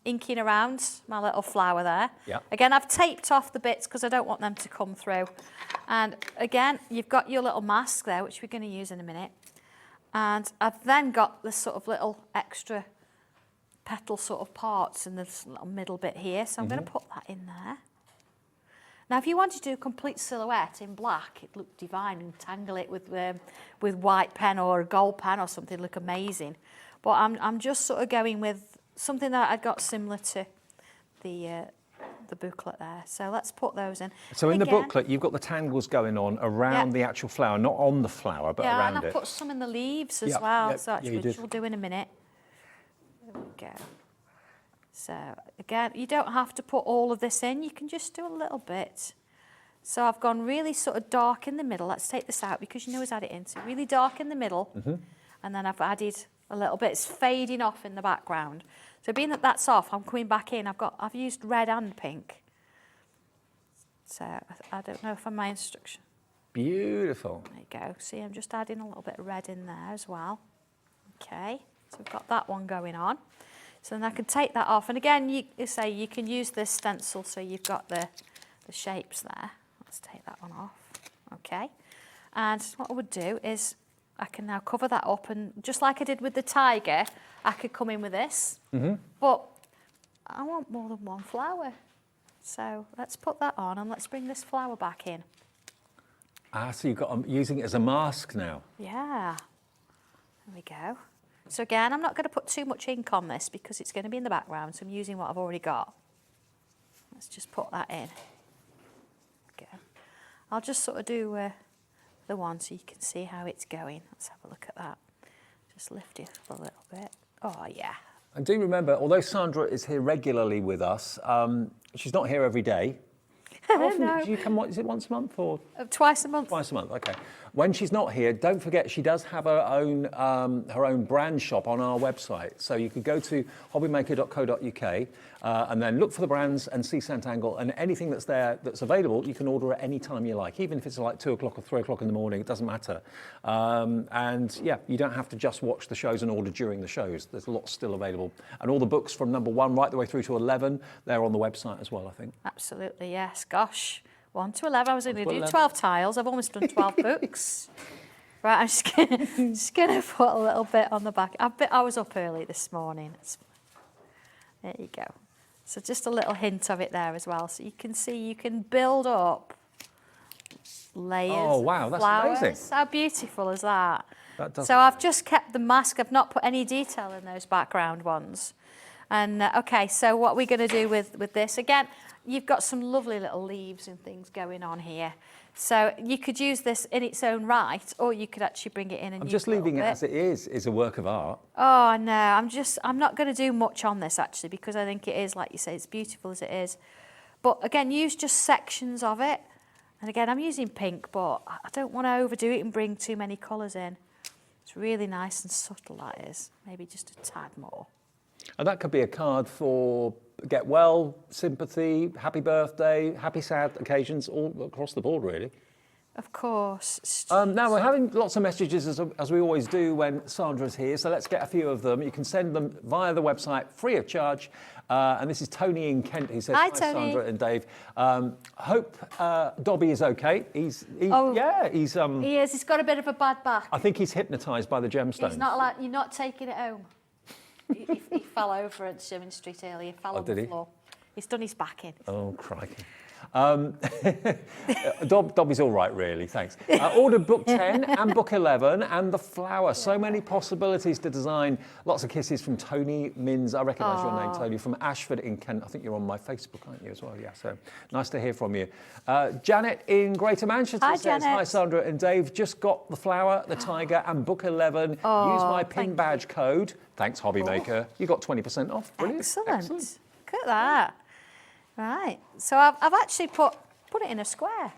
inking around my little flower there. Yeah. Again, I've taped off the bits because I don't want them to come through. And again, you've got your little mask there, which we're going to use in a minute. And I've then got this sort of little extra petal sort of parts in this little middle bit here. So I'm going to put that in there. Now, if you wanted to do a complete silhouette in black, it'd look divine, and tangle it with white pen or a gold pen or something, it'd look amazing. But I'm just sort of going with something that I'd got similar to the booklet there. So let's put those in. So in the booklet, you've got the tangles going on around the actual flower, not on the flower, but around it. Yeah, and I put some in the leaves as well. Yep. So actually, which we'll do in a minute. There we go. So again, you don't have to put all of this in. You can just do a little bit. So I've gone really sort of dark in the middle. Let's take this out because you know add it in. So really dark in the middle, and then I've added a little bit. It's fading off in the background. So being that that's off, I'm coming back in. I've used red and pink. So I don't know if I'm my instruction. Beautiful. There you go. See, I'm just adding a little bit of red in there as well. Okay, so we've got that one going on. So then I can take that off. And again, you can use this stencil so you've got the shapes there. Let's take that one off. Okay. And what I would do is I can now cover that up, and just like I did with the tiger, I could come in with this. But I want more than one flower. So let's put that on and let's bring this flower back in. Ah, so I'm using it as a mask now. Yeah. There we go. So again, I'm not going to put too much ink on this because it's going to be in the background, so I'm using what I've already got. Let's just put that in. Okay. I'll just sort of do the one so you can see how it's going. Let's have a look at that. Just lift it up a little bit. Oh, yeah. And do remember, although Sandra is here regularly with us, she's not here every day. How often No. do you come? Is it once a month or? Twice a month. Twice a month, okay. When she's not here, don't forget she does have her own brand shop on our website. So you could go to hobbymaker.co.uk and then look for the brands and see Sanntangle, and anything that's there that's available, you can order at any time you like, even if it's like 2 o'clock or 3 o'clock in the morning, it doesn't matter. And yeah, you don't have to just watch the shows and order during the shows. There's lots still available. And all the books from number 1 right the way through to 11, they're on the website as well, I think. Absolutely, yes. Gosh, 1 to 11. I was going to do 11. 12 tiles. I've almost done 12 books. Right, I'm just gonna put a little bit on the back. I was up early this morning. There you go. So just a little hint of it there as well. So you can see you can build up layers. Oh, wow, of that's flowers. amazing. How beautiful is that? That does So I've just kept the mask. I've not put any detail in those background ones. And okay, so what we're going to do with this, again, you've got some lovely little leaves and things going on here. So you could use this in its own right, or you could actually bring it in and I'm use just a little leaving it bit. as it is a work of art. Oh no, I'm not going to do much on this actually, because I think it is, like you say, it's beautiful as it is. But again, use just sections of it. And again, I'm using pink, but I don't want to overdo it and bring too many colours in. It's really nice and subtle, that is. Maybe just a tad more. And that could be a card for get well, sympathy, happy birthday, happy sad occasions, all across the board, really. Of course. Now, we're having lots of messages, as we always do when Sandra's here, so let's get a few of them. You can send them via the website, free of charge. And this is Tony in Kent who says, Hi, hi Tony. Sandra and Dave. Hope Dobby is okay. He is. He's got a bit of a bad back. I think he's hypnotised by the gemstones. He's not allowed. You're not taking it home. he fell over at Sherman Street earlier. Fell on did the he? floor. He's done his back in. Oh, crikey. Dobby's all right, really, thanks. Ordered book 10 and book 11 and the flower. So many possibilities to design. Lots of kisses from Tony Mins. I recognise your name, Tony, from Ashford in Kent. I think you're on my Facebook, aren't you, as well? Yeah, so nice to hear from you. Janet in Greater Manchester Hi, says, Janet. hi, Sandra and Dave. Just got the flower, the tiger and book 11. Use my pin badge code. Thanks, Hobbymaker. You got 20% off. Brilliant. Excellent. Look at that. Right. So I've actually put it in a square.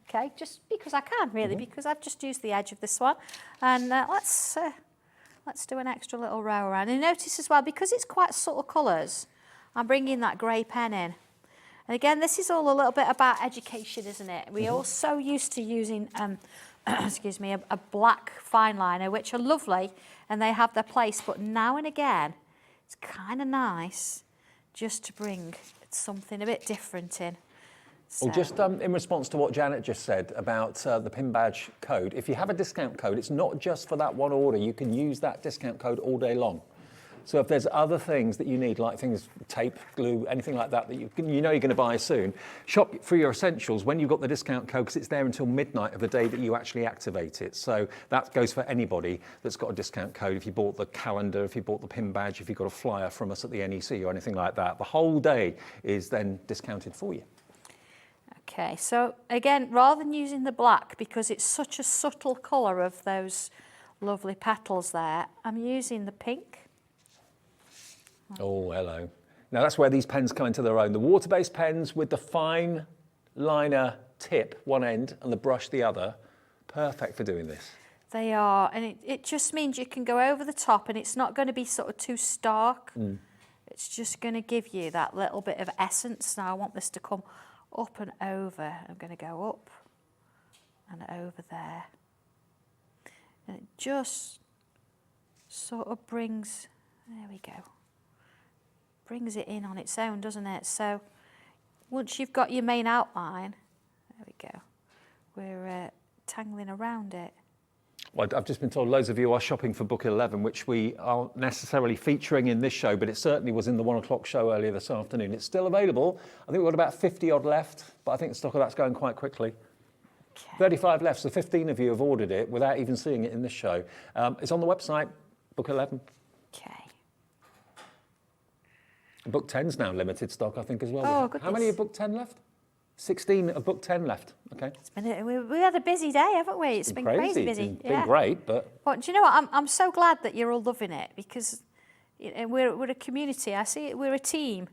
Okay, just because I can, really, because I've just used the edge of this one. And let's do an extra little row around. And notice as well, because it's quite subtle colours, I'm bringing that grey pen in. And again, this is all a little bit about education, isn't it? We're all so used to using, excuse me, a black fine liner, which are lovely, and they have their place. But now and again, it's kind of nice just to bring something a bit different in. So. Well, just in response to what Janet just said about the pin badge code, if you have a discount code, it's not just for that one order. You can use that discount code all day long. So if there's other things that you need, like things, tape, glue, anything like that, that you know you're going to buy soon, shop for your essentials when you've got the discount code, because it's there until midnight of the day that you actually activate it. So that goes for anybody that's got a discount code. If you bought the calendar, if you bought the pin badge, if you got a flyer from us at the NEC or anything like that, the whole day is then discounted for you. Okay, so again, rather than using the black, because it's such a subtle colour of those lovely petals there, I'm using the pink. Oh, hello. Now that's where these pens come into their own. The water-based pens with the fine liner tip, one end, and the brush the other, perfect for doing this. They are, and it just means you can go over the top and it's not going to be sort of too stark. It's just going to give you that little bit of essence. Now I want this to come up and over. I'm going to go up and over there. And it just sort of brings, there we go, brings it in on its own, doesn't it? So once you've got your main outline, there we go, we're tangling around it. Well, I've just been told loads of you are shopping for book 11, which we aren't necessarily featuring in this show, but it certainly was in the 1 o'clock show earlier this afternoon. It's still available. I think we've got about 50 odd left, but I think the stock of that's going quite quickly. Okay. 35 left, so 15 of you have ordered it without even seeing it in this show. It's on the website, book 11. Okay. Book 10's now limited stock, I think, as well. Oh, goodness. How many of book 10 left? 16 of book 10 left. Okay. We had a busy day, haven't we? It's been crazy busy. It's been great, but... But do you know what? I'm so glad that you're all loving it, because we're a community. I see it, we're a team.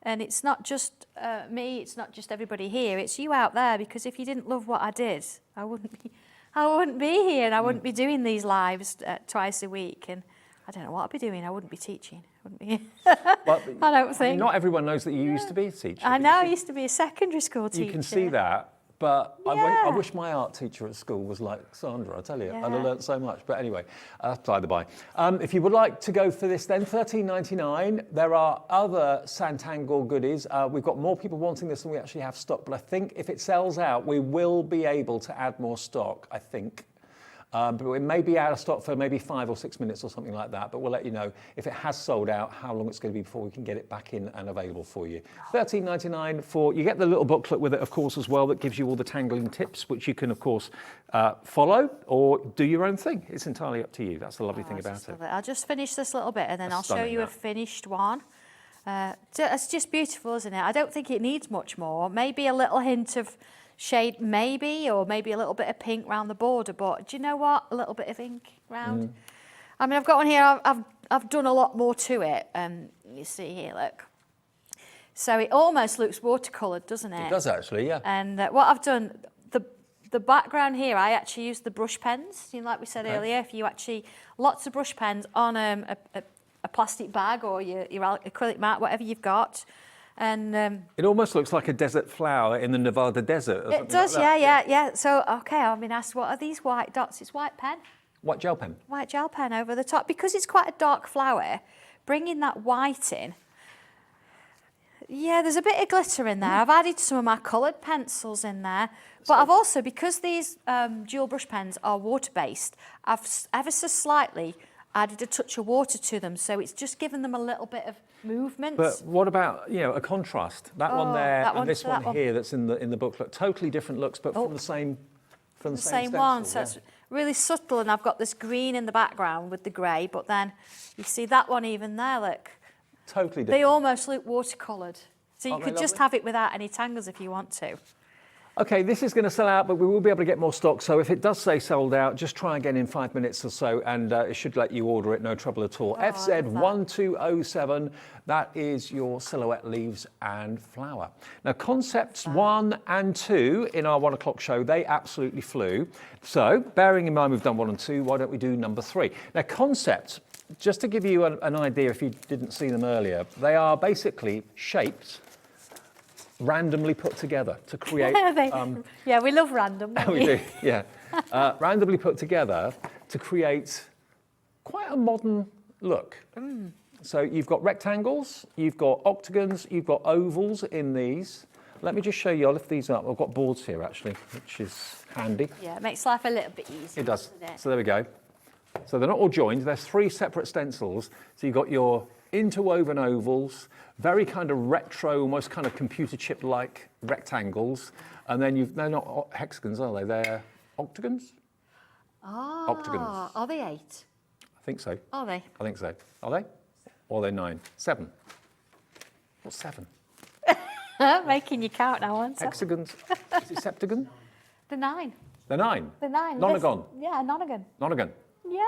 And it's not just me, it's not just everybody here, it's you out there, because if you didn't love what I did, I wouldn't be here, and I wouldn't be doing these lives twice a week, and I don't know what I'd be doing. I wouldn't be teaching. But, I don't think. Not everyone knows that you used to be a teacher. I know, I used to be a secondary school teacher. You can see that, but Yeah. I wish my art teacher at school was like Sandra, I tell you. Yeah. I'd have learnt so much. But anyway, by the by. If you would like to go for this then, $13.99. There are other Sanntangle goodies. We've got more people wanting this than we actually have stock, but I think if it sells out, we will be able to add more stock, I think. But it may be out of stock for maybe 5 or 6 minutes or something like that, but we'll let you know if it has sold out, how long it's going to be before we can get it back in and available for you. $13.99 for, you get the little booklet with it, of course, as well, that gives you all the tangling tips, which you can, of course, follow or do your own thing. It's entirely up to you. That's the lovely thing about it. I'll just finish this little bit, and then That's I'll show stunning, you a that. finished one. It's just beautiful, isn't it? I don't think it needs much more. Maybe a little hint of shade, maybe, or maybe a little bit of pink around the border, but do you know what? A little bit of ink round. I mean, I've got one here, I've done a lot more to it. You see here, look. So it almost looks watercoloured, doesn't it? It does actually, yeah. And what I've done, the background here, I actually used the brush pens. You know, like we said earlier, if you actually, lots of brush pens on a plastic bag or your acrylic mat, whatever you've got. And it almost looks like a desert flower in the Nevada desert. Or it does, like yeah. So, okay, I've been asked, what are these white dots? It's white pen. White gel pen. White gel pen over the top. Because it's quite a dark flower, bringing that white in. Yeah, there's a bit of glitter in there. I've added some of my coloured pencils in there. But I've also, because these dual brush pens are water-based, I've ever so slightly added a touch of water to them, so it's just given them a little bit of movement. But what about, a contrast? That one there that and this one, one here that's in the booklet. Totally different looks, but from the same the same same one, stencil, so it's really subtle, and I've got this green in the background with the grey, but then you see that one even there, look. Totally different. They almost look watercoloured. So you Aren't could they just lovely? have it without any tangles if you want to. Okay, this is going to sell out, but we will be able to get more stock. So if it does say sold out, just try again in 5 minutes or so, and it should let you order it, no trouble at all. FZ1207, that is your silhouette leaves and flower. Now, concepts 1 and 2 in our 1 o'clock show, they absolutely flew. So, bearing in mind we've done 1 and 2, why don't we do number 3? Now, concepts, just to give you an idea if you didn't see them earlier, they are basically shaped, randomly put together to create... yeah, we love random, don't we do, yeah. Randomly put together to create quite a modern look. So you've got rectangles, you've got octagons, you've got ovals in these. Let me just show you, I'll lift these up. I've got boards here actually, which is handy. Yeah, it makes life a little bit easier. It does. Doesn't it? So there we go. So they're not all joined, there's 3 separate stencils. So you've got your interwoven ovals, very kind of retro, almost kind of computer chip-like rectangles. And then they're not hexagons, are they? They're octagons? Ah, Octagons. are they 8? I think so. Are they? I think so. Are they? Or are they 9? 7. What's 7? Making you count now, aren't I? Hexagons. Is it septagon? The 9. They're 9. The 9. Nonagon. Yeah, nonagon. Nonagon. Yeah,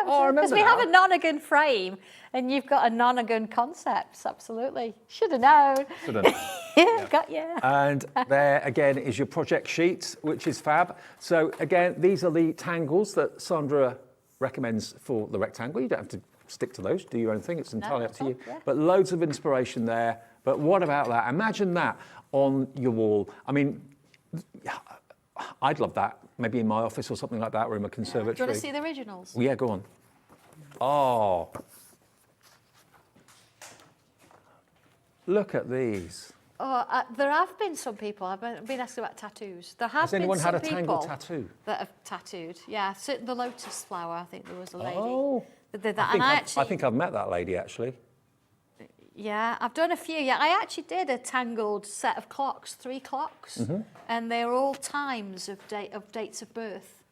Oh, I because remember we now. have a nonagon frame, and you've got a nonagon concepts. Absolutely, should have known. Should have. Yeah, got you. And there again is your project sheet, which is fab. So again, these are the tangles that Sandra recommends for the rectangle. You don't have to stick to those, do your own thing. It's entirely up to you. Yeah. But loads of inspiration there. But what about that? Imagine that on your wall. I mean, I'd love that. Maybe in my office or something like that, or in my Do conservatory. you want to see the originals? Well, yeah, go on. Oh. Look at these. Oh, there have been some people, I've been asked about tattoos. There have Has been anyone some had a Tangle people tattoo? that have tattooed. Yeah, so the lotus flower, I think there was a lady Oh. that did that. And I think I've met that lady, actually. Yeah, I've done a few. Yeah, I actually did a tangled set of clocks, 3 clocks, and they're all times of dates of birth.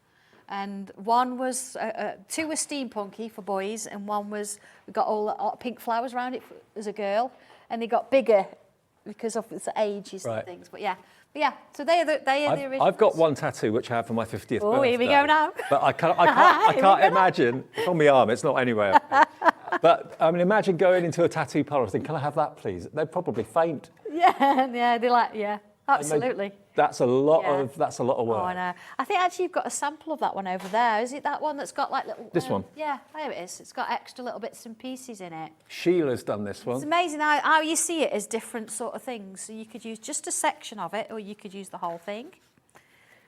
And one was 2 were steampunky for boys, and one was we got all pink flowers around it as a girl, and they got bigger because of its ages and things. But yeah. So they are the originals. I've got one tattoo which I had for my 50th birthday. Oh, here we go now. But I can't imagine. It's on my arm. It's not anywhere. But I mean, imagine going into a tattoo parlour and thinking, "Can I have that, please?" They'd probably faint. Yeah, they like, absolutely. That's a lot of work. Oh, I know. I think actually you've got a sample of that one over there. Is it that one that's got like little... This one? Yeah, there it is. It's got extra little bits and pieces in it. Sheila's done this one. It's amazing how you see it as different sort of things. So you could use just a section of it, or you could use the whole thing.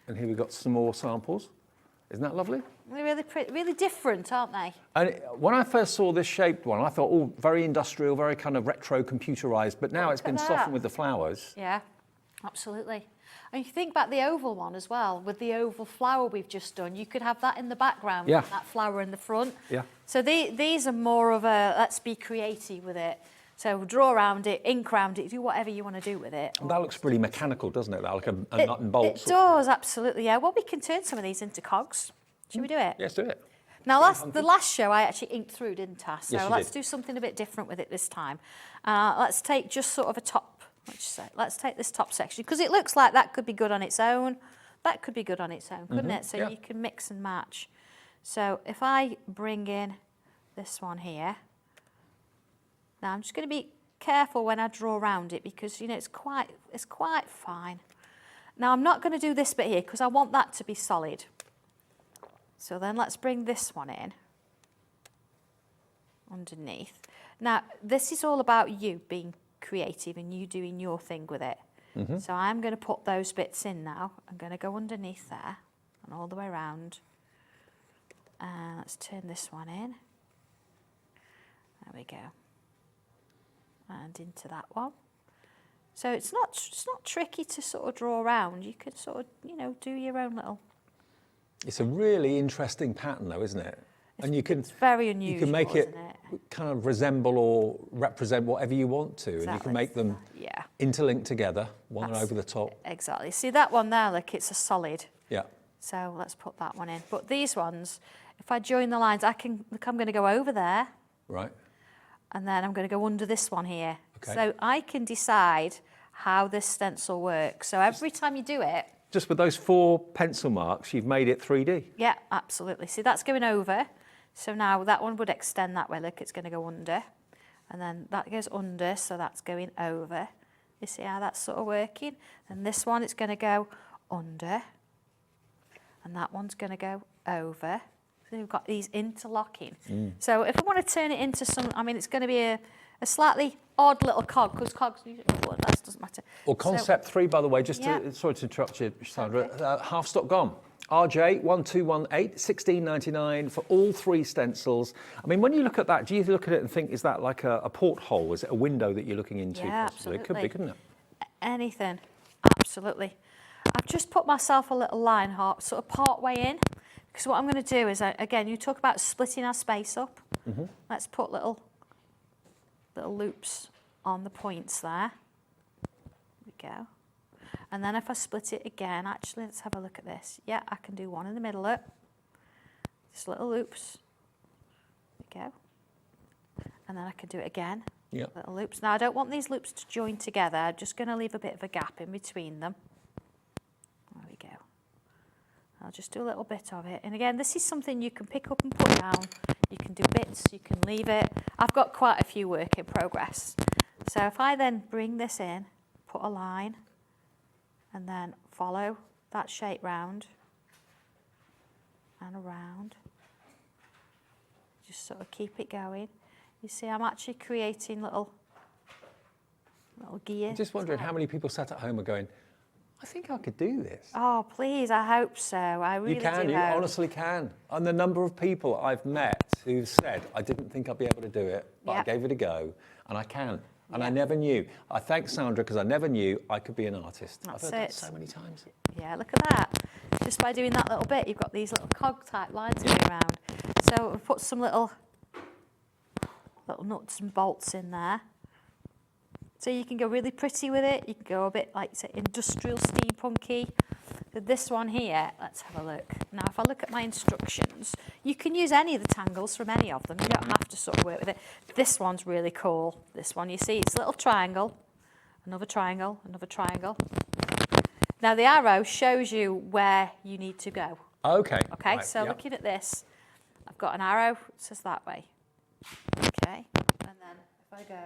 And here we've got some more samples. Isn't that lovely? They're really pretty, really different, aren't they? And when I first saw this shaped one, I thought, oh, very industrial, very kind of retro computerised. But now it's been softened with the flowers. Yeah, absolutely. And you think about the oval one as well, with the oval flower we've just done. You could have that in the background, and that flower in the front. Yeah. So these are more of a, let's be creative with it. So draw around it, ink around it, do whatever you want to do with it. And that looks really mechanical, doesn't it? That, like a nut and bolt. It does, absolutely, yeah. Well, we can turn some of these into cogs. Should we do it? Yes, do it. Now, the last show I actually inked through, didn't I? So Yes, you let's did. do something a bit different with it this time. Let's take just sort of a top, let's take this top section, because it looks like that could be good on its own. That could be good on its own, couldn't it? So you can mix and match. So if I bring in this one here, now I'm just going to be careful when I draw around it, because you know it's quite fine. Now I'm not going to do this bit here because I want that to be solid. So then let's bring this one in underneath. Now this is all about you being creative and you doing your thing with it. So I'm going to put those bits in now. I'm going to go underneath there and all the way around. And let's turn this one in. There we go. And into that one. So it's not tricky to sort of draw around. You can sort of, you know, do your own little... It's a really interesting pattern, though, isn't it? And you can... It's very unusual, you can make it isn't it? kind of resemble or represent whatever you want to. Exactly. And you can make them interlink together, one over the top. Exactly. See that one there, look, it's a solid. Yeah. So let's put that one in. But these ones, if I join the lines, I'm going to go over there. Right. And then I'm going to go under this one here. Okay. So I can decide how this stencil works. So every time you do it... Just with those 4 pencil marks, you've made it 3D. Yeah, absolutely. See, that's going over. So now that one would extend that way. Look, it's going to go under. And then that goes under, so that's going over. You see how that's sort of working? And this one, it's going to go under. And that one's going to go over. So we've got these interlocking. So if I want to turn it into some, I mean, it's going to be a slightly odd little cog, because cogs, well, that doesn't matter. Or concept 3, by the way, just to, sorry to interrupt you, Sandra, half stock gone. RJ 1218, $16.99 for all 3 stencils. I mean, when you look at that, do you look at it and think, is that like a porthole? Is it a window that you're looking into? Yeah, possibly? absolutely. It could be, couldn't it? Anything, absolutely. I've just put myself a little line sort of part way in, because what I'm going to do is, again, you talk about splitting our space up. Let's put little loops on the points there. There we go. And then if I split it again, actually, let's have a look at this. Yeah, I can do one in the middle up. Just little loops. There we go. And then I can do it again. Yeah. Little loops. Now, I don't want these loops to join together. I'm just going to leave a bit of a gap in between them. There we go. I'll just do a little bit of it. And again, this is something you can pick up and put down. You can do bits, you can leave it. I've got quite a few work in progress. So if I then bring this in, put a line, and then follow that shape round and around. Just sort of keep it going. You see, I'm actually creating little gears. I'm just wondering how many people sat at home are going, I think I could do this. Oh, please, I hope so. I really You can, do you hope. honestly can. And the number of people I've met who've said, I didn't think I'd be able to do it, but I Yep. gave it a go, and I can. And I Yep. never knew. I thank Sandra because I never knew I could be an artist. That's I've heard that it. so many times. Yeah, look at that. Just by doing that little bit, you've got these little cog-type lines going around. So we've put some little nuts and bolts in there. So you can go really pretty with it. You can go a bit like, say, industrial steampunky. So this one here, let's have a look. Now, if I look at my instructions, you can use any of the tangles from any of them. You don't have to sort of work with it. This one's really cool. This one, you see, it's a little triangle, another triangle, another triangle. Now, the arrow shows you where you need to go. Okay. Okay, right, so yep. looking at this, I've got an arrow, it says that way. Okay, and then if I go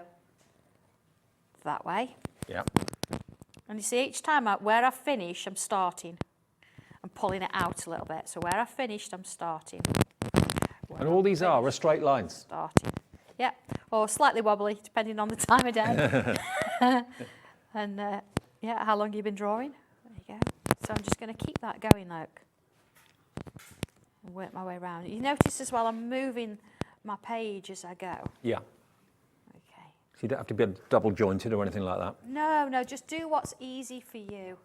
that way, Yeah. and you see each time where I finish, I'm starting. I'm pulling it out a little bit. So where I finished, I'm starting. And all these are straight lines. Starting. Yeah, or slightly wobbly, depending on the time of day. And yeah, how long you've been drawing. There you go. So I'm just going to keep that going, look. And work my way around. You notice as well, I'm moving my page as I go. Yeah. Okay. So you don't have to be double jointed or anything like that. No, just do what's easy for you.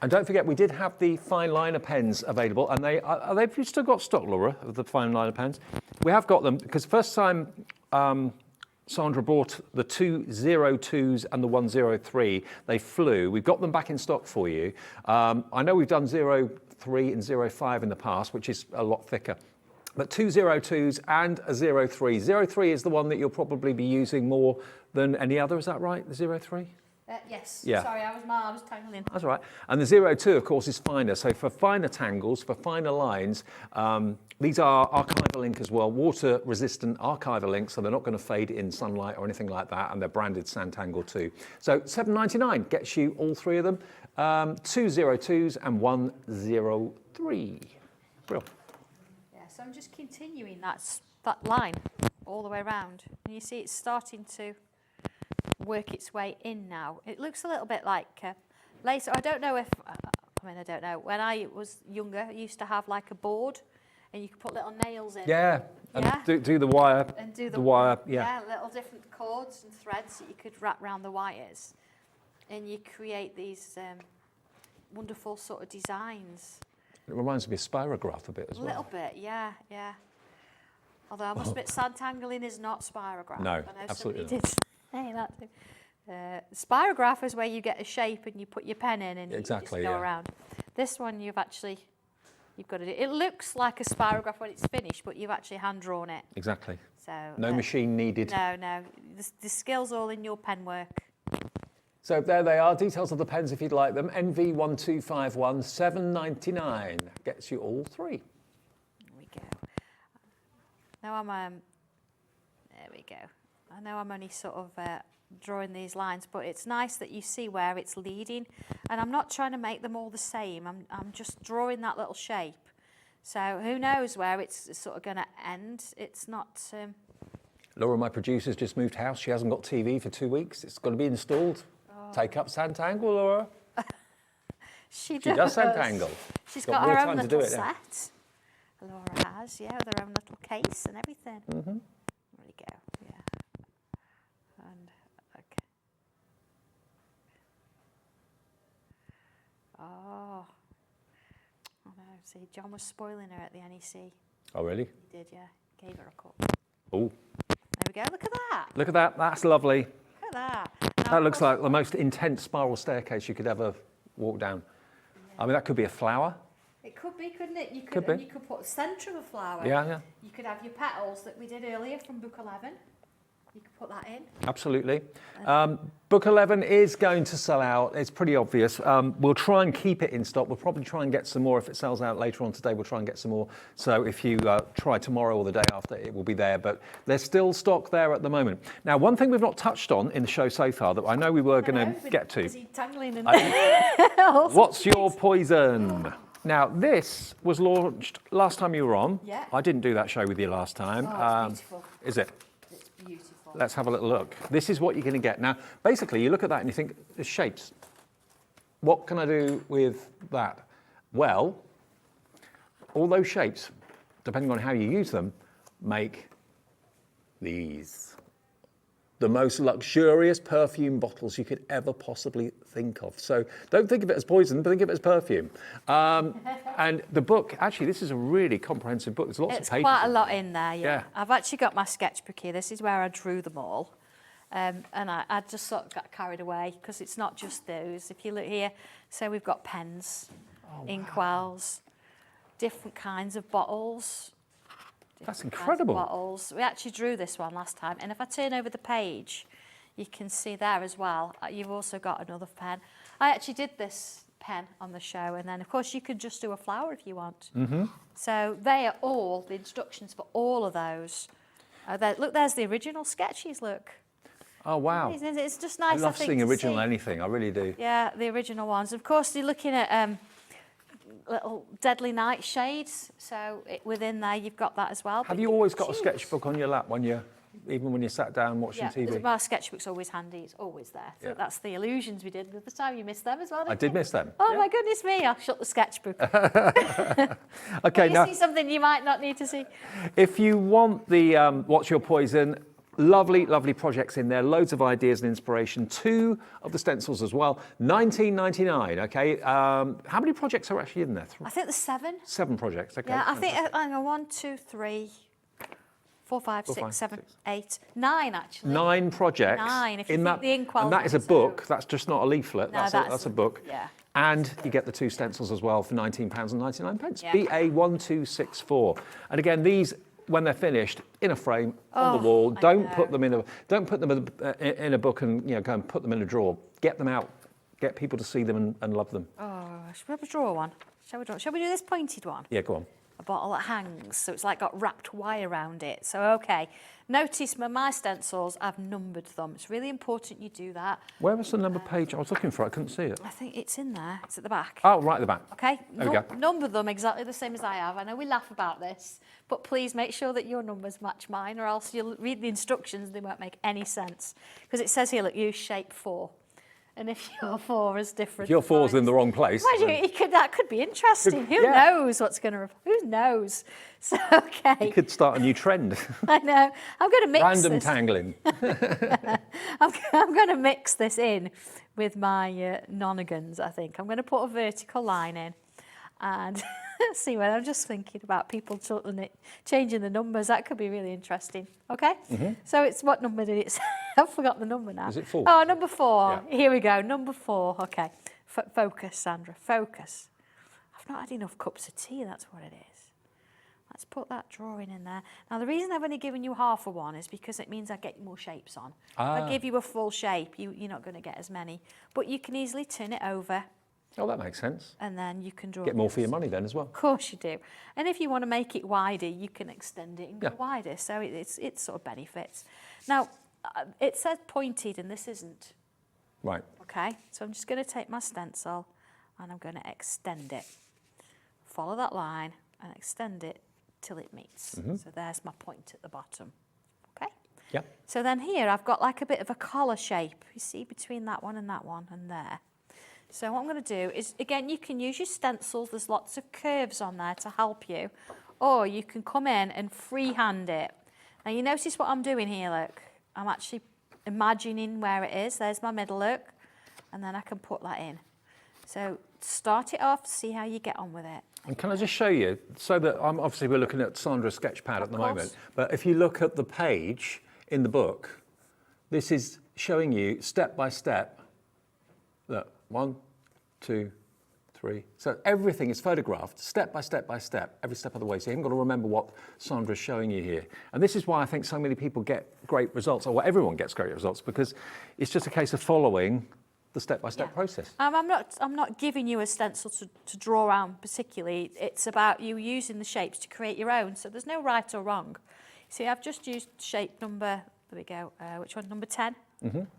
And don't forget, we did have the fine liner pens available, and they've still got stock, Laura, of the fine liner pens. We have got them because first time Sandra bought the 202s and the 103, they flew. We've got them back in stock for you. I know we've done 03 and 05 in the past, which is a lot thicker. But 202s and a 03. 03 is the one that you'll probably be using more than any other, is that right, the 03? Yes. Yeah. Sorry, I was tangling. That's all right. And the 02, of course, is finer. So for finer tangles, for finer lines, these are archival ink as well, water-resistant archival ink, so they're not going to fade in sunlight or anything like that, and they're branded Sanntangle too. So $7.99 gets you all three of them, 202s and 103. Brilliant. Yeah, so I'm just continuing that line all the way around. And you see it's starting to work its way in now. It looks a little bit like lace. I don't know if, I don't know. When I was younger, I used to have like a board and you could put little nails in. Yeah, and Yeah. do the wire. And do the wire, yeah, little different cords and threads that you could wrap around the wires. And you create these wonderful sort of designs. It reminds me of spirograph a bit as A well. little bit, yeah. Although I must admit, Santangling is not spirograph. No, I know absolutely somebody did say that too. Spirograph is where you get a shape and you put your pen in and Exactly, you just go yeah. around. This one you've got to do. It looks like a spirograph when it's finished, but you've actually hand drawn it. Exactly. So No machine needed. No. The skill's all in your pen work. So there they are, details of the pens if you'd like them. NV1251, $7.99 gets you all three. There we go. Now I'm, there we go. I know I'm only sort of drawing these lines, but it's nice that you see where it's leading. And I'm not trying to make them all the same. I'm just drawing that little shape. So who knows where it's sort of going to end. It's not... Laura, my producer's just moved house. She hasn't got TV for 2 weeks. It's got to be installed. Take up Sanntangle, Laura. She does Sanntangle. She's Got got more her time own to do little it now. set. Laura has, yeah, with her own little case and everything. Mm-hmm. There we go, yeah. And, okay. Oh. Oh no, see, John was spoiling her at the NEC. Oh, really? He did, yeah. Gave her a cup. Oh, There we go, look at that. look at that. That's lovely. Look at that. Now, That of looks course- like the most intense spiral staircase you could ever walk down. I mean, that could be a flower. It could be, couldn't it? You Could and be. you could put the centre of a flower. Yeah. You could have your petals that we did earlier from book 11. You could put that in. Absolutely. Book 11 is going to sell out. It's pretty obvious. We'll try and keep it in stock. We'll probably try and get some more. If it sells out later on today, we'll try and get some more. So if you try tomorrow or the day after, it will be there. But there's still stock there at the moment. Now, one thing we've not touched on in the show so far that I know we were going to get to. Busy tangling and What's your poison? Now, this was launched last time you were on. Yeah. I didn't do that show with you last time. Oh, it's beautiful. Is it? It's beautiful. Let's have a little look. This is what you're going to get. Now, basically, you look at that and you think, there's shapes. what can I do with that? Well, all those shapes, depending on how you use them, make these. The most luxurious perfume bottles you could ever possibly think of. So don't think of it as poison, but think of it as perfume. And the book, actually, this is a really comprehensive book. There's lots of papers. It's quite a lot in there, yeah. Yeah. I've actually got my sketchbook here. This is where I drew them all. And I just sort of got carried away because it's not just those. If you look here, so we've got pens, inkwells, different kinds of bottles. That's incredible. Bottles. We actually drew this one last time, and if I turn over the page, you can see there as well. You've also got another pen. I actually did this pen on the show, and then of course you could just do a flower if you want. So they are all the instructions for all of those. Look, there's the original sketches. Look. Oh wow! It's just nice. I love think, seeing to original see. anything. I really do. Yeah, the original ones. Of course, you're looking at little deadly night shades. So within there, you've got that as well. Have you always got a sketchbook on your lap even when you sat down watching TV? My sketchbook's always handy. It's always there. So that's the illusions we did the other time. You missed them as well. I did miss them. Oh my goodness me! I'll shut the sketchbook. Okay, You now see something you might not need to see. if you want the What's Your Poison, lovely, lovely projects in there, loads of ideas and inspiration. 2 of the stencils as well, $19.99. Okay, how many projects are actually in there? I think there's 7. 7 projects. Okay. Yeah, I think hang on, 1, 2, 3, 4, 5, 6, 7, 8, 9 actually. 9 projects 9, if you in think that, the inkwell and that is a ones book. That's just not a leaflet. No, that's a book. Yeah. And you get the 2 stencils as well for £19.99. Yeah. BA1264. And again, these, when they're finished, in a frame on the wall. Don't put them in a book and go and put them in a drawer. Get them out. Get people to see them and love them. Oh, should we have a draw one? Shall we do this pointed one? Yeah, go on. A bottle that hangs, so it's like got wrapped wire around it. So okay, notice my stencils, I've numbered them. It's really important you do that. Where was the number page? I was looking for it. I couldn't see it. I think it's in there. It's at the back. Oh, right at the back. Okay, There we go. number them exactly the same as I have. I know we laugh about this, but please make sure that your numbers match mine, or else you'll read the instructions and they won't make any sense. Because it says here, look, use shape 4. And if your 4 is different, If your 4's in the wrong place. that could be interesting. Who yeah. knows what's going to? Who knows? So okay. You could start a new trend. I know. I'm going to mix Random this. tangling. I'm going to mix this in with my nonagons. I think I'm going to put a vertical line in, and see what I'm just thinking about people changing the numbers. That could be really interesting. Okay. So it's what number did it say? I've forgot the number now. Is it 4? Oh, number 4. Yeah. Here we go. Number 4. Okay. Focus, Sandra. Focus. I've not had enough cups of tea. That's what it is. Let's put that drawing in there. Now, the reason I've only given you half of one is because it means I get more shapes on. If I give you a full shape, you're not going to get as many. But you can easily turn it over. Oh, that makes sense. And then you can draw. Get more for your money then as well. Of course you do. And if you want to make it wider, you can extend it and go Yeah. wider. So it sort of benefits. Now, it says pointed and this isn't. Right. Okay, so I'm just going to take my stencil and I'm going to extend it. Follow that line and extend it till it meets. So there's my point at the bottom. Okay? Yeah. So then here I've got like a bit of a collar shape. You see between that one and there. So what I'm going to do is, again, you can use your stencils. There's lots of curves on there to help you. Or you can come in and freehand it. Now you notice what I'm doing here, look. I'm actually imagining where it is. There's my middle, look. And then I can put that in. So start it off, see how you get on with it. And can I just show you, so that obviously we're looking at Sandra's sketch pad at the moment, but if you look at the page in the book, this is showing you step by step. Look, 1, 2, 3. So everything is photographed step by step by step, every step of the way. So you haven't got to remember what Sandra's showing you here. And this is why I think so many people get great results, or everyone gets great results, because it's just a case of following the step-by-step process. I'm not giving you a stencil to draw around particularly. It's about you using the shapes to create your own. So there's no right or wrong. See, I've just used shape number, there we go, which one, number 10,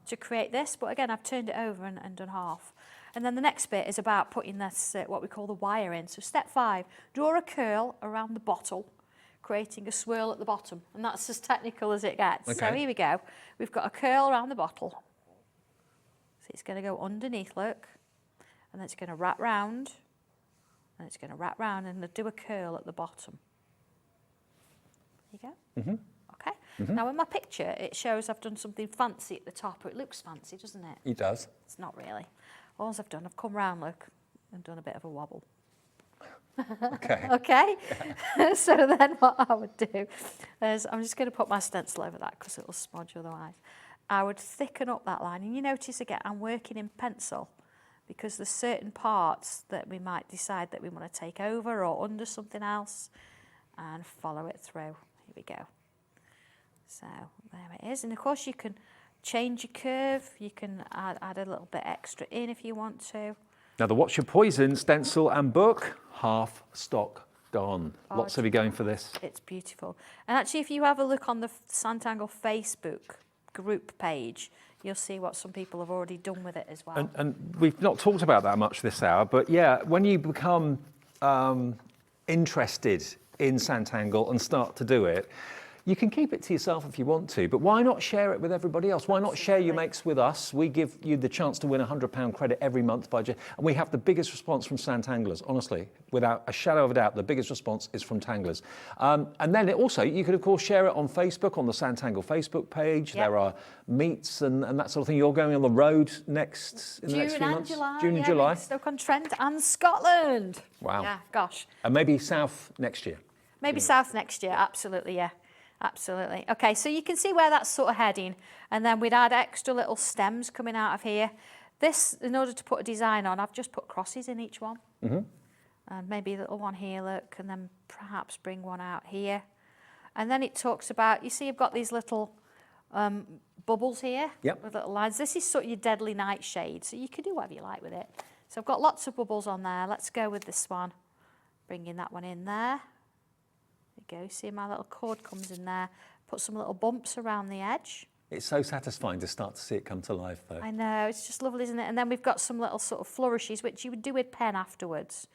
to create this. But again, I've turned it over and done half. And then the next bit is about putting this, what we call the wire in. So step 5, draw a curl around the bottle, creating a swirl at the bottom. And that's as technical as it gets. Okay. So here we go. We've got a curl around the bottle. So it's going to go underneath, look. and then it's going to wrap round, and it's going to wrap round and do a curl at the bottom. There you go. Mm-hmm. Okay. Now in my picture, it shows I've done something fancy at the top, or it looks fancy, doesn't it? It does. It's not really. All I've done, I've come round, look, and done a bit of a wobble. Okay. Okay. So then what I would do is, I'm just going to put my stencil over that because it'll smudge otherwise. I would thicken up that line, and you notice again, I'm working in pencil because there's certain parts that we might decide that we want to take over or under something else, and follow it through. Here we go. So there it is, and of course you can change your curve. You can add a little bit extra in if you want to. Now the What's Your Poison stencil and book, half stock gone. Oh, Lots of you going for this. It's beautiful. And actually, if you have a look on the Sanntangle Facebook group page, you'll see what some people have already done with it as well. And we've not talked about that much this hour, but yeah, when you become interested in Sanntangle and start to do it, you can keep it to yourself if you want to, but why not share it with everybody else? Why not share your makes with us? We give you the chance to win a £100 credit every month and we have the biggest response from Sanntanglers, honestly, without a shadow of a doubt. The biggest response is from Tanglers. And then also, you could of course share it on Facebook, on the Sanntangle Facebook page. Yep. There are meets and that sort of thing. You're going on the road in the next few months? June and July. Stoke-on-Trent and Scotland. Wow. Yeah, gosh. And maybe south next year. Maybe south next year, absolutely, yeah. Absolutely. Okay, so you can see where that's sort of heading, and then we'd add extra little stems coming out of here. This, in order to put a design on, I've just put crosses in each one. And maybe a little one here, look, and then perhaps bring one out here. And then it talks about, you see you've got these little bubbles here with little lines. This is sort of your deadly nightshade, so you can do whatever you like with it. So I've got lots of bubbles on there. Let's go with this one. Bringing that one in there. There you go, see my little cord comes in there. Put some little bumps around the edge. It's so satisfying to start to see it come to life though. I know, it's just lovely, isn't it? And then we've got some little sort of flourishes, which you would do with pen afterwards.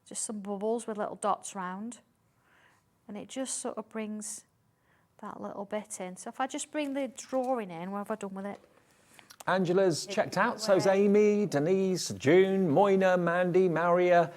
Just some bubbles with little dots round. And it just sort of brings that little bit in. So if I just bring the drawing in, what have I done with it? Angela's checked out, so's Amy, Denise, June, Moina, Mandy, Maria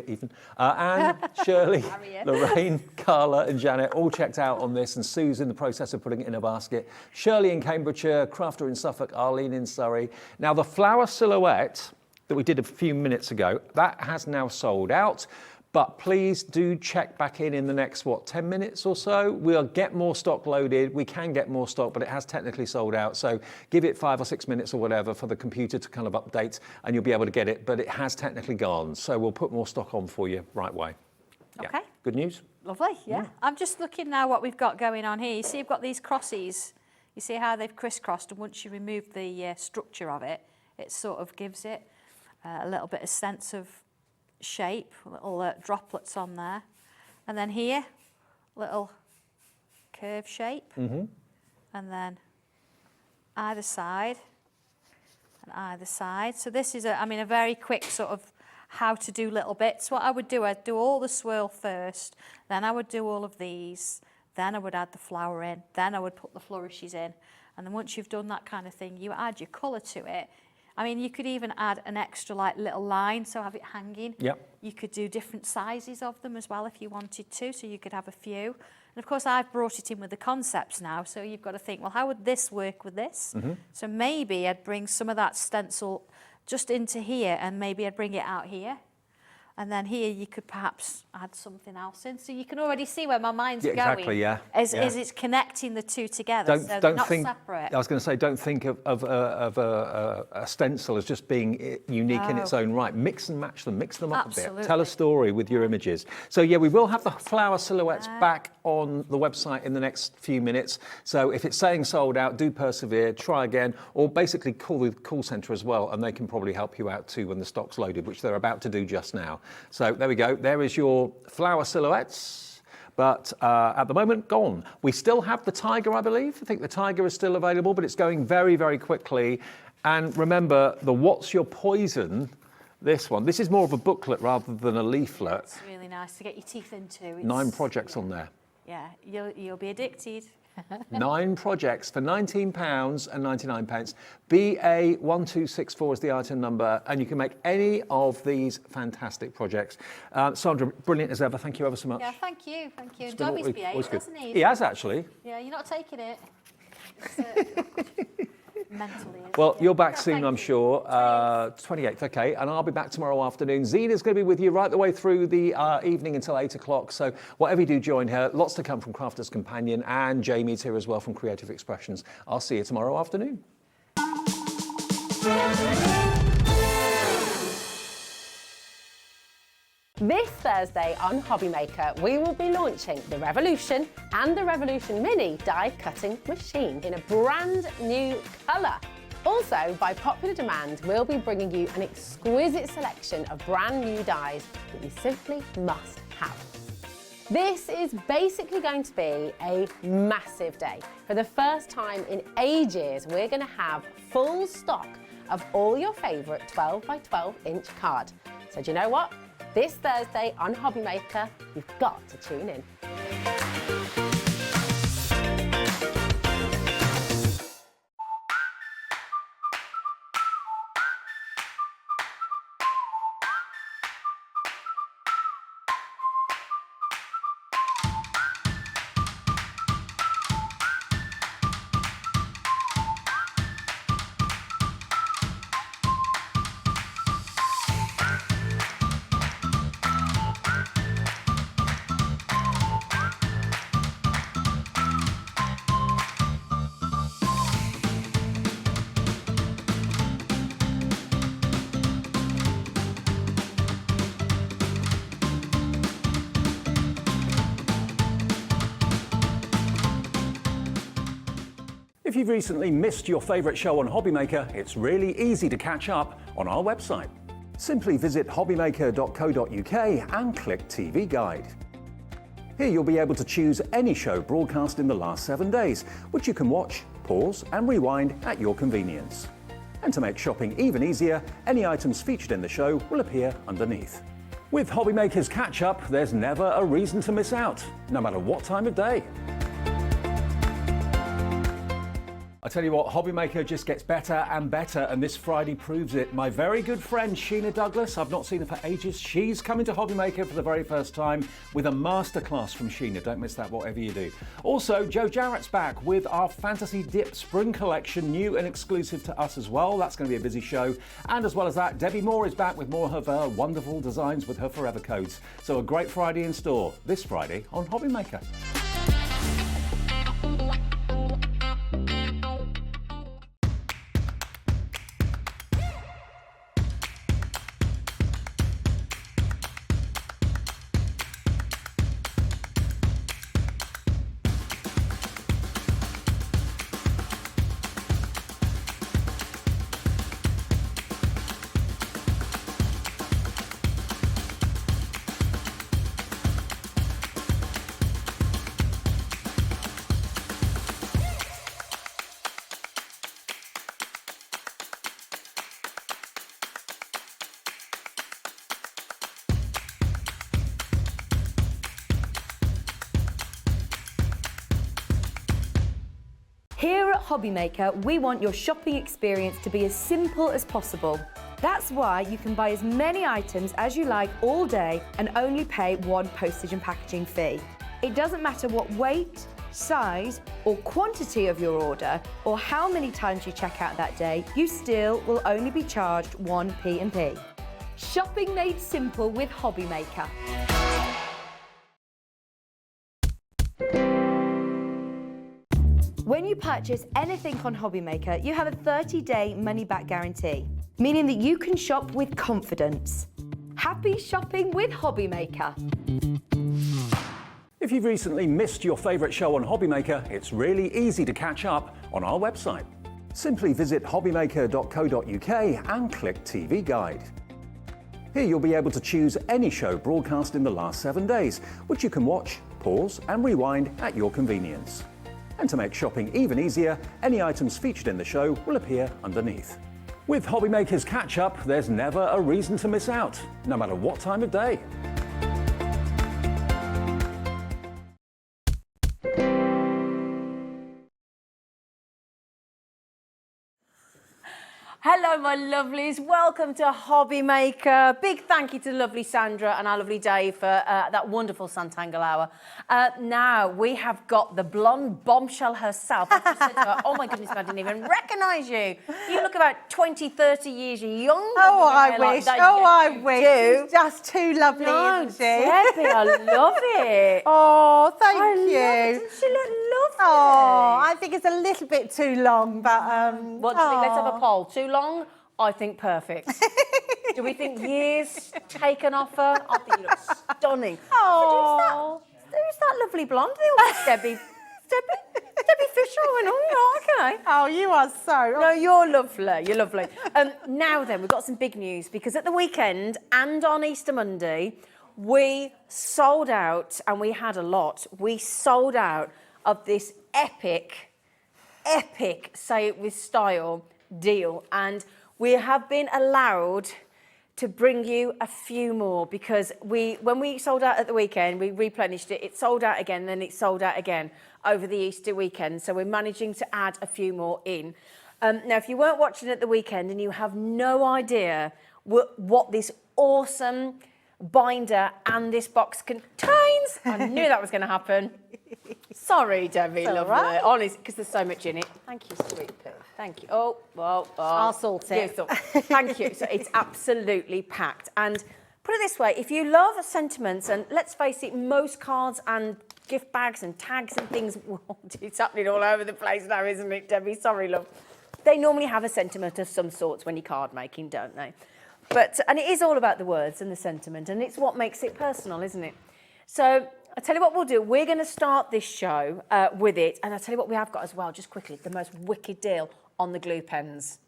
even, Anne, Shirley, Lorraine, Carla and Janet, all checked out on this, and Sue's in the process of putting it in a basket. Shirley in Cambridgeshire, Crafter in Suffolk, Arlene in Surrey. Now the flower silhouette that we did a few minutes ago, that has now sold out. But please do check back in the next, 10 minutes or so? We'll get more stock loaded. We can get more stock, but it has technically sold out. So give it 5 or 6 minutes or whatever for the computer to kind of update, and you'll be able to get it. But it has technically gone. So we'll put more stock on for you right away. Okay. Yeah. Good news? Lovely, yeah. I'm just looking now what we've got going on here. You see you've got these crosses. You see how they've crisscrossed, and once you remove the structure of it, it sort of gives it a little bit of sense of shape, little droplets on there, and then here little curve shape, and then either side and either side. So this is a very quick sort of how to do little bits. What I would do, I'd do all the swirl first, then I would do all of these, then I would add the flower in, then I would put the flourishes in, and then once you've done that kind of thing, you add your colour to it. I mean, you could even add an extra little line, so have it hanging. Yep. You could do different sizes of them as well if you wanted to, so you could have a few. And of course, I've brought it in with the concepts now, so you've got to think, well, how would this work with this? So maybe I'd bring some of that stencil just into here, and maybe I'd bring it out here. And then here you could perhaps add something else in. So you can already see where my mind's going. Exactly, yeah. As it's connecting the two together, so they're not separate. I was going to say, don't think of a stencil as just being unique in its own right. Mix and match them, mix them up a bit. Tell a story with your images. So yeah, we will have the flower silhouettes back on the website in the next few minutes. So if it's saying sold out, do persevere, try again, or basically call the call centre as well, and they can probably help you out too when the stock's loaded, which they're about to do just now. So there we go. There is your flower silhouettes, but at the moment, gone. We still have the tiger, I believe. I think the tiger is still available, but it's going very, very quickly. And remember, the What's Your Poison, this one. This is more of a booklet rather than a leaflet. It's really nice to get your teeth into. 9 projects on there. Yeah, you'll be addicted. 9 projects for £19.99. BA1264 is the item number, and you can make any of these fantastic projects. Sandra, brilliant as ever. Thank you ever so much. Yeah, thank you. It's been Dobby's always behaved, good. hasn't he? He has actually. Yeah, you're not taking it. Mentally. Well, you're back Yeah, soon, thank I'm you. sure. 28th, okay. And I'll be back tomorrow afternoon. Zina's going to be with you right the way through the evening until 8 o'clock. So whatever you do, join her. Lots to come from Crafter's Companion, and Jamie's here as well from Creative Expressions. I'll see you tomorrow afternoon. This Thursday on Hobbymaker, we will be launching the Revolution and the Revolution Mini die cutting machine in a brand new colour. Also, by popular demand, we'll be bringing you an exquisite selection of brand new dies that you simply must have. This is basically going to be a massive day. For the first time in ages, we're going to have full stock of all your favourite 12 by 12 inch card. So do you know what? This Thursday on Hobbymaker, you've got to tune in. If you've recently missed your favourite show on Hobbymaker, it's really easy to catch up on our website. Simply visit hobbymaker.co.uk and click TV Guide. Here you'll be able to choose any show broadcast in the last 7 days, which you can watch, pause and rewind at your convenience. And to make shopping even easier, any items featured in the show will appear underneath. With Hobbymaker's Catch-Up, there's never a reason to miss out, no matter what time of day. I tell you what, Hobbymaker just gets better and better, and this Friday proves it. My very good friend Sheena Douglas, I've not seen her for ages. She's coming to Hobbymaker for the very first time with a masterclass from Sheena. Don't miss that, whatever you do. Also, Joe Jarrett's back with our Fantasy Dip Spring Collection, new and exclusive to us as well. That's going to be a busy show. And as well as that, Debbie Moore is back with more of her wonderful designs with her Forever Codes. So a great Friday in store this Friday on Hobbymaker. Here at Hobbymaker, we want your shopping experience to be as simple as possible. That's why you can buy as many items as you like all day and only pay one postage and packaging fee. It doesn't matter what weight, size or quantity of your order or how many times you check out that day, you still will only be charged one P&P. Shopping made simple with Hobbymaker. When you purchase anything on Hobbymaker, you have a 30-day money-back guarantee, meaning that you can shop with confidence. Happy shopping with Hobbymaker. If you've recently missed your favourite show on Hobbymaker, it's really easy to catch up on our website. Simply visit hobbymaker.co.uk and click TV Guide. Here you'll be able to choose any show broadcast in the last 7 days, which you can watch, pause and rewind at your convenience. And to make shopping even easier, any items featured in the show will appear underneath. With Hobbymaker's Catch-Up, there's never a reason to miss out, no matter what time of day. Hello, my lovelies. Welcome to Hobby Maker. Big thank you to the lovely Sandra and our lovely Dave for that wonderful Sanntangle hour. Now, we have got the blonde bombshell herself. I just said to her, oh my goodness, I didn't even recognise you. You look about 20, 30 years younger. Oh, I like wish. that. Oh, Yes, I you wish. do. She's just too lovely, No, isn't she? Debbie, I love it. Oh, thank I you. love it. Doesn't she look lovely? Oh, I think it's a little bit too long, but What do you think? Let's have a poll. Too long? I think perfect. Do we think years taken off her? I think you look stunning. Oh, Who's that lovely blonde? Debbie Fisher. I went, oh, okay. oh, you are so. No, you're lovely. You're lovely. Now then, we've got some big news because at the weekend and on Easter Monday, we sold out, and we had a lot. We sold out of this epic, say it with style deal, and we have been allowed to bring you a few more because when we sold out at the weekend, we replenished it. It sold out again, then it sold out again over the Easter weekend. So we're managing to add a few more in. Now, if you weren't watching at the weekend and you have no idea what this awesome binder and this box contains, I knew that was going to happen. Sorry, Debbie, lovely. right. Honestly, because there's so much in it. Thank you, sweet pea. Thank you. Oh, well, I'll sort it. Thank you. So it's absolutely packed. And put it this way, if you love sentiments, and let's face it, most cards and gift bags and tags and things, well, it's happening all over the place now, isn't it, Debbie? Sorry, love. They normally have a sentiment of some sorts when you're card making, don't they? And it is all about the words and the sentiment, and it's what makes it personal, isn't it? So I'll tell you what we'll do. We're going to start this show with it, and I'll tell you what we have got as well, just quickly, the most wicked deal on the glue pens.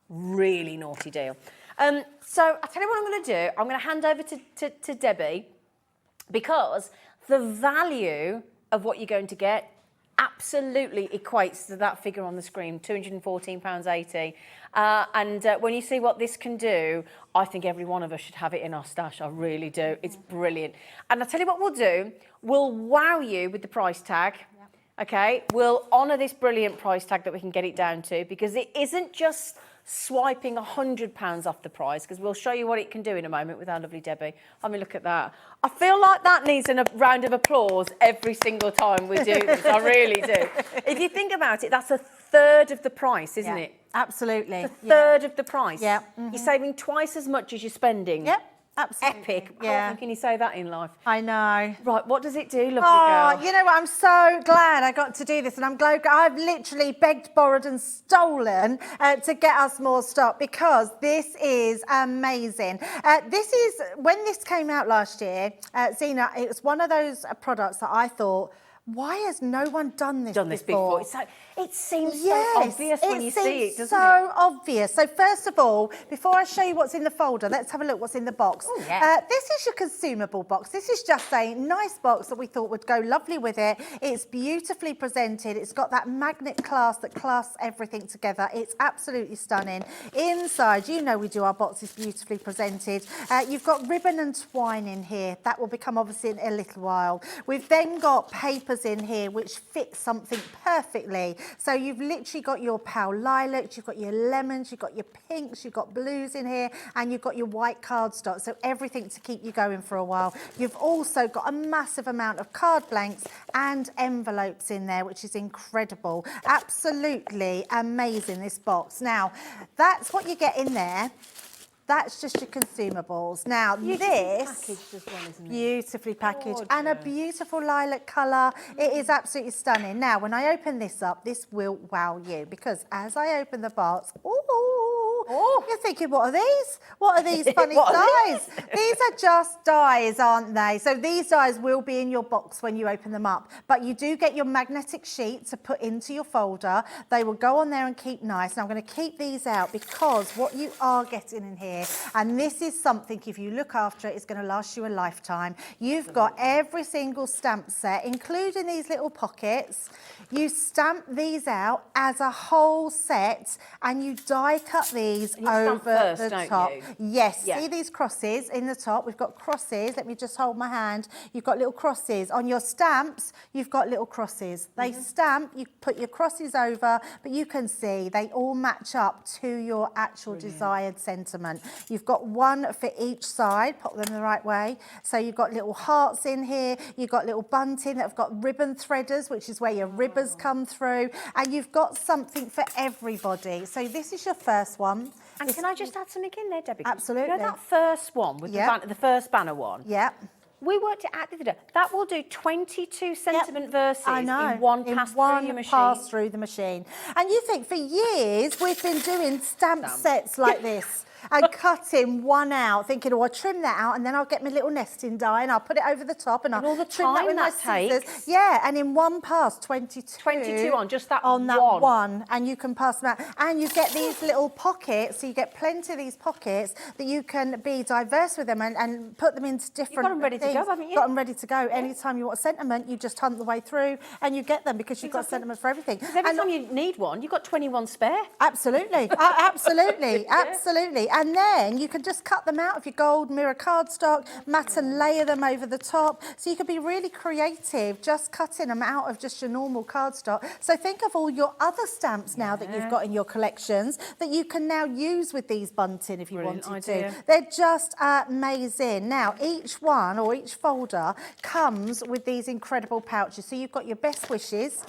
Really naughty deal. So I'll tell you what I'm going to do. I'm going to hand over to Debbie, because the value of what you're going to get absolutely equates to that figure on the screen, £214.80. And when you see what this can do, I think every one of us should have it in our stash. I really do. It's brilliant. And I'll tell you what we'll do. We'll wow you with the price tag. Okay? We'll honour this brilliant price tag that we can get it down to, because it isn't just swiping £100 off the price, because we'll show you what it can do in a moment with our lovely Debbie. I mean, look at that. I feel like that needs a round of applause every single time we do this. I really do. If you think about it, that's a third of the price, isn't it? Absolutely. It's a third of the price. Yeah. You're saving twice as much as you're spending. Yep. Absolutely. Epic. How Yeah. often can you say that in life? I know. Right, what does it do, lovely Oh, girl? you know what? I'm so glad I got to do this, and I'm glad I've literally begged, borrowed, and stolen to get us more stock, because this is amazing. This is when this came out last year, Zena. It was one of those products that I thought, why has no one done this before? It's like, it seems Yes, so obvious when you see it, doesn't so it? obvious. So first of all, before I show you what's in the folder, let's have a look what's in the box. Oh, yeah. This is your consumable box. This is just a nice box that we thought would go lovely with it. It's beautifully presented. It's got that magnet clasp that clasps everything together. It's absolutely stunning. Inside, you know we do our boxes beautifully presented. You've got ribbon and twine in here. That will become obviously in a little while. We've then got papers in here which fit something perfectly. So you've literally got your pale lilacs, you've got your lemons, you've got your pinks, you've got blues in here, and you've got your white cardstock. So everything to keep you going for a while. You've also got a massive amount of card blanks and envelopes in there, which is incredible. Absolutely amazing, this box. Now, that's what you get in there. That's just your consumables. Now, this Packaged as well, isn't it? beautifully packaged and a beautiful lilac colour. It is absolutely stunning. Now, when I open this up, this will wow you, because as I open the box, you're thinking, what are these? What are these funny dies? These are just dies, aren't they? So these dies will be in your box when you open them up, but you do get your magnetic sheet to put into your folder. They will go on there and keep nice. Now, I'm going to keep these out, because what you are getting in here, and this is something, if you look after it, it's going to last you a lifetime. You've got every single stamp set, including these little pockets. You stamp these out as a whole set, and you die cut these these you stamp over first, the don't top. you? Yes, Yeah. see these crosses in the top? We've got crosses. Let me just hold my hand. You've got little crosses. On your stamps, you've got little crosses. They stamp, you put your crosses over, but you can see they all match up to your actual desired sentiment. You've got one for each side, pop them the right way. So you've got little hearts in here, you've got little bunting that have got ribbon threaders, which is where your ribbons come through, and you've got something for everybody. So this is your first one. And can I just add something in there, Debbie? Absolutely. You know that first one with the first banner one? Yep. We worked it out the other day. That will do 22 sentiment verses I know. in one pass through your machine. Pass through the machine. And you think for years we've been doing stamp sets like this. And cutting one out, thinking, oh, I'll trim that out and then I'll get my little nesting die and I'll put it over the top and I'll all the trim that time with my that scissors. takes. Yeah, and in one pass, 22. 22 on just that on that one. one. And you can pass them out. And you get these little pockets, so you get plenty of these pockets that you can be diverse with them and put them into different got them ready to go, things. haven't you? Got them ready to go. Anytime you want a sentiment, you just hunt the way through and you get them because you've got sentiments for everything. Because every time you need one, you've got 21 spare. Absolutely, absolutely, absolutely. And then you can just cut them out of your gold mirror cardstock, mat and layer them over the top. So you could be really creative just cutting them out of just your normal cardstock. So think of all your other stamps now that you've got in your collections that you can now use with these bunting if you Brilliant wanted idea. to. They're just amazing. Now, each one or each folder comes with these incredible pouches. So you've got your best wishes.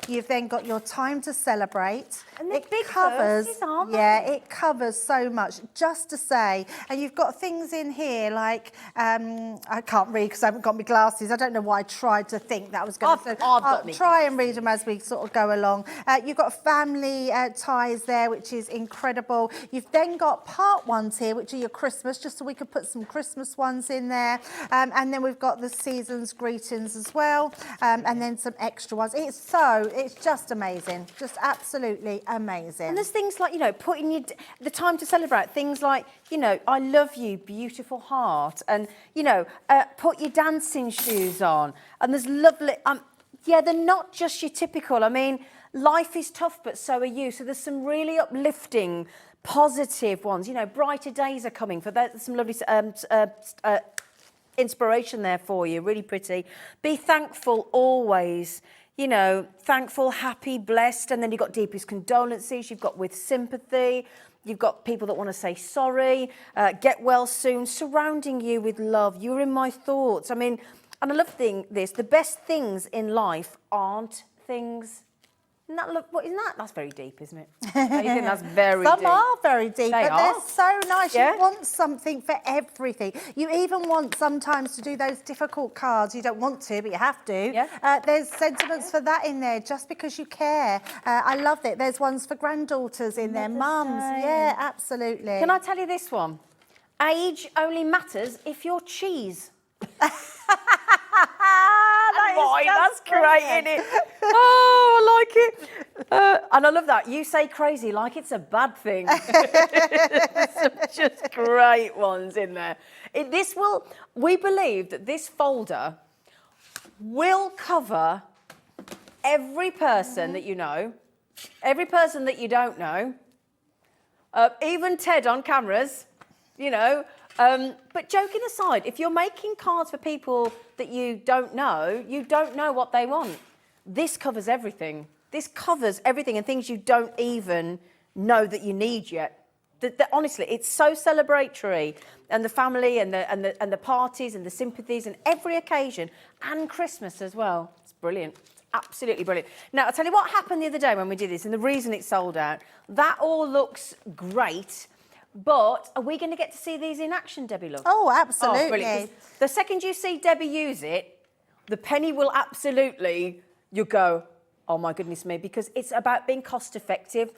You've then got your time to celebrate. And they're it big covers, verses, aren't they? yeah, it covers so much. Just to say, and you've got things in here like I can't read because I haven't got my glasses. I don't know why I tried to think that I was going to. I've got try and read them as we sort of go along. You've got family ties there, which is incredible. You've then got part ones here, which are your Christmas, just so we could put some Christmas ones in there. And then we've got the season's greetings as well, and then some extra ones. It's just amazing, just absolutely amazing. And there's things like, you know, putting the time to celebrate, things like, you know, I love you, beautiful heart, and, you know, put your dancing shoes on. And there's lovely, yeah, they're not just your typical, I mean, life is tough, but so are you. So there's some really uplifting, positive ones. You know, brighter days are coming. For that, some lovely inspiration there for you, really pretty. Be thankful always. You know, thankful, happy, blessed, and then you've got deepest condolences, you've got with sympathy, you've got people that want to say sorry, get well soon, surrounding you with love. You're in my thoughts. I mean, and I love this, the best things in life aren't things. Isn't that, look, what, isn't that? That's very deep, isn't it? I think that's very Some deep. are very deep, They but are. they're so nice. Yeah. You want something for everything. You even want sometimes to do those difficult cards. You don't want to, but you have to. Yeah. There's sentiments for that in there, just because you care. I love it. There's ones for granddaughters in there, mums. Yeah, absolutely. Can I tell you this one? Age only matters if you're cheese. That's great, isn't it? Oh, I like it. And I love that. You say crazy like it's a bad thing. Some just great ones in there. We believe that this folder will cover every person that you know, every person that you don't know, even Ted on cameras, you know. But joking aside, if you're making cards for people that you don't know what they want. This covers everything. This covers everything and things you don't even know that you need yet. Honestly, it's so celebratory, and the family and the parties and the sympathies and every occasion, and Christmas as well. It's brilliant. It's absolutely brilliant. Now, I'll tell you what happened the other day when we did this, and the reason it sold out. That all looks great. But are we going to get to see these in action, Debbie? Look. Oh, absolutely. Oh, brilliant. 'Cause the second you see Debbie use it, the penny will absolutely, you'll go, oh my goodness me, because it's about being cost effective,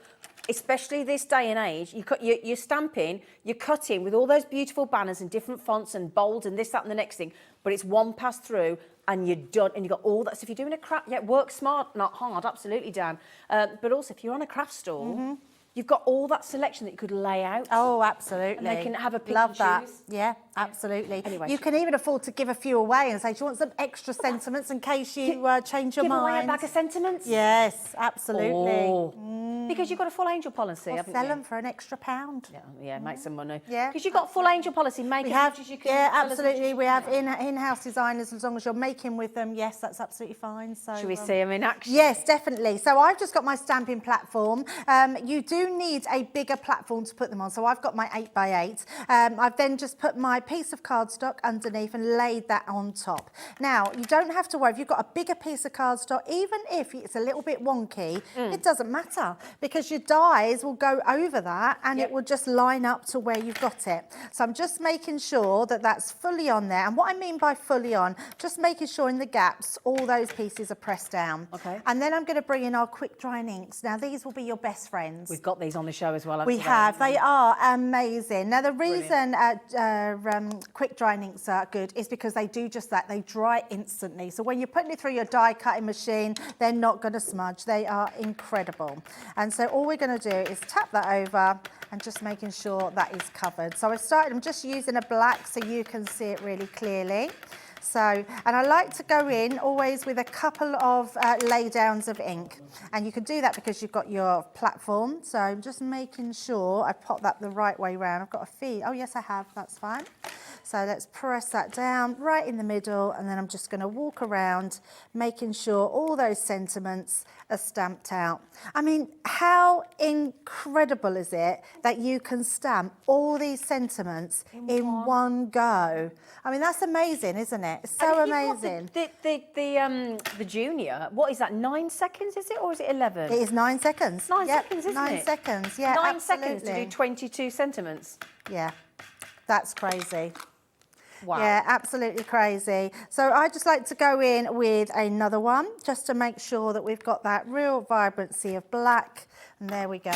especially this day and age. You're stamping, you're cutting with all those beautiful banners and different fonts and bold and this, that and the next thing, but it's one pass through and you're done, and you've got all that. So if you're doing a craft, yeah, work smart, not hard, absolutely, Dan. But also if you're on a craft stall, you've got all that selection that you could lay out. Oh, absolutely. And they can have a pick Love and that. choose. Yeah, absolutely. Anyway. You can even afford to give a few away and say, do you want some extra sentiments in case you change your Give mind? away a bag of sentiments. Yes, absolutely. Oh. Because you've got a full angel policy, Or haven't sell you? them for an extra £1. Yeah, make some money. Yeah, Because you've got full angel policy, make We as have, much as you can. yeah, sell as much as absolutely. you We can. have in-house designers, as long as you're making with them. Yes, that's absolutely fine. So, Should we see them in action? Yes, definitely. So I've just got my stamping platform. You do need a bigger platform to put them on. So I've got my 8x8. I've then just put my piece of cardstock underneath and laid that on top. Now, you don't have to worry. If you've got a bigger piece of cardstock, even if it's a little bit wonky, it doesn't matter because your dies will go over that and it will just line up to where you've got it. So I'm just making sure that that's fully on there. And what I mean by fully on, just making sure in the gaps, all those pieces are pressed down. Okay. And then I'm going to bring in our quick drying inks. Now, these will be your best friends. We've got these on the show as well. We have. They are amazing. Now, the reason quick drying inks are good is because they do just that. They dry instantly. So when you're putting it through your die cutting machine, they're not going to smudge. They are incredible. And so all we're going to do is tap that over and just making sure that is covered. So I'm just using a black so you can see it really clearly. So, and I like to go in always with a couple of laydowns of ink. And you can do that because you've got your platform. So I'm just making sure I pop that the right way round. I've got a feed. Oh, yes, I have. That's fine. So let's press that down right in the middle. And then I'm just going to walk around, making sure all those sentiments are stamped out. I mean, how incredible is it that you can stamp all these sentiments in one go? I mean, that's amazing, isn't it? It's so amazing. The junior, what is that, 9 seconds, is it, or is it 11? It is 9 seconds. 9 seconds, isn't it? 9 seconds, yeah, 9 absolutely. seconds to do 22 sentiments. Yeah, that's crazy. Wow. Yeah, absolutely crazy. So I just like to go in with another one just to make sure that we've got that real vibrancy of black. And there we go.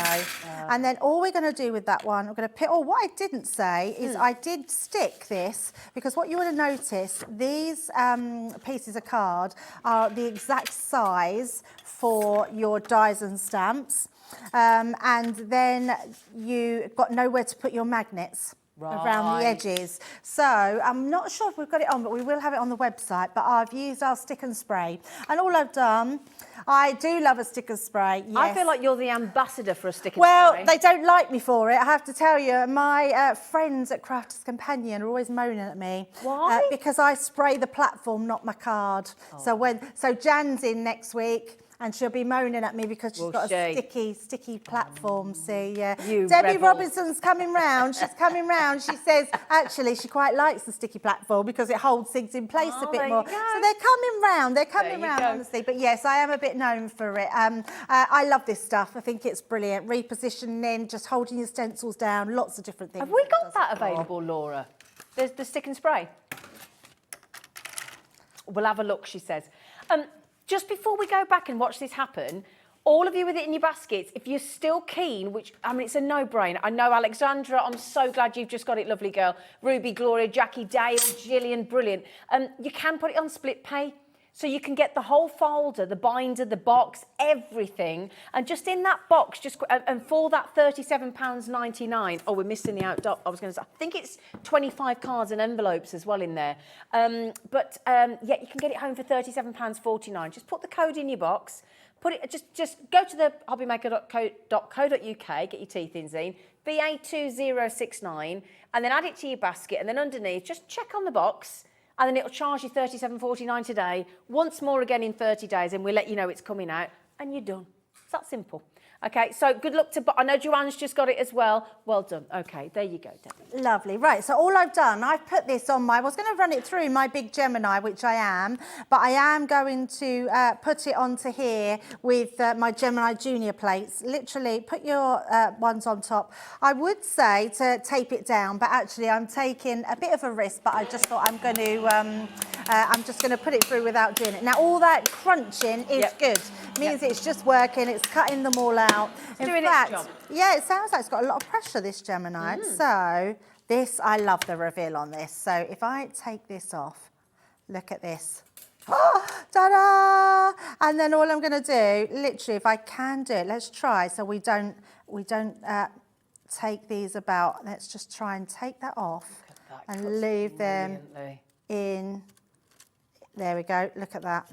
And then all we're going to do with that one, I'm going to pick, what I didn't say is I did stick this because what you want to notice, these pieces of card are the exact size for your dies and stamps. And then you've got nowhere to put your magnets. Around the edges. So I'm not sure if we've got it on, but we will have it on the website. But I've used our stick and spray. And all I've done, I do love a stick and spray, yes. I feel like you're the ambassador for a stick and Well, spray. they don't like me for it, I have to tell you. My friends at Crafters Companion are always moaning at me. Why? Because I spray the platform, not my card. So Jan's in next week. And she'll be moaning at me because she's got a sticky platform. See, yeah. Debbie Robinson's coming round. She's coming round. She says, actually, she quite likes the sticky platform because it holds things in place a bit more. So they're coming round. They're coming round, honestly. But yes, I am a bit known for it. I love this stuff. I think it's brilliant. Repositioning, just holding your stencils down, lots of different things. Have we got that available, Laura? There's the stick and spray. We'll have a look, she says. Just before we go back and watch this happen, all of you with it in your baskets, if you're still keen, which, I mean, it's a no-brainer. I know, Alexandra, I'm so glad you've just got it, lovely girl. Ruby, Gloria, Jackie, Dale, Gillian, brilliant. You can put it on split pay. So you can get the whole folder, the binder, the box, everything. And just in that box, and for that £37.99, oh, we're missing the outdoor, I was going to say, I think it's 25 cards and envelopes as well in there. Yeah, you can get it home for £37.49. Just put the code in your box. Put it, just go to the hobbymaker.co.uk, get your teeth in, Zine, BA2069, and then add it to your basket. And then underneath, just check on the box. And then it'll charge you £37.49 today, once more again in 30 days, and we'll let you know it's coming out, and you're done. It's that simple. Okay, so good luck to... I know Joanne's just got it as well. Well done. Okay, there you go, Debbie. Lovely. Right, so all I've done, I've put this on I was going to run it through my big Gemini, which I am, but I am going to put it onto here with my Gemini Junior plates. Literally, put your ones on top. I would say to tape it down, but actually I'm taking a bit of a risk, but I just thought I'm just going to put it through without doing it. Now, all that crunching is good. It means it's just working, it's cutting them all out. In fact, yeah, it sounds like it's got a lot of pressure, this Gemini. So this, I love the reveal on this. So if I take this off, look at this. Oh, ta-da! And then all I'm going to do, literally, if I can do it, let's try. So we don't take these about. Let's just try and take that off and leave them in. There we go. Look at that.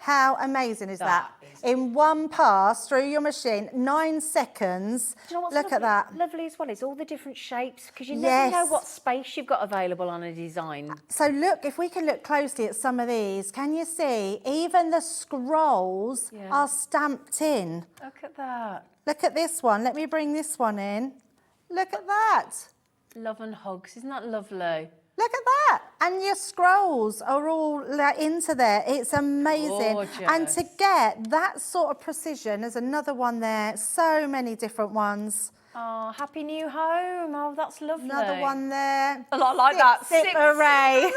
How amazing is that? That is- In one pass through your machine, 9 seconds. Do you know what's Look at lovely? that. Lovely as well. It's all the different shapes because you never know Yes. what space you've got available on a design. So look, if we can look closely at some of these, can you see even the scrolls Yeah. are stamped in? Look at that. Look at this one. Let me bring this one in. Look at that. Love and hugs. Isn't that lovely? Look at that. And your scrolls are all into there. It's amazing. And to Gorgeous. get that sort of precision, there's another one there. So many different ones. Oh, happy new home. Oh, that's lovely. Another one there. I like that. Sip Sip, array.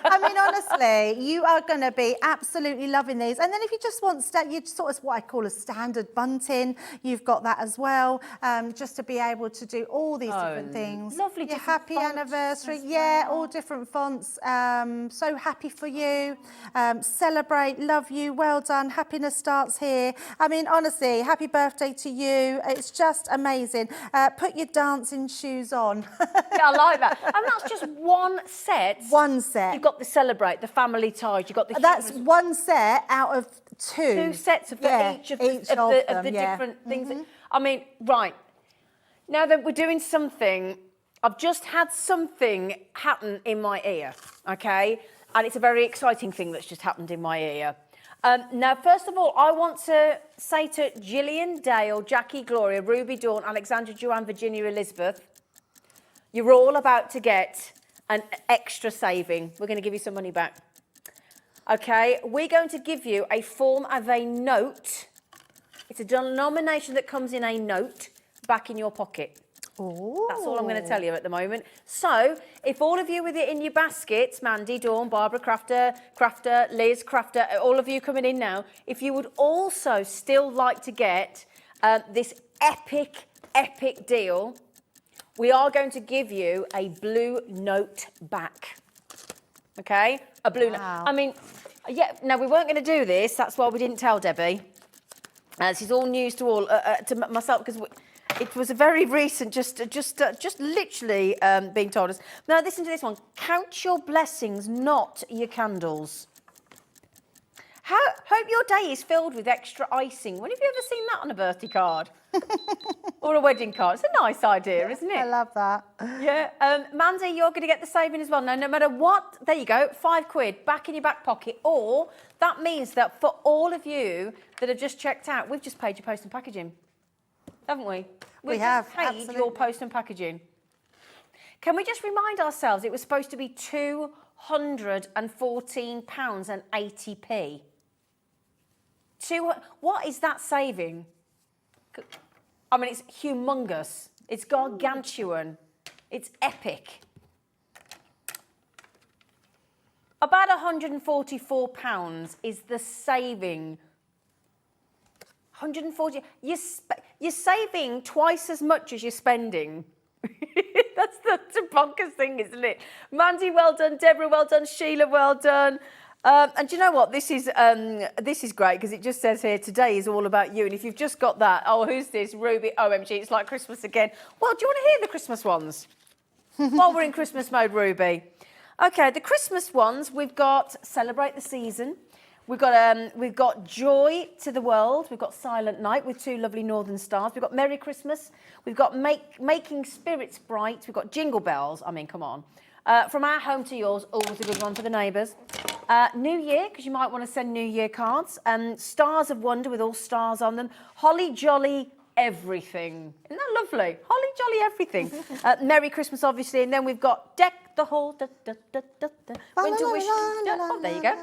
I mean, honestly, you are going to be absolutely loving these. And then if you just want, you sort of what I call a standard bunting, you've got that as well, just to be able to do all these different things. lovely Your different happy fonts anniversary, as yeah, well. all different fonts. So happy for you. Celebrate, love you, well done. Happiness starts here. I mean, honestly, happy birthday to you. It's just amazing. Put your dancing shoes on. Yeah, I like that. And that's just one set. One set. You've got the Celebrate, the family ties. You've got the That's humorous- one set out of two. 2 sets of each of the them, the yeah. different things. I mean, right. Now that we're doing something, I've just had something happen in my ear, okay? And it's a very exciting thing that's just happened in my ear. Now, first of all, I want to say to Gillian, Dale, Jackie, Gloria, Ruby, Dawn, Alexandra, Joanne, Virginia, Elizabeth, you're all about to get an extra saving. We're going to give you some money back. Okay, we're going to give you a form of a note. It's a denomination that comes in a note back in your pocket. Ooh. That's all I'm going to tell you at the moment. So, if all of you with it in your baskets, Mandy, Dawn, Barbara, Crafter, Liz, Crafter, all of you coming in now, if you would also still like to get this epic deal, we are going to give you a blue note back. Okay? A blue note. Wow. I mean, yeah, no, we weren't going to do this. That's why we didn't tell Debbie. This is all news to all, to myself, because it was a very recent, just literally being told us. Now, listen to this one. Count your blessings, not your candles. Hope your day is filled with extra icing. When have you ever seen that on a birthday card? Or a wedding card? It's a nice idea, isn't it? I love that. Yeah. Mandy, you're going to get the saving as well. Now, no matter what, there you go, £5 back in your back pocket. Or that means that for all of you that have just checked out, we've just paid your post and packaging. Haven't we? We We've have, just paid your absolutely. post and packaging. Can we just remind ourselves it was supposed to be £214.80p? What is that saving? I mean, it's humongous. It's gargantuan. It's epic. About £144 is the saving. 140. You're saving twice as much as you're spending. That's the bonkers thing, isn't it? Mandy, well done. Deborah, well done. Sheila, well done. And do you know what? This is great because it just says here, today is all about you. And if you've just got that, oh, who's this? Ruby, OMG, it's like Christmas again. Well, do you want to hear the Christmas ones? While we're in Christmas mode, Ruby. Okay, the Christmas ones, we've got Celebrate the Season. We've got Joy to the World. We've got Silent Night with 2 lovely northern stars. We've got Merry Christmas. We've got Making Spirits Bright. We've got Jingle Bells. I mean, come on. From Our Home to Yours, always a good one for the neighbours. New Year, because you might want to send New Year cards. Stars of Wonder with all stars on them. Holly Jolly Everything. Isn't that lovely? Holly Jolly Everything. Merry Christmas, obviously. And then we've got Deck the Hall. Winter Wish. Oh, there you go.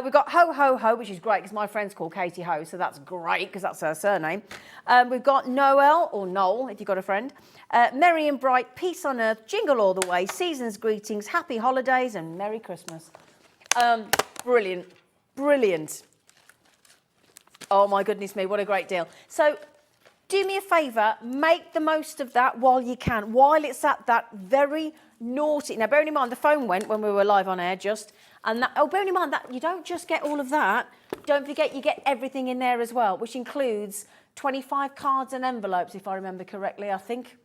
We've got Ho Ho Ho, which is great because my friend's called Katie Ho, so that's great because that's her surname. We've got Noel, or Noel, if you've got a friend. Merry and Bright, Peace on Earth, Jingle All the Way, Season's Greetings, Happy Holidays, and Merry Christmas. Brilliant. Brilliant. Oh, my goodness me, what a great deal. So, do me a favour, make the most of that while you can, while it's at that very naughty. Now, bearing in mind, the phone went when we were live on air just, and that, bearing in mind that you don't just get all of that, don't forget you get everything in there as well, which includes 25 cards and envelopes, if I remember correctly, I think.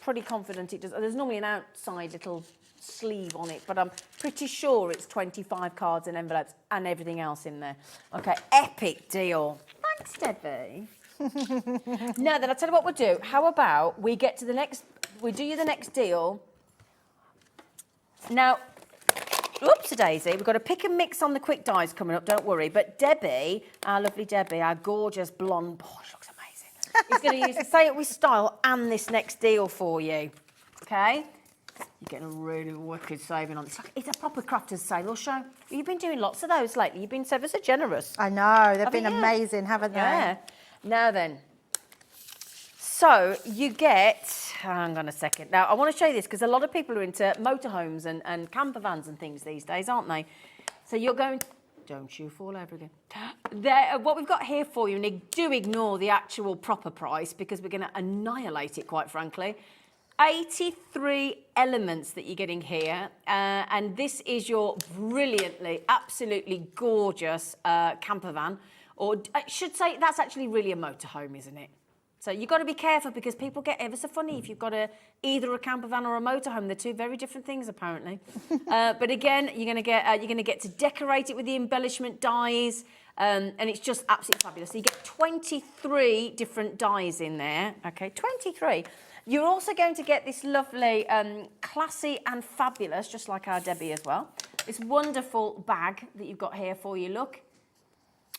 Pretty confident it does. There's normally an outside little sleeve on it, but I'm pretty sure it's 25 cards and envelopes and everything else in there. Okay, epic deal. Thanks, Debbie. Now then, I'll tell you what we'll do. How about we get to the next, we do you the next deal. Now, oopsie-daisy, we've got a pick and mix on the quick dies coming up, don't worry. But Debbie, our lovely Debbie, our gorgeous blonde, oh, she looks amazing, is going to use the Say It With Style and this next deal for you, okay? You're getting a really wicked saving on this. It's a proper crafter's sale or show. You've been doing lots of those lately. You've been so generous. I know, they've been amazing, haven't they? Yeah. Now then, so you get, hang on a second. Now, I want to show you this because a lot of people are into motorhomes and camper vans and things these days, aren't they? So you're going, don't you fall over again. What we've got here for you, and do ignore the actual proper price because we're going to annihilate it, quite frankly. 83 elements that you're getting here, and this is your brilliantly, absolutely gorgeous camper van, or I should say that's actually really a motorhome, isn't it? So you've got to be careful because people get ever so funny if you've got either a camper van or a motorhome. They're two very different things, apparently. But again, you're going to get to decorate it with the embellishment dies, and it's just absolutely fabulous. So you get 23 different dies in there. Okay, 23. You're also going to get this lovely, classy and fabulous, just like our Debbie as well, this wonderful bag that you've got here for you, look.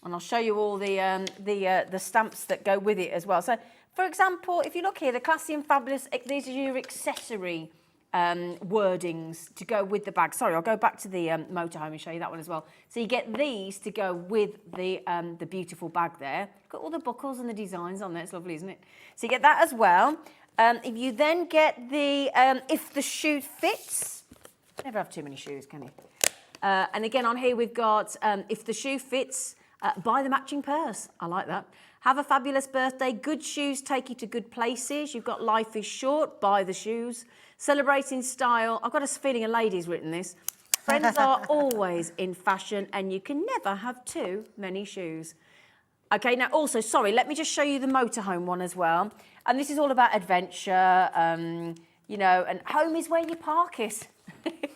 And I'll show you all the stamps that go with it as well. So, for example, if you look here, the classy and fabulous, these are your accessory wordings to go with the bag. Sorry, I'll go back to the motorhome and show you that one as well. So you get these to go with the beautiful bag there. Got all the buckles and the designs on there. It's lovely, isn't it? So you get that as well. If you then get the If the Shoe Fits, never have too many shoes, can you? And again, on here we've got If the Shoe Fits, buy the matching purse. I like that. Have a fabulous birthday. Good shoes take you to good places. You've got Life is Short, buy the shoes. Celebrating style. I've got a feeling a lady's written this. Friends are always in fashion and you can never have too many shoes. Okay, now also, sorry, let me just show you the motorhome one as well. And this is all about adventure, you know, and home is where you park it.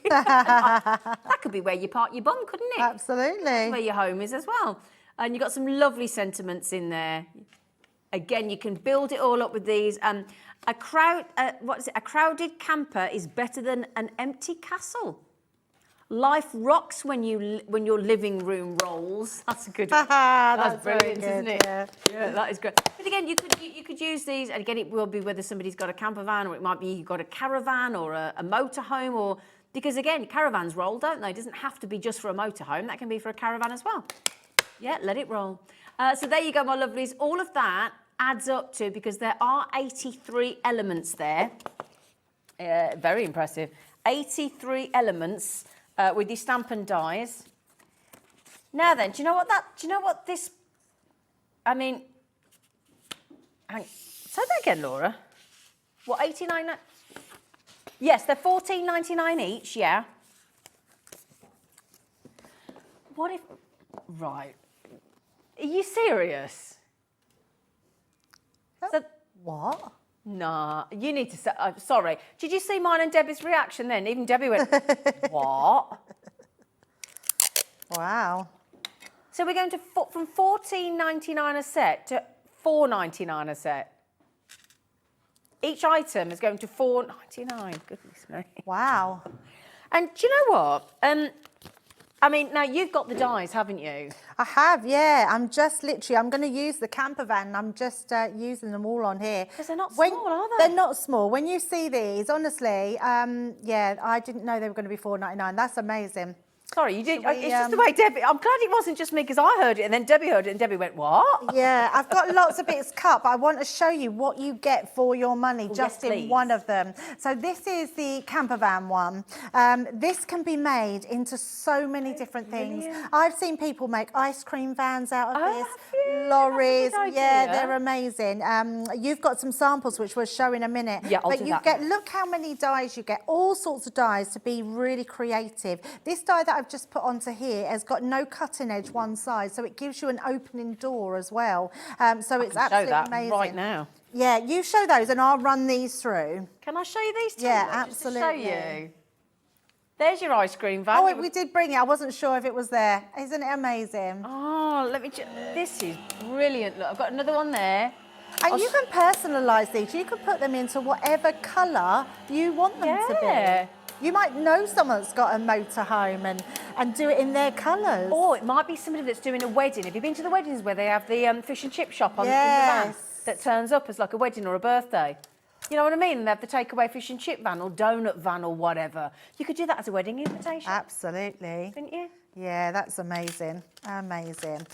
That could be where you park your bum, couldn't it? Absolutely. That's where your home is as well. And you've got some lovely sentiments in there. Again, you can build it all up with these. A crowded camper is better than an empty castle. Life rocks when your living room rolls. That's a good one. That's brilliant, good, isn't it? Yeah, that is great. But again, you could use these, and again, it will be whether somebody's got a camper van or it might be you've got a caravan or a motorhome, or because again, caravans roll, don't they? It doesn't have to be just for a motorhome. That can be for a caravan as well. Yeah, let it roll. So there you go, my lovelies. All of that adds up to, because there are 83 elements there. Very impressive. 83 elements. With your stamp and dies. Now then, do you know what this, I mean, say that again, Laura. What, 89? Yes, they're $14.99 each, yeah. What if, right. Are you serious? So, what? Nah, you need to say, sorry. Did you see mine and Debbie's reaction then? Even Debbie went, what? Wow. So we're going to, from $14.99 a set to $4.99 a set. Each item is going to $4.99. Goodness me. Wow. And do you know what? I mean, now you've got the dies, haven't you? I have, yeah. I'm going to use the camper van and I'm just using them all on here. Because they're not small, are they? They're not small. When you see these, honestly, yeah, I didn't know they were going to be $4.99. That's amazing. Sorry, you did. It's just the way Debbie. I'm glad it wasn't just me because I heard it and then Debbie heard it and Debbie went, what? Yeah, I've got lots of bits cut, but I want to show you what you get for your money just in one of them. So this is the camper van one. This can be made into so many different things. I've seen people make ice cream vans out of this, lorries. Yeah, they're amazing. You've got some samples which we'll show in a minute. Yeah, I'll do that. Look how many dies you get. All sorts of dies to be really creative. This die that I've just put onto here has got no cutting edge one side, so it gives you an opening door as well. So it's absolutely amazing. Right now. Yeah, you show those and I'll run these through. Can I show you these two? Yeah, just absolutely. to show you. There's your ice cream van. Oh, we did bring it. I wasn't sure if it was there. Isn't it amazing? Oh, let me just... This is brilliant. Look, I've got another one there. And you can personalise these. You can put them into whatever colour you want them to be. You might know someone that's got a motorhome and do it in their colours. Or it might be somebody that's doing a wedding. Have you been to the weddings where they have the fish and chip shop on in the van that turns up as like a wedding or a birthday? You know what I mean? They have the takeaway fish and chip van or donut van or whatever. You could do that as a wedding invitation. Absolutely. Couldn't you? Yeah, that's amazing. Amazing.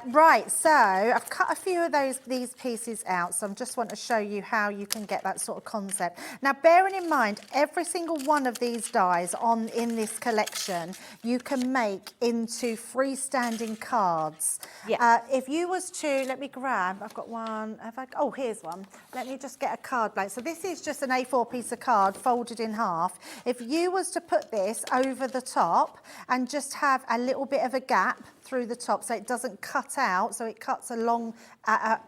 Right, so I've cut a few of these pieces out, so I just want to show you how you can get that sort of concept. Now, bearing in mind, every single one of these dies in this collection, you can make into freestanding cards. Yeah. If you was to, let me grab, I've got one, oh, here's one. Let me just get a card blank. So this is just an A4 piece of card folded in half. If you was to put this over the top and just have a little bit of a gap through the top so it doesn't cut out, so it cuts along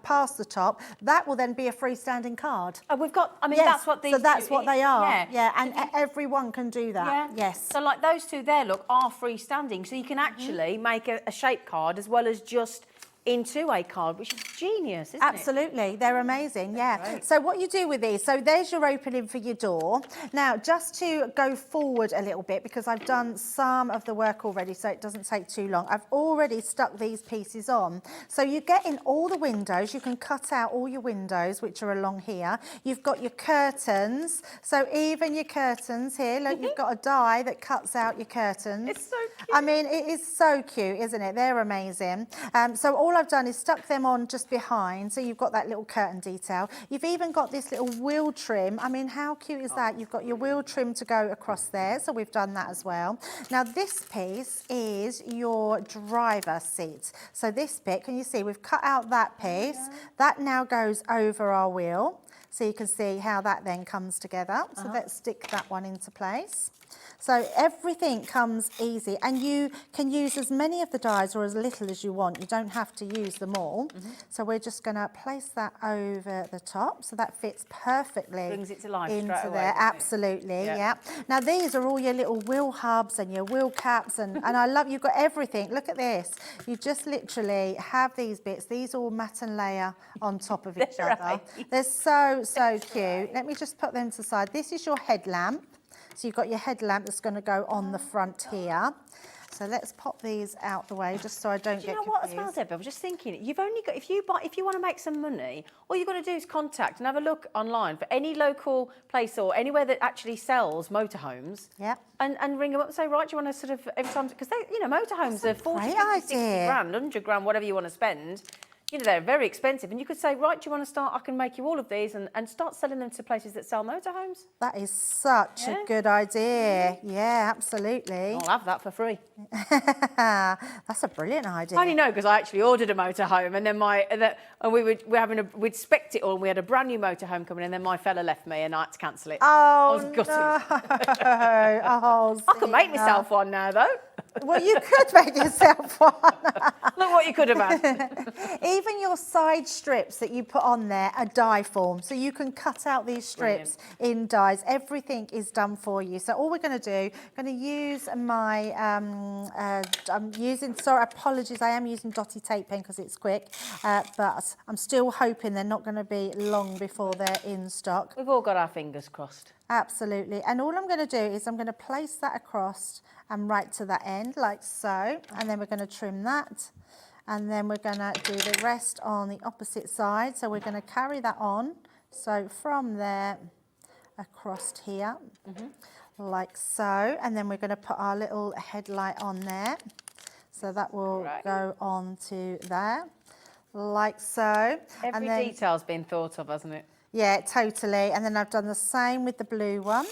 past the top, that will then be a freestanding card. Oh, we've got, I mean, that's what these So that's what they are. Yeah, and everyone can do that. Yeah. Yes. So like those two there, look, are freestanding. So you can actually make a shape card as well as just into a card, which is genius, isn't it? Absolutely, they're amazing, yeah. Right. So what you do with these, so there's your opening for your door. Now, just to go forward a little bit, because I've done some of the work already, so it doesn't take too long. I've already stuck these pieces on. So you get in all the windows, you can cut out all your windows, which are along here. You've got your curtains, so even your curtains here, look, you've got a die that cuts out your curtains. It's so cute. I mean, it is so cute, isn't it? They're amazing. So all I've done is stuck them on just behind, so you've got that little curtain detail. You've even got this little wheel trim. I mean, how cute is that? You've got your wheel trim to go across there, so we've done that as well. Now, this piece is your driver's seat. So this bit, can you see, we've cut out that piece. Yeah. That now goes over our wheel, so you can see how that then comes together. So let's stick that one into place. So everything comes easy, and you can use as many of the dies or as little as you want. You don't have to use them all. So we're just going to place that over the top, so that fits perfectly. Brings it to life into straight away, there. Absolutely, yeah. Now these are all your little wheel hubs and your wheel caps, and I love, you've got everything. Look at this. You just literally have these bits. These all mat and layer on top of each other. They're so cute. Let me just put them to the side. This is your headlamp. So you've got your headlamp that's going to go on the front here. So let's pop these out the way, just so I don't get confused. You know what as well, Debbie? I was just thinking, you've only got, if you want to make some money, all you've got to do is contact and have a look online for any local place or anywhere that actually sells motorhomes. Yep. And ring them up and say, right, do you want to sort of, every time, because they, you know, motorhomes are 40, 50, 60 grand, 100 grand, whatever you want to spend. You know, they're very expensive, and you could say, right, do you want to start, I can make you all of these and start selling them to places that sell motorhomes. That is such a good idea. Yeah, absolutely. I'll have that for free. That's a brilliant idea. I only know because I actually ordered a motorhome, and then we'd spec'd it all, and we had a brand new motorhome coming, and then my fella left me, and I had to cancel it. Oh, I was gutted. No. Oh, I could make myself one now, though. Well, you could make yourself one. Look what you could have had. Even your side strips that you put on there are die form, so you can cut out these strips in dies. Everything is done for you. So all we're going to do, I'm going to use my, sorry, apologies, I am using dotty tape pen because it's quick, but I'm still hoping they're not going to be long before they're in stock. We've all got our fingers crossed. Absolutely. And all I'm going to do is I'm going to place that across and right to that end, like so, and then we're going to trim that. And then we're going to do the rest on the opposite side. So we're going to carry that on. So from there across here, like so. And then we're going to put our little headlight on there. So that will go on to there, like so. Every detail's been thought of, hasn't it? Yeah, totally. And then I've done the same with the blue one.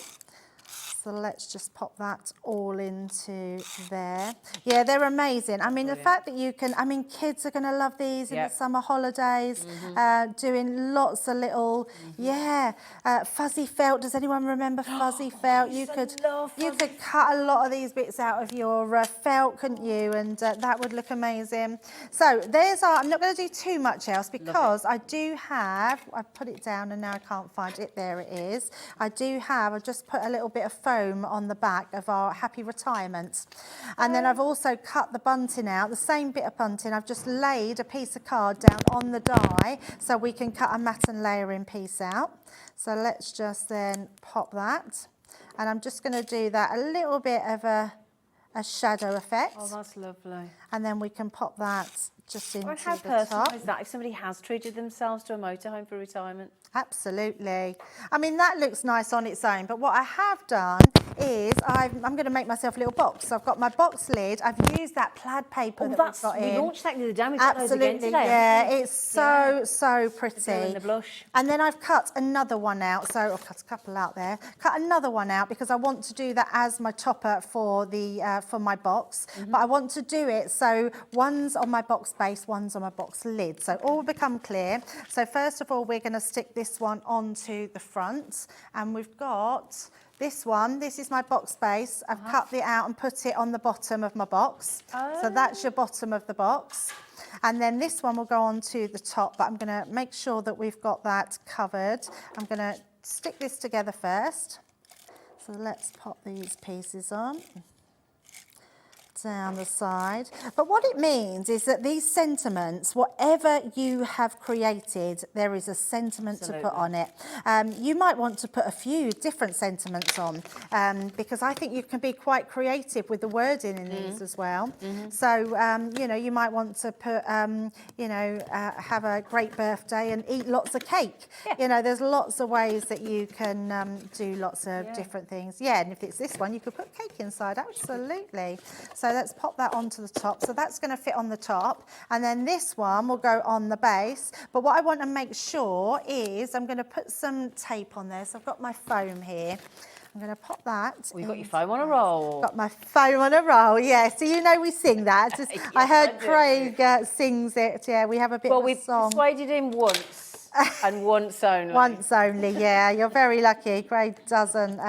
So let's just pop that all into there. Yeah, they're amazing. I mean, the fact that you can, I mean, kids are going to love these in the summer holidays, doing lots of little, fuzzy felt. Does anyone remember fuzzy felt? You could cut a lot of these bits out of your felt, couldn't you? And that would look amazing. So there's our, I'm not going to do too much else because I do have, I put it down and now I can't find it. There it is. I do have, I've just put a little bit of foam foam on the back of our Happy Retirement. And then I've also cut the bunting out, the same bit of bunting. I've just laid a piece of card down on the die so we can cut a matte and layering piece out. So let's just then pop that. And I'm just going to do that a little bit of a shadow effect. Oh, that's lovely. And then we can pop that just into How the personal top. is that if somebody has treated themselves to a motorhome for retirement? Absolutely. I mean, that looks nice on its own, but what I have done is I'm going to make myself a little box. So I've got my box lid. I've used that plaid paper that we've got we in. launched that the other day. We've got those again Absolutely, today. yeah. It's so pretty. The blue and the blush. And then I've cut another one out. So I've cut a couple out there. Cut another one out because I want to do that as my topper for the for my box. But I want to do it so one's on my box base, one's on my box lid. So all will become clear. So first of all, we're going to stick this one onto the front, and we've got this one. This is my box base. I've cut it out and put it on the bottom of my box. So that's your bottom of the box. And then this one will go onto the top, but I'm going to make sure that we've got that covered. I'm going to stick this together first. So let's pop these pieces on. Down the side. But what it means is that these sentiments, whatever you have created, there is a sentiment to put on it. You might want to put a few different sentiments on because I think you can be quite creative with the wording in these as well. So, you know, you might want to put, you know, have a great birthday and eat lots of cake. Yeah. You know, there's lots of ways that you can do lots of different things. Yeah, and if it's this one, you could put cake inside, absolutely. So let's pop that onto the top. So that's going to fit on the top. And then this one will go on the base. But what I want to make sure is I'm going to put some tape on there. So I've got my foam here. I'm going to pop that. We've got your foam on a roll. Got my foam on a roll, yeah. So you know we sing that. Just, Yes, I heard I do. Craig sings it. Yeah, we have a bit Well, of a we've song. persuaded him once and once only. Once only, yeah. You're very lucky. Craig doesn't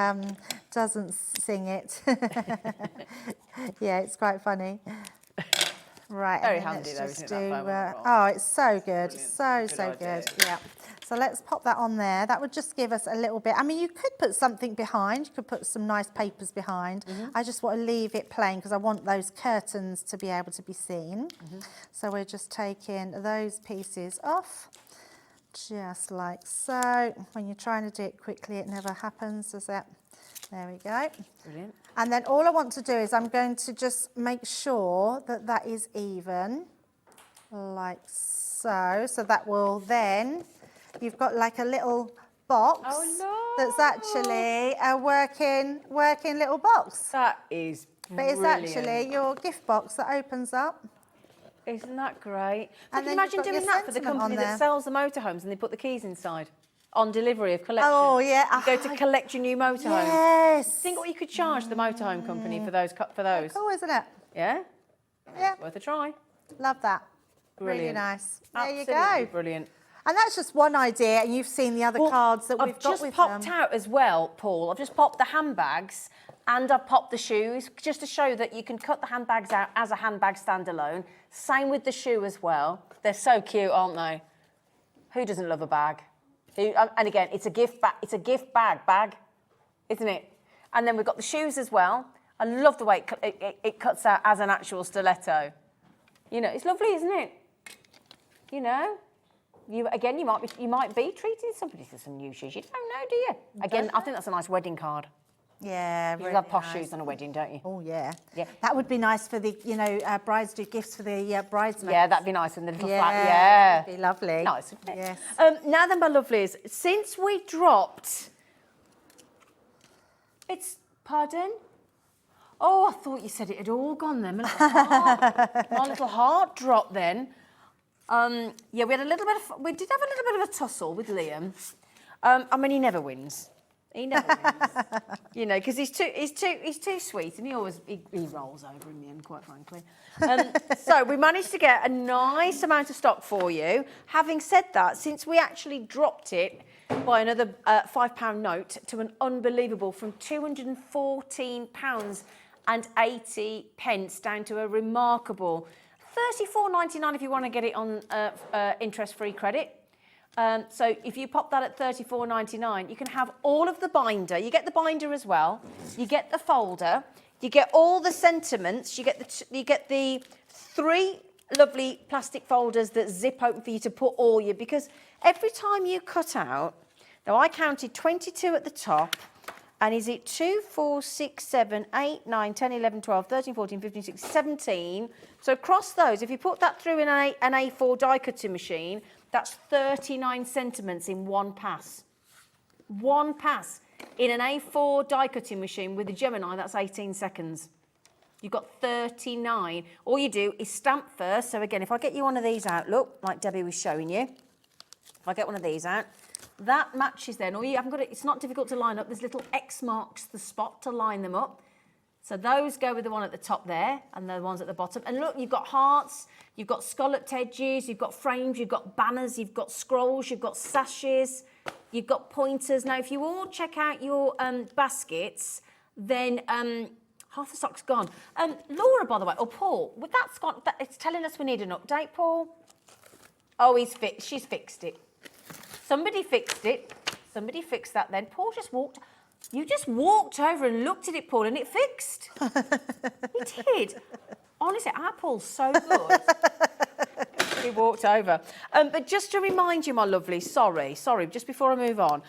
sing it. Yeah, it's quite funny. Right. Very and then handy let's though, just isn't it, that foam on a roll? oh, it's so good. Brilliant. So Good good. idea. Yeah. So let's pop that on there. That would just give us a little bit. I mean, you could put something behind. You could put some nice papers behind. I just want to leave it plain because I want those curtains to be able to be seen. So we're just taking those pieces off. Just like so. When you're trying to do it quickly, it never happens, does it? There we go. Brilliant. And then all I want to do is I'm going to just make sure that that is even, like so. So that will then, you've got like a little box that's actually a working little box. That is But brilliant. it's actually your gift box that opens up. Isn't that great? And Can you then you've imagine got doing your that for the sentiment on company that there. sells the motorhomes and they put the keys inside on delivery of collection? Oh, yeah. You go to collect your new motorhome. Yes. Think what you could charge the motorhome company for those. For those. Cool, isn't it? Yeah? Yeah. Worth a try. Love that. Really Brilliant. nice. Absolutely There you go. brilliant. And that's just one idea, and you've seen the other cards that we've got I've with just popped them. out as well, Paul. I've just popped the handbags and I've popped the shoes just to show that you can cut the handbags out as a handbag standalone. Same with the shoe as well. They're so cute, aren't they? Who doesn't love a bag? And again, it's a gift bag. It's a gift bag, isn't it? And then we've got the shoes as well. I love the way it cuts out as an actual stiletto. You know, it's lovely, isn't it? You know. You might be treating somebody to some new shoes. You don't know, do you? Again, I think that's a nice wedding card. Yeah, You really love posh nice. shoes on a wedding, don't you? Oh, yeah. Yeah. That would be nice for the, brides do gifts for the bridesmaids. Yeah, that'd be nice. And the little Yeah, flat, yeah. that'd be lovely. Nice, wouldn't it? Yes. Now then, my lovelies, since we dropped... Pardon? Oh, I thought you said it had all gone then. My little heart dropped then. Yeah, we did have a little bit of a tussle with Liam. I mean, he never wins. He never wins. You know, because he's too sweet, and he rolls over in the end, quite frankly. So we managed to get a nice amount of stock for you. Having said that, since we actually dropped it by another £5 note to an unbelievable from £214.80 down to a remarkable $34.99 if you want to get it on interest-free credit. So if you pop that at $34.99, you can have all of the binder. You get the binder as well. You get the folder. You get all the sentiments. You get the 3 lovely plastic folders that zip open for you to put all your, because every time you cut out, now I counted 22 at the top, and is it 2, 4, 6, 7, 8, 9, 10, 11, 12, 13, 14, 15, 16, 17. So across those, if you put that through in an A4 die cutting machine, that's 39 sentiments in one pass. One pass. In an A4 die cutting machine with a Gemini, that's 18 seconds. You've got 39. All you do is stamp first. So again, if I get you one of these out, look, like Debbie was showing you. If I get one of these out, that matches then. Or you haven't got it, it's not difficult to line up. There's little X marks the spot to line them up. So those go with the one at the top there and the ones at the bottom. And look, you've got hearts, you've got scalloped edges, you've got frames, you've got banners, you've got scrolls, you've got sashes, you've got pointers. Now, if you all check out your baskets, then half the stock's gone. Laura, by the way, or Paul, with that's gone. It's telling us we need an update, Paul. Oh, she's fixed it. Somebody fixed it. Somebody fixed that then. Paul just walked. You just walked over and looked at it, Paul, and it fixed. He did. Honestly, our Paul's so good. He walked over. But just to remind you, my lovely, sorry, just before I move on,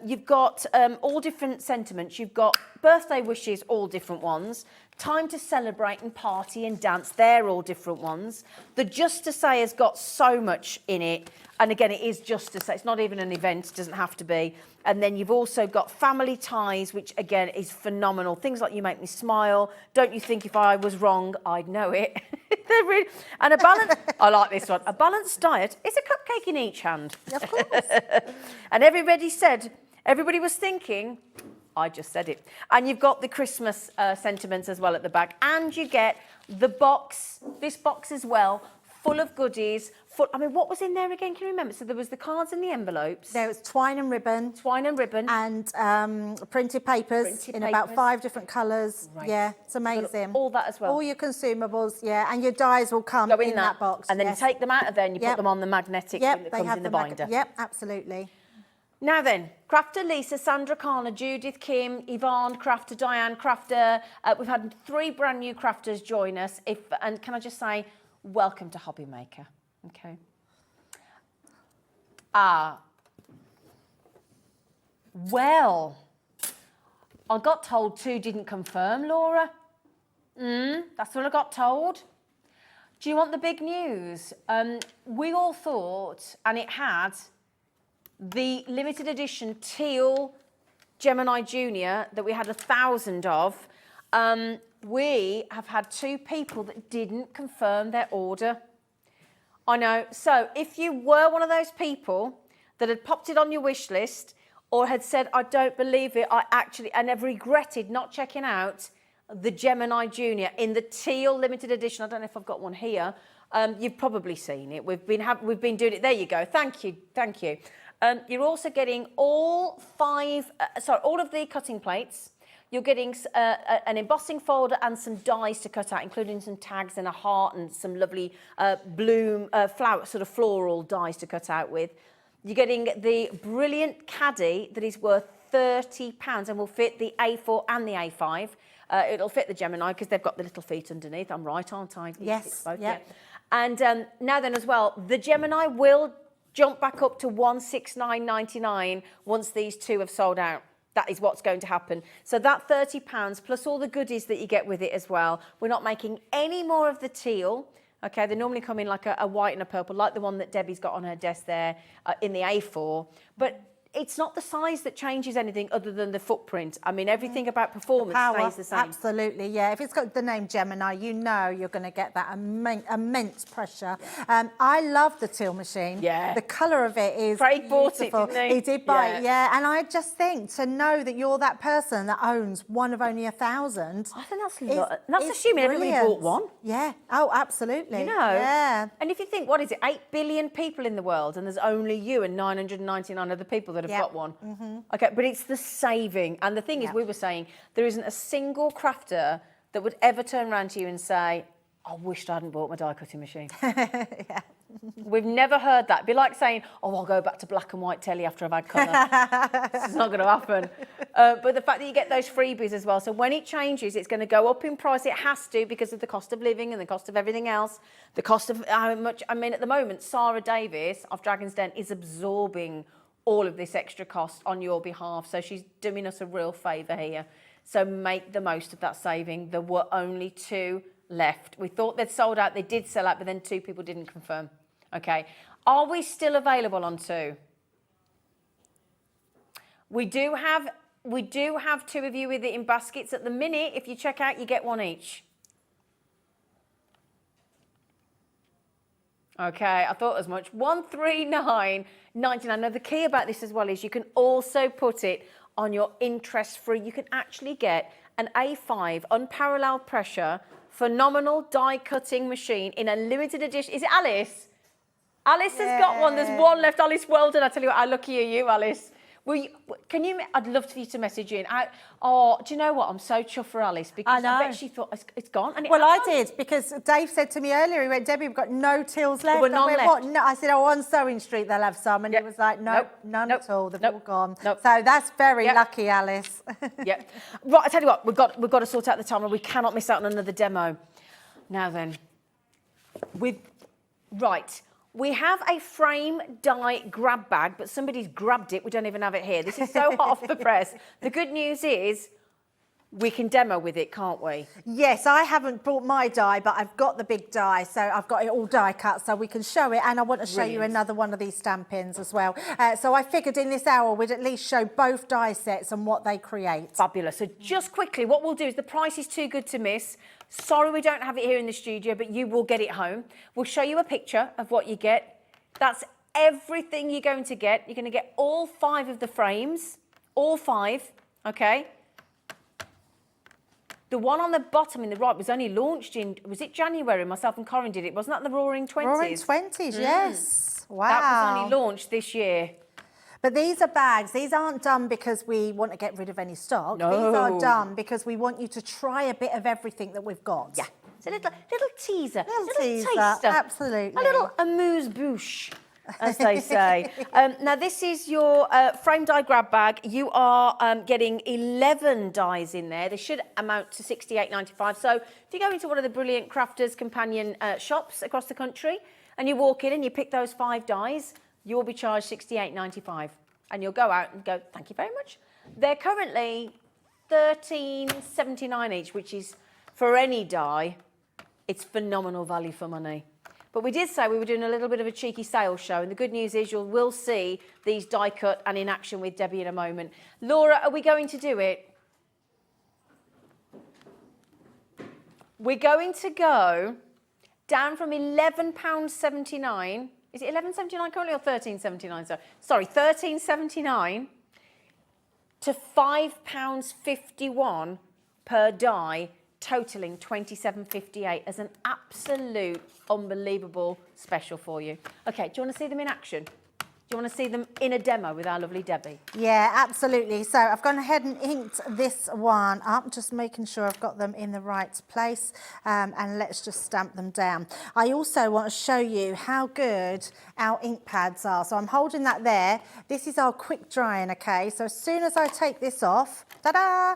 you've got all different sentiments. You've got birthday wishes, all different ones. Time to celebrate and party and dance, they're all different ones. The Just to Say has got so much in it. And again, it is just to say, it's not even an event, it doesn't have to be. And then you've also got family ties, which again is phenomenal. Things like You Make Me Smile. Don't you think if I was wrong, I'd know it? And a balance, I like this one. A balanced diet is a cupcake in each hand. Of course. And everybody was thinking, I just said it. And you've got the Christmas sentiments as well at the back. And you get the box, this box as well, full of goodies. I mean, what was in there again? Can you remember? So there was the cards and the envelopes. There was twine and ribbon. And printed papers in about 5 different colours. Right. Yeah, it's amazing. All that as well. All your consumables, yeah, and your dies will come in that box. And then you take them out of there and you put them on the magnetic thing that comes in the binder. Yep, absolutely. Now then, crafter Lisa, Sandra, Carla, Judith, Kim, Yvonne, crafter Diane, crafter. We've had 3 brand new crafters join us. And can I just say, welcome to Hobby Maker. Okay. Well, I got told 2 didn't confirm, Laura. That's what I got told. Do you want the big news? We all thought, and it had, the limited edition teal Gemini Junior that we had 1,000 of. We have had 2 people that didn't confirm their order. I know. So if you were one of those people that had popped it on your wish list or had said, I don't believe it, and have regretted not checking out the Gemini Junior in the teal limited edition, I don't know if I've got one here, you've probably seen it. We've been doing it. There you go. Thank you. You're also getting all of the cutting plates. You're getting an embossing folder and some dies to cut out, including some tags and a heart and some lovely flower, sort of floral dies to cut out with. You're getting the brilliant caddy that is worth £30 and will fit the A4 and the A5. It'll fit the Gemini because they've got the little feet underneath. I'm right, aren't I? Yes. Both, yeah. And now then as well, the Gemini will jump back up to £169.99 once these 2 have sold out. That is what's going to happen. So that £30 plus all the goodies that you get with it as well. We're not making any more of the teal. Okay, they normally come in like a white and a purple, like the one that Debbie's got on her desk there in the A4. But it's not the size that changes anything other than the footprint. I mean, everything about performance stays the same. Absolutely, yeah. If it's got the name Gemini, you know you're going to get that immense pressure. I love the teal machine. Yeah. The colour of it is Craig bought it, didn't he? He did buy it, yeah. And I just think to know that you're that person that owns one of only 1,000. I think that's assuming everybody bought one. Yeah. Oh, absolutely. You know. Yeah. And if you think, what is it, 8 billion people in the world, and there's only you and 999 other people that have got one. Okay, but it's the saving. And the thing is, we were saying, there isn't a single crafter that would ever turn around to you and say, I wished I hadn't bought my die cutting machine. We've never heard that. It'd be like saying, oh, I'll go back to black and white telly after I've had colour. It's not going to happen. But the fact that you get those freebies as well. So when it changes, it's going to go up in price. It has to because of the cost of living and the cost of everything else. The cost of how much, I mean, at the moment, Sarah Davis of Dragon's Den is absorbing all of this extra cost on your behalf. So she's doing us a real favour here. So make the most of that saving. There were only 2 left. We thought they'd sold out. They did sell out, but then 2 people didn't confirm. Okay. Are we still available on 2? We do have 2 of you with it in baskets at the minute. If you check out, you get 1 each. Okay, I thought as much. 139.99. Now the key about this as well is you can also put it on your interest-free. You can actually get an A5 unparalleled pressure phenomenal die cutting machine in a limited edition. Is it Alice? Alice has got one. There's 1 left. Alice, well done. I tell you what, how lucky are you, Alice? I'd love for you to message in. Do you know what? I'm so chuffed for Alice because I bet she thought it's gone. And I did, because Dave said to me earlier, he went, Debbie, we've got no tills left. There were none left. What? No. I said, on Sewing Street they'll have some. And he was like, nope, none at all. They've all gone. So that's very lucky, Alice. Yeah. Right, I tell you what, we've got to sort out the time and we cannot miss out on another demo. Now then, we have a frame die grab bag, but somebody's grabbed it. We don't even have it here. This is so hot off the press. The good news is we can demo with it, can't we? Yes, I haven't brought my die, but I've got the big die, so I've got it all die cut, so we can show it. And I want to show you another one of these stampings as well. So I figured in this hour we'd at least show both die sets and what they create. Fabulous. So just quickly, what we'll do is the price is too good to miss. Sorry we don't have it here in the studio, but you will get it home. We'll show you a picture of what you get. That's everything you're going to get. You're going to get all 5 of the frames, all 5, okay? The one on the bottom in the right was only launched in, was it January? Myself and Corinne did it. Wasn't that the Roaring 20s? Roaring 20s, yes. Wow. That was only launched this year. But these are bags. These aren't done because we want to get rid of any stock. No. These are done because we want you to try a bit of everything that we've got. Yeah. It's a little teaser. Little teaser, taster. absolutely. A little amuse-bouche, as they say. Now, this is your frame die grab bag. You are getting 11 dies in there. They should amount to $68.95. So if you go into one of the brilliant Crafters Companion shops across the country and you walk in and you pick those 5 dies, you will be charged $68.95. And you'll go out and go, thank you very much. They're currently $13.79 each, which is, for any die, it's phenomenal value for money. But we did say we were doing a little bit of a cheeky sales show, and the good news is you will see these die cut and in action with Debbie in a moment. Laura, are we going to do it? We're going to go down from £11.79. Is it £11.79 currently or £13.79? Sorry, £13.79 to £5.51 per die, totaling $27.58 as an absolute unbelievable special for you. Okay, do you want to see them in action? Do you want to see them in a demo with our lovely Debbie? Yeah, absolutely. So I've gone ahead and inked this one up, just making sure I've got them in the right place, and let's just stamp them down. I also want to show you how good our ink pads are. So I'm holding that there. This is our quick drying, okay? So as soon as I take this off, ta-da!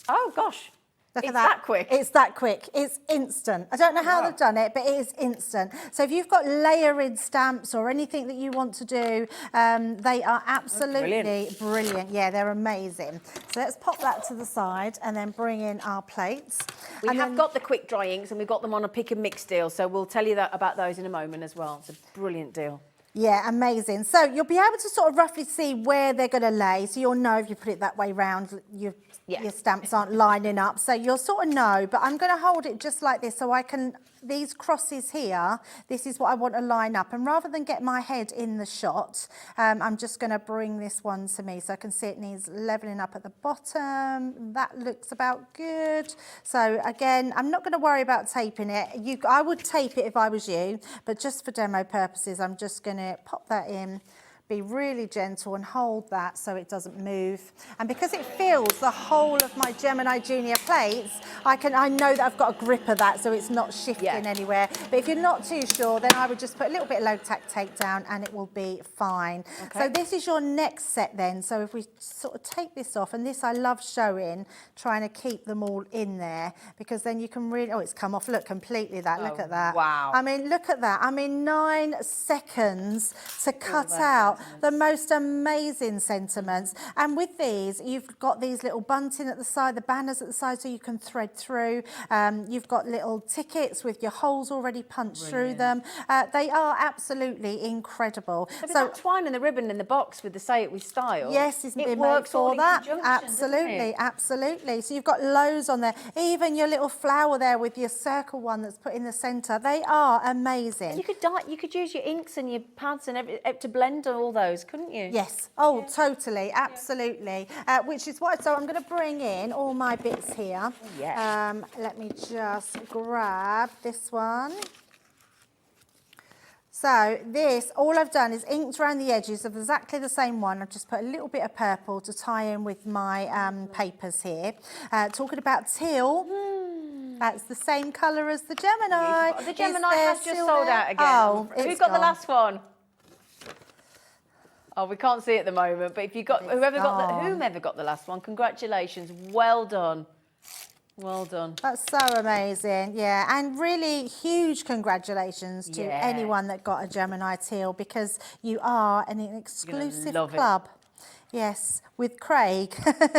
Oh, gosh. Look It's at that. that quick. It's that quick. It's instant. I don't know how they've done it, but it is instant. So if you've got layered stamps or anything that you want to do, they are absolutely brilliant. Yeah, they're amazing. So let's pop that to the side and then bring in our plates. We have got the quick dry inks and we've got them on a pick and mix deal, so we'll tell you about those in a moment as well. It's a brilliant deal. Yeah, amazing. So you'll be able to sort of roughly see where they're going to lay. So you'll know if you put it that way round, your stamps aren't lining up. So you'll sort of know, but I'm going to hold it just like this so I can, these crosses here, this is what I want to line up. And rather than get my head in the shot, I'm just going to bring this one to me so I can see it needs leveling up at the bottom. That looks about good. So again, I'm not going to worry about taping it. I would tape it if I was you, but just for demo purposes, I'm just going to pop that in, be really gentle and hold that so it doesn't move. And because it fills the whole of my Gemini Junior plates, I know that I've got a grip of that so it's not shifting anywhere. But if you're not too sure, then I would just put a little bit of low tack tape down and it will be fine. Okay. So this is your next set then. So if we sort of take this off, and this I love showing, trying to keep them all in there, because then you can really, oh, it's come off, look, completely that, look at that. Wow. I mean, look at that. I mean, 9 seconds to cut out the most amazing sentiments. And with these, you've got these little bunting at the side, the banners at the side, so you can thread through. You've got little tickets with your holes already punched through them. They are absolutely incredible. So that twine and the ribbon in the box with the Say It With Style. Yes, it's it been works made for all that. in conjunction, Absolutely, absolutely. So you've got loads on there. Even your little flower there with your circle one that's put in the centre. They are amazing. You could use your inks and your pads and everything to blend all those, couldn't you? Yes. Oh, totally. Absolutely. Which is why. So I'm going to bring in all my bits here. Let me just grab this one. So this, all I've done is inked around the edges of exactly the same one. I've just put a little bit of purple to tie in with my papers here. Talking about teal, that's the same colour as the Gemini. The Gemini has just sold out again. Oh, who got the last one? Oh, we can't see it at the moment, but if you got whomever got the last one, congratulations. Well done. Well done. That's so amazing, yeah. And really huge congratulations to anyone that got a Gemini teal, because you are an exclusive club. Yes, with Craig.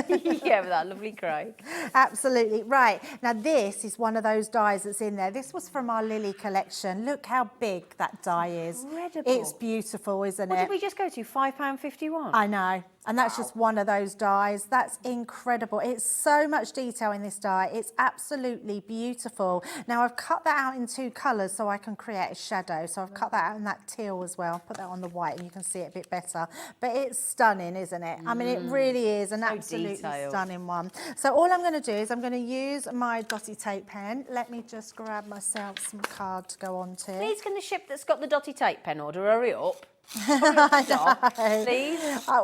Yeah, with that lovely Craig. Absolutely. Right. Now, this is one of those dies that's in there. This was from our Lily collection. Look how big that die is. Incredible. It's beautiful, isn't it? What did we just go to? £5.51? I know. And that's just one of those dies. That's incredible. It's so much detail in this die. It's absolutely beautiful. Now, I've cut that out in 2 colours so I can create a shadow. So I've cut that out in that teal as well. Put that on the white and you can see it a bit better. But it's stunning, isn't it? I mean, it really is an absolutely stunning one. So all I'm going to do is I'm going to use my dotty tape pen. Let me just grab myself some card to go on to. Please, can the ship that's got the dotty tape pen order hurry up? I know. Please.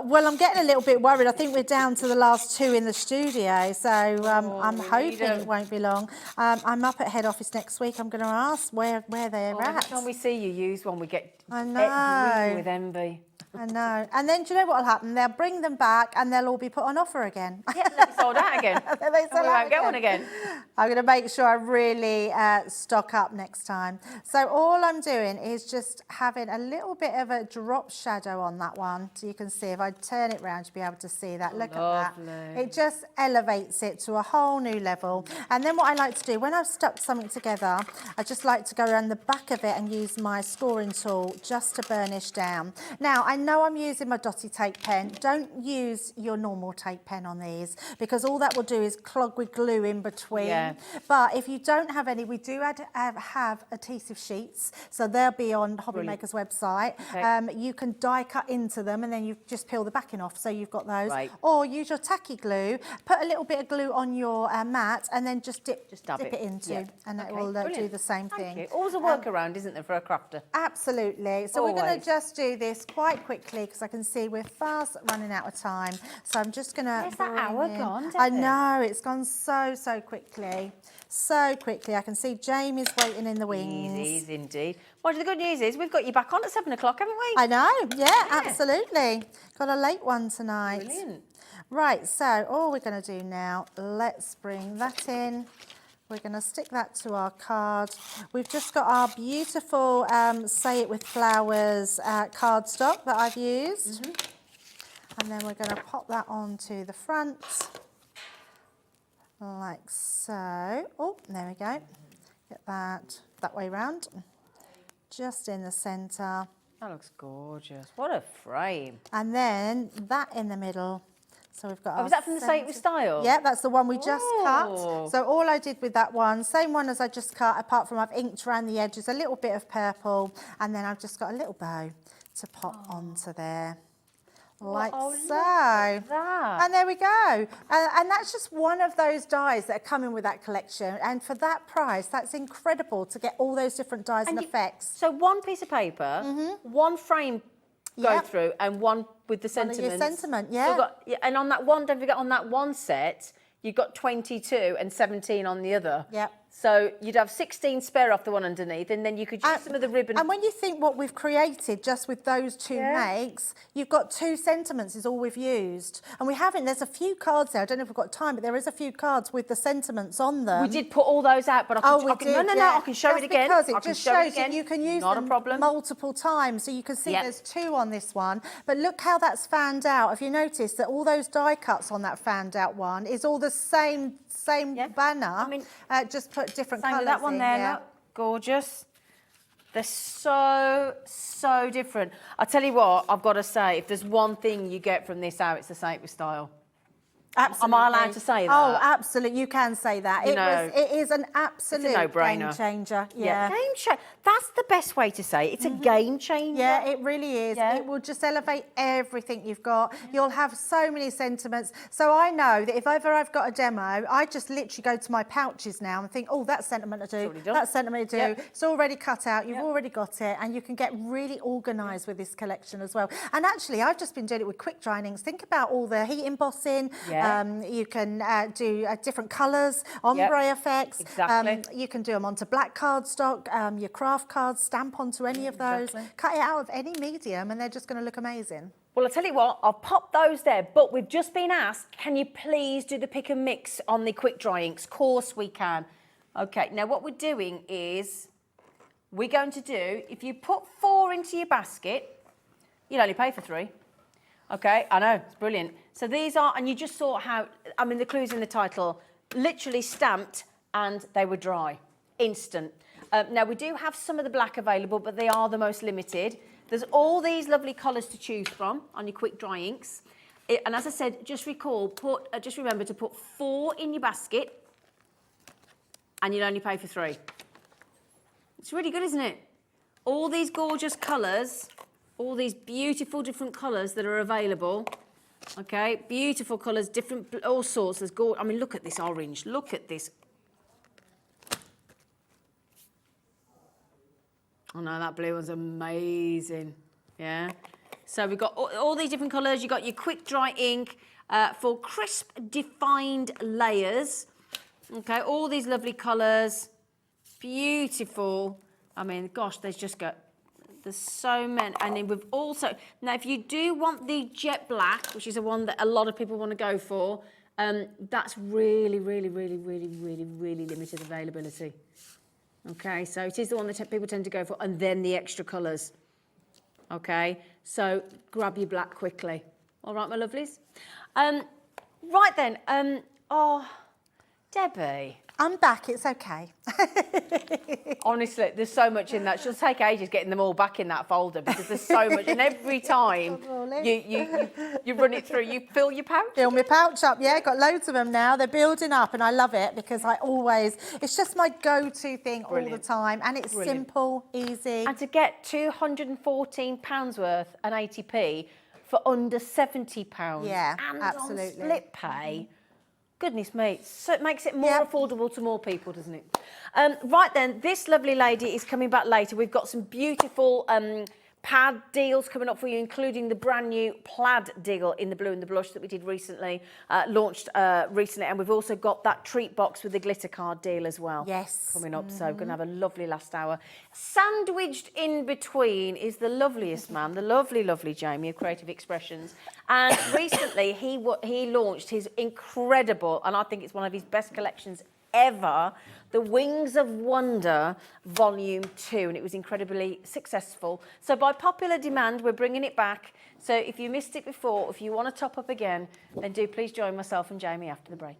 Well, I'm getting a little bit worried. I think we're down to the last 2 in the studio, so I'm hoping it won't be long. I'm up at head office next week. I'm going to ask where they're at. Every time we see you use one, we get green with envy. I know. And then do you know what will happen? They'll bring them back and they'll all be put on offer again. Yeah, they're sold out again. We won't get one again. I'm going to make sure I really stock up next time. So all I'm doing is just having a little bit of a drop shadow on that one. So you can see, if I turn it round, you'll be able to see that. Look at that. It just elevates it to a whole new level. And then what I like to do, when I've stuck something together, I just like to go around the back of it and use my scoring tool just to burnish down. Now, I know I'm using my dotty tape pen. Don't use your normal tape pen on these, because all that will do is clog with glue in between. Yeah. But if you don't have any, we do have adhesive sheets, so they'll be on Hobby Maker's website. Okay. You can die cut into them and then you just peel the backing off, so you've got those. Right. Or use your tacky glue, put a little bit of glue on your mat and then just dip it into, and it will do the same thing. Always a workaround, isn't there, for a crafter? Absolutely. So we're going to just do this quite quickly, because I can see we're fast running out of time. So I'm just going to... Where's that hour gone? I know, it's gone so quickly. So quickly. I can see Jamie's waiting in the wings. It is indeed. Well, the good news is we've got you back on at 7 o'clock, haven't we? I know, yeah, absolutely. Got a late one tonight. Brilliant. Right, so all we're going to do now, let's bring that in. We're going to stick that to our card. We've just got our beautiful Say It With Flowers cardstock that I've used. And then we're going to pop that onto the front, like so. Oh, there we go. Get that way round. Just in the centre. That looks gorgeous. What a frame. And then that in the middle. So we've got. Oh, was that from the Say It With Style? Yeah, that's the one we just cut. So all I did with that one, same one as I just cut, apart from I've inked around the edges a little bit of purple, and then I've just got a little bow to pop onto there. Like so. And there we go. And that's just one of those dies that are coming with that collection. And for that price, that's incredible to get all those different dies and effects. So one piece of paper, one frame go Yep. through and one with the One of your sentiments. sentiment, So yeah. you've got, and on that one, don't forget, on that one set, you've got 22 and 17 on the other. Yep. So you'd have 16 spare off the one underneath, and then you could use some of the ribbon. And when you think what we've created just with those two makes, you've got 2 sentiments is all we've used. And we haven't, there's a few cards there, I don't know if we've got time, but there is a few cards with the sentiments on them. We did put all those out, but I can, we I can did, no, yeah. I can show That's it again. because it I can just show it shows that again. you can use Not them a problem. multiple times. So you can see Yep. there's 2 on this one. But look how that's fanned out. If you notice that all those die cuts on that fanned out one is all the same banner, I mean, just put different Same colours with that one in, there, yeah. look, gorgeous. They're so different. I tell you what, I've got to say, if there's one thing you get from this out, it's the same with style. Absolutely. Am I allowed to say that? Oh, absolutely. You can say that. You It know, is an absolute no-brainer. game changer. Yeah. Game changer. That's the best way to say it. It's a game changer. Yeah, it really is. Yeah. It will just elevate everything you've got. You'll have so many sentiments. So I know that if ever I've got a demo, I just literally go to my pouches now and think, oh, that's sentiment to do, already done. that's sentiment to do. Yep. It's already cut out. You've Yep. already got it. And you can get really organised with this collection as well. And actually, I've just been doing it with quick dry inks. Think about all the heat embossing. Yeah. You can do different colours, ombre effects. Exactly. You can do them onto black cardstock, your craft cards, stamp onto any of those. Exactly. Cut it out of any medium and they're just going to look amazing. Well, I'll tell you what, I'll pop those there, but we've just been asked, can you please do the pick and mix on the quick dry inks? Of course we can. Okay, now what we're doing is, we're going to do, if you put 4 into your basket, you'll only pay for 3. Okay, I know, it's brilliant. So these are, and you just saw how, I mean, the clues in the title, literally stamped and they were dry, instant. Now, we do have some of the black available, but they are the most limited. There's all these lovely colours to choose from on your quick dry inks. And as I said, just just remember to put 4 in your basket and you'll only pay for 3. It's really good, isn't it? All these gorgeous colours, all these beautiful different colours that are available. Okay, beautiful colours, different, all sorts. There's I mean, look at this orange. Look at this. Oh no, that blue one's amazing. Yeah. So we've got all these different colours. You've got your quick dry ink for crisp, defined layers. Okay, all these lovely colours. Beautiful. I mean, gosh, there's so many. And then we've also, now if you do want the jet black, which is the one that a lot of people want to go for, that's really limited availability. Okay, so it is the one that people tend to go for, and then the extra colours. Okay, so grab your black quickly. All right, my lovelies. Right then, oh, Debbie. I'm back, it's okay. Honestly, there's so much in that. She'll take ages getting them all back in that folder because there's so much, and every time you run it through, you fill your pouch. Fill my pouch up, yeah, got loads of them now. They're building up and I love it because it's just my go-to thing all the time, and it's simple, easy. And to get £214 worth and 80p for under £70 Yeah, and absolutely. on split pay, goodness me, so it makes it more affordable to more people, doesn't it? Right then, this lovely lady is coming back later. We've got some beautiful pad deals coming up for you, including the brand new plaid deal in the blue and the blush that we did recently, launched recently. And we've also got that treat box with the glitter card deal as well. Yes. Coming up, so we're going to have a lovely last hour. Sandwiched in between is the loveliest man, the lovely Jamie of Creative Expressions. And recently he launched his incredible, and I think it's one of his best collections ever, The Wings of Wonder Volume 2, and it was incredibly successful. So by popular demand, we're bringing it back. So if you missed it before, if you want to top up again, then do please join myself and Jamie after the break.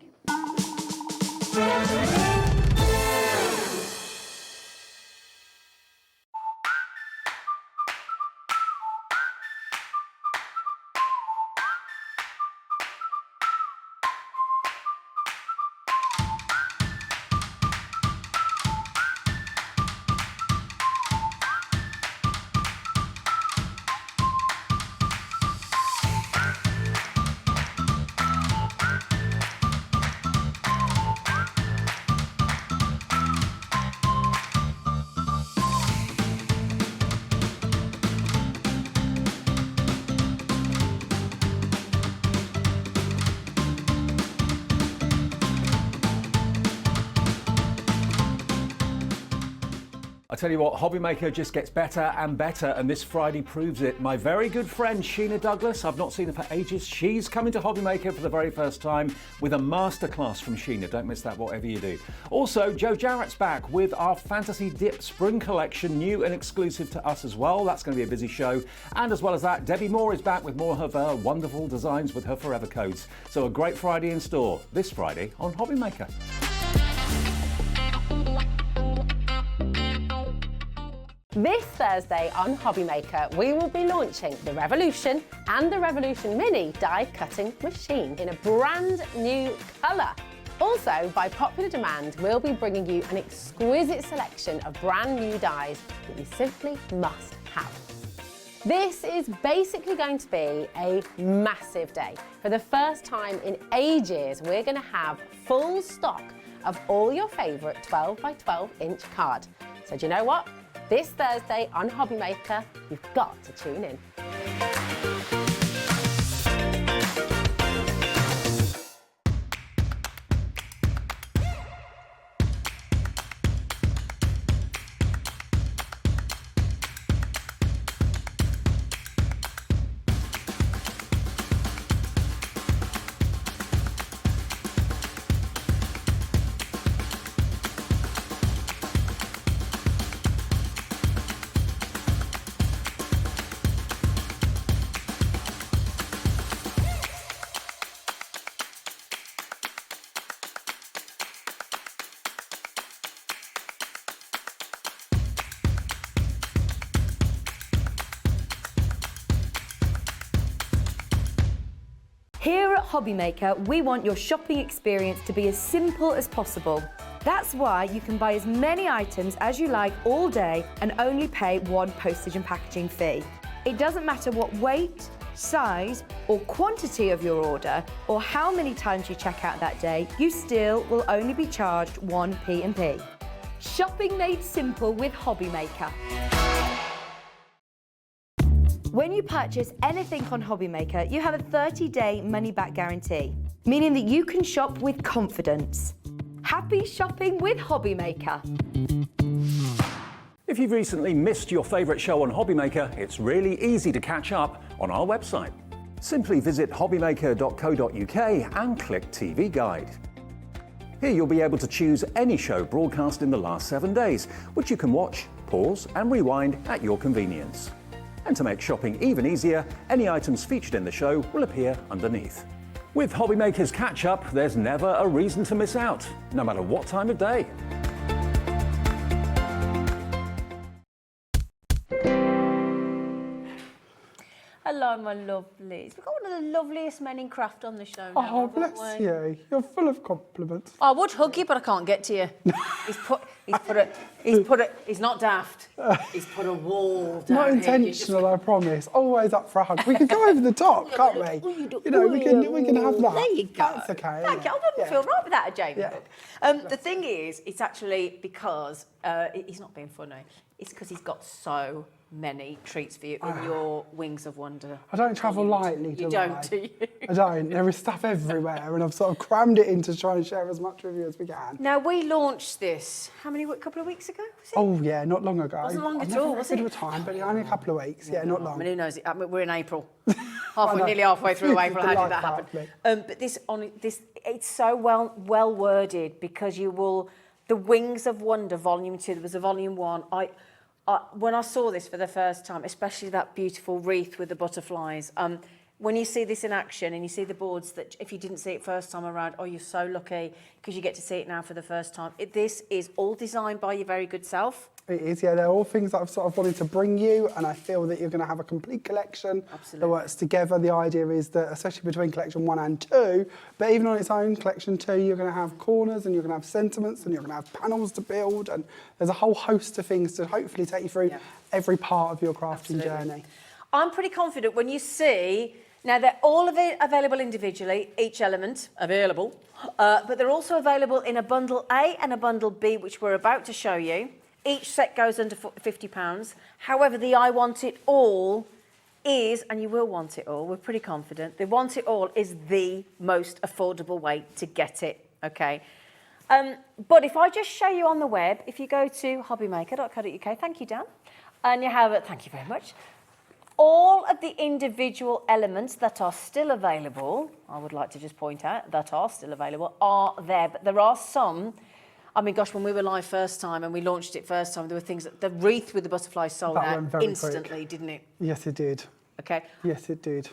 I tell you what, Hobbymaker just gets better and better, and this Friday proves it. My very good friend Sheena Douglas, I've not seen her for ages, she's coming to Hobbymaker for the very first time with a masterclass from Sheena. Don't miss that, whatever you do. Also, Joe Jarrett's back with our Fantasy Dip Spring Collection, new and exclusive to us as well. That's going to be a busy show. And as well as that, Debbie Moore is back with more of her wonderful designs with her Forever Codes. So a great Friday in store this Friday on Hobbymaker. This Thursday on Hobbymaker, we will be launching the Revolution and the Revolution Mini die cutting machine in a brand new colour. Also, by popular demand, we'll be bringing you an exquisite selection of brand new dies that you simply must have. This is basically going to be a massive day. For the first time in ages, we're going to have full stock of all your favourite 12 by 12 inch card. So do you know what? This Thursday on Hobbymaker, you've got to tune in. Here at Hobbymaker, we want your shopping experience to be as simple as possible. That's why you can buy as many items as you like all day and only pay one postage and packaging fee. It doesn't matter what weight, size or quantity of your order or how many times you check out that day, you still will only be charged one P&P. Shopping made simple with Hobbymaker. When you purchase anything on Hobbymaker, you have a 30-day money-back guarantee, meaning that you can shop with confidence. Happy shopping with Hobbymaker. If you've recently missed your favourite show on Hobbymaker, it's really easy to catch up on our website. Simply visit hobbymaker.co.uk and click TV Guide. Here you'll be able to choose any show broadcast in the last 7 days, which you can watch, pause and rewind at your convenience. And to make shopping even easier, any items featured in the show will appear underneath. With Hobbymaker's catch-up, there's never a reason to miss out, no matter what time of day. Hello, my lovelies. We've got one of the loveliest men in craft on the show now. Oh, bless you. You're full of compliments. I would hug you, but I can't get to you. He's not daft. He's put a wall down. Not here. intentional, I promise. Always up for a hug. We can go over the top, can't we? You know, we can have that. There you go. That's okay. Thank you. I wouldn't feel right without a Jamie Yeah. book. The thing is, it's actually because he's not being funny. It's because he's got so many treats for you in your Wings of Wonder. I don't travel lightly, do I? You don't, do you? I don't. There is stuff everywhere, and I've sort of crammed it in to try and share as much with you as we can. Now, we launched this, a couple of weeks ago, was it? Oh, yeah, not long ago. Wasn't long I've at never all, was it? read of a time, but only a couple of weeks. Yeah, not long. I mean, who knows? We're in April. know. Nearly halfway through April. How did that Like happen? But this, it's so well worded because you will. The Wings of Wonder, Volume 2. There was a Volume 1. When I saw this for the first time, especially that beautiful wreath with the butterflies. When you see this in action and you see the boards that if you didn't see it first time around, oh, you're so lucky because you get to see it now for the first time. This is all designed by your very good self. It is, yeah. They're all things that I've sort of wanted to bring you, and I feel that you're going to have a complete collection that works together. The idea is that, especially between collection 1 and 2, but even on its own, collection 2, you're going to have corners and you're going to have sentiments and you're going to have panels to build, and there's a whole host of things to hopefully take you through every part of your crafting journey. I'm pretty confident when you see. Now, they're all available individually, each element available, but they're also available in a bundle A and a bundle B, which we're about to show you. Each set goes under £50. However, the I Want It All is, and you will want it all, we're pretty confident, the Want It All is the most affordable way to get it, okay? But if I just show you on the web, if you go to hobbymaker.co.uk, thank you, Dan, and you have it, thank you very much, all of the individual elements that are still available, I would like to just point out, that are still available, are there. But there are some, I mean, gosh, when we were live first time and we launched it first time, there were things that the wreath with the butterflies sold That out went very instantly, quick. didn't it? Yes, it did. Okay. Yes, it did.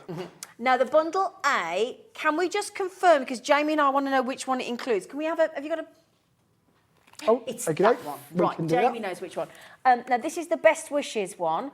Now, the bundle A, can we just confirm, because Jamie and I want to know which one it includes. Can we have a, have you got a... Oh, It's okay, that one. we Right, can do Jamie that. knows which one. Now, this is the Best Wishes one.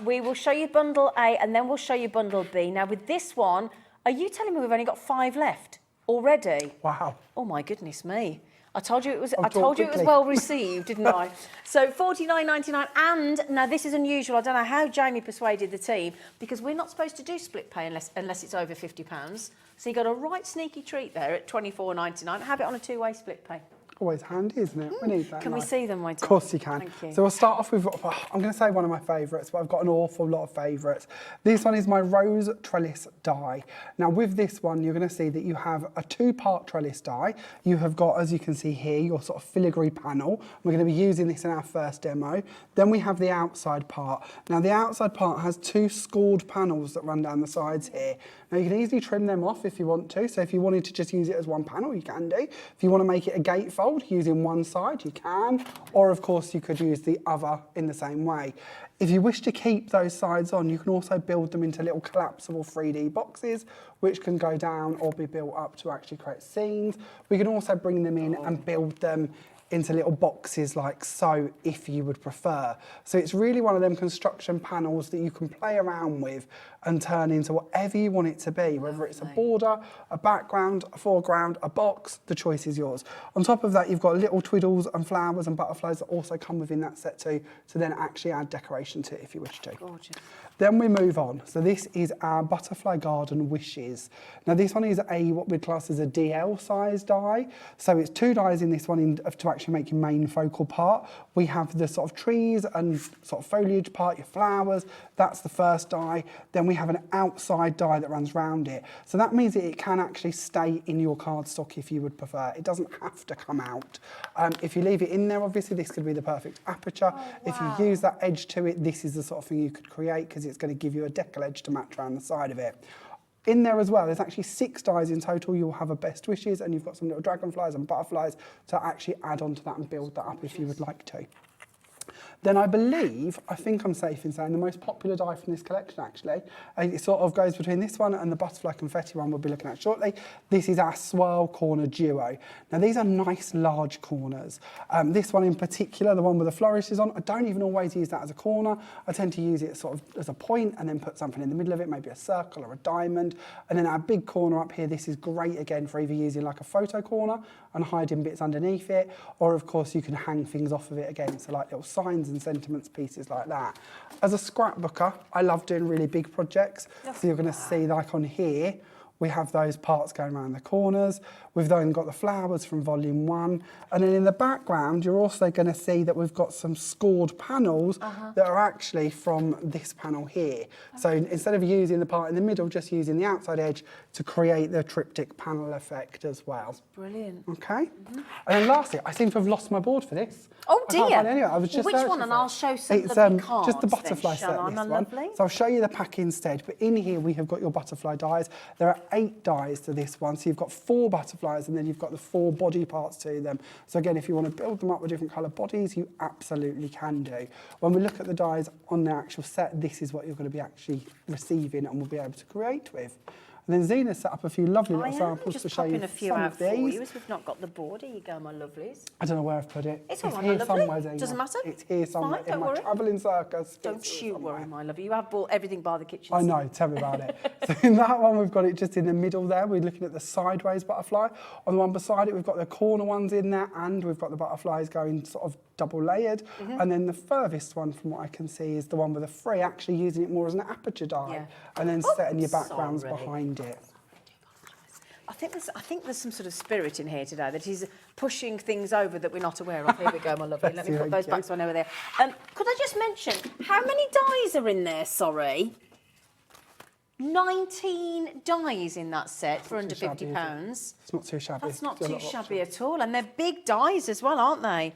We will show you bundle A and then we'll show you bundle B. Now, with this one, are you telling me we've only got 5 left already? Wow. Oh, my goodness me. I told you it was. I'll I talk told you it was quickly. well received, didn't I? So $49.99, and now this is unusual. I don't know how Jamie persuaded the team because we're not supposed to do split pay unless it's over £50. So you got a right sneaky treat there at $24.99. Have it on a 2-way split pay. Always handy, isn't it? We need that. Can we life. see them, my dear? Of course you can. Thank you. So we'll start off with, I'm going to say one of my favourites, but I've got an awful lot of favourites. This one is my Rose Trellis die. Now with this one, you're going to see that you have a 2-part trellis die. You have got, as you can see here, your sort of filigree panel. We're going to be using this in our first demo. Then we have the outside part. Now the outside part has 2 scored panels that run down the sides here. Now you can easily trim them off if you want to. So if you wanted to just use it as one panel, you can do. If you want to make it a gatefold, using one side, you can, or of course you could use the other in the same way. If you wish to keep those sides on, you can also build them into little collapsible 3D boxes, which can go down or be built up to actually create scenes. We can also bring them in and build them into little boxes like so, if you would prefer. So it's really one of them construction panels that you can play around with and turn into whatever you want it to be, whether it's a border, a background, a foreground, a box, the choice is yours. On top of that, you've got little twiddles and flowers and butterflies that also come within that set too, to then actually add decoration to it if you wish to. Gorgeous. Then we move on. So this is our Butterfly Garden Wishes. Now this one is what we'd class as a DL size die. So it's 2 dies in this one to actually make your main focal part. We have the sort of trees and sort of foliage part, your flowers, that's the first die. Then we have an outside die that runs round it. So that means that it can actually stay in your cardstock if you would prefer. It doesn't have to come out. If you leave it in there, obviously this could be the perfect aperture. If you use that edge to it, this is the sort of thing you could create because it's going to give you a decal edge to match around the side of it. In there as well, there's actually 6 dies in total. You'll have a Best Wishes and you've got some little dragonflies and butterflies to actually add on to that and build that up if you would like to. Then I think I'm safe in saying the most popular die from this collection actually, it sort of goes between this one and the butterfly confetti one we'll be looking at shortly. This is our swirl corner duo. Now these are nice large corners. This one in particular, the one with the flourishes on, I don't even always use that as a corner. I tend to use it sort of as a point and then put something in the middle of it, maybe a circle or a diamond. And then our big corner up here, this is great again for either using like a photo corner and hiding bits underneath it, or of course you can hang things off of it again, so like little signs and sentiments pieces like that. As a scrapbooker, I love doing really big projects. So you're going to see like on here, we have those parts going around the corners. We've then got the flowers from volume 1. And then in the background, you're also going to see that we've got some scored panels that are actually from this panel here. So instead of using the part in the middle, just using the outside edge to create the triptych panel effect as well. Brilliant. Okay. And then lastly, I seem to have lost my board for this. Oh I can't dear. find it anywhere. I was just Which one? searching And for I'll it. show some It's lovely cards just the then, butterfly shall set, I, this my one. lovely? So I'll show you the pack instead. But in here we have got your butterfly dies. There are 8 dies to this one. So you've got 4 butterflies and then you've got the 4 body parts to them. So again, if you want to build them up with different colour bodies, you absolutely can do. When we look at the dies on the actual set, this is what you're going to be actually receiving and will be able to create with. And then Zena set up a few lovely little samples just to show you popping a few some out of for these. you as we've not got the board. Here you go, my lovelies. I don't know where I've put it. It's all right, here my lovely. somewhere, Zena. Doesn't matter. It's here It's somewhere fine, don't in my worry. travelling circus. Don't it's here you somewhere. worry, my lovely. You have bought everything by the kitchen. I know, tell me about it. So in that one, we've got it just in the middle there. We're looking at the sideways butterfly. On the one beside it, we've got the corner ones in there, and we've got the butterflies going sort of double layered. And then the furthest one, from what I can see, is the one with the 3, actually using it more as an aperture die, and then setting your backgrounds sorry. behind it. I think there's some sort of spirit in here today that he's pushing things over that we're not aware of. Here we go, my lovely. Let me put those back on over there. Could I just mention, how many dies are in there, sorry? 19 dies in that set for under shabby, is it? £50. It's not too shabby. That's not There's a too lot of shabby options. at all. And they're big dies as well, aren't they?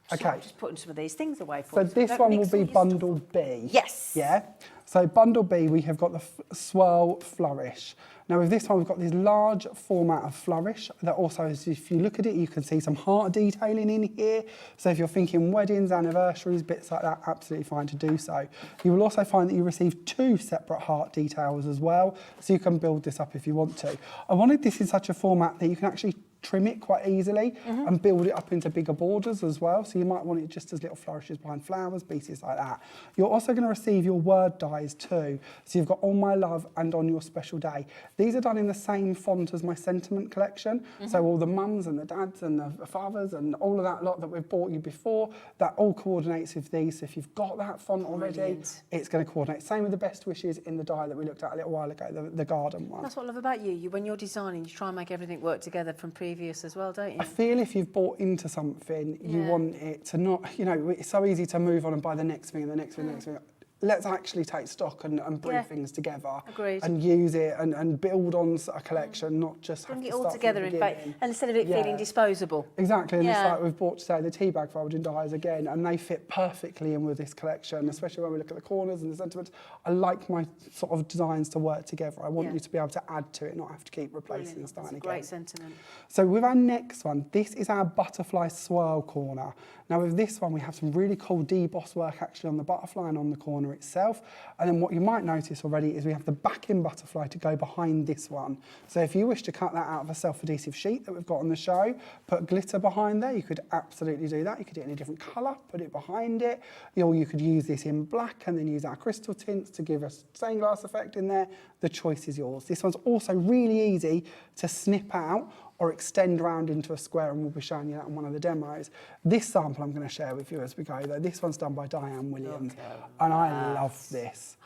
So Okay. I'm just putting some of these things away for So you. this Don't one will mix be all your stuff bundle up. B. Yes. Yeah. So bundle B, we have got the swirl flourish. Now with this one, we've got this large format of flourish that also, if you look at it, you can see some heart detailing in here. So if you're thinking weddings, anniversaries, bits like that, absolutely fine to do so. You will also find that you receive 2 separate heart details as well. So you can build this up if you want to. I wanted this in such a format that you can actually trim it quite easily and build it up into bigger borders as well. So you might want it just as little flourishes behind flowers, pieces like that. You're also going to receive your word dies too. So you've got On My Love and On Your Special Day. These are done in the same font as my sentiment collection. So all the mums and the dads and the fathers and all of that lot that we've bought you before, that all coordinates with these. So if you've got that font already, Brilliant. it's going to coordinate. Same with the best wishes in the die that we looked at a little while ago, the garden one. That's what I love about you. When you're designing, you try and make everything work together from previous as well, don't you? I feel if you've bought into something, you Yeah. want it to not, you know, it's so easy to move on and buy the next thing and the next thing and the next thing. Let's actually take stock and bring Yeah. things together. Agreed. And use it and build on a collection, not just Bring have it to all start from together the in fact, beginning. and instead of it Yeah. feeling disposable. Exactly, and it's Yeah. like we've bought today the tea bag folding dies again, and they fit perfectly in with this collection, especially when we look at the corners and the sentiments. I like my sort of designs to work together. I want Yeah. you to be able to add to it, not have to keep replacing and Brilliant. That's starting a again. great sentiment. So with our next one, this is our butterfly swirl corner. Now with this one, we have some really cool deboss work actually on the butterfly and on the corner itself. And then what you might notice already is we have the backing butterfly to go behind this one. So if you wish to cut that out of a self-adhesive sheet that we've got on the show, put glitter behind there, you could absolutely do that. You could do it in a different colour, put it behind it. Or you could use this in black and then use our crystal tints to give a stained glass effect in there. The choice is yours. This one's also really easy to snip out or extend around into a square, and we'll be showing you that in one of the demos. This sample I'm going to share with you as we go though. This one's done by Diane Williams, and I love this.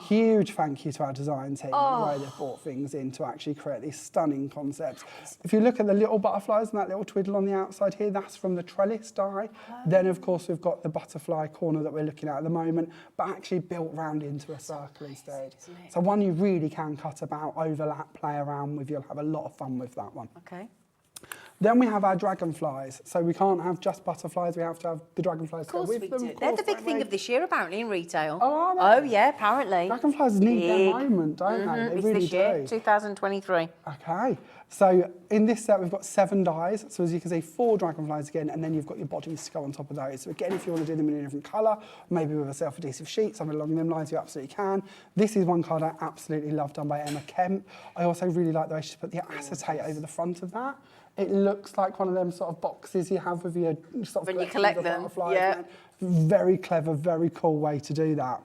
Huge thank you to our design team, the way they've brought things in to actually create these stunning concepts. If you look at the little butterflies and that little twiddle on the outside here, that's from the trellis die. Then of course we've got the butterfly corner that we're looking at the moment, but actually built round into a circle instead. So one you really can cut about, overlap, play around with. You'll have a lot of fun with that one. Okay. Then we have our dragonflies. So we can't have just butterflies, we have to have the dragonflies Of course go with we them. do. Of They're course, the big don't thing we? of this year, apparently, in retail. Oh, are they? Oh, yeah, apparently. Dragonflies need their Big. moment, don't they? They It's really this year, do. 2023. Okay, so in this set we've got 7 dies. So as you can see, 4 dragonflies again, and then you've got your bodies to go on top of those. So again, if you want to do them in a different colour, maybe with a self-adhesive sheet, something along them lines, you absolutely can. This is one card I absolutely love, done by Emma Kemp. I also really like the way she's put the acetate over the front of that. It looks like one of them sort of boxes you have with your sort of When you collections collect of them, butterflies, yeah. man. Very clever, very cool way to do that.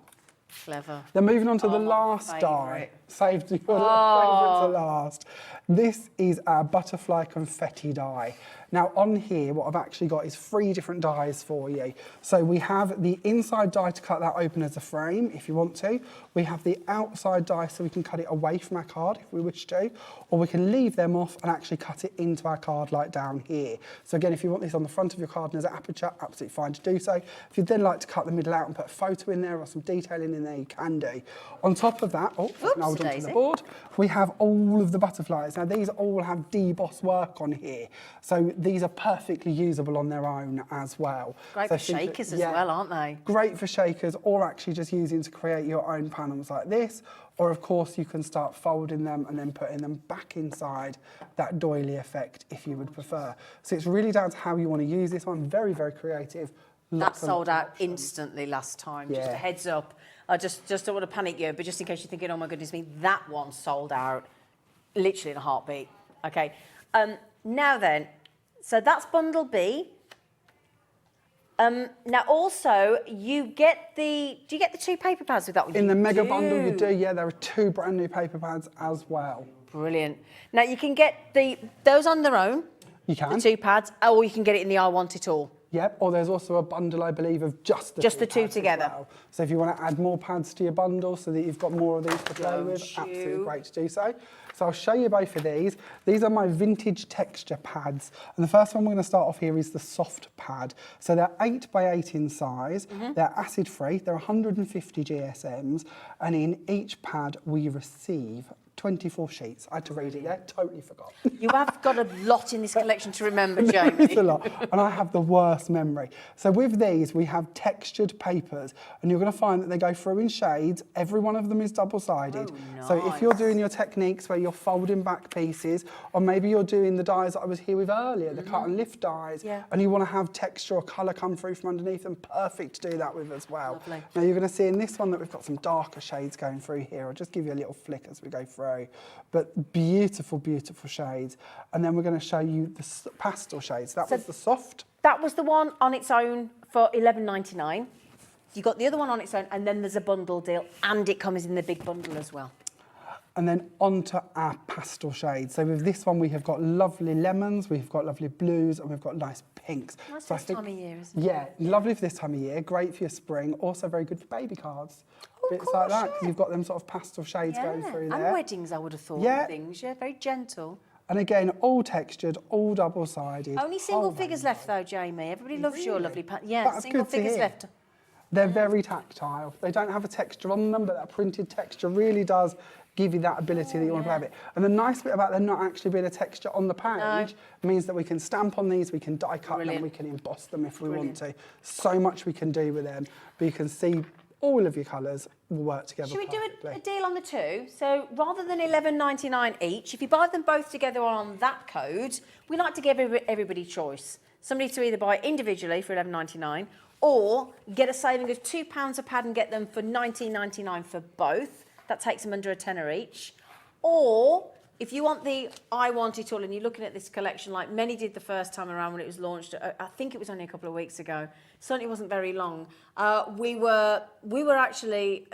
Clever. Then moving on to the my last die, favourite. saved your favourite to last. This is our butterfly confetti die. Now on here, what I've actually got is 3 different dies for you. So we have the inside die to cut that open as a frame, if you want to. We have the outside die so we can cut it away from our card if we wish to, or we can leave them off and actually cut it into our card like down here. So again, if you want this on the front of your card and there's an aperture, absolutely fine to do so. If you'd then like to cut the middle out and put a photo in there or some detailing in there, you can do. On top of that, hold on to the Oopsie-daisy. board, we have all of the butterflies. Now these all have deboss work on here. So these are perfectly usable on their own as well. Great So for think that- shakers as yeah, well, aren't they? Great for shakers, or actually just using to create your own panels like this. Or of course you can start folding them and then putting them back inside that doily effect if you would prefer. So it's really down to how you want to use this one. Very, very creative. That Lots and sold lots of out options. instantly last time. Just a Yeah. heads up. I just don't want to panic you, but just in case you're thinking, oh my goodness me, that one sold out literally in a heartbeat. Okay. Now then, so that's bundle B. Now also you get do you get the 2 paper pads with that one? In You the mega bundle you do. do, yeah, there are 2 brand new paper pads as well. Brilliant. Now you can get those on their own, You can. the 2 pads, or you can get it in the I Want It All. Yep, or there's also a bundle, I believe, of just the two two together. well. So if you want to add more pads to your bundle so that you've got more of these to play with, absolutely great to do so. So I'll show you both of these. These are my vintage texture pads. And the first one we're going to start off here is the soft pad. So they're 8 by 8 in size. They're acid free. They're 150 GSMs. And in each pad we receive 24 sheets. I had to read it there, totally forgot. You have got a lot in this collection to remember, Jamie. It's a lot, and I have the worst memory. So with these, we have textured papers, and you're going to find that they go through in shades. Every one of them is double-sided. Oh, So if you're doing your techniques where you're folding back pieces, or maybe you're doing the dies that I was here with earlier, the cut and lift dies, and you want to have texture or colour come through from underneath them, perfect to do that with as well. Lovely. Now you're going to see in this one that we've got some darker shades going through here. I'll just give you a little flick as we go through. But beautiful, beautiful shades. And then we're going to show you the pastel shades. That was the soft. That was the one on its own for $11.99. You got the other one on its own, and then there's a bundle deal, and it comes in the big bundle as well. And then onto our pastel shades. So with this one, we have got lovely lemons, we've got lovely blues, and we've got nice pinks. Nice so this time of year, isn't it? Yeah, lovely for this time of year, great for your spring, also very good for baby cards. Bits course, like that, because yeah. you've got them sort of pastel shades going through there. And weddings, I would have thought. Yeah. And things, very gentle. And again, all textured, all double-sided. Only single whole figures rainbow. left though, Jamie. Everybody loves your lovely Yeah, That's single good to figures hear. left. They're very tactile. They don't have a texture on them, but that printed texture really does give you that ability that you want to have it. And the nice bit about them not actually being a texture on the page means that we can stamp on these, we can die cut them, we can emboss them if we want to. So much we can do with them, but you can see all of your colours will work together. Should we do perfectly. a deal on the two? So rather than $11.99 each, if you buy them both together on that code, we like to give everybody choice. Somebody to either buy individually for $11.99 or get a saving of £2 a pad and get them for $19.99 for both. That takes them under a tenner each. Or if you want the I Want It All and you're looking at this collection like many did the first time around when it was launched, I think it was only a couple of weeks ago, certainly wasn't very long, we were actually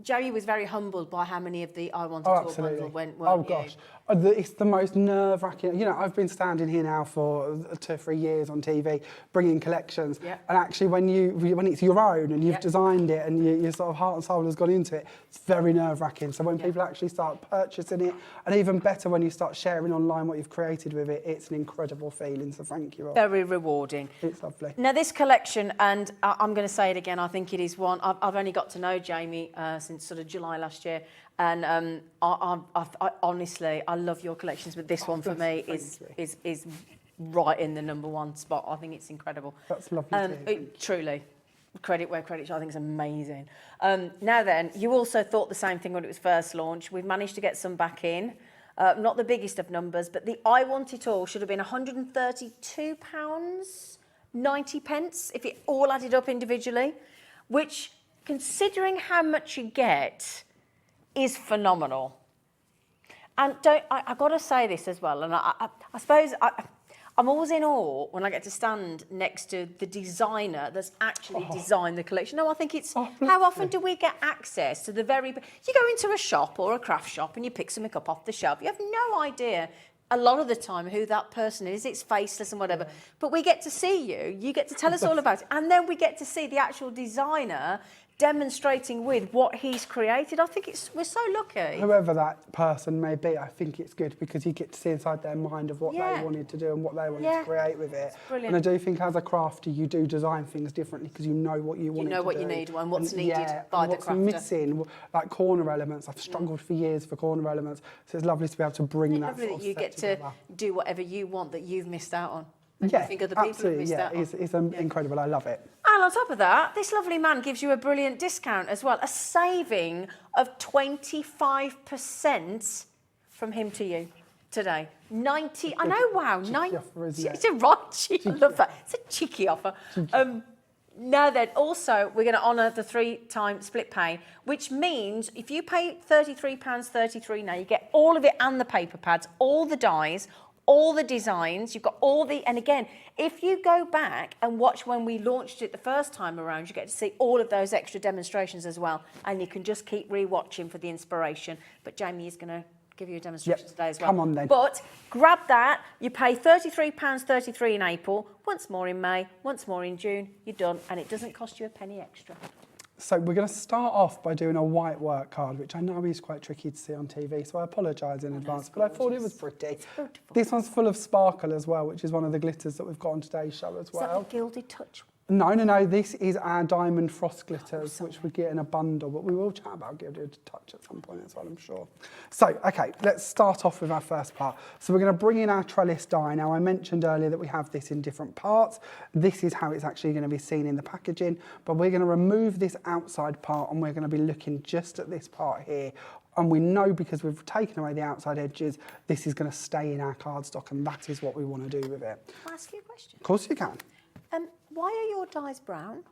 Jamie was very humbled by how many of the I Want It All bundle went, weren't you? Gosh. It's the most nerve-wracking. You know, I've been standing here now for 2 or 3 years on TV, bringing collections. Yeah. And actually, when it's your own and you've designed it and your sort of heart and soul has gone into it, it's very nerve-wracking. So when people actually start purchasing it, and even better when you start sharing online what you've created with it, it's an incredible feeling. So thank you all. Very rewarding. It's lovely. Now this collection, and I'm going to say it again, I think it is one, I've only got to know Jamie since sort of July last year, and I honestly, I love your collections, but this one for me is right in the #1 spot. I think it's incredible. That's lovely to hear. Truly. Credit where credit's, I think is amazing. Now then, you also thought the same thing when it was first launched. We've managed to get some back in. Not the biggest of numbers, but the I Want It All should have been £132.90 if it all added up individually, which, considering how much you get, is phenomenal. And I've got to say this as well, and I suppose I'm always in awe when I get to stand next to the designer that's actually designed the collection. No, I think it's, how often do we get access to the you go into a shop or a craft shop and you pick something up off the shelf, you have no idea a lot of the time who that person is, it's faceless and whatever, but we get to see you get to tell us all about it, and then we get to see the actual designer demonstrating with what he's created. I think we're so lucky. Whoever that person may be, I think it's good because you get to see inside their mind of what they wanted to do and what they wanted to create with it. Brilliant. And I do think as a crafter, you do design things differently because you know what you want to do. You know what you need and what's needed by the crafter. What's missing, like corner elements. I've struggled for years for corner elements, so it's lovely to be able to bring that sort of you set get together. to do whatever you want that you've missed out on. And Yeah, you think other people absolutely. have missed out on. It's incredible. I love it. And on top of that, this lovely man gives you a brilliant discount as well, a saving of 25% from him to you today. 90, I know, wow, 90. Offer, isn't it? It's a right cheeky, I love that. It's a cheeky offer. Now then, also, we're going to honour the 3-time split pay, which means if you pay £33.33 now, you get all of it and the paper pads, all the dies, all the designs, you've got all the, and again, if you go back and watch when we launched it the first time around, you get to see all of those extra demonstrations as well, and you can just keep re-watching for the inspiration. But Jamie is going to give you a demonstration today as well. Come on then. But grab that. You pay £33.33 in April, once more in May, once more in June. You're done, and it doesn't cost you a penny extra. So we're going to start off by doing a white work card, which I know is quite tricky to see on TV, so I apologise in advance, but I thought it was pretty. This one's full of sparkle as well, which is one of the glitters that we've got on today's show as well. Is that the Gilded Touch? No, this is our diamond frost glitters, which we get in a bundle, but we will chat about Gilded Touch at some point as well, I'm sure. So, okay, let's start off with our first part. So we're going to bring in our trellis die. Now, I mentioned earlier that we have this in different parts. This is how it's actually going to be seen in the packaging, but we're going to remove this outside part and we're going to be looking just at this part here. And we know because we've taken away the outside edges, this is going to stay in our cardstock, and that is what we want to do with it. Can I ask you a question? Of course you can. Why are your dyes brown?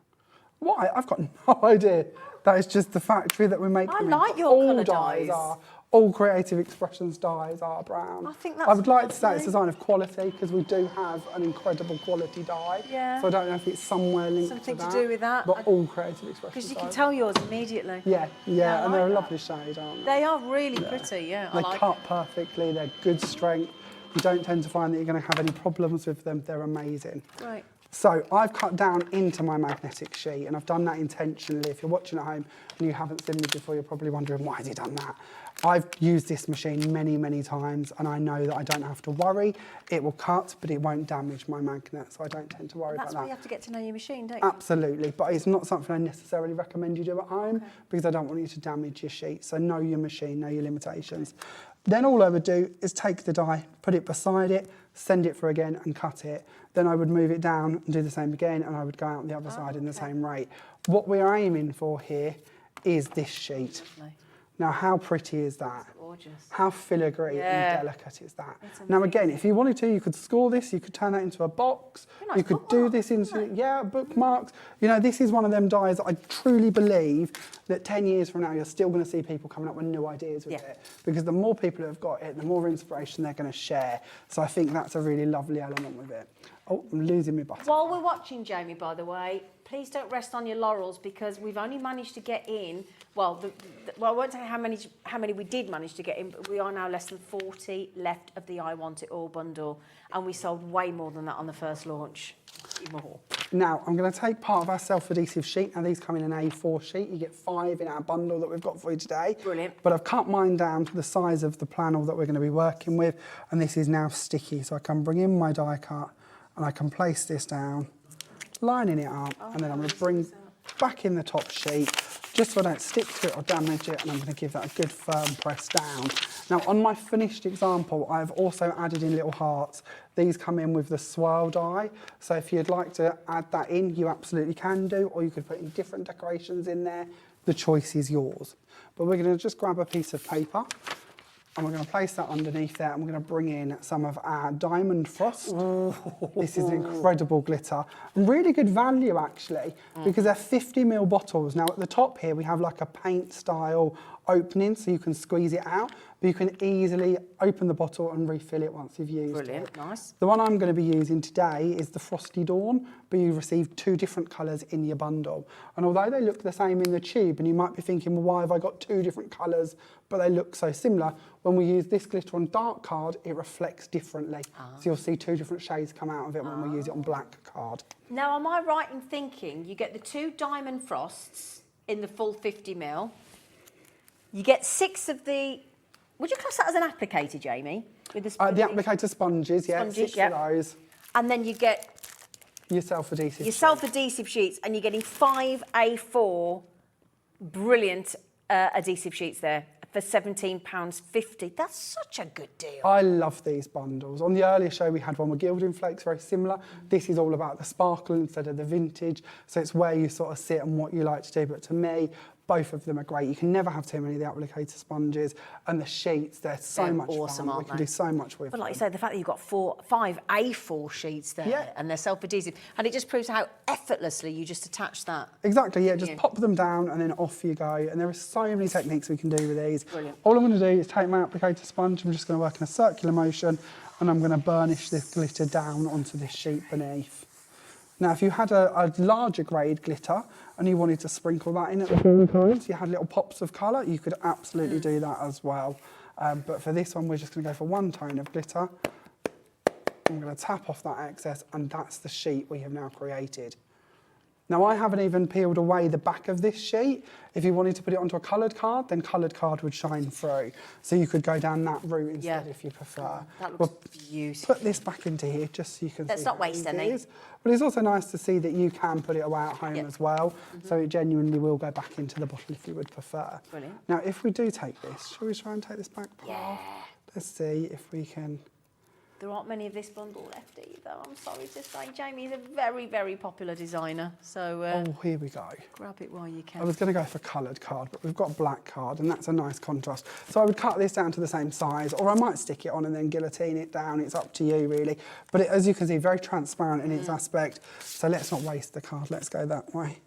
Why? I've got no idea. That is just the factory that we make I them in. like your all colour dyes dyes. are. All Creative Expressions dyes are brown. I think that's I would like to say it's lovely. a sign of quality because we do have an incredible quality dye. Yeah. So I don't know if it's somewhere linked Something to to that. do with that. But all Creative Expressions Because you can dyes. tell yours immediately. Yeah, I and they're a like lovely shade, aren't they? They are really pretty, yeah. They I like cut it. perfectly, they're good strength. You don't tend to find that you're going to have any problems with them. They're amazing. Right. So I've cut down into my magnetic sheet, and I've done that intentionally. If you're watching at home and you haven't seen me before, you're probably wondering, why has he done that? I've used this machine many, many times, and I know that I don't have to worry. It will cut, but it won't damage my magnet, so I don't tend to worry That's about why you that. have to get to know your machine, don't you? Absolutely, but it's not something I necessarily recommend you do at home because I don't want you to damage your sheet. So know your machine, know your limitations. Then all I would do is take the die, put it beside it, send it through again and cut it. Then I would move it down and do the same again, and I would go out the other side in the same rate. What we're aiming for here is this sheet. Lovely. Now, how pretty is that? Gorgeous. How filigree Yeah. and delicate is that? It's Now, again, if you wanted to, you could score this, you could turn that into a box, Nice you could do this into, bookmarks. You know, this is one of them dies that I truly believe that 10 years from now, you're still going to see people coming up with new ideas with it. Because the more people who have got it, the more inspiration they're going to share. So I think that's a really lovely element with it. Oh, I'm losing my button. While we're watching, Jamie, by the way, please don't rest on your laurels because we've only managed to get in, well, I won't tell you how many we did manage to get in, but we are now less than 40 left of the I Want It All bundle, and we sold way more than that on the first launch. More. Now, I'm going to take part of our self-adhesive sheet. Now, these come in an A4 sheet. You get 5 in our bundle that we've got for you today. Brilliant. But I've cut mine down to the size of the panel that we're going to be working with, and this is now sticky. So I can bring in my die cut, and I can place this down, lining it up, and then I'm going to bring back in the top sheet, just so I don't stick to it or damage it, and I'm going to give that a good firm press down. Now, on my finished example, I've also added in little hearts. These come in with the swirl die, so if you'd like to add that in, you absolutely can do, or you could put in different decorations in there. The choice is yours. But we're going to just grab a piece of paper, and we're going to place that underneath there, and we're going to bring in some of our Diamond Frost. This is an incredible glitter. Really good value, actually, because they're 50ml bottles. Now, at the top here, we have like a paint style opening, so you can squeeze it out, but you can easily open the bottle and refill it once you've used it. Brilliant, nice. The one I'm going to be using today is the Frosty Dawn, but you receive 2 different colours in your bundle. And although they look the same in the tube, and you might be thinking, well, why have I got 2 different colours, but they look so similar? When we use this glitter on dark card, it reflects differently. So you'll see 2 different shades come out of it when we use it on black card. Now, am I right in thinking you get the 2 Diamond Frosts in the full 50ml? You get 6 of the... Would you class that as an applicator, Jamie? With the applicator sponges, yeah, Sponges, 6 of those. And then you get Your self-adhesive. your self-adhesive sheets, and you're getting 5 A4 brilliant adhesive sheets there for £17.50. That's such a good deal. I love these bundles. On the earlier show, we had one with gilding flakes, very similar. This is all about the sparkle instead of the vintage. So it's where you sort of sit and what you like to do. But to me, both of them are great. You can never have too many of the applicator sponges, and the sheets, they're so much awesome, fun. We aren't can they? do so much with But like you them. say, the fact that you've got 5 A4 sheets there, Yeah. and they're self-adhesive, and it just proves how effortlessly you just attach that. Exactly, yeah, just Yeah. pop them down and then off you go. And there are so many techniques we can do with these. Brilliant. All I'm going to do is take my applicator sponge, I'm just going to work in a circular motion, and I'm going to burnish this glitter down onto this sheet beneath. Now, if you had a larger grade glitter and you wanted to sprinkle that in at the same time, so you had little pops of colour, you could absolutely do that as well. But for this one, we're just going to go for one tone of glitter. I'm going to tap off that excess, and that's the sheet we have now created. Now, I haven't even peeled away the back of this sheet. If you wanted to put it onto a coloured card, then coloured card would shine through. So you could go down that route instead if you prefer. That looks beautiful. Put this back into here just so you can see. Let's not how waste easy any. it is. But it's also nice to see that you can put it away at home as well. So it genuinely will go back into the bottle if you would prefer. Brilliant. Now, if we do take this, shall we try and take this back part off? Let's see if we can. There aren't many of this bundle left either, I'm sorry to say. Jamie is a very, very popular designer, so Oh, here we go. grab it while you can. I was going to go for coloured card, but we've got black card, and that's a nice contrast. So I would cut this down to the same size, or I might stick it on and then guillotine it down. It's up to you, really. But as you can see, very transparent in its aspect. So let's not waste the card. Let's go that way.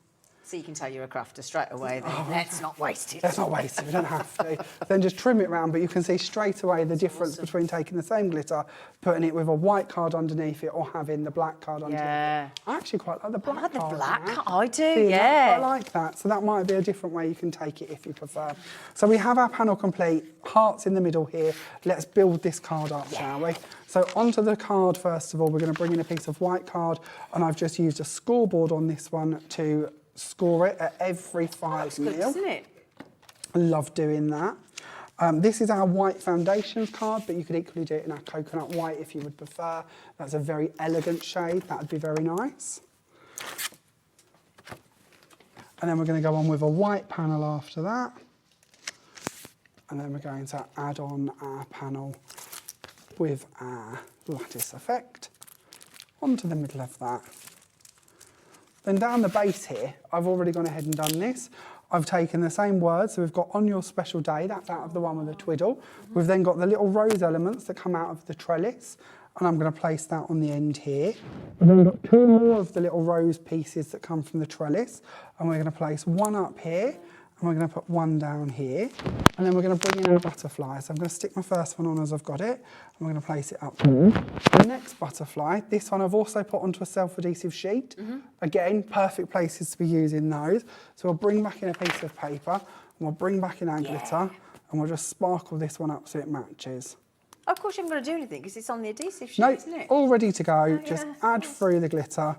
So you can tell you're a crafter straight away then. Let's not waste it. Let's not waste it, we don't have to. Then just trim it round, but you can see straight away the difference between taking the same glitter, putting it with a white card underneath it, or having the black card underneath it. I actually quite like the black like the card. black, now. I do, See, yeah. I like that. So that might be a different way you can take it if you prefer. So we have our panel complete, hearts in the middle here. Let's build this card up, shall we? So onto the card, first of all, we're going to bring in a piece of white card, and I've just used a scoreboard on this one to score it at every 5 mil. Good, isn't it? Love doing that. This is our white foundations card, but you could equally do it in our coconut white if you would prefer. That's a very elegant shade. That would be very nice. And then we're going to go on with a white panel after that. And then we're going to add on our panel with our lattice effect onto the middle of that. Then down the base here, I've already gone ahead and done this. I've taken the same words, so we've got on your special day, that's out of the one with the twiddle. We've then got the little rose elements that come out of the trellis, and I'm going to place that on the end here. We've then got 2 more of the little rose pieces that come from the trellis, and we're going to place one up here, and we're going to put one down here, and then we're going to bring in a butterfly. So I'm going to stick my first one on as I've got it, and we're going to place it up here. The next butterfly, this one I've also put onto a self-adhesive sheet. Again, perfect places to be using those. So we'll bring back in a piece of paper, and we'll bring back in our glitter, and we'll just sparkle this one up so it matches. Of course you haven't got to do anything because it's on the adhesive sheet, No, isn't it? all ready to go. Just add through the glitter,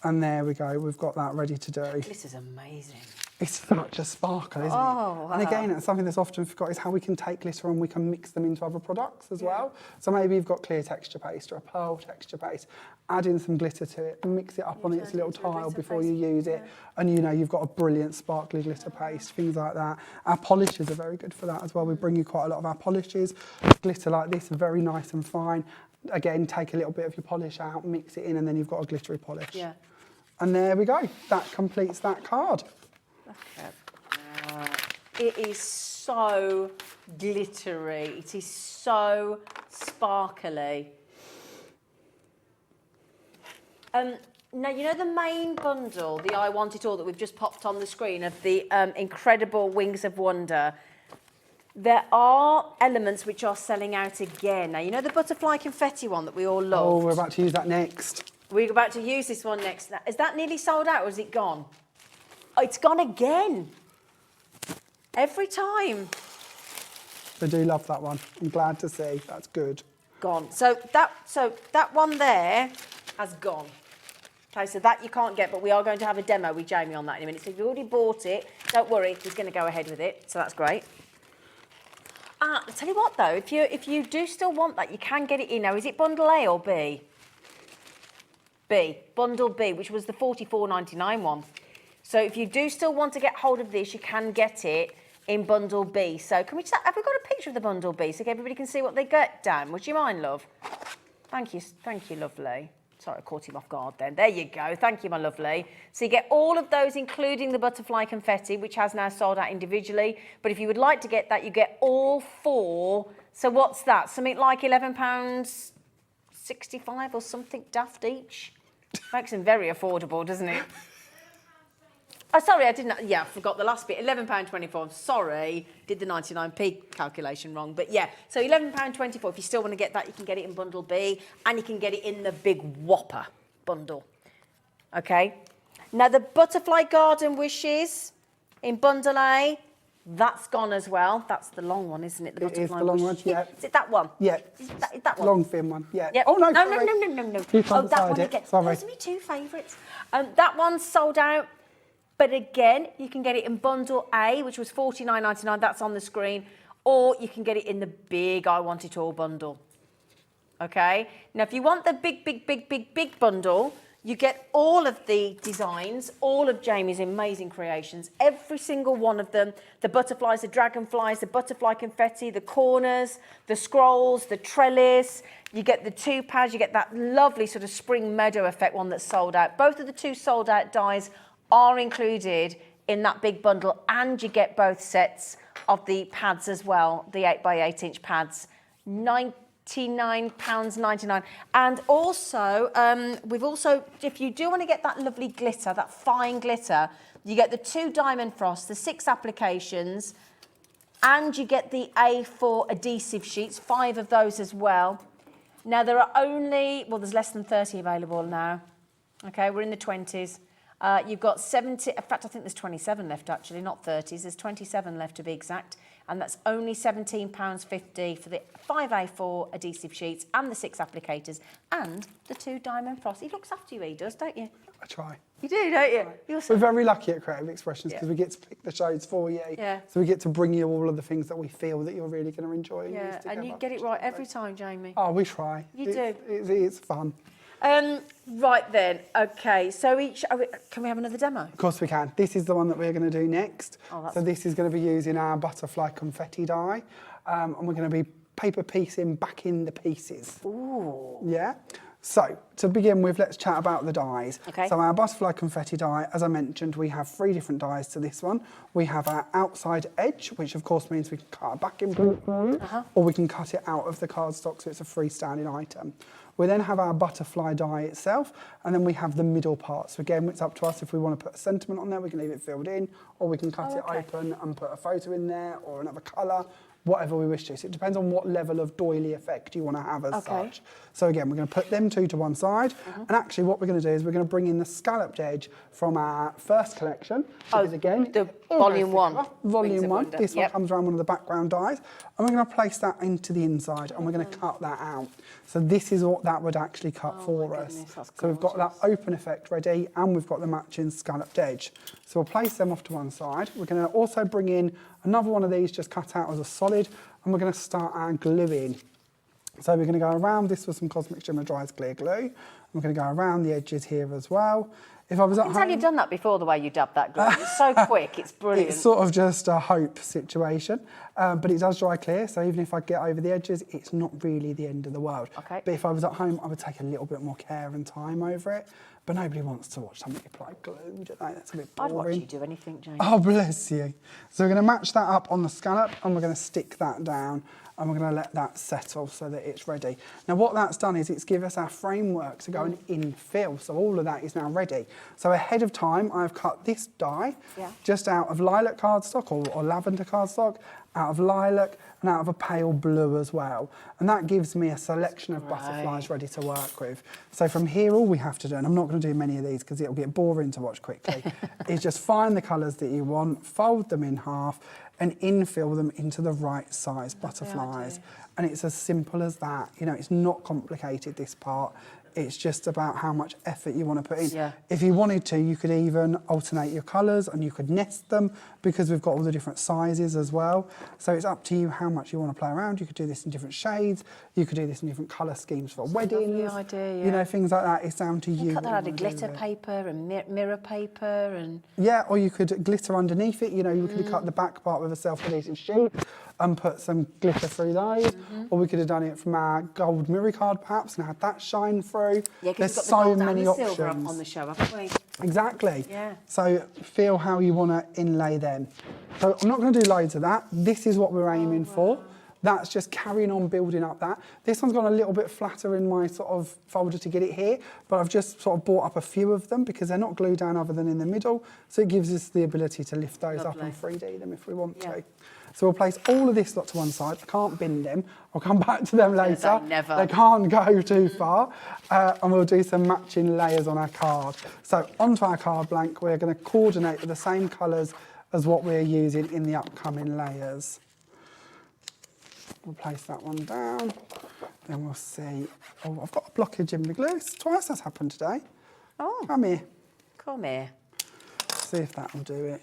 and there we go. We've got that ready to do. This is amazing. It's such a sparkle, isn't it? And again, it's something that's often forgot is how we can take glitter and we can mix them into other products as well. So maybe you've got clear texture paste or a pearl texture paste, add in some glitter to it and mix it up on its little tile before you use it. And you know, you've got a brilliant sparkly glitter paste, things like that. Our polishes are very good for that as well. We bring you quite a lot of our polishes. Glitter like this, very nice and fine. Again, take a little bit of your polish out, mix it in, and then you've got a glittery polish. Yeah. And there we go. That completes that card. It is so glittery. It is so sparkly. Now, you know the main bundle, the I Want It All that we've just popped on the screen of the incredible Wings of Wonder? There are elements which are selling out again. Now, you know the butterfly confetti one that we all loved? Oh, we're about to use that next. We're about to use this one next. Is that nearly sold out or is it gone? Oh, it's gone again. Every time. I do love that one. I'm glad to see. That's good. Gone. So that one there has gone. Okay, so that you can't get, but we are going to have a demo with Jamie on that in a minute. So if you've already bought it, don't worry, he's going to go ahead with it. So that's great. I'll tell you what though, if you do still want that, you can get it in now. Is it bundle A or B? B. Bundle B, which was the $44.99 one. So if you do still want to get hold of this, you can get it in bundle B. So can we just have we got a picture of the bundle B so everybody can see what they get, Dan? Would you mind, love? Thank you, lovely. Sorry, I caught him off guard then. There you go. Thank you, my lovely. So you get all of those, including the butterfly confetti, which has now sold out individually. But if you would like to get that, you get all 4. So what's that? Something like £11.65 or something daft each. Makes them very affordable, doesn't it? Oh, sorry, I didn't. Yeah, I forgot the last bit. £11.24. Sorry, did the 99p calculation wrong. But yeah, so £11.24. If you still want to get that, you can get it in bundle B, and you can get it in the big whopper bundle. Okay. Now the butterfly garden wishes in bundle A, That's gone as well. That's the long one, isn't it? The It is butterfly the long bush. one, yeah. Is it that one? Yeah. Is that one? Long thin one, yeah. Yep. Oh, no, no, sorry. no. Keep on Oh, that one beside it. again. Sorry. Those are my two favourites. That one's sold out. But again, you can get it in bundle A, which was $49.99. That's on the screen. Or you can get it in the big I Want It All bundle. Okay? Now, if you want the big bundle, you get all of the designs, all of Jamie's amazing creations, every single one of them, the butterflies, the dragonflies, the butterfly confetti, the corners, the scrolls, the trellis. You get the two pads, you get that lovely sort of spring meadow effect one that's sold out. Both of the two sold out dies are included in that big bundle, and you get both sets of the pads as well, the 8x8 inch pads. £99.99. And also, we've also, if you do want to get that lovely glitter, that fine glitter, you get the 2 diamond frosts, the 6 applications, and you get the A4 adhesive sheets, 5 of those as well. Now, there are only, well, there's less than 30 available now. Okay, we're in the 20s. You've got 70, in fact, I think there's 27 left actually, not 30s. There's 27 left to be exact. And that's only £17.50 for the 5 A4 adhesive sheets and the 6 applicators and the 2 diamond frosts. He looks after you, he does, don't you? I try. You do, don't you? You're so We're very lucky at Creative Expressions because Yeah. we get to pick the shades for you. Yeah. So we get to bring you all of the things that we feel that you're really going to enjoy. And use yeah, and you together. get it right every time, Jamie. Oh, we try. You do. It's fun. Right then, okay, so can we have another demo? Of course we can. This is the one that we're going to do next. Oh, that's so this is going to be using our butterfly confetti die. And we're going to be paper piecing back in the pieces. Ooh. Yeah? So, to begin with, let's chat about the dies. Okay. So our butterfly confetti die, as I mentioned, we have 3 different dies to this one. We have our outside edge, which of course means we can cut a backing point for it, or we can cut it out of the cardstock so it's a freestanding item. We then have our butterfly die itself, and then we have the middle part. So again, it's up to us if we want to put a sentiment on there, we can leave it filled in, or we can cut it open and put a photo in there, or another colour, whatever we wish to. So it depends on what level of doily effect you want to have as such. So again, we're going to put them 2 to one side, and actually what we're going to do is we're going to bring in the scalloped edge from our first collection, because again, the volume 1. Volume 1, Wonder. this one comes around one of the background dies, and we're going to place that into the inside, and we're going to cut that out. So this is what that would actually cut for us. Goodness, so we've got that open effect ready, and we've got the matching scalloped edge. So we'll place them off to one side. We're going to also bring in another one of these just cut out as a solid, and we're going to start our gluing. So we're going to go around this with some Cosmic Shimmer Dries Clear Glue. We're going to go around the edges here as well. If I was at I can home, tell you've done that before, the way you dubbed that glue. It's so quick, it's brilliant. it's sort of just a hope situation, but it does dry clear, so even if I get over the edges, it's not really the end of the world. Okay. But if I was at home, I would take a little bit more care and time over it, but nobody wants to watch somebody apply glue, do they? That's a bit I'd boring. watch you do anything, Jamie. Oh, bless you. So we're going to match that up on the scallop, and we're going to stick that down, and we're going to let that settle so that it's ready. Now what that's done is it's given us our framework to go and infill, so all of that is now ready. So ahead of time, I've cut this die just out of lilac cardstock or lavender cardstock, out of lilac and out of a pale blue as well. And that gives me a selection of butterflies ready to work with. So from here, all we have to do, and I'm not going to do many of these because it'll get boring to watch quickly, is just find the colours that you want, fold them in half, and infill them into the right size butterflies. And it's as simple as that. You know, it's not complicated, this part. It's just about how much effort you want to put in. Yeah. If you wanted to, you could even alternate your colours and you could nest them because we've got all the different sizes as well. So it's up to you how much you want to play around. You could do this in different shades. You could do this in different colour schemes for weddings. Lovely idea, You know, things like that. It's down to you. Cut that what out you of wanna do glitter with it. paper and mirror paper and... Yeah, or you could glitter underneath it. You know, you could cut the back part with a self-adhesive sheet and put some glitter through those. Or we could have done it from our gold mirror card perhaps and had that shine through. Yeah, There's because we've got the so gold many and the options. silver up on the show, haven't we? Exactly. Yeah. So feel how you want to inlay them. So I'm not going to do loads of that. This is what we're aiming for. That's just carrying on building up that. This one's gone a little bit flatter in my sort of folder to get it here, but I've just sort of brought up a few of them because they're not glued down other than in the middle. So it gives us the ability to lift those up and 3D them if we want to. So we'll place all of this lot to one side. I can't bin them. I'll come back to them later. never. They can't go too far. And we'll do some matching layers on our card. So onto our card blank, we're going to coordinate with the same colours as what we're using in the upcoming layers. We'll place that one down. Then we'll see. Oh, I've got a blockage in my glue. It's twice that's happened today. Oh. Come here. Come here. See if that'll do it.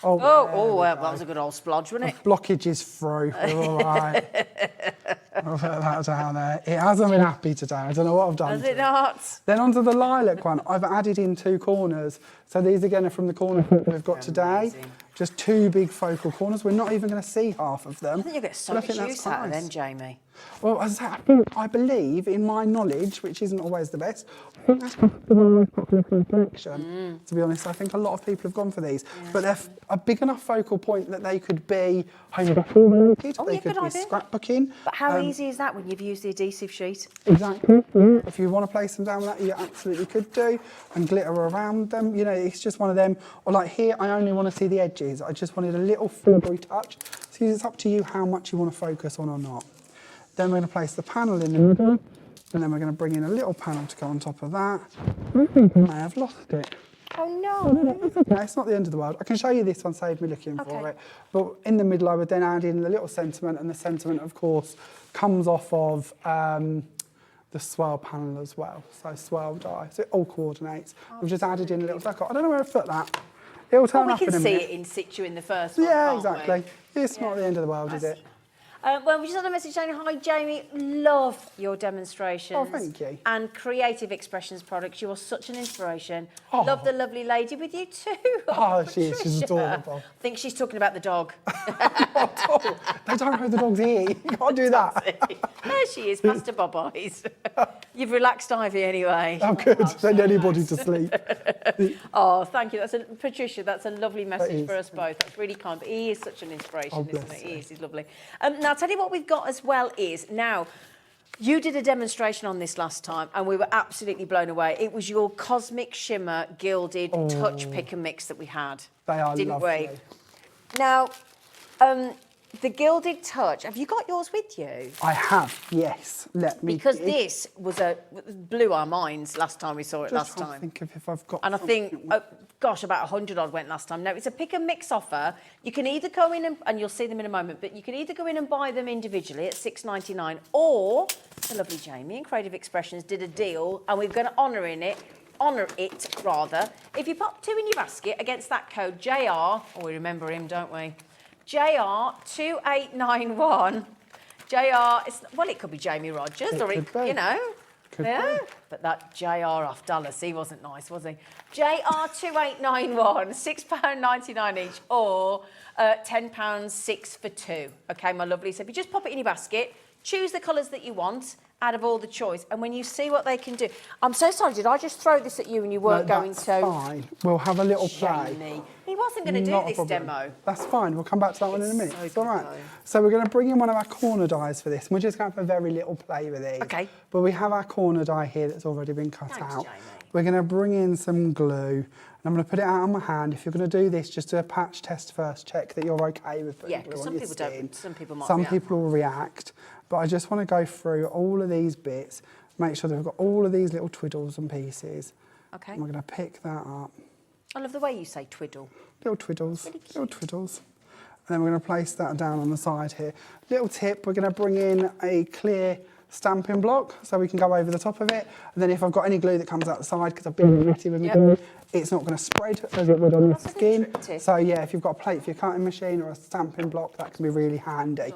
That was a good old splodge, wasn't it? Blockage is through. We're all right. I'll put that down there. It hasn't been happy today. I don't know what I've done. Has it not? Then onto the lilac one, I've added in 2 corners. So these again are from the corner that we've got today. Just 2 big focal corners. We're not even going to see half of them. I think you'll get so much use out of them, Jamie. Well, as I say, I believe in my knowledge, which isn't always the best, I think that's the most popular for the collection. To be honest, I think a lot of people have gone for these. Yeah. But they're a big enough focal point that they could be home decor related, they could be scrapbooking. But how easy is that when you've used the adhesive sheet? Exactly, yeah. If you want to place them down like that, you absolutely could do, and glitter around them. You know, it's just one of them. Or like here, I only want to see the edges. I just wanted a little filigree touch. So it's up to you how much you want to focus on or not. Then we're going to place the panel in the middle, and then we're going to bring in a little panel to go on top of that. I think I may have lost it. Oh no! It's okay, it's not the end of the world. I can show you this one, save me looking for it. But in the middle I would then add in the little sentiment, and the sentiment of course comes off of the swirl panel as well. So swirl die, so it all coordinates. We've just added in a little deco. I don't know where to put that. It'll turn up in a minute. We can see it in situ in the first one, yeah, can't exactly. we? It's not the end of the world, is it? Well, we just had a message saying, hi Jamie, love your demonstrations. Oh, thank you. And creative expressions products. You are such an inspiration. Oh. Love the lovely lady with you too. Oh, she is. She's adorable. I think she's talking about the dog. Oh, they don't know the dog's here. You can't do that. There she is, Pastor Bob Eyes. You've relaxed Ivy anyway. Oh, good. Send anybody to sleep. Oh, thank you. Patricia, that's a lovely message for us both. That's really kind. But he is such an inspiration, isn't he? He is. He's lovely. Now, I'll tell you what we've got as well is, now, you did a demonstration on this last time and we were absolutely blown away. It was your Cosmic Shimmer Gilded Touch Pick and Mix that we had. They are didn't lovely. We? Now, the Gilded Touch, have you got yours with you? I have, yes. Let me. Because this blew our minds last time we saw it last time. Think of if I've got. And I think, gosh, about 100 odd went last time. No, it's a pick and mix offer. You can either go in and you'll see them in a moment, but you can either go in and buy them individually at $6.99, or the lovely Jamie in Creative Expressions did a deal, and we're going to honour it. If you pop 2 in your basket against that code JR, we remember him, don't we? JR2891. JR, it could be Jamie Rogers, or it, you know. Yeah, but that JR off Dallas, he wasn't nice, was he? JR2891, £6.99 each, or £10, 6 for 2. Okay, my lovely. So if you just pop it in your basket, choose the colours that you want out of all the choice, and when you see what they can do. I'm so sorry, did I just throw this at you and you weren't going to? That's fine. We'll have a little play. He wasn't going to do this demo. That's fine. We'll come back to that one in a minute. So it's all right. So we're going to bring in one of our corner dies for this. And we're just going to have a very little play with these. Okay. But we have our corner die here that's already been cut out. Jamie. We're going to bring in some glue. And I'm going to put it out on my hand. If you're going to do this, just do a patch test first. Check that you're okay with putting glue on your skin. Some people might Some people will react. But I just want to go through all of these bits, make sure that we've got all of these little twiddles and pieces. Okay. And we're going to pick that up. I love the way you say twiddle. Little twiddles, little twiddles. And then we're going to place that down on the side here. Little tip, we're going to bring in a clear stamping block so we can go over the top of it. And then if I've got any glue that comes out the side, because I've been wetty with my glue, it's not going to spread as it would on your skin. So yeah, if you've got a plate for your cutting machine or a stamping block, that can be really handy.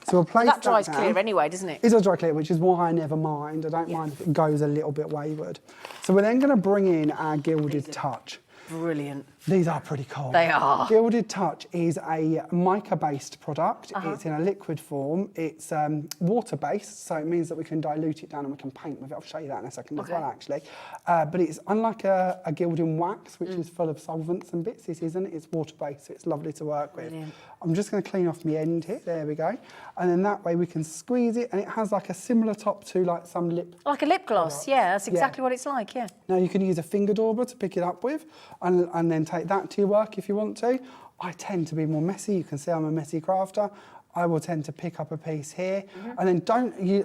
So we'll place that dries down. clear anyway, doesn't it? It does dry clear, which is why I never mind. I don't mind if it goes a little bit wayward. So we're then going to bring in our Gilded Touch. Brilliant. These are pretty cool. They are. Gilded Touch is a mica-based product. It's in a liquid form. It's water-based, so it means that we can dilute it down and we can paint with it. I'll show you that in a second as well, actually. But it's unlike a gilding wax, which is full of solvents and bits. This isn't. It's water-based, so it's lovely to work with. Brilliant. I'm just going to clean off my end here. There we go. And then that way we can squeeze it, and it has like a similar top to like some lip. Like a lip gloss, yeah. That's exactly what it's like, yeah. Now you can use a finger dauber to pick it up with, and then take that to your work if you want to. I tend to be more messy. You can see I'm a messy crafter. I will tend to pick up a piece here, and then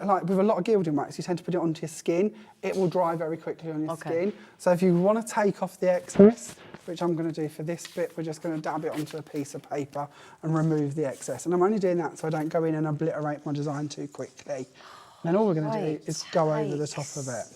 like with a lot of gilding wax, you tend to put it onto your skin. It will dry very quickly on your skin. So if you want to take off the excess, which I'm going to do for this bit, we're just going to dab it onto a piece of paper and remove the excess. And I'm only doing that so I don't go in and obliterate my design too quickly. And then all we're going to do is go over the top of it.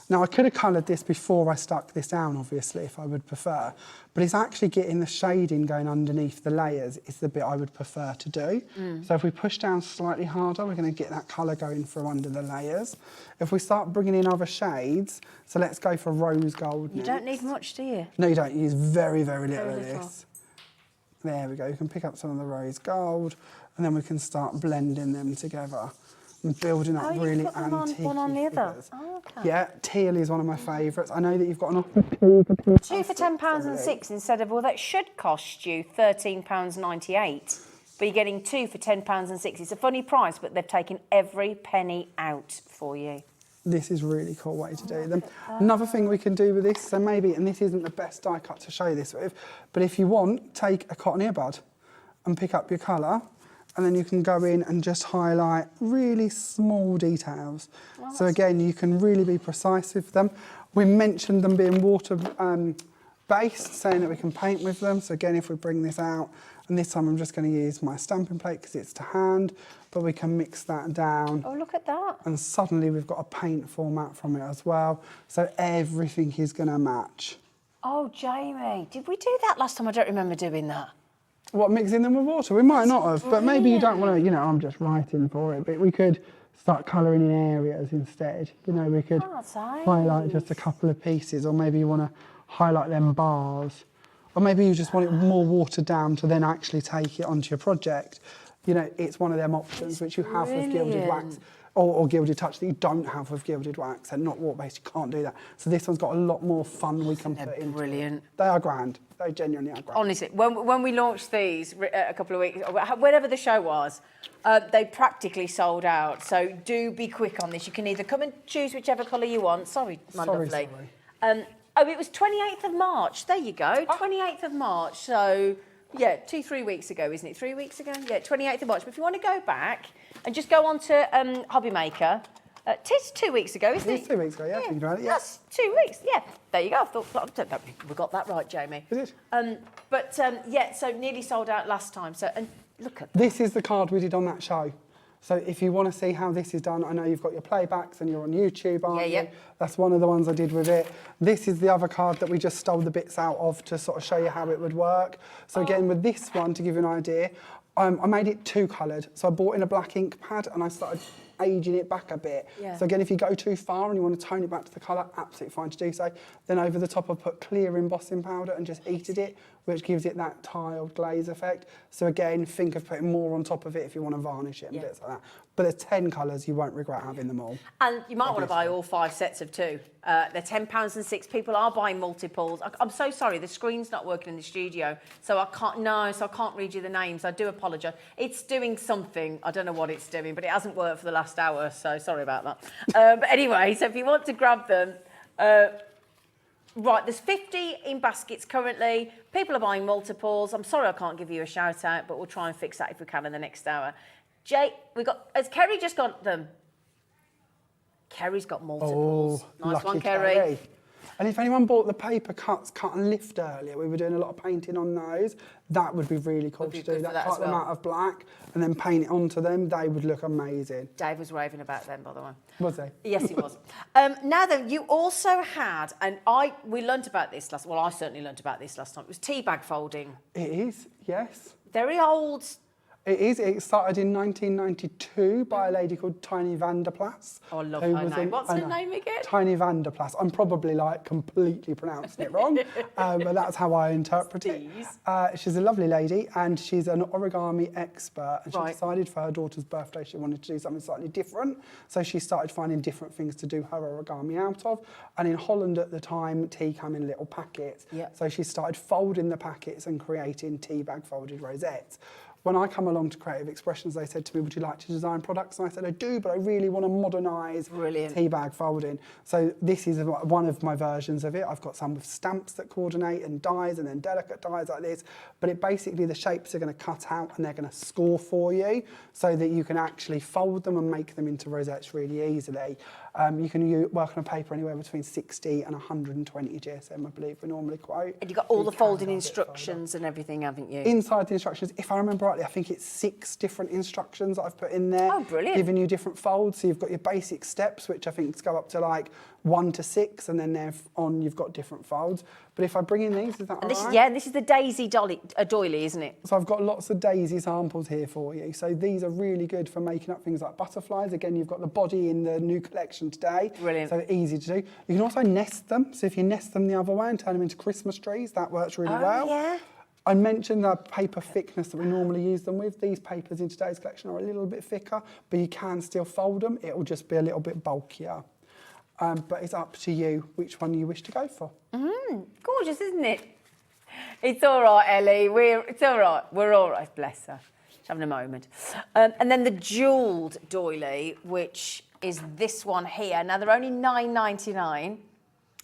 Now, I could have coloured this before I stuck this down, obviously, if I would prefer, but it's actually getting the shading going underneath the layers is the bit I would prefer to do. So if we push down slightly harder, we're going to get that colour going through under the layers. If we start bringing in other shades, so let's go for rose gold You don't need much, do you? No, you don't. You use very, very little of this. There we go. You can pick up some of the rose gold, and then we can start blending them together. And building up really antique one on the other. Oh, okay. Yeah, teal is one of my favourites. I know that you've got an offer. 2 for £10.06 instead of, well, that should cost you £13.98. But you're getting 2 for £10.06. It's a funny price, but they've taken every penny out for you. This is a really cool way to do them. Another thing we can do with this, so maybe, and this isn't the best die cut to show this with, but if you want, take a cotton earbud and pick up your colour, and then you can go in and just highlight really small details. So again, you can really be precise with them. We mentioned them being water based, saying that we can paint with them. So again, if we bring this out, and this time I'm just going to use my stamping plate because it's to hand, but we can mix that down. Oh, look at that. And suddenly we've got a paint format from it as well. So everything is going to match. Oh, Jamie, did we do that last time? I don't remember doing that. What, mixing them with water? We might not have, but maybe you don't want to, you know, I'm just writing for it, but we could start colouring in areas instead. You know, we could highlight just a couple of pieces, or maybe you want to highlight them bars, or maybe you just want it more watered down to then actually take it onto your project. You know, it's one of them options which you have with gilded wax. Or gilded touch that you don't have with gilded wax, and not water-based, you can't do that. So this one's got a lot more fun we can put in. Brilliant. They are grand. They genuinely are grand. Honestly, when we launched these a couple of weeks, whenever the show was, they practically sold out. So do be quick on this. You can either come and choose whichever colour you want. Sorry, my lovely. Oh, it was 28th of March. There you go, 28th of March. So, yeah, 3 weeks ago, isn't it? 3 weeks ago? Yeah, 28th of March. But if you want to go back and just go on to Hobby Maker, tis 2 weeks ago, isn't it? It's 2 weeks ago, yeah. Thinking about it, That's 2 weeks, yeah. There you go. I thought we got that right, Jamie. Is it? Yeah, so nearly sold out last time. So, and look at that. This is the card we did on that show. So if you want to see how this is done, I know you've got your playbacks and you're on YouTube, aren't you? That's one of the ones I did with it. This is the other card that we just stole the bits out of to sort of show you how it would work. So again, with this one, to give you an idea, I made it 2-coloured. So I bought in a black ink pad and I started aging it back a bit. So again, if you go too far and you want to tone it back to the colour, absolutely fine to do so. Then over the top I put clear embossing powder and just heated it, which gives it that tiled glaze effect. So again, think of putting more on top of it if you want to varnish it and bits like that. But there's 10 colours, you won't regret having them all. And you might want to buy all 5 sets of 2. They're £10.06. People are buying multiples. I'm so sorry, the screen's not working in the studio, so I can't read you the names. I do apologise. It's doing something. I don't know what it's doing, but it hasn't worked for the last hour, so sorry about that. But anyway, so if you want to grab them, right, there's 50 in baskets currently. People are buying multiples. I'm sorry I can't give you a shout out, but we'll try and fix that if we can in the next hour. Jay, has Kerry just got them? Kerry's got multiples. Oh, nice lucky one, Kerry. And if anyone bought the paper cuts, cut and lift earlier, we were doing a lot of painting on those. That would be really cool to do. That cut them out of black and then paint it onto them. They would look amazing. Dave was raving about them, by the way. Was he? Yes, he was. Now then, you also had, and we learnt about this last. Well, I certainly learnt about this last time. It was tea bag folding. It is, yes. Very old. It is. It started in 1992 by a lady called Tiny Vanderplas. Oh, I love her name. What's her name again? Tiny Vanderplas. I'm probably completely pronouncing it wrong, but that's how I interpret it. She's a lovely lady and she's an origami expert, and she decided for her daughter's birthday she wanted to do something slightly different. So she started finding different things to do her origami out of. And in Holland at the time, tea came in little packets. So she started folding the packets and creating tea bag folded rosettes. when I come along to Creative Expressions, they said to me, would you like to design products? And I said, I do, but I really want to modernise tea bag folding. So this is one of my versions of it. I've got some with stamps that coordinate and dies, and then delicate dies like this. But it basically, the shapes are going to cut out and they're going to score for you so that you can actually fold them and make them into rosettes really easily. You can work on a paper anywhere between 60 and 120 GSM, I believe we normally quote. And you've got all the folding instructions and everything, haven't you? Inside the instructions, if I remember rightly, I think it's 6 different instructions that I've put in there. Oh, brilliant. Giving you different folds. So you've got your basic steps, which I think go up to like 1 to 6, and then you've got different folds. But if I bring in these, is that all right? This is the daisy doily, isn't it? So I've got lots of daisy samples here for you. So these are really good for making up things like butterflies. Again, you've got the body in the new collection today. Brilliant. So easy to do. You can also nest them. So if you nest them the other way and turn them into Christmas trees, that works really well. Yeah. I mentioned the paper thickness that we normally use them with. These papers in today's collection are a little bit thicker, but you can still fold them. It'll just be a little bit bulkier. But it's up to you which one you wish to go for. Gorgeous, isn't it? It's all right, Ellie. It's all right. We're all right, bless her. She's having a moment. And then the jewelled doily, which is this one here. Now, they're only $9.99.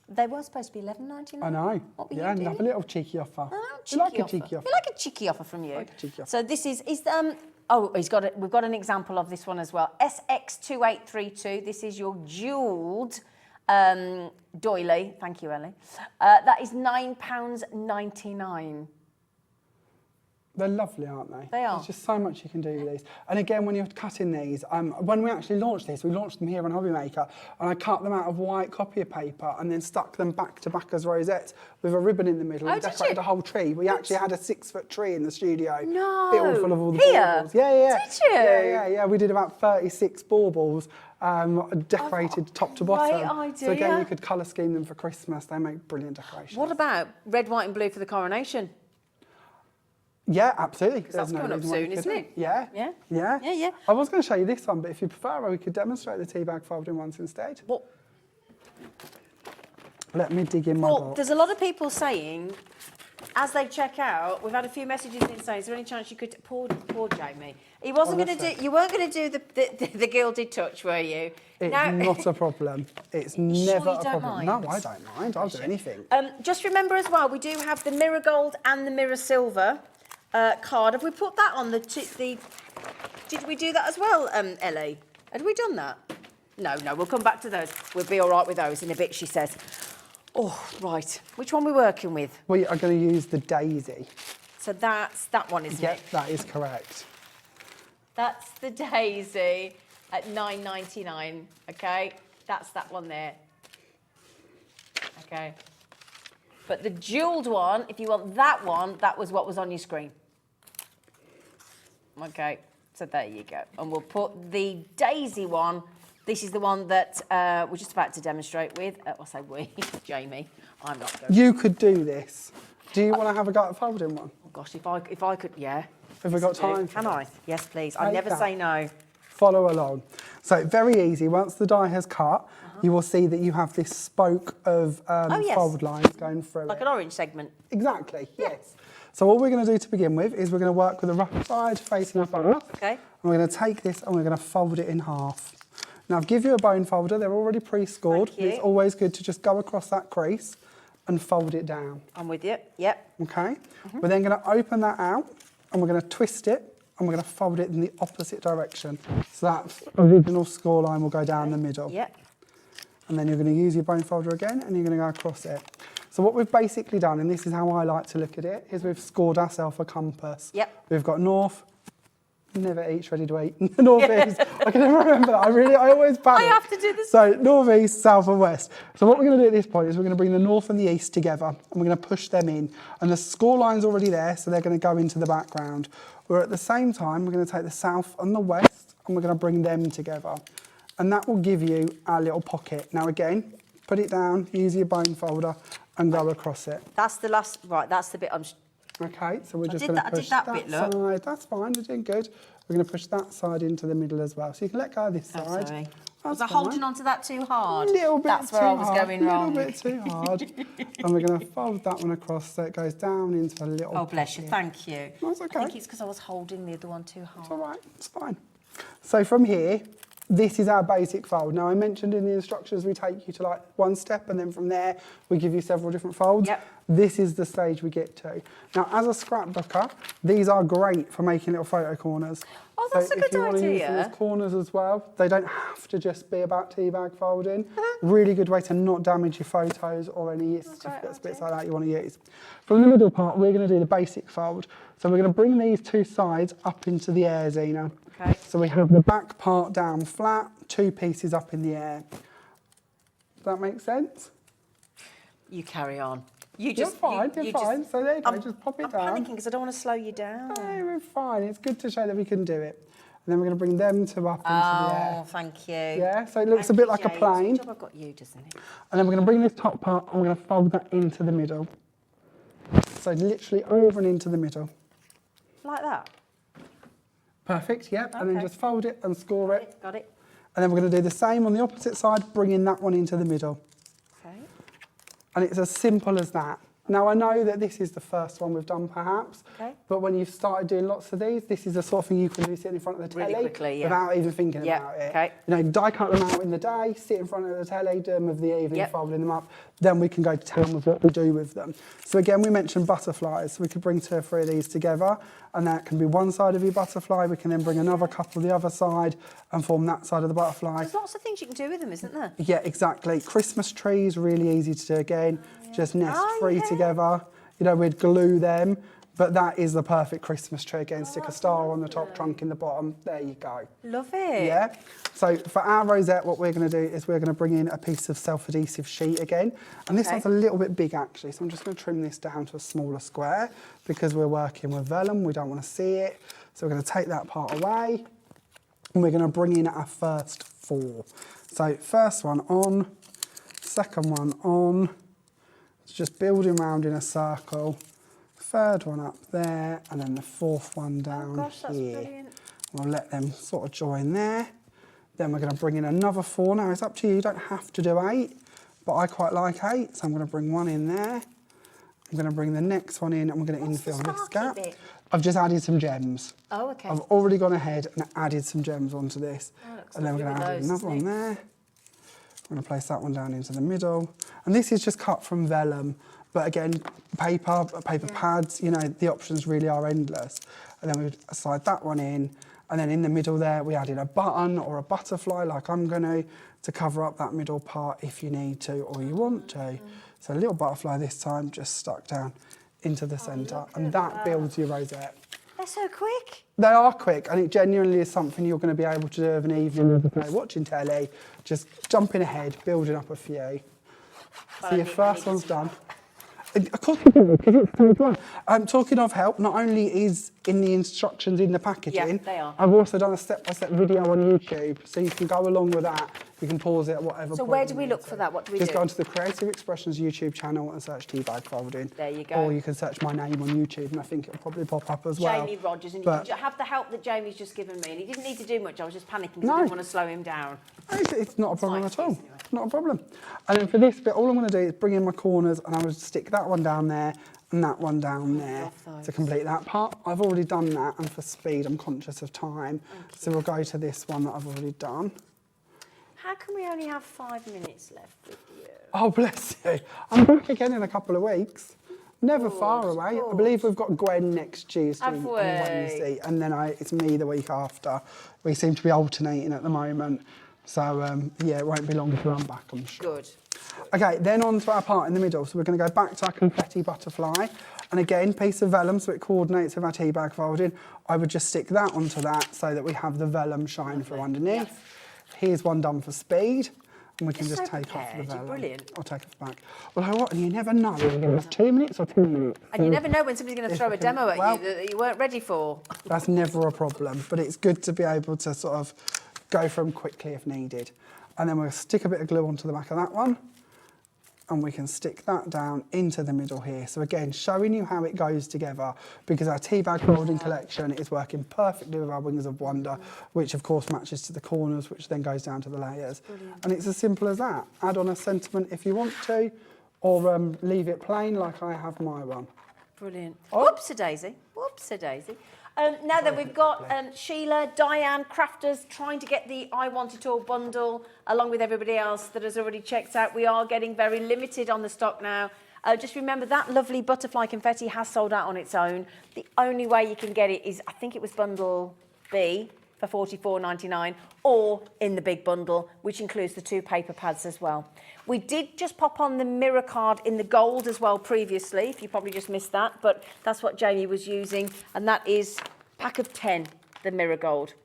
They were supposed to be $11.99. I know. What were yeah, you doing? Have a little cheeky offer. You like a cheeky offer. We like a cheeky offer from you. Like a cheeky offer. So this is we've got an example of this one as well. SX2832. This is your jewelled doily. Thank you, Ellie. That is £9.99. They're lovely, aren't they? They are. There's just so much you can do with these. And again, when you're cutting these, when we actually launched this, we launched them here on Hobby Maker, and I cut them out of white copy paper and then stuck them back to back as rosettes with a ribbon in the middle and decorated a whole tree. We actually had a 6-foot tree in the studio. No. It all full of all the Here? baubles. Yeah. Did you? Yeah. We did about 36 baubles. Decorated top to bottom. Great idea. So again, you could colour scheme them for Christmas. They make brilliant decorations. What about red, white and blue for the coronation? Yeah, absolutely. That's coming up soon, isn't it? Yeah. I was going to show you this one, but if you prefer, we could demonstrate the tea bag folding ones instead. What? Let me dig in my Well, box. there's a lot of people saying, as they check out, we've had a few messages in saying, is there any chance you could... Poor Jamie. He wasn't going to do... You weren't going to do the gilded touch, were you? It's not a problem. It's never a problem. Mind? No, I don't mind. I'll do anything. Just remember as well, we do have the mirror gold and the mirror silver card. Have we put that on the... Did we do that as well, Ellie? Had we done that? No, we'll come back to those. We'll be all right with those in a bit, she says. Oh, right. Which one are we working with? We are going to use the daisy. So that's that one, isn't it? Yep, that is correct. That's the daisy at $9.99, okay? That's that one there. Okay. But the jewelled one, if you want that one, that was what was on your screen. Okay, so there you go. And we'll put the daisy one. This is the one that we're just about to demonstrate with. I'll say we, Jamie. I'm not going. You could do this. Do you want to have a go at folding one? Oh gosh, if I could, yeah. Have we got time? Can I? Yes, please. I never say no. Follow along. So very easy. Once the die has cut, you will see that you have this spoke of fold lines going through like an orange segment. Exactly, yes. So what we're going to do to begin with is we're going to work with the rough side facing up. Okay. And we're going to take this and we're going to fold it in half. Now, I've given you a bone folder. They're already pre-scored. It's always good to just go across that crease and fold it down. I'm with you. Yep. Okay. We're then going to open that out and we're going to twist it and we're going to fold it in the opposite direction. So that original score line will go down the middle. Yep. And then you're going to use your bone folder again and you're going to go across it. So what we've basically done, and this is how I like to look at it, is we've scored ourselves a compass. Yep. We've got north, never eat, ready to eat, north east. I can never remember that. I always panic. I have to do this. So north, east, south and west. So what we're going to do at this point is we're going to bring the north and the east together and we're going to push them in. And the score line's already there, so they're going to go into the background. Where at the same time, we're going to take the south and the west and we're going to bring them together. And that will give you our little pocket. Now again, put it down, use your bone folder and go across it. That's the last, right, that's the bit I'm... Okay, so we're just going to push that side. That's fine, you're doing good. We're going to push that side into the middle as well. So you can let go of this side. Sorry. Was I holding on to that too hard? A little bit That's where too I was hard, going wrong. A little bit too hard. And we're going to fold that one across so it goes down into a little Oh, bless you. pocket. Thank you. That's okay. I think it's because I was holding the other one too hard. It's all right, it's fine. So from here, this is our basic fold. Now I mentioned in the instructions we take you to like one step and then from there we give you several different folds. Yep. This is the stage we get to. Now as a scrapbooker, these are great for making little photo corners. Oh, that's a good if you want to use them idea. as corners as well, they don't have to just be about tea bag folding. Really good way to not damage your photos or any certificates, bits like that you want to use. From the middle part, we're going to do the basic fold. So we're going to bring these two sides up into the air, Zena. Okay. So we have the back part down flat, two pieces up in the air. Does that make sense? You carry on. You're fine. So there you go, just pop it I'm down. panicking because I don't want to slow you down. No, we're fine. It's good to show that we can do it. And then we're going to bring them two up into the air. Oh, thank you. Yeah, so it looks Thank a bit you, like a James. plane. Good job I've got you, doesn't it? And then we're going to bring this top part and we're going to fold that into the middle. So literally over and into the middle. Like that? Perfect, yep. And then Okay. just fold it and score it. Got it. And then we're going to do the same on the opposite side, bringing that one into the middle. Okay. And it's as simple as that. Now I know that this is the first one we've done perhaps, Okay. but when you've started doing lots of these, this is the sort of thing you can do sitting in front of the Really telly quickly, yeah. without even thinking Yeah, about it. okay. You know, die cut them out in the day, sit in front of the telly, do them of the evening, Yep. folding them up. Then we can go to town with what we do with them. So again, we mentioned butterflies. So we could bring 2 or 3 of these together, and that can be one side of your butterfly. We can then bring another couple the other side and form that side of the butterfly. There's lots of things you can do with them, isn't there? Yeah, exactly. Christmas trees, really easy to do again. Just nest Oh, 3 yeah. together. You know, we'd glue them, but that is the perfect Christmas tree again. Stick a star on the top, trunk in the bottom. There you go. Love it. Yeah. So for our rosette, what we're going to do is we're going to bring in a piece of self-adhesive sheet again. And this Okay. one's a little bit big actually, so I'm just going to trim this down to a smaller square because we're working with vellum. We don't want to see it. So we're going to take that part away and we're going to bring in our first 4. So first one on, second one on. It's just building round in a circle. Third one up there, and then the 4th one down Gosh, that's here. brilliant. We'll let them sort of join there. Then we're going to bring in another 4. Now it's up to you, you don't have to do 8, but I quite like 8, so I'm going to bring 1 in there. I'm going to bring the next one in, and we're going to What's the infill this sparky gap. bit? I've just added some gems. Oh, okay. I've already gone ahead and added some gems onto this. looks And then we're lovely going to with add those, another one doesn't it? there. I'm going to place that one down into the middle. And this is just cut from vellum. But again, paper pads, you know, the options really are endless. And then we slide that one in. And then in the middle there, we added a button or a butterfly, like I'm going to cover up that middle part if you need to or you want to. So a little butterfly this time, just stuck down into the centre. And that builds your rosette. They're so quick. They are quick, and it genuinely is something you're going to be able to do of an evening, watching telly, just jumping ahead, building up a few. So your first one's done. Of course you do, because it's stage 1. Talking of help, not only is in the instructions in the packaging, Yeah, they are. I've also done a step-by-step video on YouTube, so you can go along with that. You can pause it at whatever So point where you do we need look to. for that? What do we Just do? go onto the Creative Expressions YouTube channel and search tea bag folding. There you go. Or you can search my name on YouTube, and I think it'll probably pop up as well. Jamie Rogers, and But- you can have the help that Jamie's just given me. And he didn't need to do much. I was just panicking because No. I didn't want to slow him down. It's not a problem like at all. this anyway. Not a problem. And then for this bit, all I'm going to do is bring in my corners and I would stick that one down there and that one down there love those. to complete that part. I've already done that, and for speed, I'm conscious of time. So we'll go to this one that I've already done. How can we only have 5 minutes left with you? Oh, bless you. I'm back again in a couple of weeks. Never far away. I believe we've got Gwen next Tuesday Have and we? Wednesday, and then it's me the week after. We seem to be alternating at the moment. So, yeah, it won't be long until I'm back, I'm sure. Good. Okay, then on to our part in the middle. So we're going to go back to our confetti butterfly. And again, piece of vellum, so it coordinates with our tea bag folding. I would just stick that onto that so that we have the vellum shine through underneath. Here's one done for speed. And we can You're just so take off the prepared, you're vellum. brilliant. I'll take it back. Well, you know what? And you never know. You're going to have 2 minutes or 2 minutes. And you never know when somebody's going to throw a demo at well- you that you weren't ready for. That's never a problem, but it's good to be able to sort of go from quickly if needed. And then we'll stick a bit of glue onto the back of that one. and we can stick that down into the middle here. So again, showing you how it goes together, because our tea bag folding collection is working perfectly with our Wings of Wonder, which of course matches to the corners, which then goes down to the layers. And it's as simple as that. Add on a sentiment if you want to, or leave it plain like I have my one. Brilliant. Oh. Whoops-a-daisy. Whoops-a-daisy. Now that we've got Sheila, Diane, crafters trying to get the I Want It All bundle along with everybody else that has already checked out. We are getting very limited on the stock now. Just remember that lovely butterfly confetti has sold out on its own. The only way you can get it is, I think it was bundle B for $44.99 or in the big bundle, which includes the 2 paper pads as well. We did just pop on the mirror card in the gold as well previously, if you probably just missed that, but that's what Jamie was using, and that is pack of 10, the mirror gold.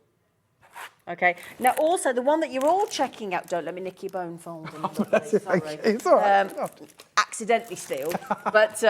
Okay, now also the one that you're all checking out, don't let me nick your bone folding. Sorry. It's all right. Accidentally steal, but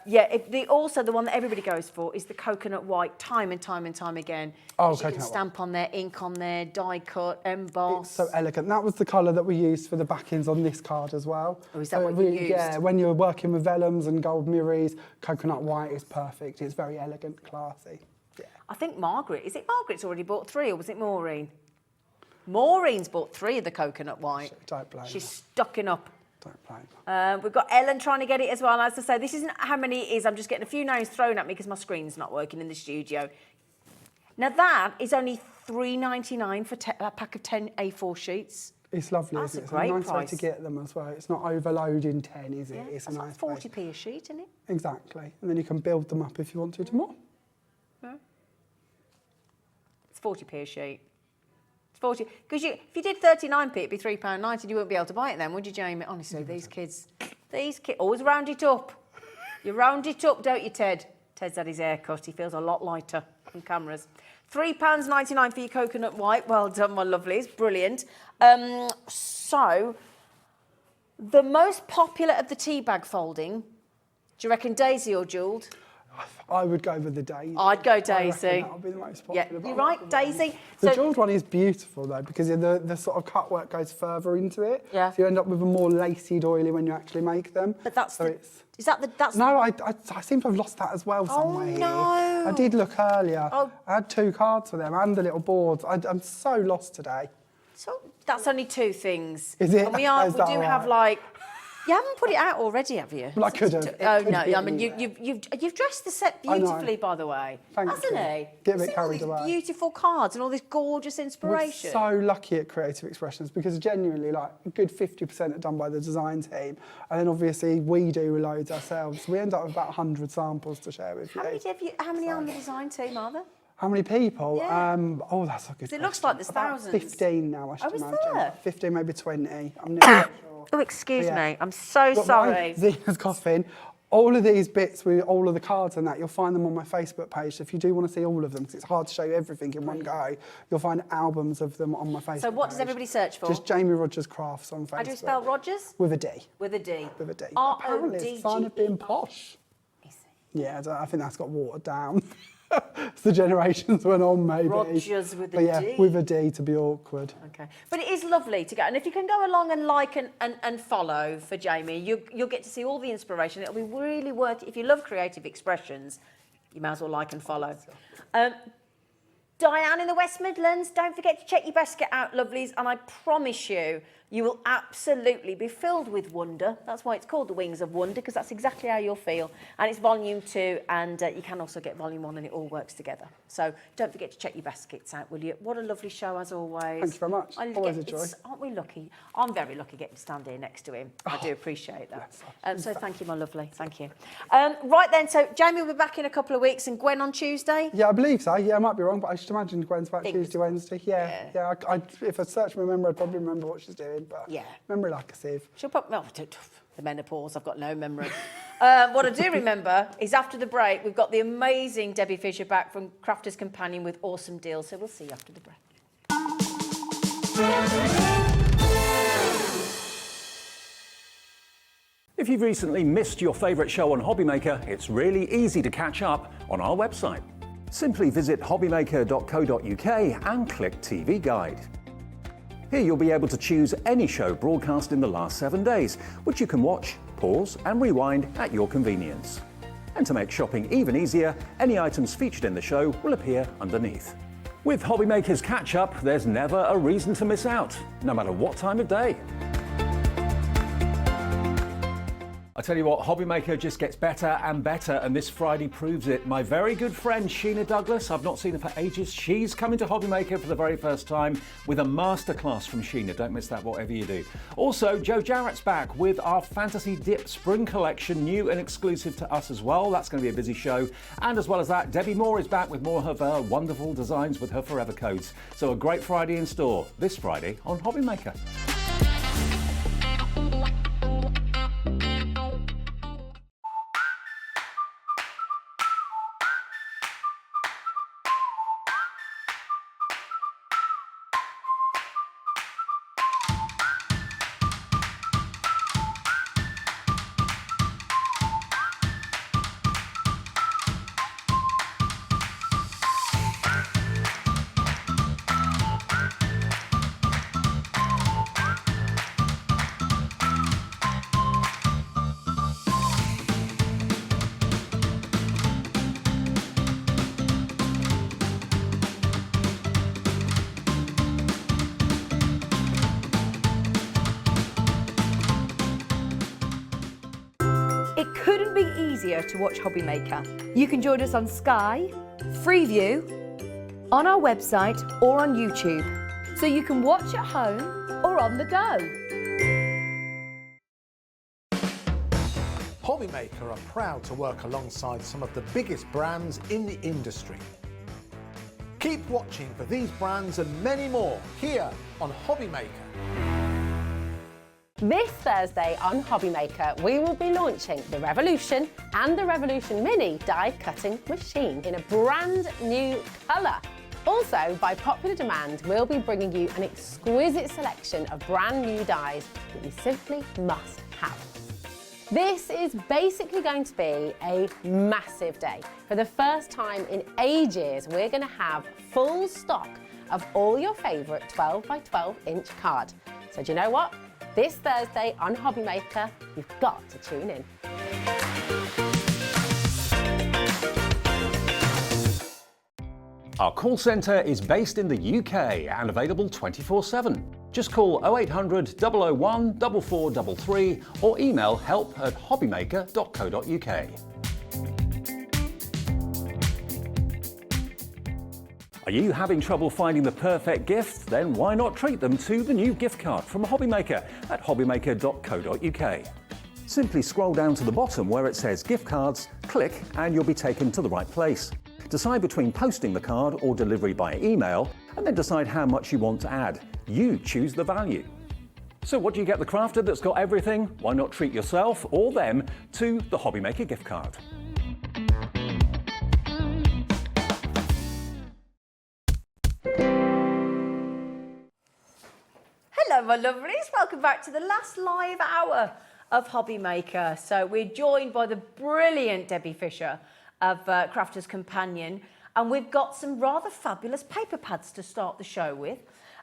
yeah, also the one that everybody goes for is the coconut white, time and time again. Oh, you can coconut stamp on there, ink on there, die cut, emboss. It's so elegant. That was the colour that we used for the backings on this card as well. Oh, is that what you used? Yeah, when you're working with vellums and gold mirrors, coconut white is perfect. It's very elegant, classy. Yeah. I think Margaret's already bought 3, or was it Maureen? Maureen's bought 3 of the coconut white. Don't blame She's her. stocking up. Don't blame her. We've got Ellen trying to get it as well. As I say, this isn't how many it is. I'm just getting a few names thrown at me because my screen's not working in the studio. Now that is only $3.99 for a pack of 10 A4 sheets. It's lovely, That's isn't it? It's a great nice way price. to get them as well. It's not overloading 10, is it? Yeah, It's a that's nice like way. 40p a sheet, isn't it? Exactly. And then you can build them up if you want to more. It's 40p a sheet. It's 40, because if you did 39p, it'd be £3.90. You wouldn't be able to buy it then, would you, Jamie? Honestly, these kids always round it up. You round it up, don't you, Ted? Ted's had his hair cut. He feels a lot lighter on cameras. £3.99 for your coconut white. Well done, my lovelies. Brilliant. So, the most popular of the tea bag folding, do you reckon Daisy or jewelled? I would go with the Daisy. I'd go I Daisy. reckon that would be the most popular. Yeah, but you're I right, like Daisy. The So- jewelled one is beautiful though, because the sort of cut work goes further into it. Yeah. So you end up with a more lacy doily when you actually make them. But that's so that's No, I seem to have lost that as well somewhere here. no. I did look earlier. Oh. I had 2 cards for them and the little boards. I'm so lost today. So that's only 2 things. Is it? And we Is do that have right? like. You haven't put it out already, have you? Well, I could have. It Oh could no! be I mean, anywhere. you've dressed the set I know. beautifully, by the way, Thank hasn't you. he? Get a bit See all carried these away. beautiful cards and all this gorgeous We're inspiration. so lucky at Creative Expressions because genuinely, like, a good 50% are done by the design team. And then obviously we do loads ourselves. We end up with about 100 samples to share with you. How many on the design team are there? How many people? Yeah. Oh, that's a good question. It looks like there's About thousands. 15 now, I should is imagine. there? 15, maybe 20. I'm not sure. Oh, excuse Yeah. me. I'm so But sorry. Zina's coughing. All of these bits with all of the cards and that, you'll find them on my Facebook page. So if you do want to see all of them, because it's hard to show you everything in one go, you'll find albums of them on my Facebook So what does page. everybody search for? Just Jamie Rogers Crafts on Facebook. How do you spell Rogers? With a D. With a D. With a D. R-O-D-G-E. Apparently it's a sign of being posh. Is it? Yeah, I think that's got watered down. As the generations went on, maybe. Rogers with a But yeah, D. with a D to be awkward. Okay, but it is lovely to go, and if you can go along and like and follow for Jamie, you'll get to see all the inspiration. It'll be really worth it. If you love creative expressions, you may as well like and follow. Diane in the West Midlands, don't forget to check your basket out, lovelies, and I promise you, you will absolutely be filled with wonder. That's why it's called the Wings of Wonder, because that's exactly how you'll feel. And it's volume 2, and you can also get volume 1, and it all works together. So don't forget to check your baskets out, will you? What a lovely show, as always. Thank you very much. Always a joy. Aren't we lucky? I'm very lucky getting to stand here next to him. I do appreciate that. So thank you, my lovely. Thank you. Right then, so Jamie will be back in a couple of weeks, and Gwen on Tuesday? Yeah, I believe so. Yeah, I might be wrong, but I should imagine Gwen's back Fingers Tuesday, Wednesday. Yeah. If I search my memory, I'd probably remember what she's doing. But Yeah. memory like a sieve. She'll pop. Oh, the menopause. I've got no memory. What I do remember is after the break, we've got the amazing Debbie Fisher back from Crafter's Companion with awesome deals. So we'll see you after the break. If you've recently missed your favourite show on Hobbymaker, it's really easy to catch up on our website. Simply visit hobbymaker.co.uk and click TV Guide. Here you'll be able to choose any show broadcast in the last 7 days, which you can watch, pause and rewind at your convenience. And to make shopping even easier, any items featured in the show will appear underneath. With Hobbymaker's Catch-Up, there's never a reason to miss out, no matter what time of day. I tell you what, Hobbymaker just gets better and better, and this Friday proves it. My very good friend Sheena Douglas, I've not seen her for ages, she's coming to Hobbymaker for the very first time with a masterclass from Sheena. Don't miss that, whatever you do. Also, Joe Jarrett's back with our Fantasy Dip Spring Collection, new and exclusive to us as well. That's going to be a busy show. And as well as that, Debbie Moore is back with more of her wonderful designs with her Forever Codes. So a great Friday in store, this Friday on Hobbymaker. It couldn't be easier to watch Hobbymaker. You can join us on Sky, Freeview, on our website or on YouTube, so you can watch at home or on the go. Hobbymaker are proud to work alongside some of the biggest brands in the industry. Keep watching for these brands and many more here on Hobbymaker. This Thursday on Hobbymaker, we will be launching the Revolution and the Revolution Mini die cutting machine in a brand new colour. Also, by popular demand, we'll be bringing you an exquisite selection of brand new dies that you simply must have. This is basically going to be a massive day. For the first time in ages, we're going to have full stock of all your favourite 12 by 12 inch card. So do you know what? This Thursday on Hobbymaker, you've got to tune in. Our call centre is based in the UK and available 24/7. Just call 0800 001 4433 or email help@hobbymaker.co.uk. Are you having trouble finding the perfect gift? Then why not treat them to the new gift card from Hobbymaker at hobbymaker.co.uk. Simply scroll down to the bottom where it says gift cards, click and you'll be taken to the right place. Decide between posting the card or delivery by email and then decide how much you want to add. You choose the value. So what do you get the crafter that's got everything? Why not treat yourself or them to the Hobbymaker gift card? Hello, my lovelies. Welcome back to the last live hour of Hobbymaker. So we're joined by the brilliant Debbie Fisher of Crafter's Companion, and we've got some rather fabulous paper pads to start the show with.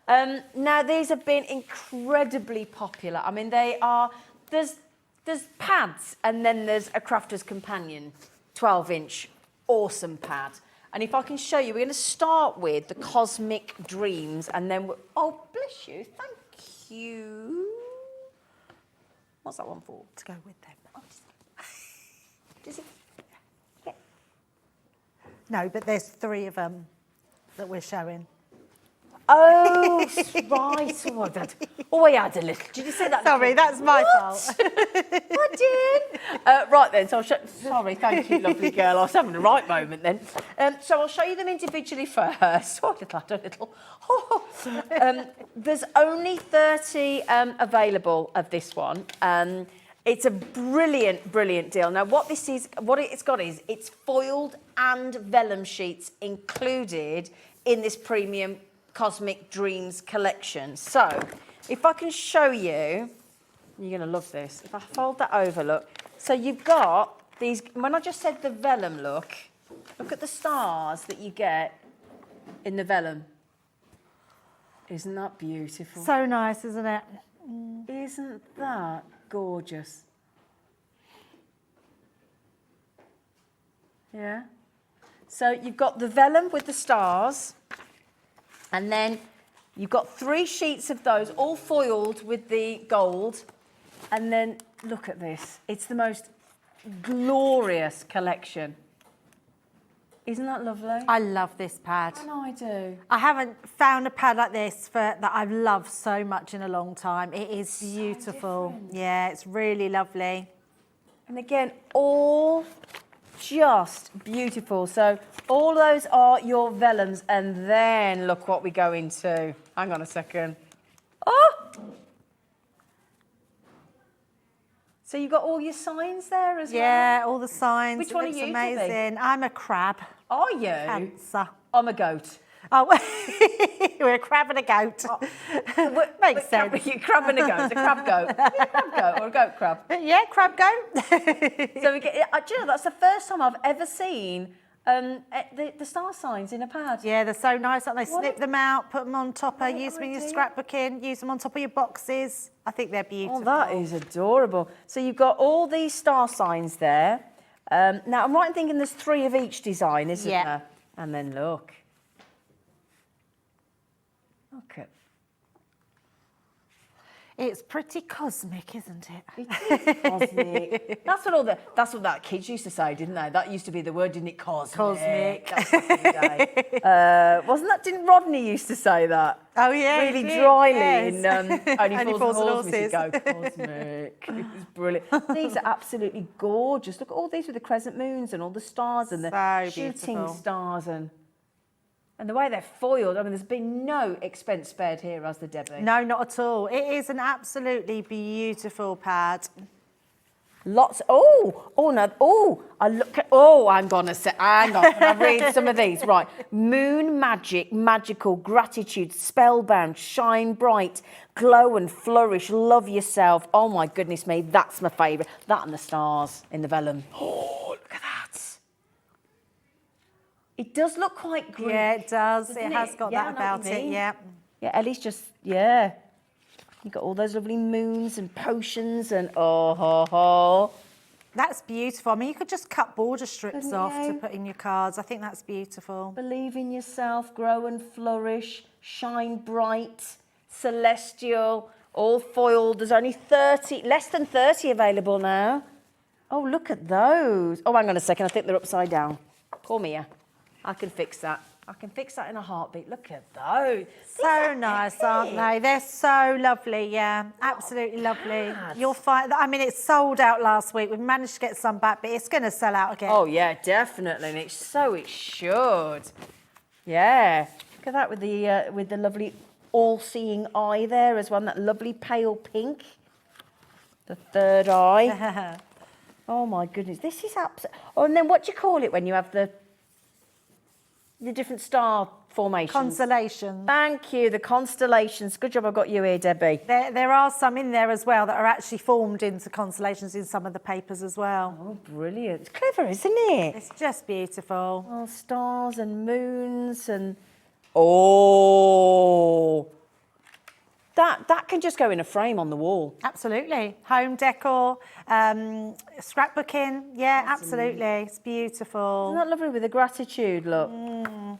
Now, these have been incredibly popular. I mean, they are, there's pads, and then there's a Crafter's Companion 12-inch awesome pad. And if I can show you, we're going to start with the Cosmic Dreams, and then oh, bless you, thank you. What's that one for? To go with them. Does it? Yeah. No, but there's 3 of them that we're showing. Oh, right. Oh, I had a little. Did you say that? Sorry, that's my fault. I did. Right then, so I'll show. Sorry, thank you, lovely girl. I was having a right moment then. So I'll show you them individually first. Oh, a little. Oh. There's only 30 available of this one. It's a brilliant, brilliant deal. Now, what it's got is it's foiled and vellum sheets included in this premium Cosmic Dreams collection. So, if I can show you, you're going to love this. If I fold that over, look. So you've got these, when I just said the vellum look at the stars that you get in the vellum. Isn't that beautiful? So nice, isn't it? Isn't that gorgeous? Yeah. So you've got the vellum with the stars, and then you've got 3 sheets of those, all foiled with the gold. And then look at this. It's the most glorious collection. Isn't that lovely? I love this pad. And I do. I haven't found a pad like this that I've loved so much in a long time. It is beautiful. Yeah, it's really lovely. And again, all just beautiful. So all those are your vellums, and then look what we go into. Hang on a second. Oh! So you've got all your signs there as well? Yeah, all the signs. Which It one are looks you, amazing. Debbie? I'm a crab. Are you? Cancer. I'm a goat. Oh, we're a crab and a goat. Makes sense. You're crab and a goat. A crab goat. Are you a crab goat or a goat crab? Yeah, crab goat. So we get, do you know, that's the first time I've ever seen the star signs in a pad. Yeah, they're so nice, aren't they? What Snip a- them out, put them on top, What use them in your idea. scrapbooking, use them on top of your boxes. I think they're beautiful. Oh, that is adorable. So you've got all these star signs there. Now, I'm right in thinking there's 3 of each design, isn't Yeah. there? And then look. Look at It's pretty cosmic, isn't it? it. Is cosmic. That's what that kids used to say, didn't they? That used to be the word, didn't it? Cosmic. Cosmic. That was back in the day. Wasn't that? Didn't Rodney used to say that? Oh, yeah. Really he did, dryly yes. in Only Only Fools and Fools and Horses. Go cosmic. It was brilliant. These are absolutely gorgeous. Look at all these with the crescent moons and all the stars and the So shooting beautiful. stars and the way they're foiled. I mean, there's been no expense spared here, has there, Debbie? No, not at all. It is an absolutely beautiful pad. Lots. Hang on a sec. Hang on. Can I read some of these? Right. Moon magic, magical, gratitude, spellbound, shine bright, glow and flourish, love yourself. Oh my goodness me, that's my favourite. That and the stars in the vellum. Oh, look at that. It does look quite green. Yeah, it does. doesn't It has got Yeah, I that know what about you it, mean. yeah. Yeah, Ellie's just, yeah. You've got all those lovely moons and potions and oh. That's beautiful. I mean, you could just cut border strips Couldn't off to you? put in your cards. I think that's beautiful. Believe in yourself, grow and flourish, shine bright, celestial, all foiled. There's only less than 30 available now. Oh, look at those. Oh, hang on a second. I think they're upside down. Call me here. I can fix that. I can fix that in a heartbeat. Look at those. So nice, aren't they? They're so lovely, yeah. Absolutely lovely. You'll find, I mean, it sold out last week. We've managed to get some back, but it's going to sell out again. Oh, yeah, definitely. And it should. Yeah. Look at that with the lovely all-seeing eye there as well. That lovely pale pink. The third eye. Oh, my goodness. This is absolutely... Oh, and then what do you call it when you have the different star formations? Constellations. Thank you, the constellations. Good job I got you here, Debbie. There are some in there as well that are actually formed into constellations in some of the papers as well. Oh, brilliant. It's clever, isn't it? It's just beautiful. Oh, stars and moons and... Oh! That can just go in a frame on the wall. Absolutely. Home decor, scrapbooking. Yeah, absolutely. It's beautiful. Isn't that lovely with the gratitude, look?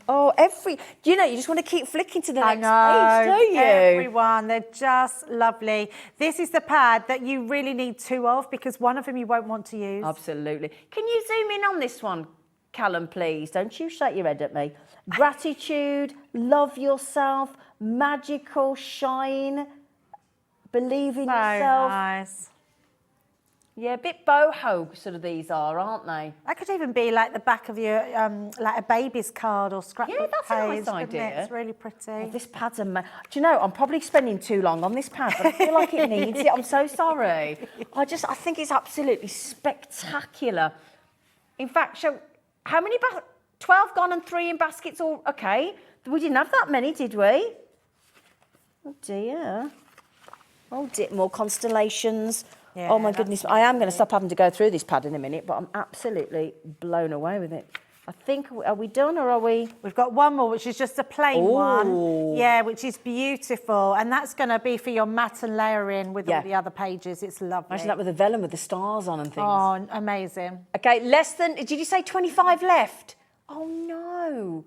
Oh, you just want to keep flicking to the I next know, page, don't you? everyone, they're just lovely. This is the pad that you really need 2 of because one of them you won't want to use. Absolutely. Can you zoom in on this one, Callum, please? Don't you shake your head at me. Gratitude, love yourself, magical, shine, believe in yourself. Nice. Yeah, a bit boho sort of these are, aren't they? That could even be like the back of your, like a baby's card or scrapbook Yeah, that's a nice page, couldn't it? idea. It's really pretty. Oh, this pad's Do you know, I'm probably spending too long on this pad, but I feel like it needs it. I'm so sorry. I think it's absolutely spectacular. In fact, how many 12 gone and 3 in baskets all okay. We didn't have that many, did we? Oh dear. Oh dear, more constellations. Oh my goodness, I am going to stop having to go through this pad in a minute, but I'm absolutely blown away with it. I think, are we done or are we? We've got one more, which is just a plain one. Yeah, which is beautiful. And that's going to be for your matte and layering with all the other pages. It's lovely. Imagine that with the vellum with the stars on and things. Oh, amazing. Okay, less than, did you say 25 left? Oh, no.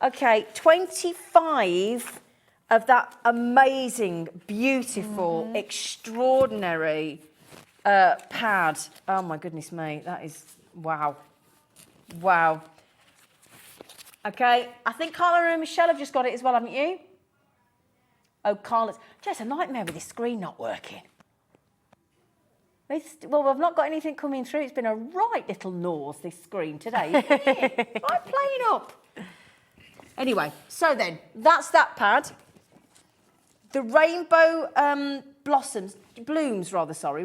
Okay, 25 of that amazing, beautiful, extraordinary pad. Oh, my goodness me. That is, wow. Wow. Okay, I think Carla and Michelle have just got it as well, haven't you? Oh, Carla's... Just a nightmare with this screen not working. Well, I've not got anything coming through. It's been a right little nose, this screen today. Isn't it? Right playing up. Anyway, so then, that's that pad. The rainbow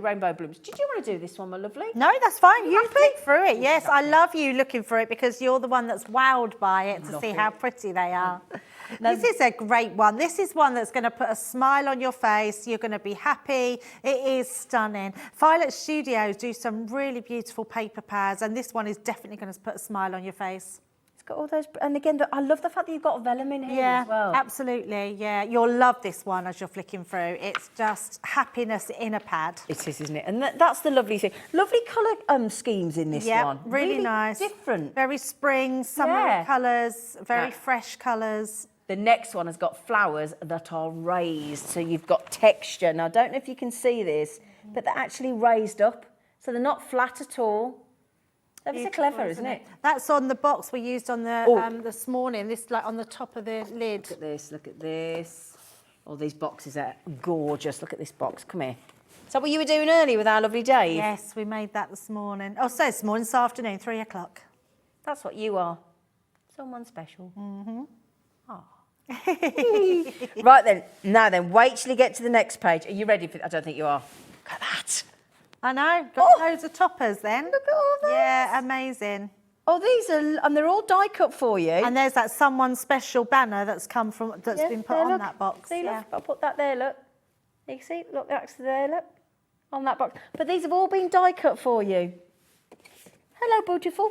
rainbow blooms. Did you want to do this one, my lovely? No, that's fine. You flick through it. Yes, I love you looking for it because you're the one that's wowed by it to see how pretty they are. This is a great one. This is one that's going to put a smile on your face. You're going to be happy. It is stunning. Violet Studios do some really beautiful paper pads, and this one is definitely going to put a smile on your face. It's got all those, and again, I love the fact that you've got vellum in here as well. Yeah, absolutely. Yeah, you'll love this one as you're flicking through. It's just happiness in a pad. It is, isn't it? And that's the lovely thing. Lovely colour schemes in this one. Really nice. Different. Very spring, summer colours, very fresh colours. The next one has got flowers that are raised, so you've got texture. Now, I don't know if you can see this, but they're actually raised up, so they're not flat at all. That was clever, isn't it? That's on the box we used on the this morning. This like on the top of the lid. Look at this. Look at this. All these boxes are gorgeous. Look at this box. Come here. Is that what you were doing earlier with our lovely Dave? Yes, we made that this morning. Oh, so this morning, this afternoon, 3 o'clock. That's what you are. Someone special. Right then. Now then, wait till you get to the next page. Are you ready for? I don't think you are. Look at that. I know, got loads of toppers then. Look at all that. Yeah, amazing. Oh, these are, and they're all die cut for you. And there's that someone special banner that's come from, that's been put on that box. See, look, I'll put that there, look. You can see, look, that's there, look. On that box. But these have all been die cut for you. Hello, beautiful.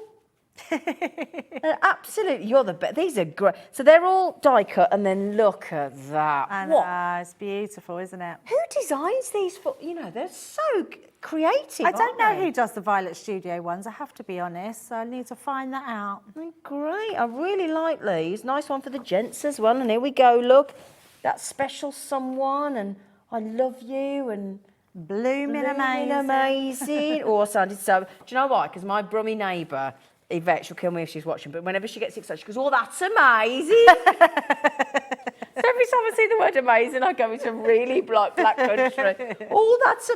Absolutely, you're the best. These are great. So they're all die cut, and then look at that. I know, it's beautiful, isn't it? Who designs these for, you know, they're so creative. I don't know who does the Violet Studio ones, I have to be honest, so I need to find that out. Great, I really like these. Nice one for the gents as well. And here we go, look. That special someone, and I love you, and blooming amazing. Oh, sounded so. Do you know why? Because my brummy neighbour, Yvette, she'll kill me if she's watching, but whenever she gets excited, she goes, oh, that's amazing. So every time I see the word amazing, I go into really black country. Oh, that's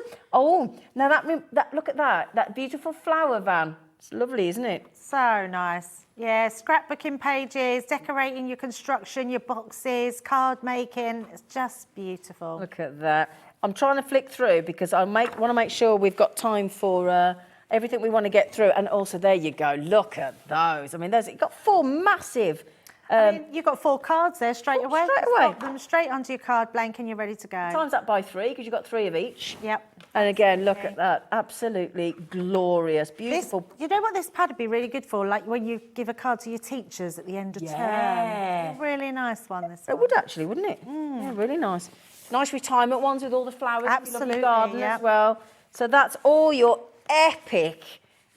now that look at that beautiful flower van. It's lovely, isn't it? So nice. Yeah, scrapbooking pages, decorating your construction, your boxes, card making. It's just beautiful. Look at that. I'm trying to flick through because I want to make sure we've got time for everything we want to get through. And also, there you go. Look at those. I mean, you've got 4 massive. I mean, you've got 4 cards there straight away. Straight away. Pop them straight onto your card blank and you're ready to go. Times that by 3 because you've got 3 of each. Yep. And again, look at that. Absolutely glorious. Beautiful. You know what this pad would be really good for? Like when you give a card to your teachers at the end of term. Really nice one, this one. It would actually, wouldn't it? Yeah, really nice. Nice retirement ones with all the flowers. Absolutely, garden as well. So that's all your epic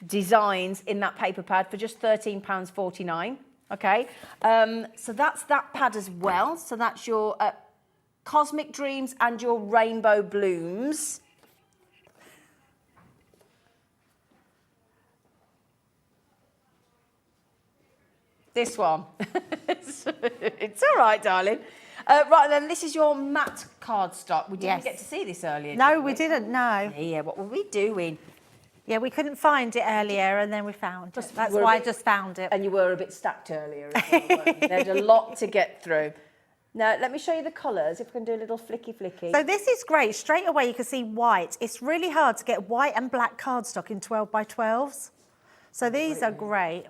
designs in that paper pad for just £13.49. Okay, so that's that pad as well. So that's your Cosmic Dreams and your Rainbow Blooms. This one. It's all right, darling. Right, then this is your matte cardstock. We didn't get to see this earlier. No, we didn't, no. Yeah, what were we doing? Yeah, we couldn't find it earlier and then we found it. That's why I just found it. And you were a bit stacked earlier as well, weren't you? There's a lot to get through. Now, let me show you the colours, if we can do a little flicky. So this is great. Straight away you can see white. It's really hard to get white and black cardstock in 12 by 12s. So these are great.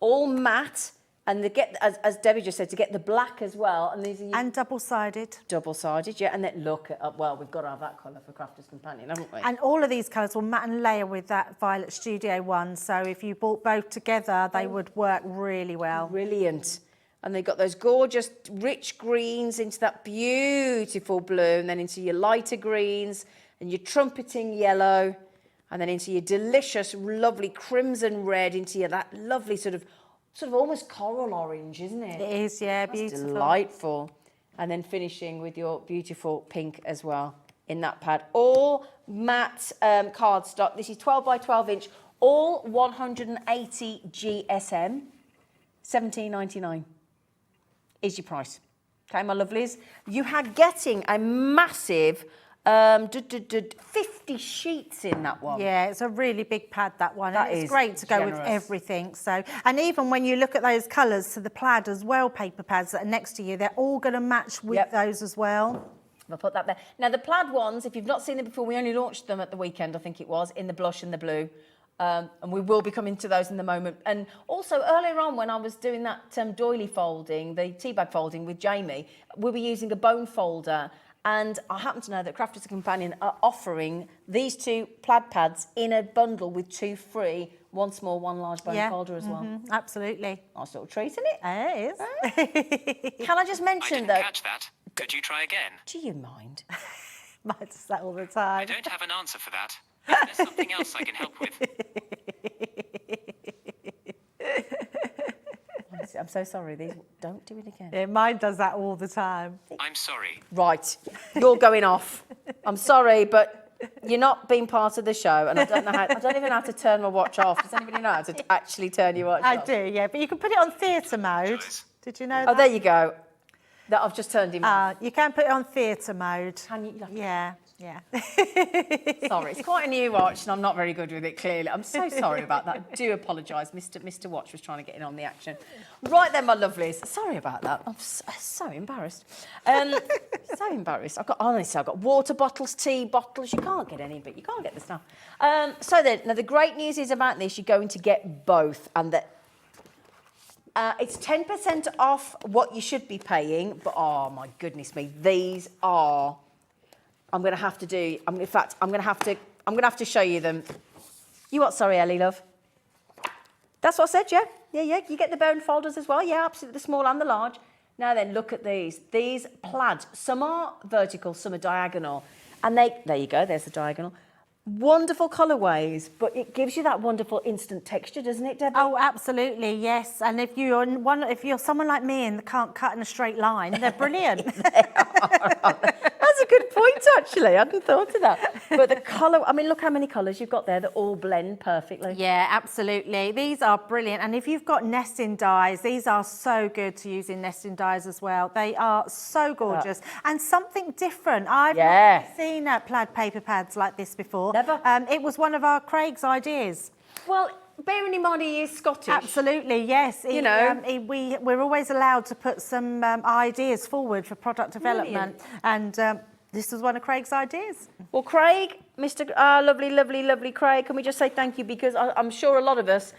All matte And as Debbie just said, to get the black as well. And these are And double-sided. double-sided, yeah. And then look at, well, we've got to have that colour for Crafter's Companion, haven't we? And all of these colours will matte and layer with that Violet Studio one. So if you bought both together, they would work really well. Brilliant. And they've got those gorgeous rich greens into that beautiful blue, and then into your lighter greens and your trumpeting yellow, and then into your delicious, lovely crimson red, into that lovely sort of almost coral orange, isn't it? It is, yeah, That's beautiful. delightful. And then finishing with your beautiful pink as well in that pad. All matte cardstock. This is 12 by 12 inch, all 180 GSM, $17.99 is your price. Okay, my lovelies. You had getting a massive 50 sheets in that one. Yeah, it's a really big pad, that one. That and it's is great to go generous. with everything. So, and even when you look at those colours to the plaid as well, paper pads that are next to you, they're all going to match with those as well. I'll put that there. Now, the plaid ones, if you've not seen them before, we only launched them at the weekend, I think it was, in the blush and the blue. And we will be coming to those in the moment. And also, earlier on, when I was doing that doily folding, the tea bag folding with Jamie, we were using a bone folder. And I happen to know that Crafter's Companion are offering these 2 plaid pads in a bundle with 2 free, 1 small, 1 large bone folder as well. Absolutely. Nice little treat, isn't it? It is. Can I just mention that? Catch that. Could you try again? Do you mind? Mine does that all the I time. don't have an answer for that. There's something else I can help with. I'm so sorry. These don't do it again. Yeah, mine does that all the time. I'm sorry. Right, you're going off. I'm sorry, but you're not being part of the show, and I don't know how. I don't even know how to turn my watch off. Does anybody know how to actually turn your watch I off? do, yeah. But you can put it on theater mode. Did you know that? Oh, there you go. That I've just turned him off. You can put it on theatre mode. Can you? Yeah, yeah. Sorry, it's quite a new watch, and I'm not very good with it, clearly. I'm so sorry about that. I do apologise. Mr. Watch was trying to get in on the action. Right then, my lovelies. Sorry about that. I'm so embarrassed. So embarrassed. I've got water bottles, tea bottles. You can't get any, but you can't get the stuff. So then, now the great news is about this, you're going to get both, and that it's 10% off what you should be paying, but oh my goodness me, these are. I'm going to have to do. In fact, I'm going to have to show you them. You what? Sorry, Ellie, love. That's what I said. Yeah, yeah. You get the bone folders as well. Yeah, absolutely. The small and the large. Now then, look at these. These plaids. Some are vertical, some are diagonal, and there you go. There's the diagonal. Wonderful colourways, but it gives you that wonderful instant texture, doesn't it, Debbie? Oh, absolutely, yes. And if you're someone like me and can't cut in a straight line, they're brilliant. That's a good point, actually. I hadn't thought of that. But the colour, I mean, look how many colours you've got there that all blend perfectly. Yeah, absolutely. These are brilliant. And if you've got nesting dies, these are so good to use in nesting dies as well. They are so gorgeous. And something different. I've not seen plaid paper pads like this before. Never. It was one of Craig's ideas. Well, bearing in mind he is Scottish. Absolutely, yes. We're always allowed to put some ideas forward for product development. Brilliant. And this was one of Craig's ideas. Well, Craig, Mr. Lovely Craig, can we just say thank you? Because I'm sure a lot of us,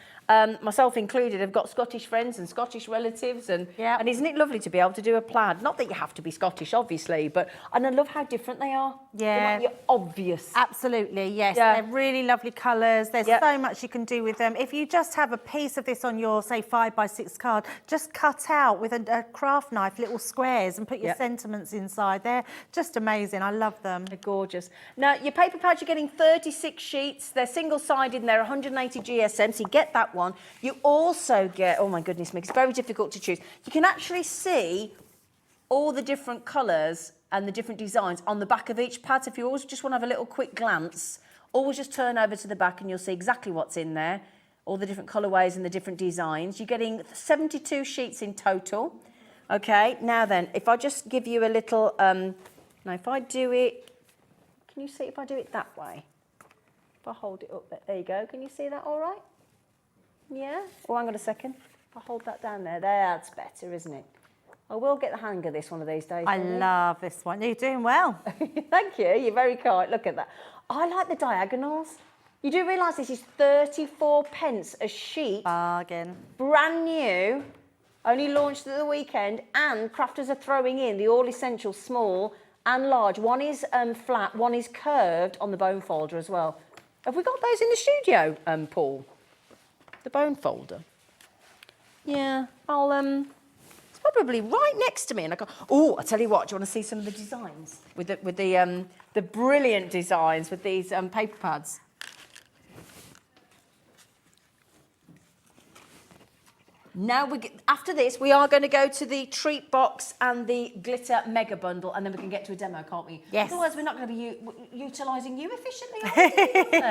myself included, have got Scottish friends and Scottish relatives. And isn't it lovely to be able to do a plaid? Not that you have to be Scottish, obviously, and I love how different they are. Yeah. They're obvious. Absolutely, yes. Yeah. They're really lovely colours. There's so much you can do with them. If you just have a piece of this on your, say, 5x6 card, just cut out with a craft knife little squares and put your sentiments inside. They're just amazing. I love them. They're gorgeous. Now, your paper pads, you're getting 36 sheets. They're single-sided and they're 180 GSM, so you get that one. You also get, oh my goodness me, it's very difficult to choose. You can actually see all the different colours and the different designs on the back of each pad. So if you always just want to have a little quick glance, always just turn over to the back and you'll see exactly what's in there, all the different colourways and the different designs. You're getting 72 sheets in total. Okay, now then, if I just give you a little, now if I do it, can you see if I do it that way? If I hold it up, there you go. Can you see that all right? Yeah? Oh, hang on a second. If I hold that down there, that's better, isn't it? I will get the hang of this one of these days. I love this one. You're doing well. Thank you. You're very kind. Look at that. I like the diagonals. You do realise this is 34 pence a sheet. Bargain. Brand new. Only launched at the weekend, and crafters are throwing in the All Essentials small and large. One is flat, one is curved on the bone folder as well. Have we got those in the studio, Paul? The bone folder. Yeah, it's probably right next to me, and I go. Oh, I tell you what. Do you want to see some of the designs with the brilliant designs with these paper pads? Now after this, we are going to go to the treat box and the glitter mega bundle, and then we can get to a demo, can't we? Yes. Otherwise, we're not going to be utilising you efficiently, are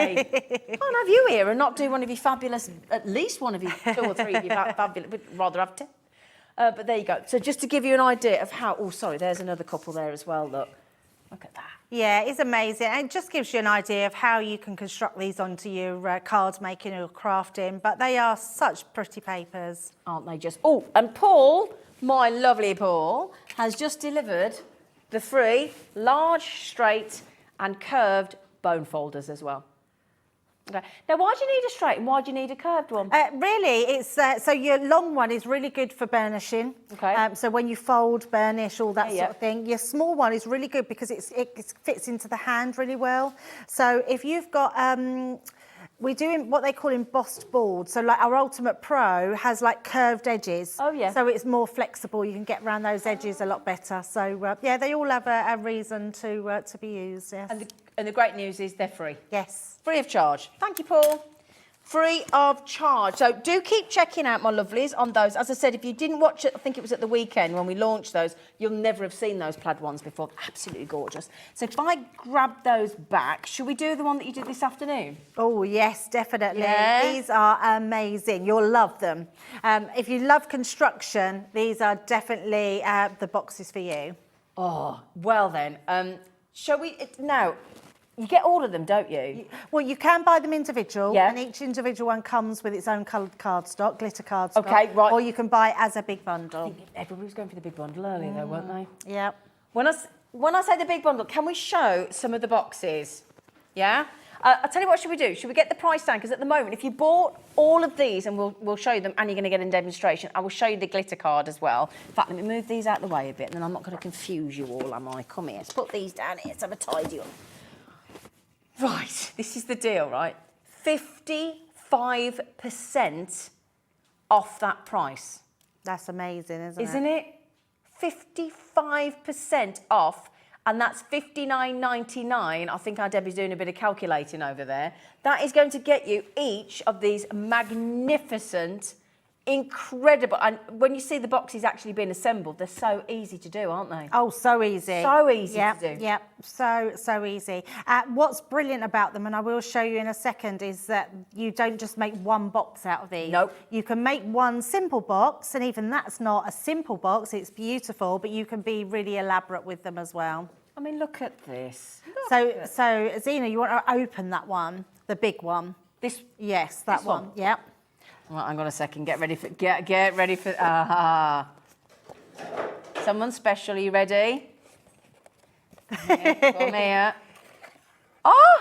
we? Can't have you here and not do one of your fabulous, at least one of your 2 or 3 of your fabulous. We'd rather have 10. But there you go. So just to give you an idea of how. Oh, sorry, there's another couple there as well. Look at that. Yeah, it's amazing. And it just gives you an idea of how you can construct these onto your card making or crafting. But they are such pretty papers. Aren't they just? Oh, and Paul, my lovely Paul, has just delivered the 3 large, straight and curved bone folders as well. Okay. Now, why do you need a straight and why do you need a curved one? Really, it's so your long one is really good for burnishing. Okay. So when you fold, burnish, all that sort of thing. Your small one is really good because it fits into the hand really well. So if you've got, we're doing what they call embossed boards. So like our Ultimate Pro has like curved edges. Oh, yeah. So it's more flexible. You can get around those edges a lot better. So yeah, they all have a reason to be used. Yes. And the great news is they're free. Yes. Free of charge. Thank you, Paul. Free of charge. So do keep checking out, my lovelies, on those. As I said, if you didn't watch it, I think it was at the weekend when we launched those, you'll never have seen those plaid ones before. Absolutely gorgeous. So if I grab those back, should we do the one that you did this afternoon? Oh, yes, definitely. Yeah. These are amazing. You'll love them. If you love construction, these are definitely the boxes for you. Oh, well then. Shall we... Now... You get all of them, don't you? Well, you can buy them individual, Yeah. and each individual one comes with its own coloured cardstock, glitter cardstock. Okay, right. Or you can buy it as a big bundle. Everybody was going for the big bundle earlier, though, weren't they? Yeah. When I say the big bundle, can we show some of the boxes? Yeah? I'll tell you what should we do. Should we get the price down? Because at the moment, if you bought all of these, and we'll show you them, and you're going to get a demonstration, I will show you the glitter card as well. In fact, let me move these out of the way a bit, and then I'm not going to confuse you all, am I? Come here. Let's put these down here. Let's have a tidy up. Right, this is the deal, right? 55% off that price. That's amazing, Isn't it? 55% off, and that's $59.99. I think our Debbie's doing a bit of calculating over there. That is going to get you each of these magnificent, incredible, and when you see the boxes actually being assembled, they're so easy to do, aren't they? Oh, so easy. So easy to do. Yep, so easy. What's brilliant about them, and I will show you in a second, is that you don't just make one box out of these. Nope. You can make one simple box, and even that's not a simple box, it's beautiful, but you can be really elaborate with them as well. I mean, look at this. So Zena, you want to open that one, the big one? This, Yes, that this one? one. Yep. Right, hang on a second. Get ready for. Someone special. Are you ready? Come here. Oh!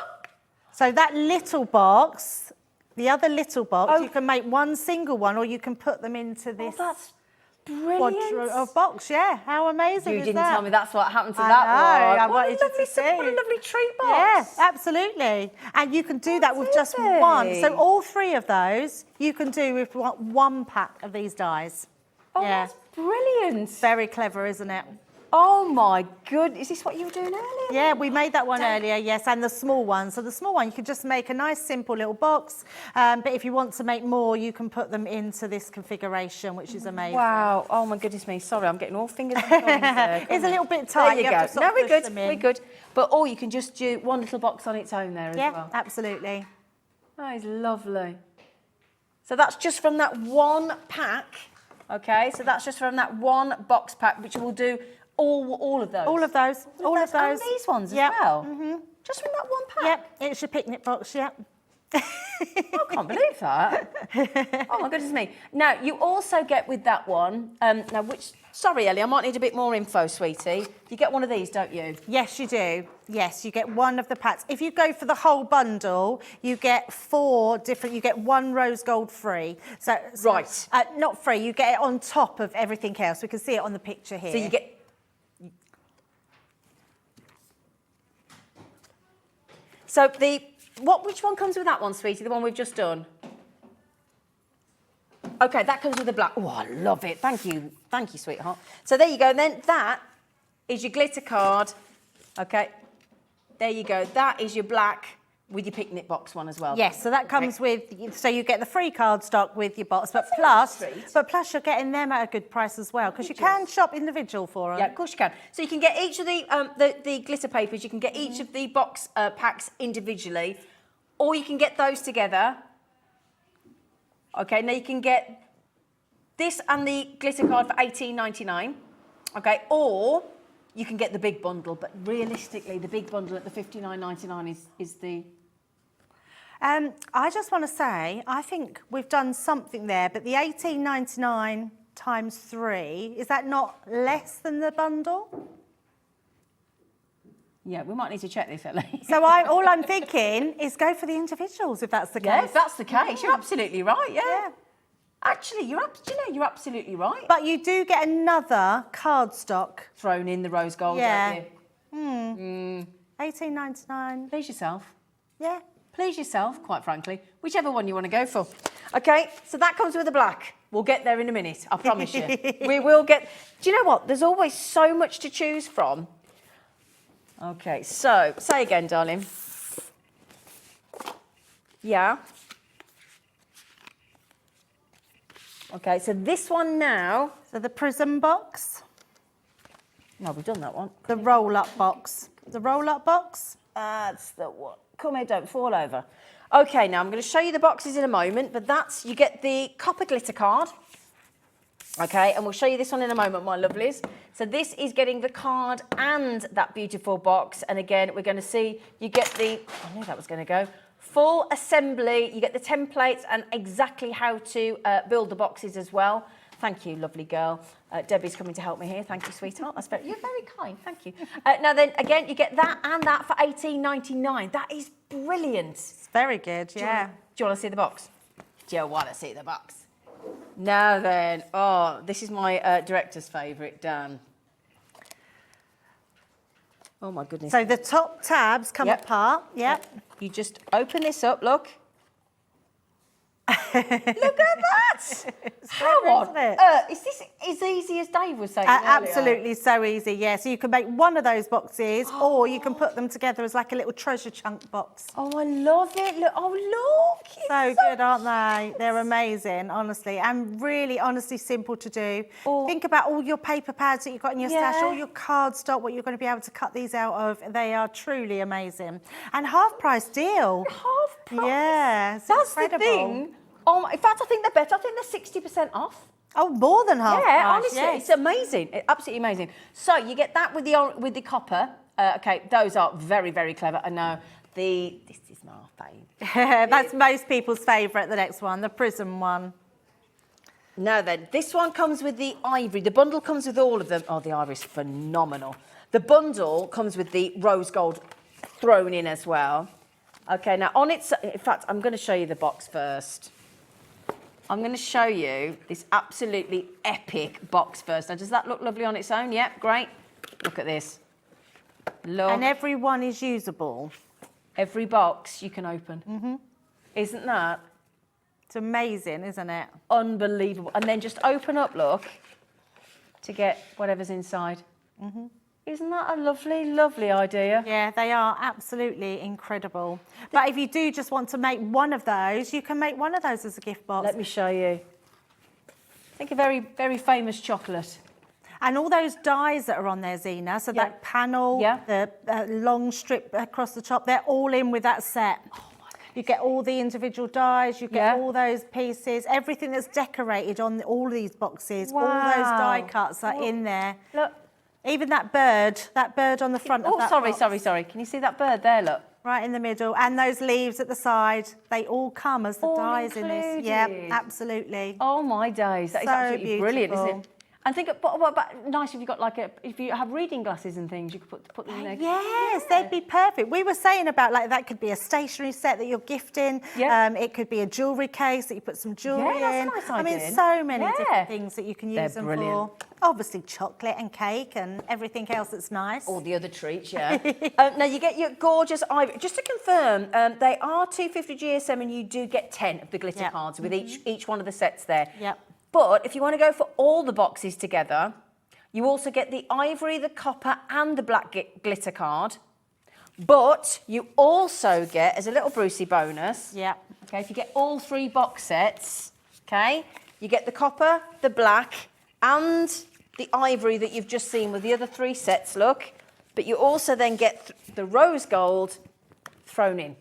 So that little box, the other little box, Oh. you can make one single one, or you can put them into this That's brilliant. of box. Yeah, how amazing You is didn't that? tell me that's what happened to I that know, one. I What a wanted you to lovely see. What a lovely treat box. Yes, absolutely. And you can do that with just one. So all 3 of those you can do with one pack of these dies. Oh, Yeah. that's brilliant. Very clever, isn't it? Oh my goodness. Is this what you were doing earlier? Yeah, we made that one earlier, yes, and the small one. So the small one, you can just make a nice, simple little box. But if you want to make more, you can put them into this configuration, which is amazing. Wow. Oh my goodness me. Sorry, I'm getting all fingers and thumbs there. It's a little bit tight. There you have go. to sort No, of we're push good. them in. We're good. But you can just do one little box on its own there as Yeah, well. absolutely. That is lovely. So that's just from that one pack. Okay, so that's just from that one box pack, which will do all of those. All of those. All of those. And these ones Yep. as well. Just from that one pack. Yep, it's your picnic box, yep. I can't believe that. Oh my goodness me. Now, you also get with that one, sorry Ellie, I might need a bit more info, sweetie. You get one of these, don't you? Yes, you do. Yes, you get one of the packs. If you go for the whole bundle, you get 4 different, you get 1 rose gold free. So Right. Not free, you get it on top of everything else. We can see it on the picture here. So you get... So which one comes with that one, sweetie? The one we've just done? Okay, that comes with the black. Oh, I love it. Thank you, sweetheart. So there you go. And then that is your glitter card. Okay, there you go. That is your black with your picnic box one as well. Yes, so that comes with, so you get the free card stock with your box, but plus you're getting them at a good price as well, because you can shop individual for them. Yeah, of course you can. So you can get each of the glitter papers, you can get each of the box packs individually, or you can get those together. Okay, now you can get this and the glitter card for $18.99. Okay, or you can get the big bundle, but realistically, the big bundle at the $59.99 is the... I just want to say, I think we've done something there, but the $18.99 times 3, is that not less than the bundle? Yeah, we might need to check this, Ellie. So all I'm thinking is go for the individuals, if that's the case. Yeah, if that's the case, you're absolutely right, yeah. Actually, you're absolutely right. But you do get another card stock. Thrown in the rose gold, don't you? $18.99. Please yourself. Yeah. Please yourself, quite frankly. Whichever one you want to go for. Okay, so that comes with the black. We'll get there in a minute, I promise you. We will get... Do you know what? There's always so much to choose from. Okay, so, say again, darling. Yeah. Okay, so this one now. So the prism box. No, we've done that one. The roll-up box. The roll-up box? That's the one. Come here, don't fall over. Okay, now I'm going to show you the boxes in a moment, but you get the copper glitter card. Okay, and we'll show you this one in a moment, my lovelies. So this is getting the card and that beautiful box. And again, we're going to see, you get I knew that was going to go. Full assembly, you get the templates and exactly how to build the boxes as well. Thank you, lovely girl. Debbie's coming to help me here. Thank you, sweetheart. You're very kind, thank you. Now then, again, you get that and that for $18.99. That is brilliant. It's very good, yeah. Do you want to see the box? Do you want to see the box? Now then, this is my director's favourite, Dan. Oh my goodness. So the top tabs come apart, yep. You just open this up, look. Look at that! How on earth? Is this as easy as Dave was saying earlier? Absolutely, so easy, yeah. So you can make one of those boxes or you can put them together as like a little treasure chunk box. Oh, I love it. Look, look. So good, aren't they? They're amazing, honestly, and really, honestly, simple to do. Think about all your paper pads that you've got in your stash, all your cardstock, what you're going to be able to cut these out of. They are truly amazing. And half-price deal. Half price? Yeah, it's That's incredible. the thing. Oh, in fact, I think they're better. I think they're 60% off. Oh, more than half price. Yeah, honestly, it's amazing. Absolutely amazing. So you get that with the copper. Okay, those are very, very clever. I know. This is my favourite. That's most people's favourite, the next one, the prism one. Now then, this one comes with the ivory. The bundle comes with all of them. Oh, the ivory is phenomenal. The bundle comes with the rose gold thrown in as well. Okay, now on its... In fact, I'm going to show you the box first. I'm going to show you this absolutely epic box first. Now, does that look lovely on its own? Yep, great. Look at this. Look. And every one is usable. Every box you can open. Mm-hmm. Isn't that? It's amazing, isn't it? Unbelievable. And then just open up, look, to get whatever's inside. Mm-hmm. Isn't that a lovely, lovely idea? Yeah, they are absolutely incredible. But if you do just want to make one of those, you can make one of those as a gift box. Let me show you. Think a very, very famous chocolate. And all those dies that are on there, Zena, so that panel, the long strip across the top, they're all in with that set. Oh my goodness. You get all the individual dies, you get all those pieces, everything that's decorated on all these boxes, all those die cuts are in there. Look. Even that bird on the front of Oh, that sorry, box. sorry. Can you see that bird there? Look. Right in the middle, and those leaves at the side, they all come as the All dyes in this. Yeah, included. absolutely. Oh my days, that is So absolutely brilliant, isn't beautiful. it? And think, but what about nice if you got like if you have reading glasses and things, you could put them in there. Yes, they'd be perfect. We were saying about like that could be a stationery set that you're gifting. Yeah. It could be a jewellery case that you put some jewellery in. Yeah, that's a nice I mean, idea. so many Yeah. different things that you can They're use them brilliant. for. Obviously, chocolate and cake and everything else that's nice. All the other treats, yeah. Now you get your gorgeous ivory. Just to confirm, they are 250 GSM, and you do get 10 of the glitter Yep. cards with each one of the sets there. Yep. But if you want to go for all the boxes together, you also get the ivory, the copper, and the black glitter card. But you also get, as a little Brucey bonus, Yeah. okay, if you get all 3 box sets, okay, you get the copper, the black, and the ivory that you've just seen with the other 3 sets, look. But you also then get the rose gold thrown in,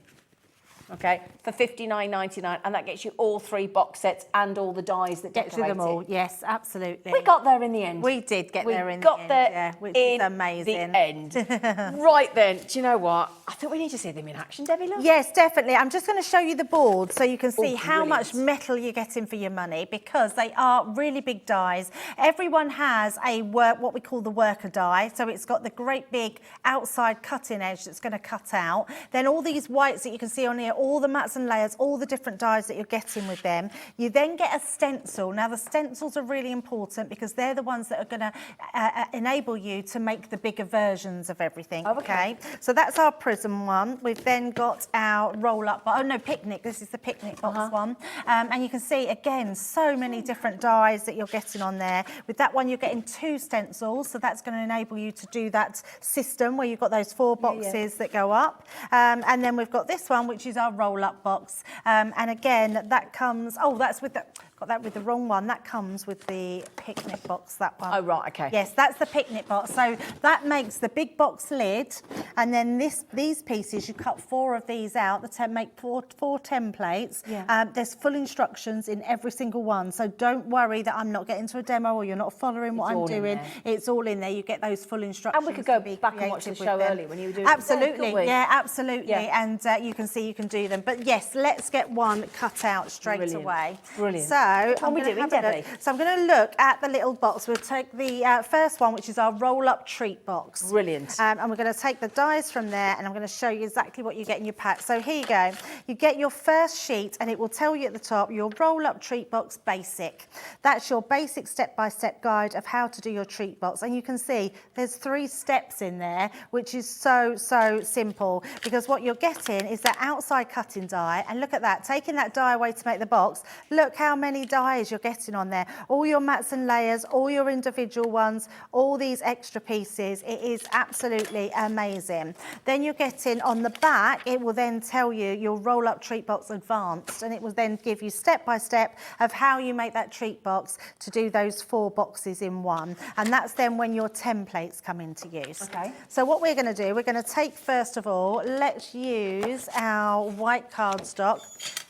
okay, for $59.99, and that gets you all 3 box sets and all the dies that Gets you decorate them all. it. Yes, absolutely. We got there in the end. We did get there in the got end, there yeah, which in is amazing. the end. Right then, do you know what? I think we need to see them in action, Debbie, love. Yes, definitely. I'm just going to show you the board so you can see how brilliant. much metal you're getting for your money, because they are really big dies. Everyone has what we call the worker die. So it's got the great big outside cutting edge that's going to cut out. Then all these whites that you can see on here, all the mats and layers, all the different dies that you're getting with them. You then get a stencil. Now the stencils are really important because they're the ones that are going to enable you to make the bigger versions of everything. Oh, okay. So that's our prism one. We've then got our roll-up, picnic. This is the picnic box one. And you can see, again, so many different dies that you're getting on there. With that one, you're getting 2 stencils, so that's going to enable you to do that system where you've got those 4 boxes that go up. And then we've got this one, which is our roll-up box. And again, that comes, that's with the... Got that with the wrong one. That comes with the picnic box, that one. Oh, right, okay. Yes, that's the picnic box. So that makes the big box lid, and then these pieces, you cut 4 of these out, make four templates. Yeah. There's full instructions in every single one. So don't worry that I'm not getting to a demo or you're not following what I'm all in doing. there. It's all in there. You get those full instructions. And we could go to be back and watch the creative show with them. earlier when you were doing it. Absolutely, couldn't we? yeah, absolutely. Yeah. And you can see you can do them. But yes, let's get one cut out straight Brilliant. away. Brilliant. So What are we gonna doing, have a look. Debbie? So I'm going to look at the little box. We'll take the first one, which is our roll-up treat box. Brilliant. And we're going to take the dies from there, and I'm going to show you exactly what you get in your pack. So here you go. You get your first sheet, and it will tell you at the top, your roll-up treat box basic. That's your basic step-by-step guide of how to do your treat box. And you can see there's 3 steps in there, which is so simple, because what you're getting is that outside cutting die. And look at that, taking that die away to make the box. Look how many dies you're getting on there. All your mats and layers, all your individual ones, all these extra pieces. It is absolutely amazing. Then you're getting on the back, it will then tell you your roll-up treat box advanced, and it will then give you step by step of how you make that treat box to do those 4 boxes in one. And that's then when your templates come into use. Okay. So what we're going to do, we're going to take, first of all, let's use our white cardstock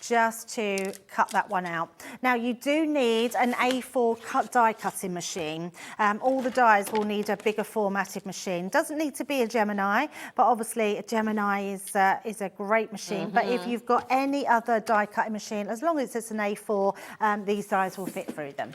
just to cut that one out. Now you do need an A4 die cutting machine. All the dies will need a bigger formatted machine. Doesn't need to be a Gemini, but obviously a Gemini is a great machine. But if you've got any other die cutting machine, as long as it's an A4, these dies will fit through them.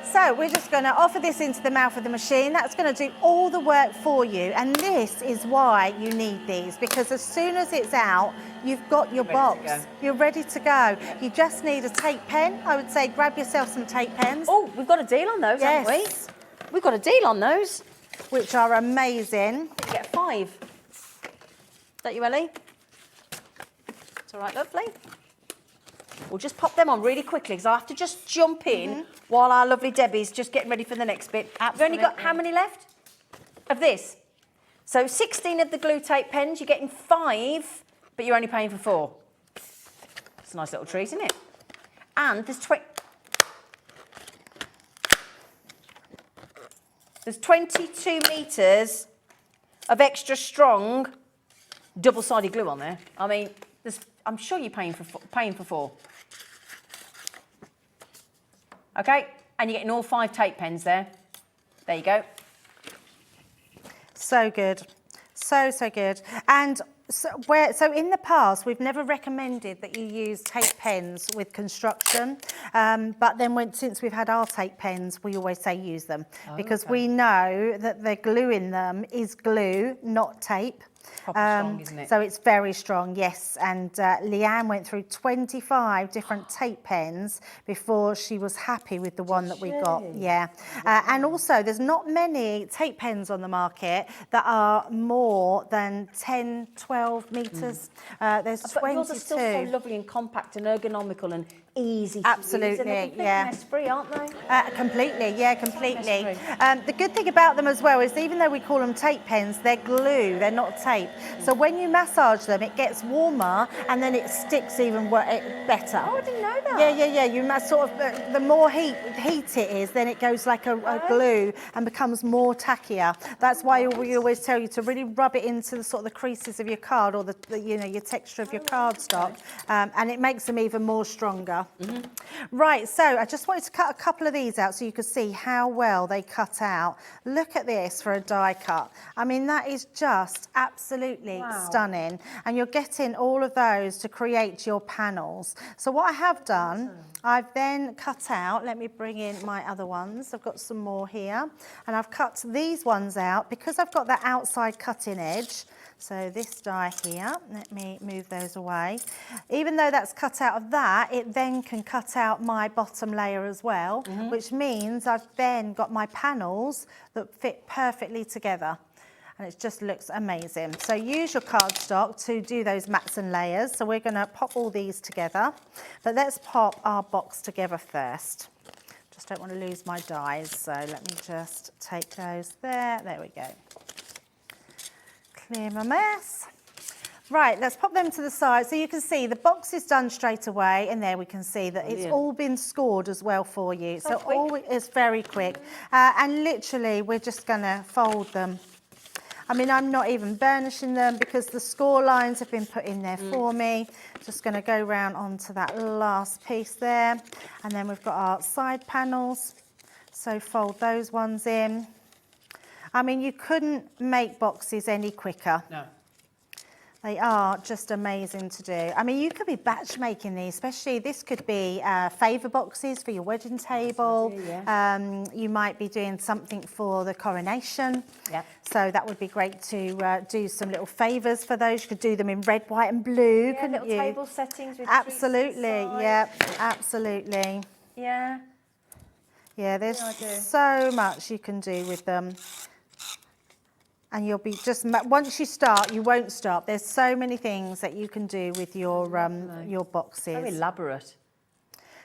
So we're just going to offer this into the mouth of the machine. That's going to do all the work for you. And this is why you need these, because as soon as it's out, you've got your box. You're ready to go. You just need a tape pen. I would say grab yourself some tape pens. Oh, we've got a deal on those, haven't we? We've got a deal on those. Which are amazing. You get 5. Is that you, Ellie? It's all right, lovely. We'll just pop them on really quickly because I have to just jump in while our lovely Debbie's just getting ready for the next bit. We've only got how many left of this? So 16 of the glue tape pens, you're getting 5, but you're only paying for 4. It's a nice little treat, isn't it? And there's 22 metres of extra strong double-sided glue on there. I mean, I'm sure you're paying for 4. Okay, and you're getting all 5 tape pens there. There you go. So good. So good. And so in the past, we've never recommended that you use tape pens with construction. But then since we've had our tape pens, we always say use them because we know that the glue in them is glue, not tape. Proper strong, isn't it? So it's very strong, yes. And Leanne went through 25 different tape pens before she was happy with the one that we got. Yeah. And also, there's not many tape pens on the market that are more than 10, 12 metres. There's 22. But yours are still so lovely and compact and ergonomical and easy to Absolutely, use. And they're completely mess-free, aren't they? Completely, yeah, completely. The good thing about them as well is even though we call them tape pens, they're glue, they're not tape. So when you massage them, it gets warmer and then it sticks even better. Oh, I didn't know that. Yeah. You must sort of, the more heat it is, then it goes like a glue and becomes more tackier. That's why we always tell you to really rub it into the sort of the creases of your card or your texture of your cardstock, and it makes them even more stronger. Right, so I just wanted to cut a couple of these out so you could see how well they cut out. Look at this for a die cut. I mean, that is just absolutely stunning. And you're getting all of those to create your panels. So what I have done, I've then cut out, let me bring in my other ones. I've got some more here. And I've cut these ones out because I've got that outside cutting edge. So this die here, let me move those away. Even though that's cut out of that, it then can cut out my bottom layer as well, which means I've then got my panels that fit perfectly together. And it just looks amazing. So use your cardstock to do those mats and layers. So we're gonna pop all these together, but let's pop our box together first. Just don't want to lose my dies, so let me just take those there. There we go. Clear my mess. Right, let's pop them to the side. So you can see the box is done straight away, and there we can see that it's all been scored as well for you. So it's very quick. And literally, we're just gonna fold them. I mean, I'm not even burnishing them because the score lines have been put in there for me. Just gonna go round onto that last piece there. And then we've got our side panels. So fold those ones in. I mean, you couldn't make boxes any quicker. No. They are just amazing to do. I mean, you could be batch making these, especially this could be favour boxes for your wedding table. You might be doing something for the coronation. Yep. So that would be great to do some little favours for those. You could do them in red, white and blue, couldn't little you? table settings with absolutely, yeah, absolutely. Yeah. Yeah, there's so much you can do with them. And you'll be once you start, you won't stop. There's so many things that you can do with your boxes. Very elaborate.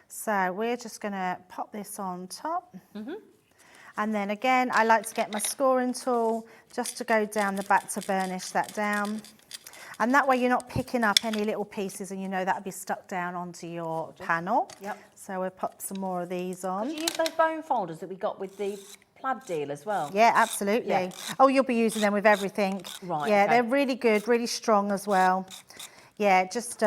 So we're just going to pop this on top. And then again, I like to get my scoring tool just to go down the back to burnish that down. And that way you're not picking up any little pieces and you know that'll be stuck down onto your panel. Yep. So we'll pop some more of these on. Did you use those bone folders that we got with the plaid deal as well? Yeah, absolutely. Yeah. Oh, you'll be using them with everything. Right. Yeah, they're really good, really strong as well. Yeah, just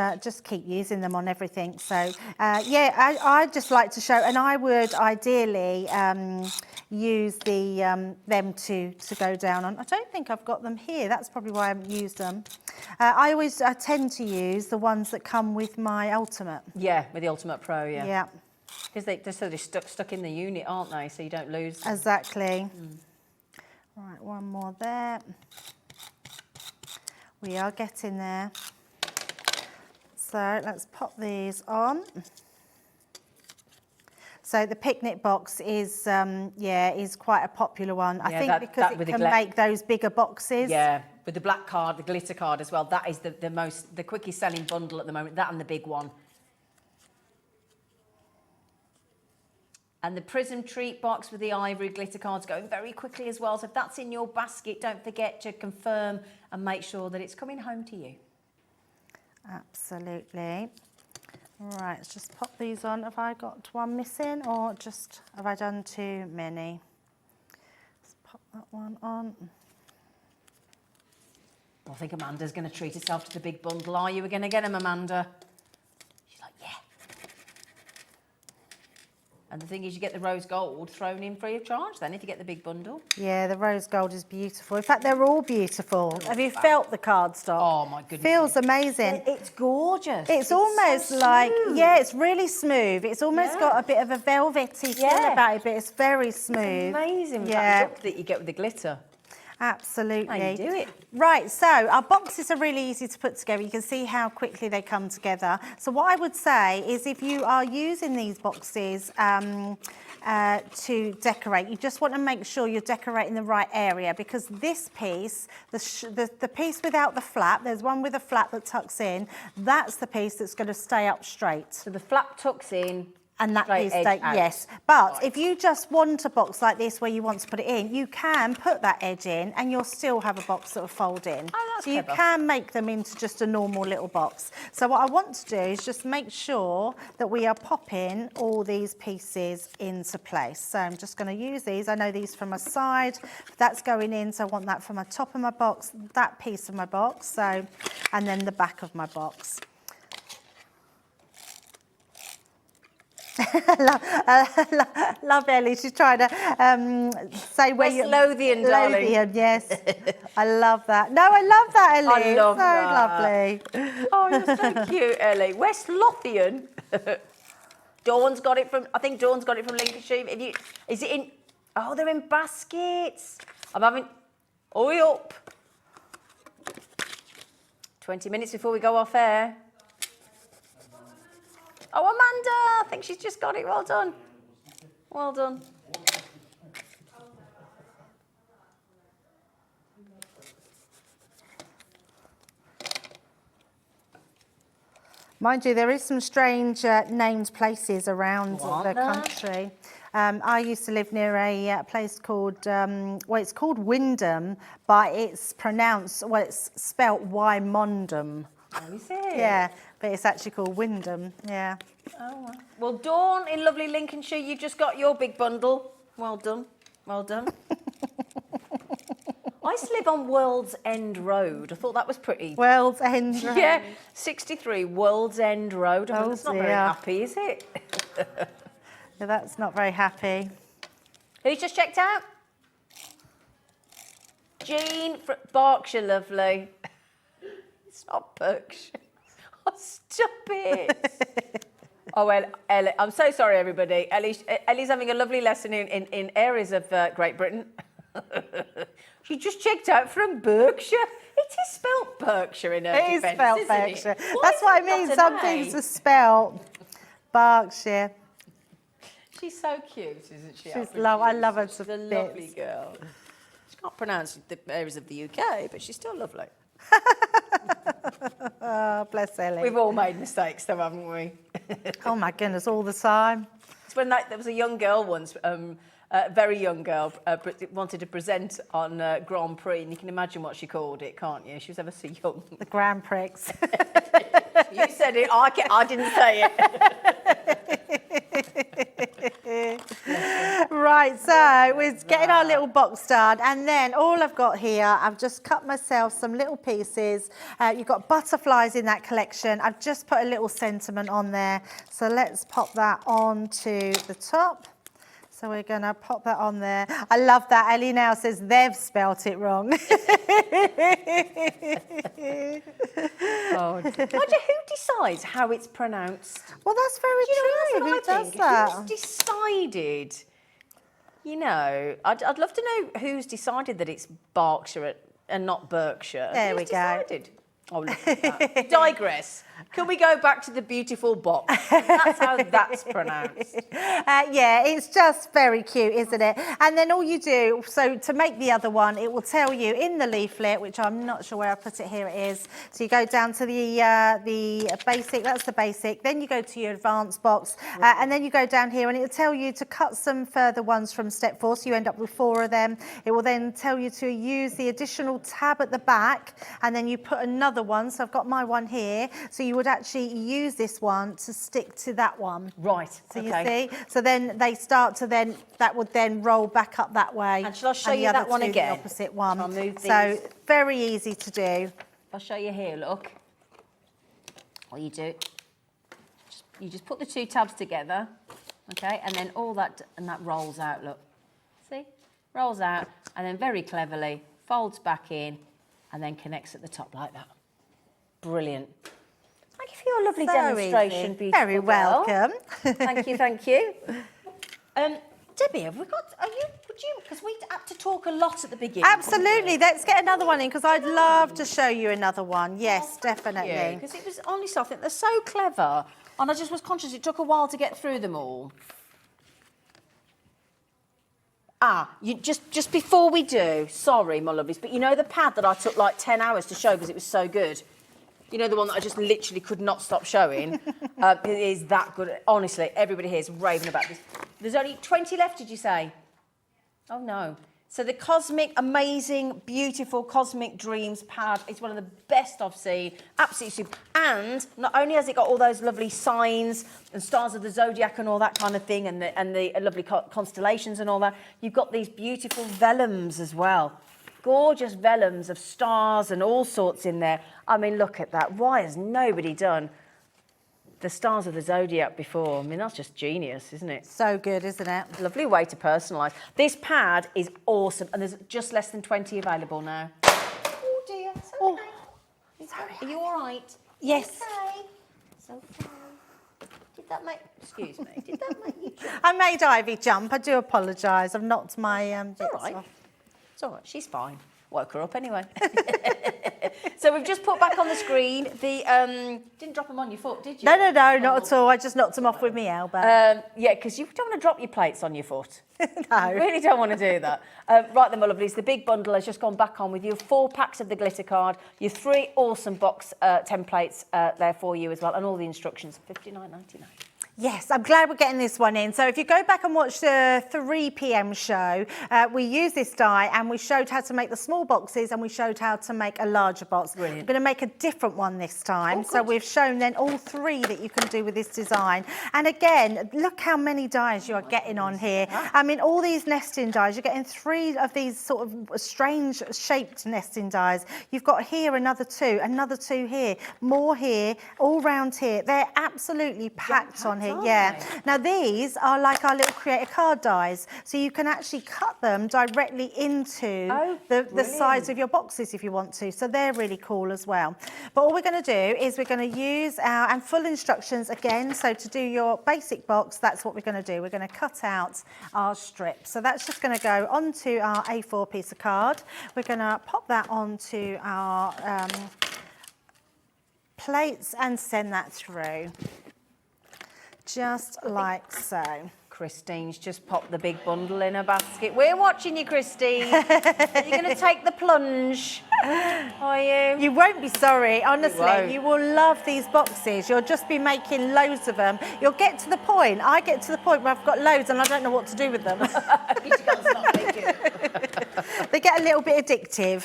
keep using them on everything. So, yeah, I just like to show, and I would ideally use them to go down on. I don't think I've got them here. That's probably why I haven't used them. I tend to use the ones that come with my Ultimate. Yeah, with the Ultimate Pro, yeah. Yeah. Because they're sort of stuck in the unit, aren't they? So you don't lose them. Exactly. Right, one more there. We are getting there. So let's pop these on. So the picnic box is quite a popular one. I think because it can make those bigger boxes. Yeah, with the black card, the glitter card as well. That is the quickest selling bundle at the moment. That and the big one. And the Prism Treat box with the ivory glitter cards going very quickly as well. So if that's in your basket, don't forget to confirm and make sure that it's coming home to you. Absolutely. Right, let's just pop these on. Have I got one missing or just have I done too many? Let's pop that one on. I think Amanda's going to treat herself to the big bundle. Are you going to get them, Amanda? She's like, yeah. And the thing is, you get the rose gold thrown in free of charge then if you get the big bundle. Yeah, the rose gold is beautiful. In fact, they're all beautiful. Have you felt the cardstock? Oh my goodness. Feels amazing. It's gorgeous. It's so almost like, smooth. yeah, it's really smooth. It's almost got a bit of a velvety feel Yeah. about it, but it's very smooth. Amazing. Yeah. That look that you get with the glitter. Absolutely. How you do it. Right, so our boxes are really easy to put together. You can see how quickly they come together. So what I would say is if you are using these boxes to decorate, you just want to make sure you're decorating the right area, because this piece, the piece without the flap, there's one with a flap that tucks in, that's the piece that's going to stay up straight. So the flap tucks in. And that straight piece, edge out. yes. But if you just want a box like this where you want to put it in, you can put that edge in and you'll still have a box that will fold in. Oh, that's so you clever. can make them into just a normal little box. So what I want to do is just make sure that we are popping all these pieces into place. So I'm just going to use these. I know these from my side. That's going in, so I want that from the top of my box, that piece of my box, so, and then the back of my box. Love Ellie. She's trying to say where West you. Lothian, darling. Lothian, yes. I love that. No, I love that, Ellie. I love so that. lovely. Oh, you're so cute, Ellie. West Lothian. Dawn's got it from. I think Dawn's got it from Lincolnshire. Is it in? Oh, they're in baskets. I'm having. Hurry up. 20 minutes before we go off air. Oh, Amanda! I think she's just got it. Well done. Well done. Mind you, there is some strange named places around the country. I used to live near a place called, well, it's called Wyndham, but it's pronounced, well, it's spelt Wymondham. Oh, is it? Yeah, but it's actually called Wyndham, yeah. Oh, well, Dawn in lovely Lincolnshire, you've just got your big bundle. Well done. Well done. I used to live on World's End Road. I thought that was pretty. World's End Road. Yeah, 63 World's End Road. I mean, Oh, that's not very dear. happy, is it? Yeah, that's not very happy. Who's just checked out? Jean from Berkshire, lovely. It's not Berkshire. Oh, stop it. Oh, well, Ellie, I'm so sorry, everybody. Ellie's having a lovely lesson in areas of Great Britain. She just checked out from Berkshire. It is spelt Berkshire in her It is defence, spelt isn't it? Berkshire. Why That's is what I it mean. not Some an things A? are spelt Berkshire. She's so cute, isn't she? I love her to She's a bits. lovely girl. She can't pronounce the areas of the UK, but she's still lovely. Oh, bless Ellie. We've all made mistakes, though, haven't we? Oh my goodness, all the time. It's when there was a young girl once, a very young girl, wanted to present on Grand Prix, and you can imagine what she called it, can't you? She was ever so young. The Grand Prix. You said it, I didn't say it. Right, so we're getting our little box done, and then all I've got here, I've just cut myself some little pieces. You've got butterflies in that collection. I've just put a little sentiment on there. So let's pop that onto the top. So we're going to pop that on there. I love that. Ellie now says they've spelt it wrong. Oh, who decides how it's pronounced? Well, that's very true. Who does that? Who's decided? You know, I'd love to know who's decided that it's Berkshire and not Berkshire. There Who's we go. decided? Oh, look at that. Digress. Can we go back to the beautiful box? That's how that's pronounced. Yeah, it's just very cute, isn't it? And then all you do, so to make the other one, it will tell you in the leaflet, which I'm not sure where I put it, here it is. So you go down to the basic, that's the basic, then you go to your advanced box, and then you go down here and it will tell you to cut some further ones from step 4, so you end up with 4 of them. It will then tell you to use the additional tab at the back, and then you put another one, so I've got my one here, so you would actually use this one to stick to that one. Right, So okay. you see? So then they start to then, that would then roll back up that way. And shall I show the you other that one two, again? The opposite one. I'll move So these. very easy to do. I'll show you here, look. What you do, you just put the 2 tabs together, Okay, and then all that, and that rolls out, look. See? Rolls out, and then very cleverly folds back in, and then connects at the top like that. Brilliant. Thank you for your lovely demonstration, beautiful Very girl. welcome. Thank you, thank you. Debbie, have we got, would you, because we had to talk a lot at the beginning. Absolutely. Let's get another one in because I'd love to show you another one. Yes, definitely. Because it was, honestly, I think they're so clever. And I just was conscious it took a while to get through them all. You just before we do, sorry, my lovelies, but you know the pad that I took like 10 hours to show because it was so good? You know the one that I just literally could not stop showing? It is that good. Honestly, everybody here is raving about this. There's only 20 left, did you say? Oh, no. So the Cosmic, amazing, beautiful Cosmic Dreams pad is one of the best I've seen. Absolutely super. And not only has it got all those lovely signs and stars of the zodiac and all that kind of thing, and the lovely constellations and all that, you've got these beautiful vellums as well. Gorgeous vellums of stars and all sorts in there. I mean, look at that. Why has nobody done the stars of the zodiac before? I mean, that's just genius, isn't it? So good, isn't it? Lovely way to personalise. This pad is awesome, and there's just less than 20 available now. Oh dear, it's okay. Oh, Sorry. Are you all right? yes. Okay. It's okay. Did that make? Excuse me. Did that make you jump? I made Ivy jump. I do apologise. I've knocked my bits All right. off. It's all right. She's fine. Woke her up anyway. So we've just put back on the screen the didn't drop them on your foot, did you? No, not at all. I just knocked them off with my elbow. Yeah, because you don't want to drop your plates on your foot. No. You really don't want to do that. Right then, my lovelies, the big bundle has just gone back on with your 4 packs of the glitter card, your 3 awesome box templates there for you as well, and all the instructions, $59.99. Yes, I'm glad we're getting this one in. So if you go back and watch the 3 p.m. show, we used this die and we showed how to make the small boxes and we showed how to make a larger box. Brilliant. We're going to make a different one this time. So we've shown then all 3 that you can do with this design. And again, look how many dies you are getting on here. I mean, all these nesting dies, you're getting 3 of these sort of strange shaped nesting dies. You've got here another 2 here, more here, all round here. They're absolutely packed on here. Yeah. Now these are like our little creator card dies, so you can actually cut them directly into the sides of your boxes if you want to. So they're really cool as well. But all we're going to do is we're going to use our and full instructions again. So to do your basic box, that's what we're going to do. We're going to cut out our strip. So that's just going to go onto our A4 piece of card. We're going to pop that onto our plates and send that through. Just like so. Christine's just popped the big bundle in her basket. We're watching you, Christine. Are you going to take the plunge? Are you? You won't be sorry, honestly. You will love these boxes. You'll just be making loads of them. You'll get to the point. I get to the point where I've got loads and I don't know what to do with them. You can't stop making They get a little bit addictive.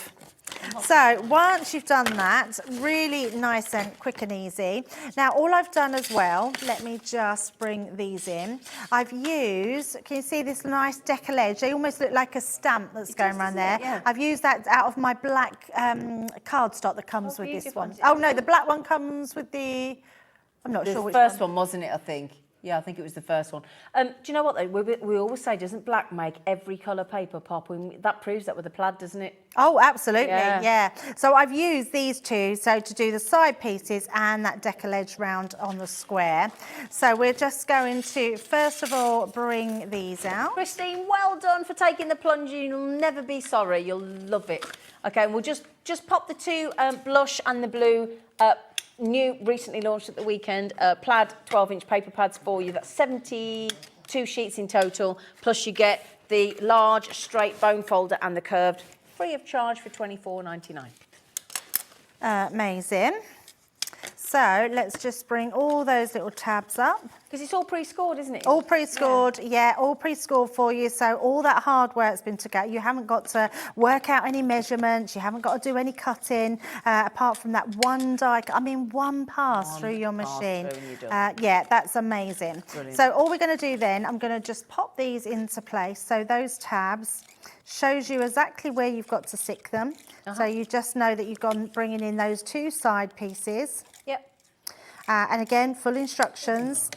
So once you've done that, really nice and quick and easy. Now all I've done as well, let me just bring these in. I've used, can you see this nice decollage? They almost look like a stamp that's going around there. Yeah. I've used that out of my black cardstock that comes with this one. Oh no, the black one comes with the, I'm not sure which one. The first one, wasn't it, I think? Yeah, I think it was the first one. Do you know what, though? We always say, doesn't black make every colour paper pop? That proves that with the plaid, doesn't it? Oh, absolutely, yeah. So I've used these 2 to do the side pieces and that decollage round on the square. So we're just going to, first of all, bring these out. Christine, well done for taking the plunge. You'll never be sorry. You'll love it. Okay, we'll just pop the 2 blush and the blue new, recently launched at the weekend, plaid 12-inch paper pads for you. That's 72 sheets in total, plus you get the large straight bone folder and the curved, free of charge for $24.99. Amazing. So let's just bring all those little tabs up. Because it's all pre-scored, isn't it? All pre-scored, yeah, all pre-scored for you. So all that hard work's been to get. You haven't got to work out any measurements. You haven't got to do any cutting, apart from that one die. I mean, one pass through your machine. Yeah, that's amazing. Brilliant. So all we're going to do then, I'm going to just pop these into place. So those tabs shows you exactly where you've got to stick them. So you just know that you've gone bringing in those 2 side pieces. Yep. And again, full instructions.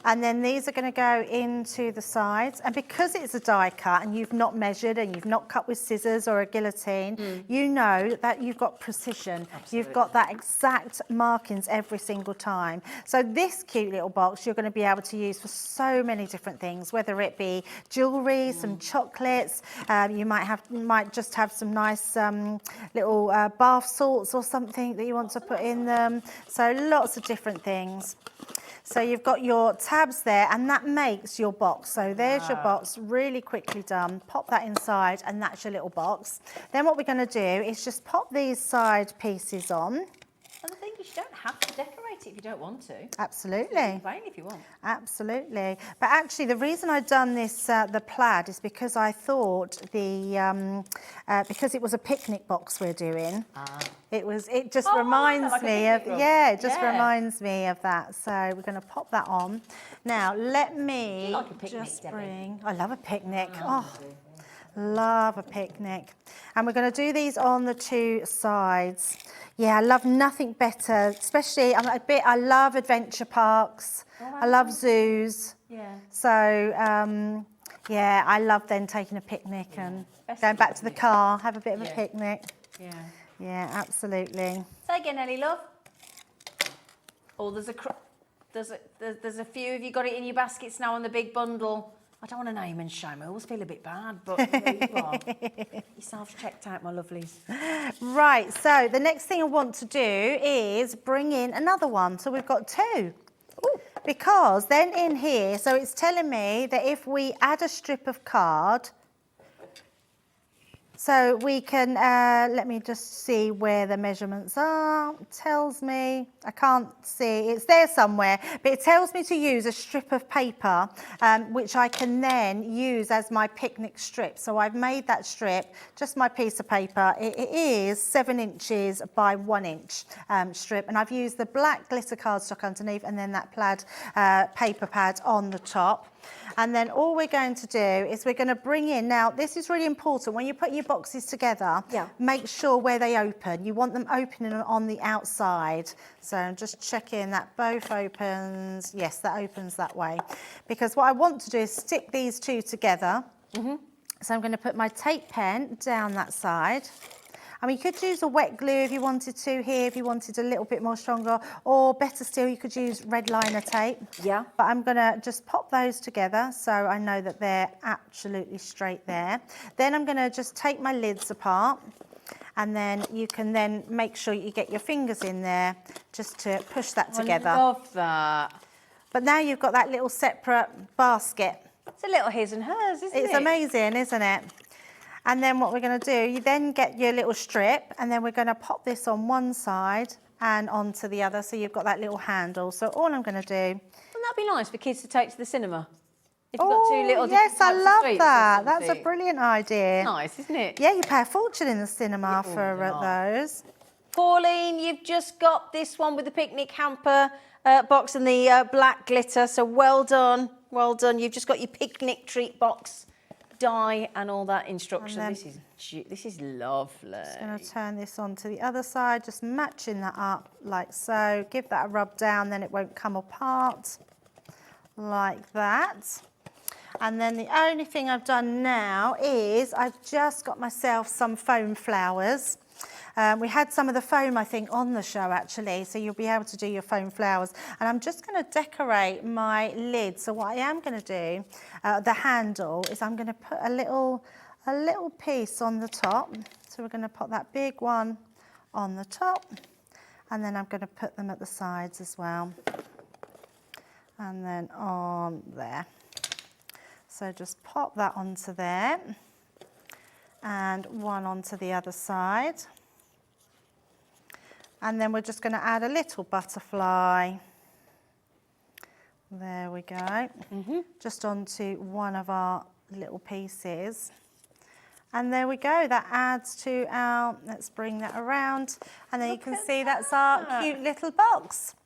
And then these are going to go into the sides. And because it's a die cut and you've not measured and you've not cut with scissors or a guillotine, you know that you've got precision. Absolutely. You've got that exact markings every single time. So this cute little box you're going to be able to use for so many different things, whether it be jewellery, some chocolates, you might just have some nice little bath salts or something that you want to put in them. So lots of different things. So you've got your tabs there, and that makes your box. So there's your box, really quickly done. Pop that inside, and that's your little box. Then what we're going to do is just pop these side pieces on. And the thing is, you don't have to decorate it if you don't want to. Absolutely. Plain if you want. Absolutely. But actually, the reason I've done this, the plaid, is because I thought because it was a picnic box we're doing. It just reminds like a me of, picnic rug. it just reminds me of that. So we're going to pop that on. Now, let me like a picnic, just Debbie? bring, I love a picnic. Love a picnic. And we're going to do these on the two sides. Yeah, I love nothing better, especially I love adventure parks. I love zoos. Yeah. So, yeah, I love then taking a picnic and going back to the car, have a bit of a picnic. Yeah. Yeah, absolutely. Say again, Ellie, love. Oh, there's a few. Have you got it in your baskets now on the big bundle? I don't want to name and shame. I always feel a bit bad, but there you are. Yourselves checked out, my lovelies. Right, so the next thing I want to do is bring in another one. So we've got two. Ooh. Because then in here, so it's telling me that if we add a strip of card, so we can, let me just see where the measurements are. It tells me, I can't see, it's there somewhere, but it tells me to use a strip of paper, which I can then use as my picnic strip. So I've made that strip, just my piece of paper. It is 7 inches by 1 inch strip, and I've used the black glitter cardstock underneath and then that plaid paper pad on the top. And then all we're going to do is we're going to bring in, now this is really important, when you put your boxes together, make sure where they open. You want them opening on the outside. So I'm just checking that both opens. Yes, that opens that way. Because what I want to do is stick these two together. So I'm going to put my tape pen down that side. I mean, you could use a wet glue if you wanted to here, if you wanted a little bit more stronger, or better still, you could use red liner tape. Yeah. But I'm gonna just pop those together so I know that they're absolutely straight there. Then I'm gonna just take my lids apart, and then you can then make sure you get your fingers in there just to push that together. I love that. But now you've got that little separate basket. It's a little his and hers, isn't it? It's amazing, isn't it? And then what we're going to do, you then get your little strip, and then we're going to pop this on one side and onto the other, so you've got that little handle. So all I'm going to do... Wouldn't that be nice for kids to take to the cinema? If you've got two little yes, I types of love sweets or that. That's a something. brilliant idea. Nice, isn't it? Yeah, you pay a fortune in the cinema for those. Pauline, you've just got this one with the picnic hamper box and the black glitter, so well done, well done. You've just got your picnic treat box, die and all that instruction. This is lovely. Just going to turn this on to the other side, just matching that up like so. Give that a rub down, then it won't come apart like that. And then the only thing I've done now is I've just got myself some foam flowers. We had some of the foam, I think, on the show actually, so you'll be able to do your foam flowers. And I'm just going to decorate my lid. So what I am going to do, the handle, is I'm going to put a little piece on the top. So we're going to put that big one on the top, and then I'm going to put them at the sides as well. And then on there. So just pop that onto there, and one onto the other side. And then we're just going to add a little butterfly. There we go. Just onto one of our little pieces. And there we go. That adds to our, let's bring that around. And then you can see that's our cute little box.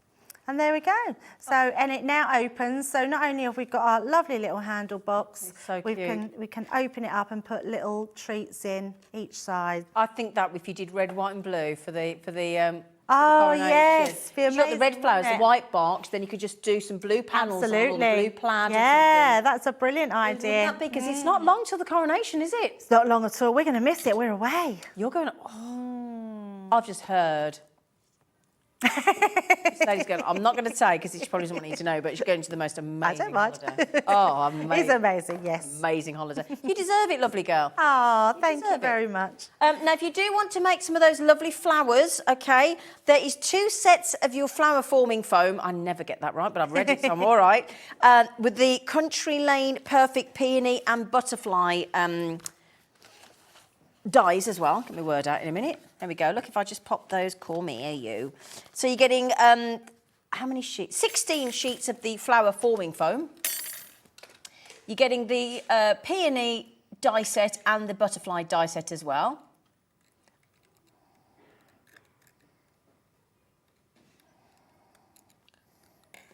And there we go. So, and it now opens. So not only have we got our lovely little handle box, so we can open it up and put little treats in each side. I think that if you did red, white and blue for the Oh, Coronation. yes. Be You've got the amazing, red flowers, the wouldn't it? white box, then you could just do some blue panels on, or Absolutely. blue plaid Yeah, or something. that's a brilliant Wouldn't idea. that be? Because it's not long till the coronation, is it? It's not long at all. We're going to miss it. We're away. You're going, oh, I've just heard. This lady's going, I'm not going to say because she probably doesn't want you to know, but she's going to the most amazing holiday. Oh, amazing. It's amazing, yes. Amazing holiday. You deserve it, lovely girl. Oh, thank you deserve it. very much. Now, if you do want to make some of those lovely flowers, okay, there is 2 sets of your flower forming foam. I never get that right, but I've read it, so I'm all right. With the Country Lane Perfect Peony and Butterfly dies as well. Get my word out in a minute. There we go. Look, if I just pop those, call me you. So you're getting, how many sheets? 16 sheets of the flower forming foam. You're getting the peony die set and the butterfly die set as well.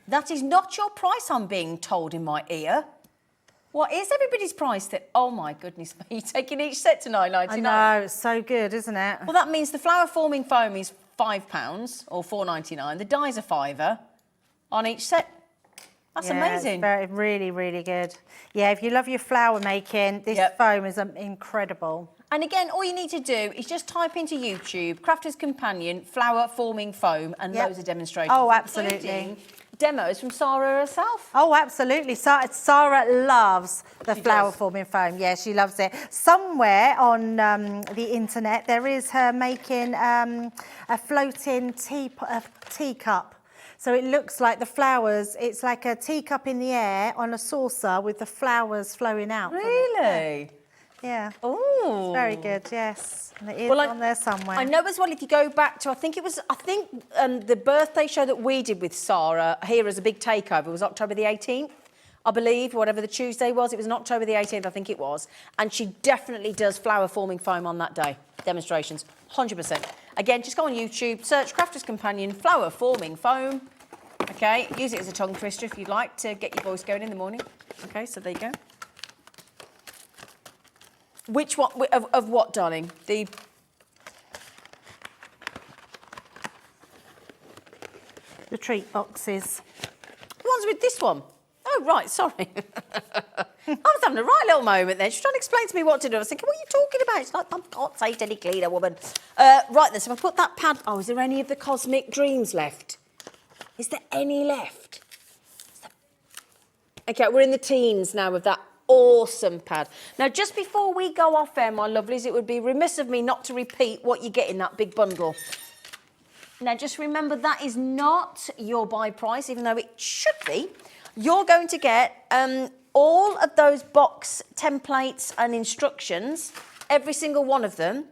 That is not your price, I'm being told in my ear. What is everybody's price? That, oh my goodness me, you're taking each set to $9.99. I know, it's so good, isn't it? Well, that means the flower forming foam is £5 or $4.99. The dies are £5 on each set. That's amazing. It's really, really good. Yeah, if you love your flower making, this foam is incredible. And again, all you need to do is just type into YouTube, Crafter's Companion, flower forming foam, and loads of demonstrations. Oh, absolutely. Including demos from Sarah herself. Oh, absolutely. Sarah loves the flower forming foam. Yeah, she loves it. Somewhere on the internet, there is her making a floating teacup. So it looks like the flowers, it's like a teacup in the air on a saucer with the flowers flowing out. Really? Yeah. Oh. It's very good, yes. And it is on there somewhere. I know as well, if you go back to, I think the birthday show that we did with Sarah here as a big takeover was October the 18th, I believe, whatever the Tuesday was. It was on October the 18th, I think it was. And she definitely does flower forming foam on that day. Demonstrations, 100%. Again, just go on YouTube, search Crafter's Companion, flower forming foam. Okay, use it as a tongue twister if you'd like to get your voice going in the morning. Okay, so there you go. Which one, of what, darling? The treat boxes. The ones with this one. Oh, right, sorry. I was having a right little moment there. She's trying to explain to me what to do. I was thinking, what are you talking about? It's like, I can't say it any cleaner, woman. Right then, so if I put that pad... Oh, is there any of the Cosmic Dreams left? Is there any left? Okay, we're in the teens now with that awesome pad. Now, just before we go off air, my lovelies, it would be remiss of me not to repeat what you get in that big bundle. Now, just remember, that is not your buy price, even though it should be. You're going to get all of those box templates and instructions, every single one of them.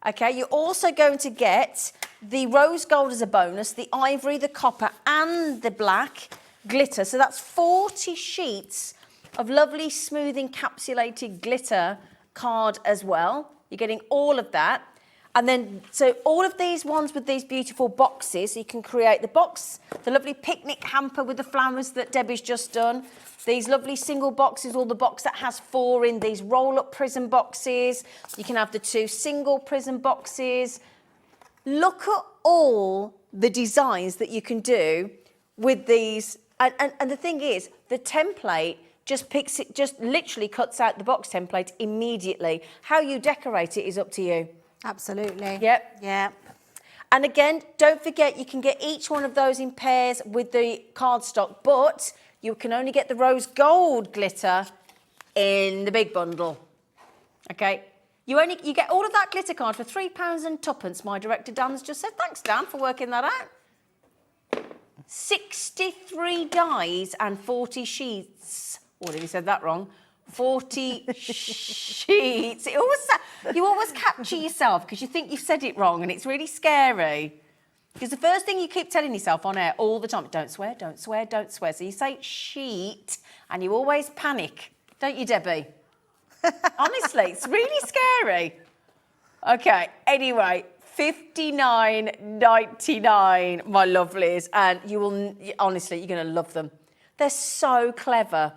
Okay, you're also going to get the rose gold as a bonus, the ivory, the copper, and the black glitter. So that's 40 sheets of lovely, smooth, encapsulated glitter card as well. You're getting all of that. And then, so all of these ones with these beautiful boxes, so you can create the box, the lovely picnic hamper with the flowers that Debbie's just done, these lovely single boxes, or the box that has 4 in, these roll-up prism boxes. You can have the 2 single prism boxes. Look at all the designs that you can do with these. And the thing is, the template just literally cuts out the box template immediately. How you decorate it is up to you. Absolutely. Yep. Yeah. And again, don't forget, you can get each one of those in pairs with the cardstock, but you can only get the rose gold glitter in the big bundle. Okay? You get all of that glitter card for £3.02. My director Dan's just said, thanks Dan for working that out. 63 dies and 40 sheets. Oh, did he said that wrong? 40 sheets. You always capture yourself because you think you've said it wrong, and it's really scary. Because the first thing you keep telling yourself on air all the time, don't swear, don't swear, don't swear. So you say sheet and you always panic, don't you, Debbie? Honestly, it's really scary. Okay, anyway, $59.99, my lovelies, and you will, honestly, you're going to love them. They're so clever.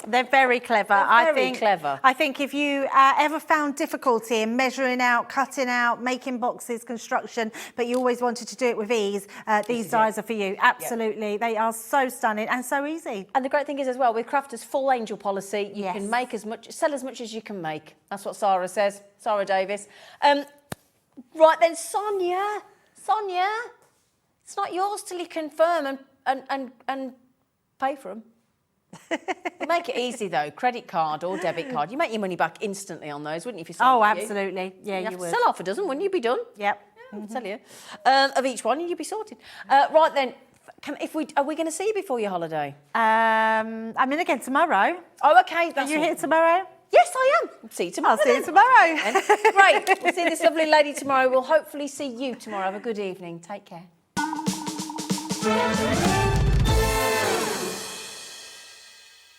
They're very clever. They're very clever. I think if you ever found difficulty in measuring out, cutting out, making boxes, construction, but you always wanted to do it with ease, these dies are for you. Absolutely. They are so stunning and so easy. And the great thing is as well, with Crafters' full angel policy, you Yes. can make as much, sell as much as you can make. That's what Sarah says. Sarah Davis. Right then, Sonia, it's not yours till you confirm and pay for them. Make it easy though, credit card or debit card. You make your money back instantly on those, wouldn't you? If you sold Oh, a few? absolutely. Yeah, You you have would. to sell half a dozen, wouldn't you? Be done. Yep. I'll tell you. Of each one, and you'd be sorted. Right then, are we going to see you before your holiday? I'm in again tomorrow. Oh, okay. Are you here tomorrow? Yes, I am. See you tomorrow. I'll see you then. tomorrow. Great. We'll see this lovely lady tomorrow. We'll hopefully see you tomorrow. Have a good evening. Take care.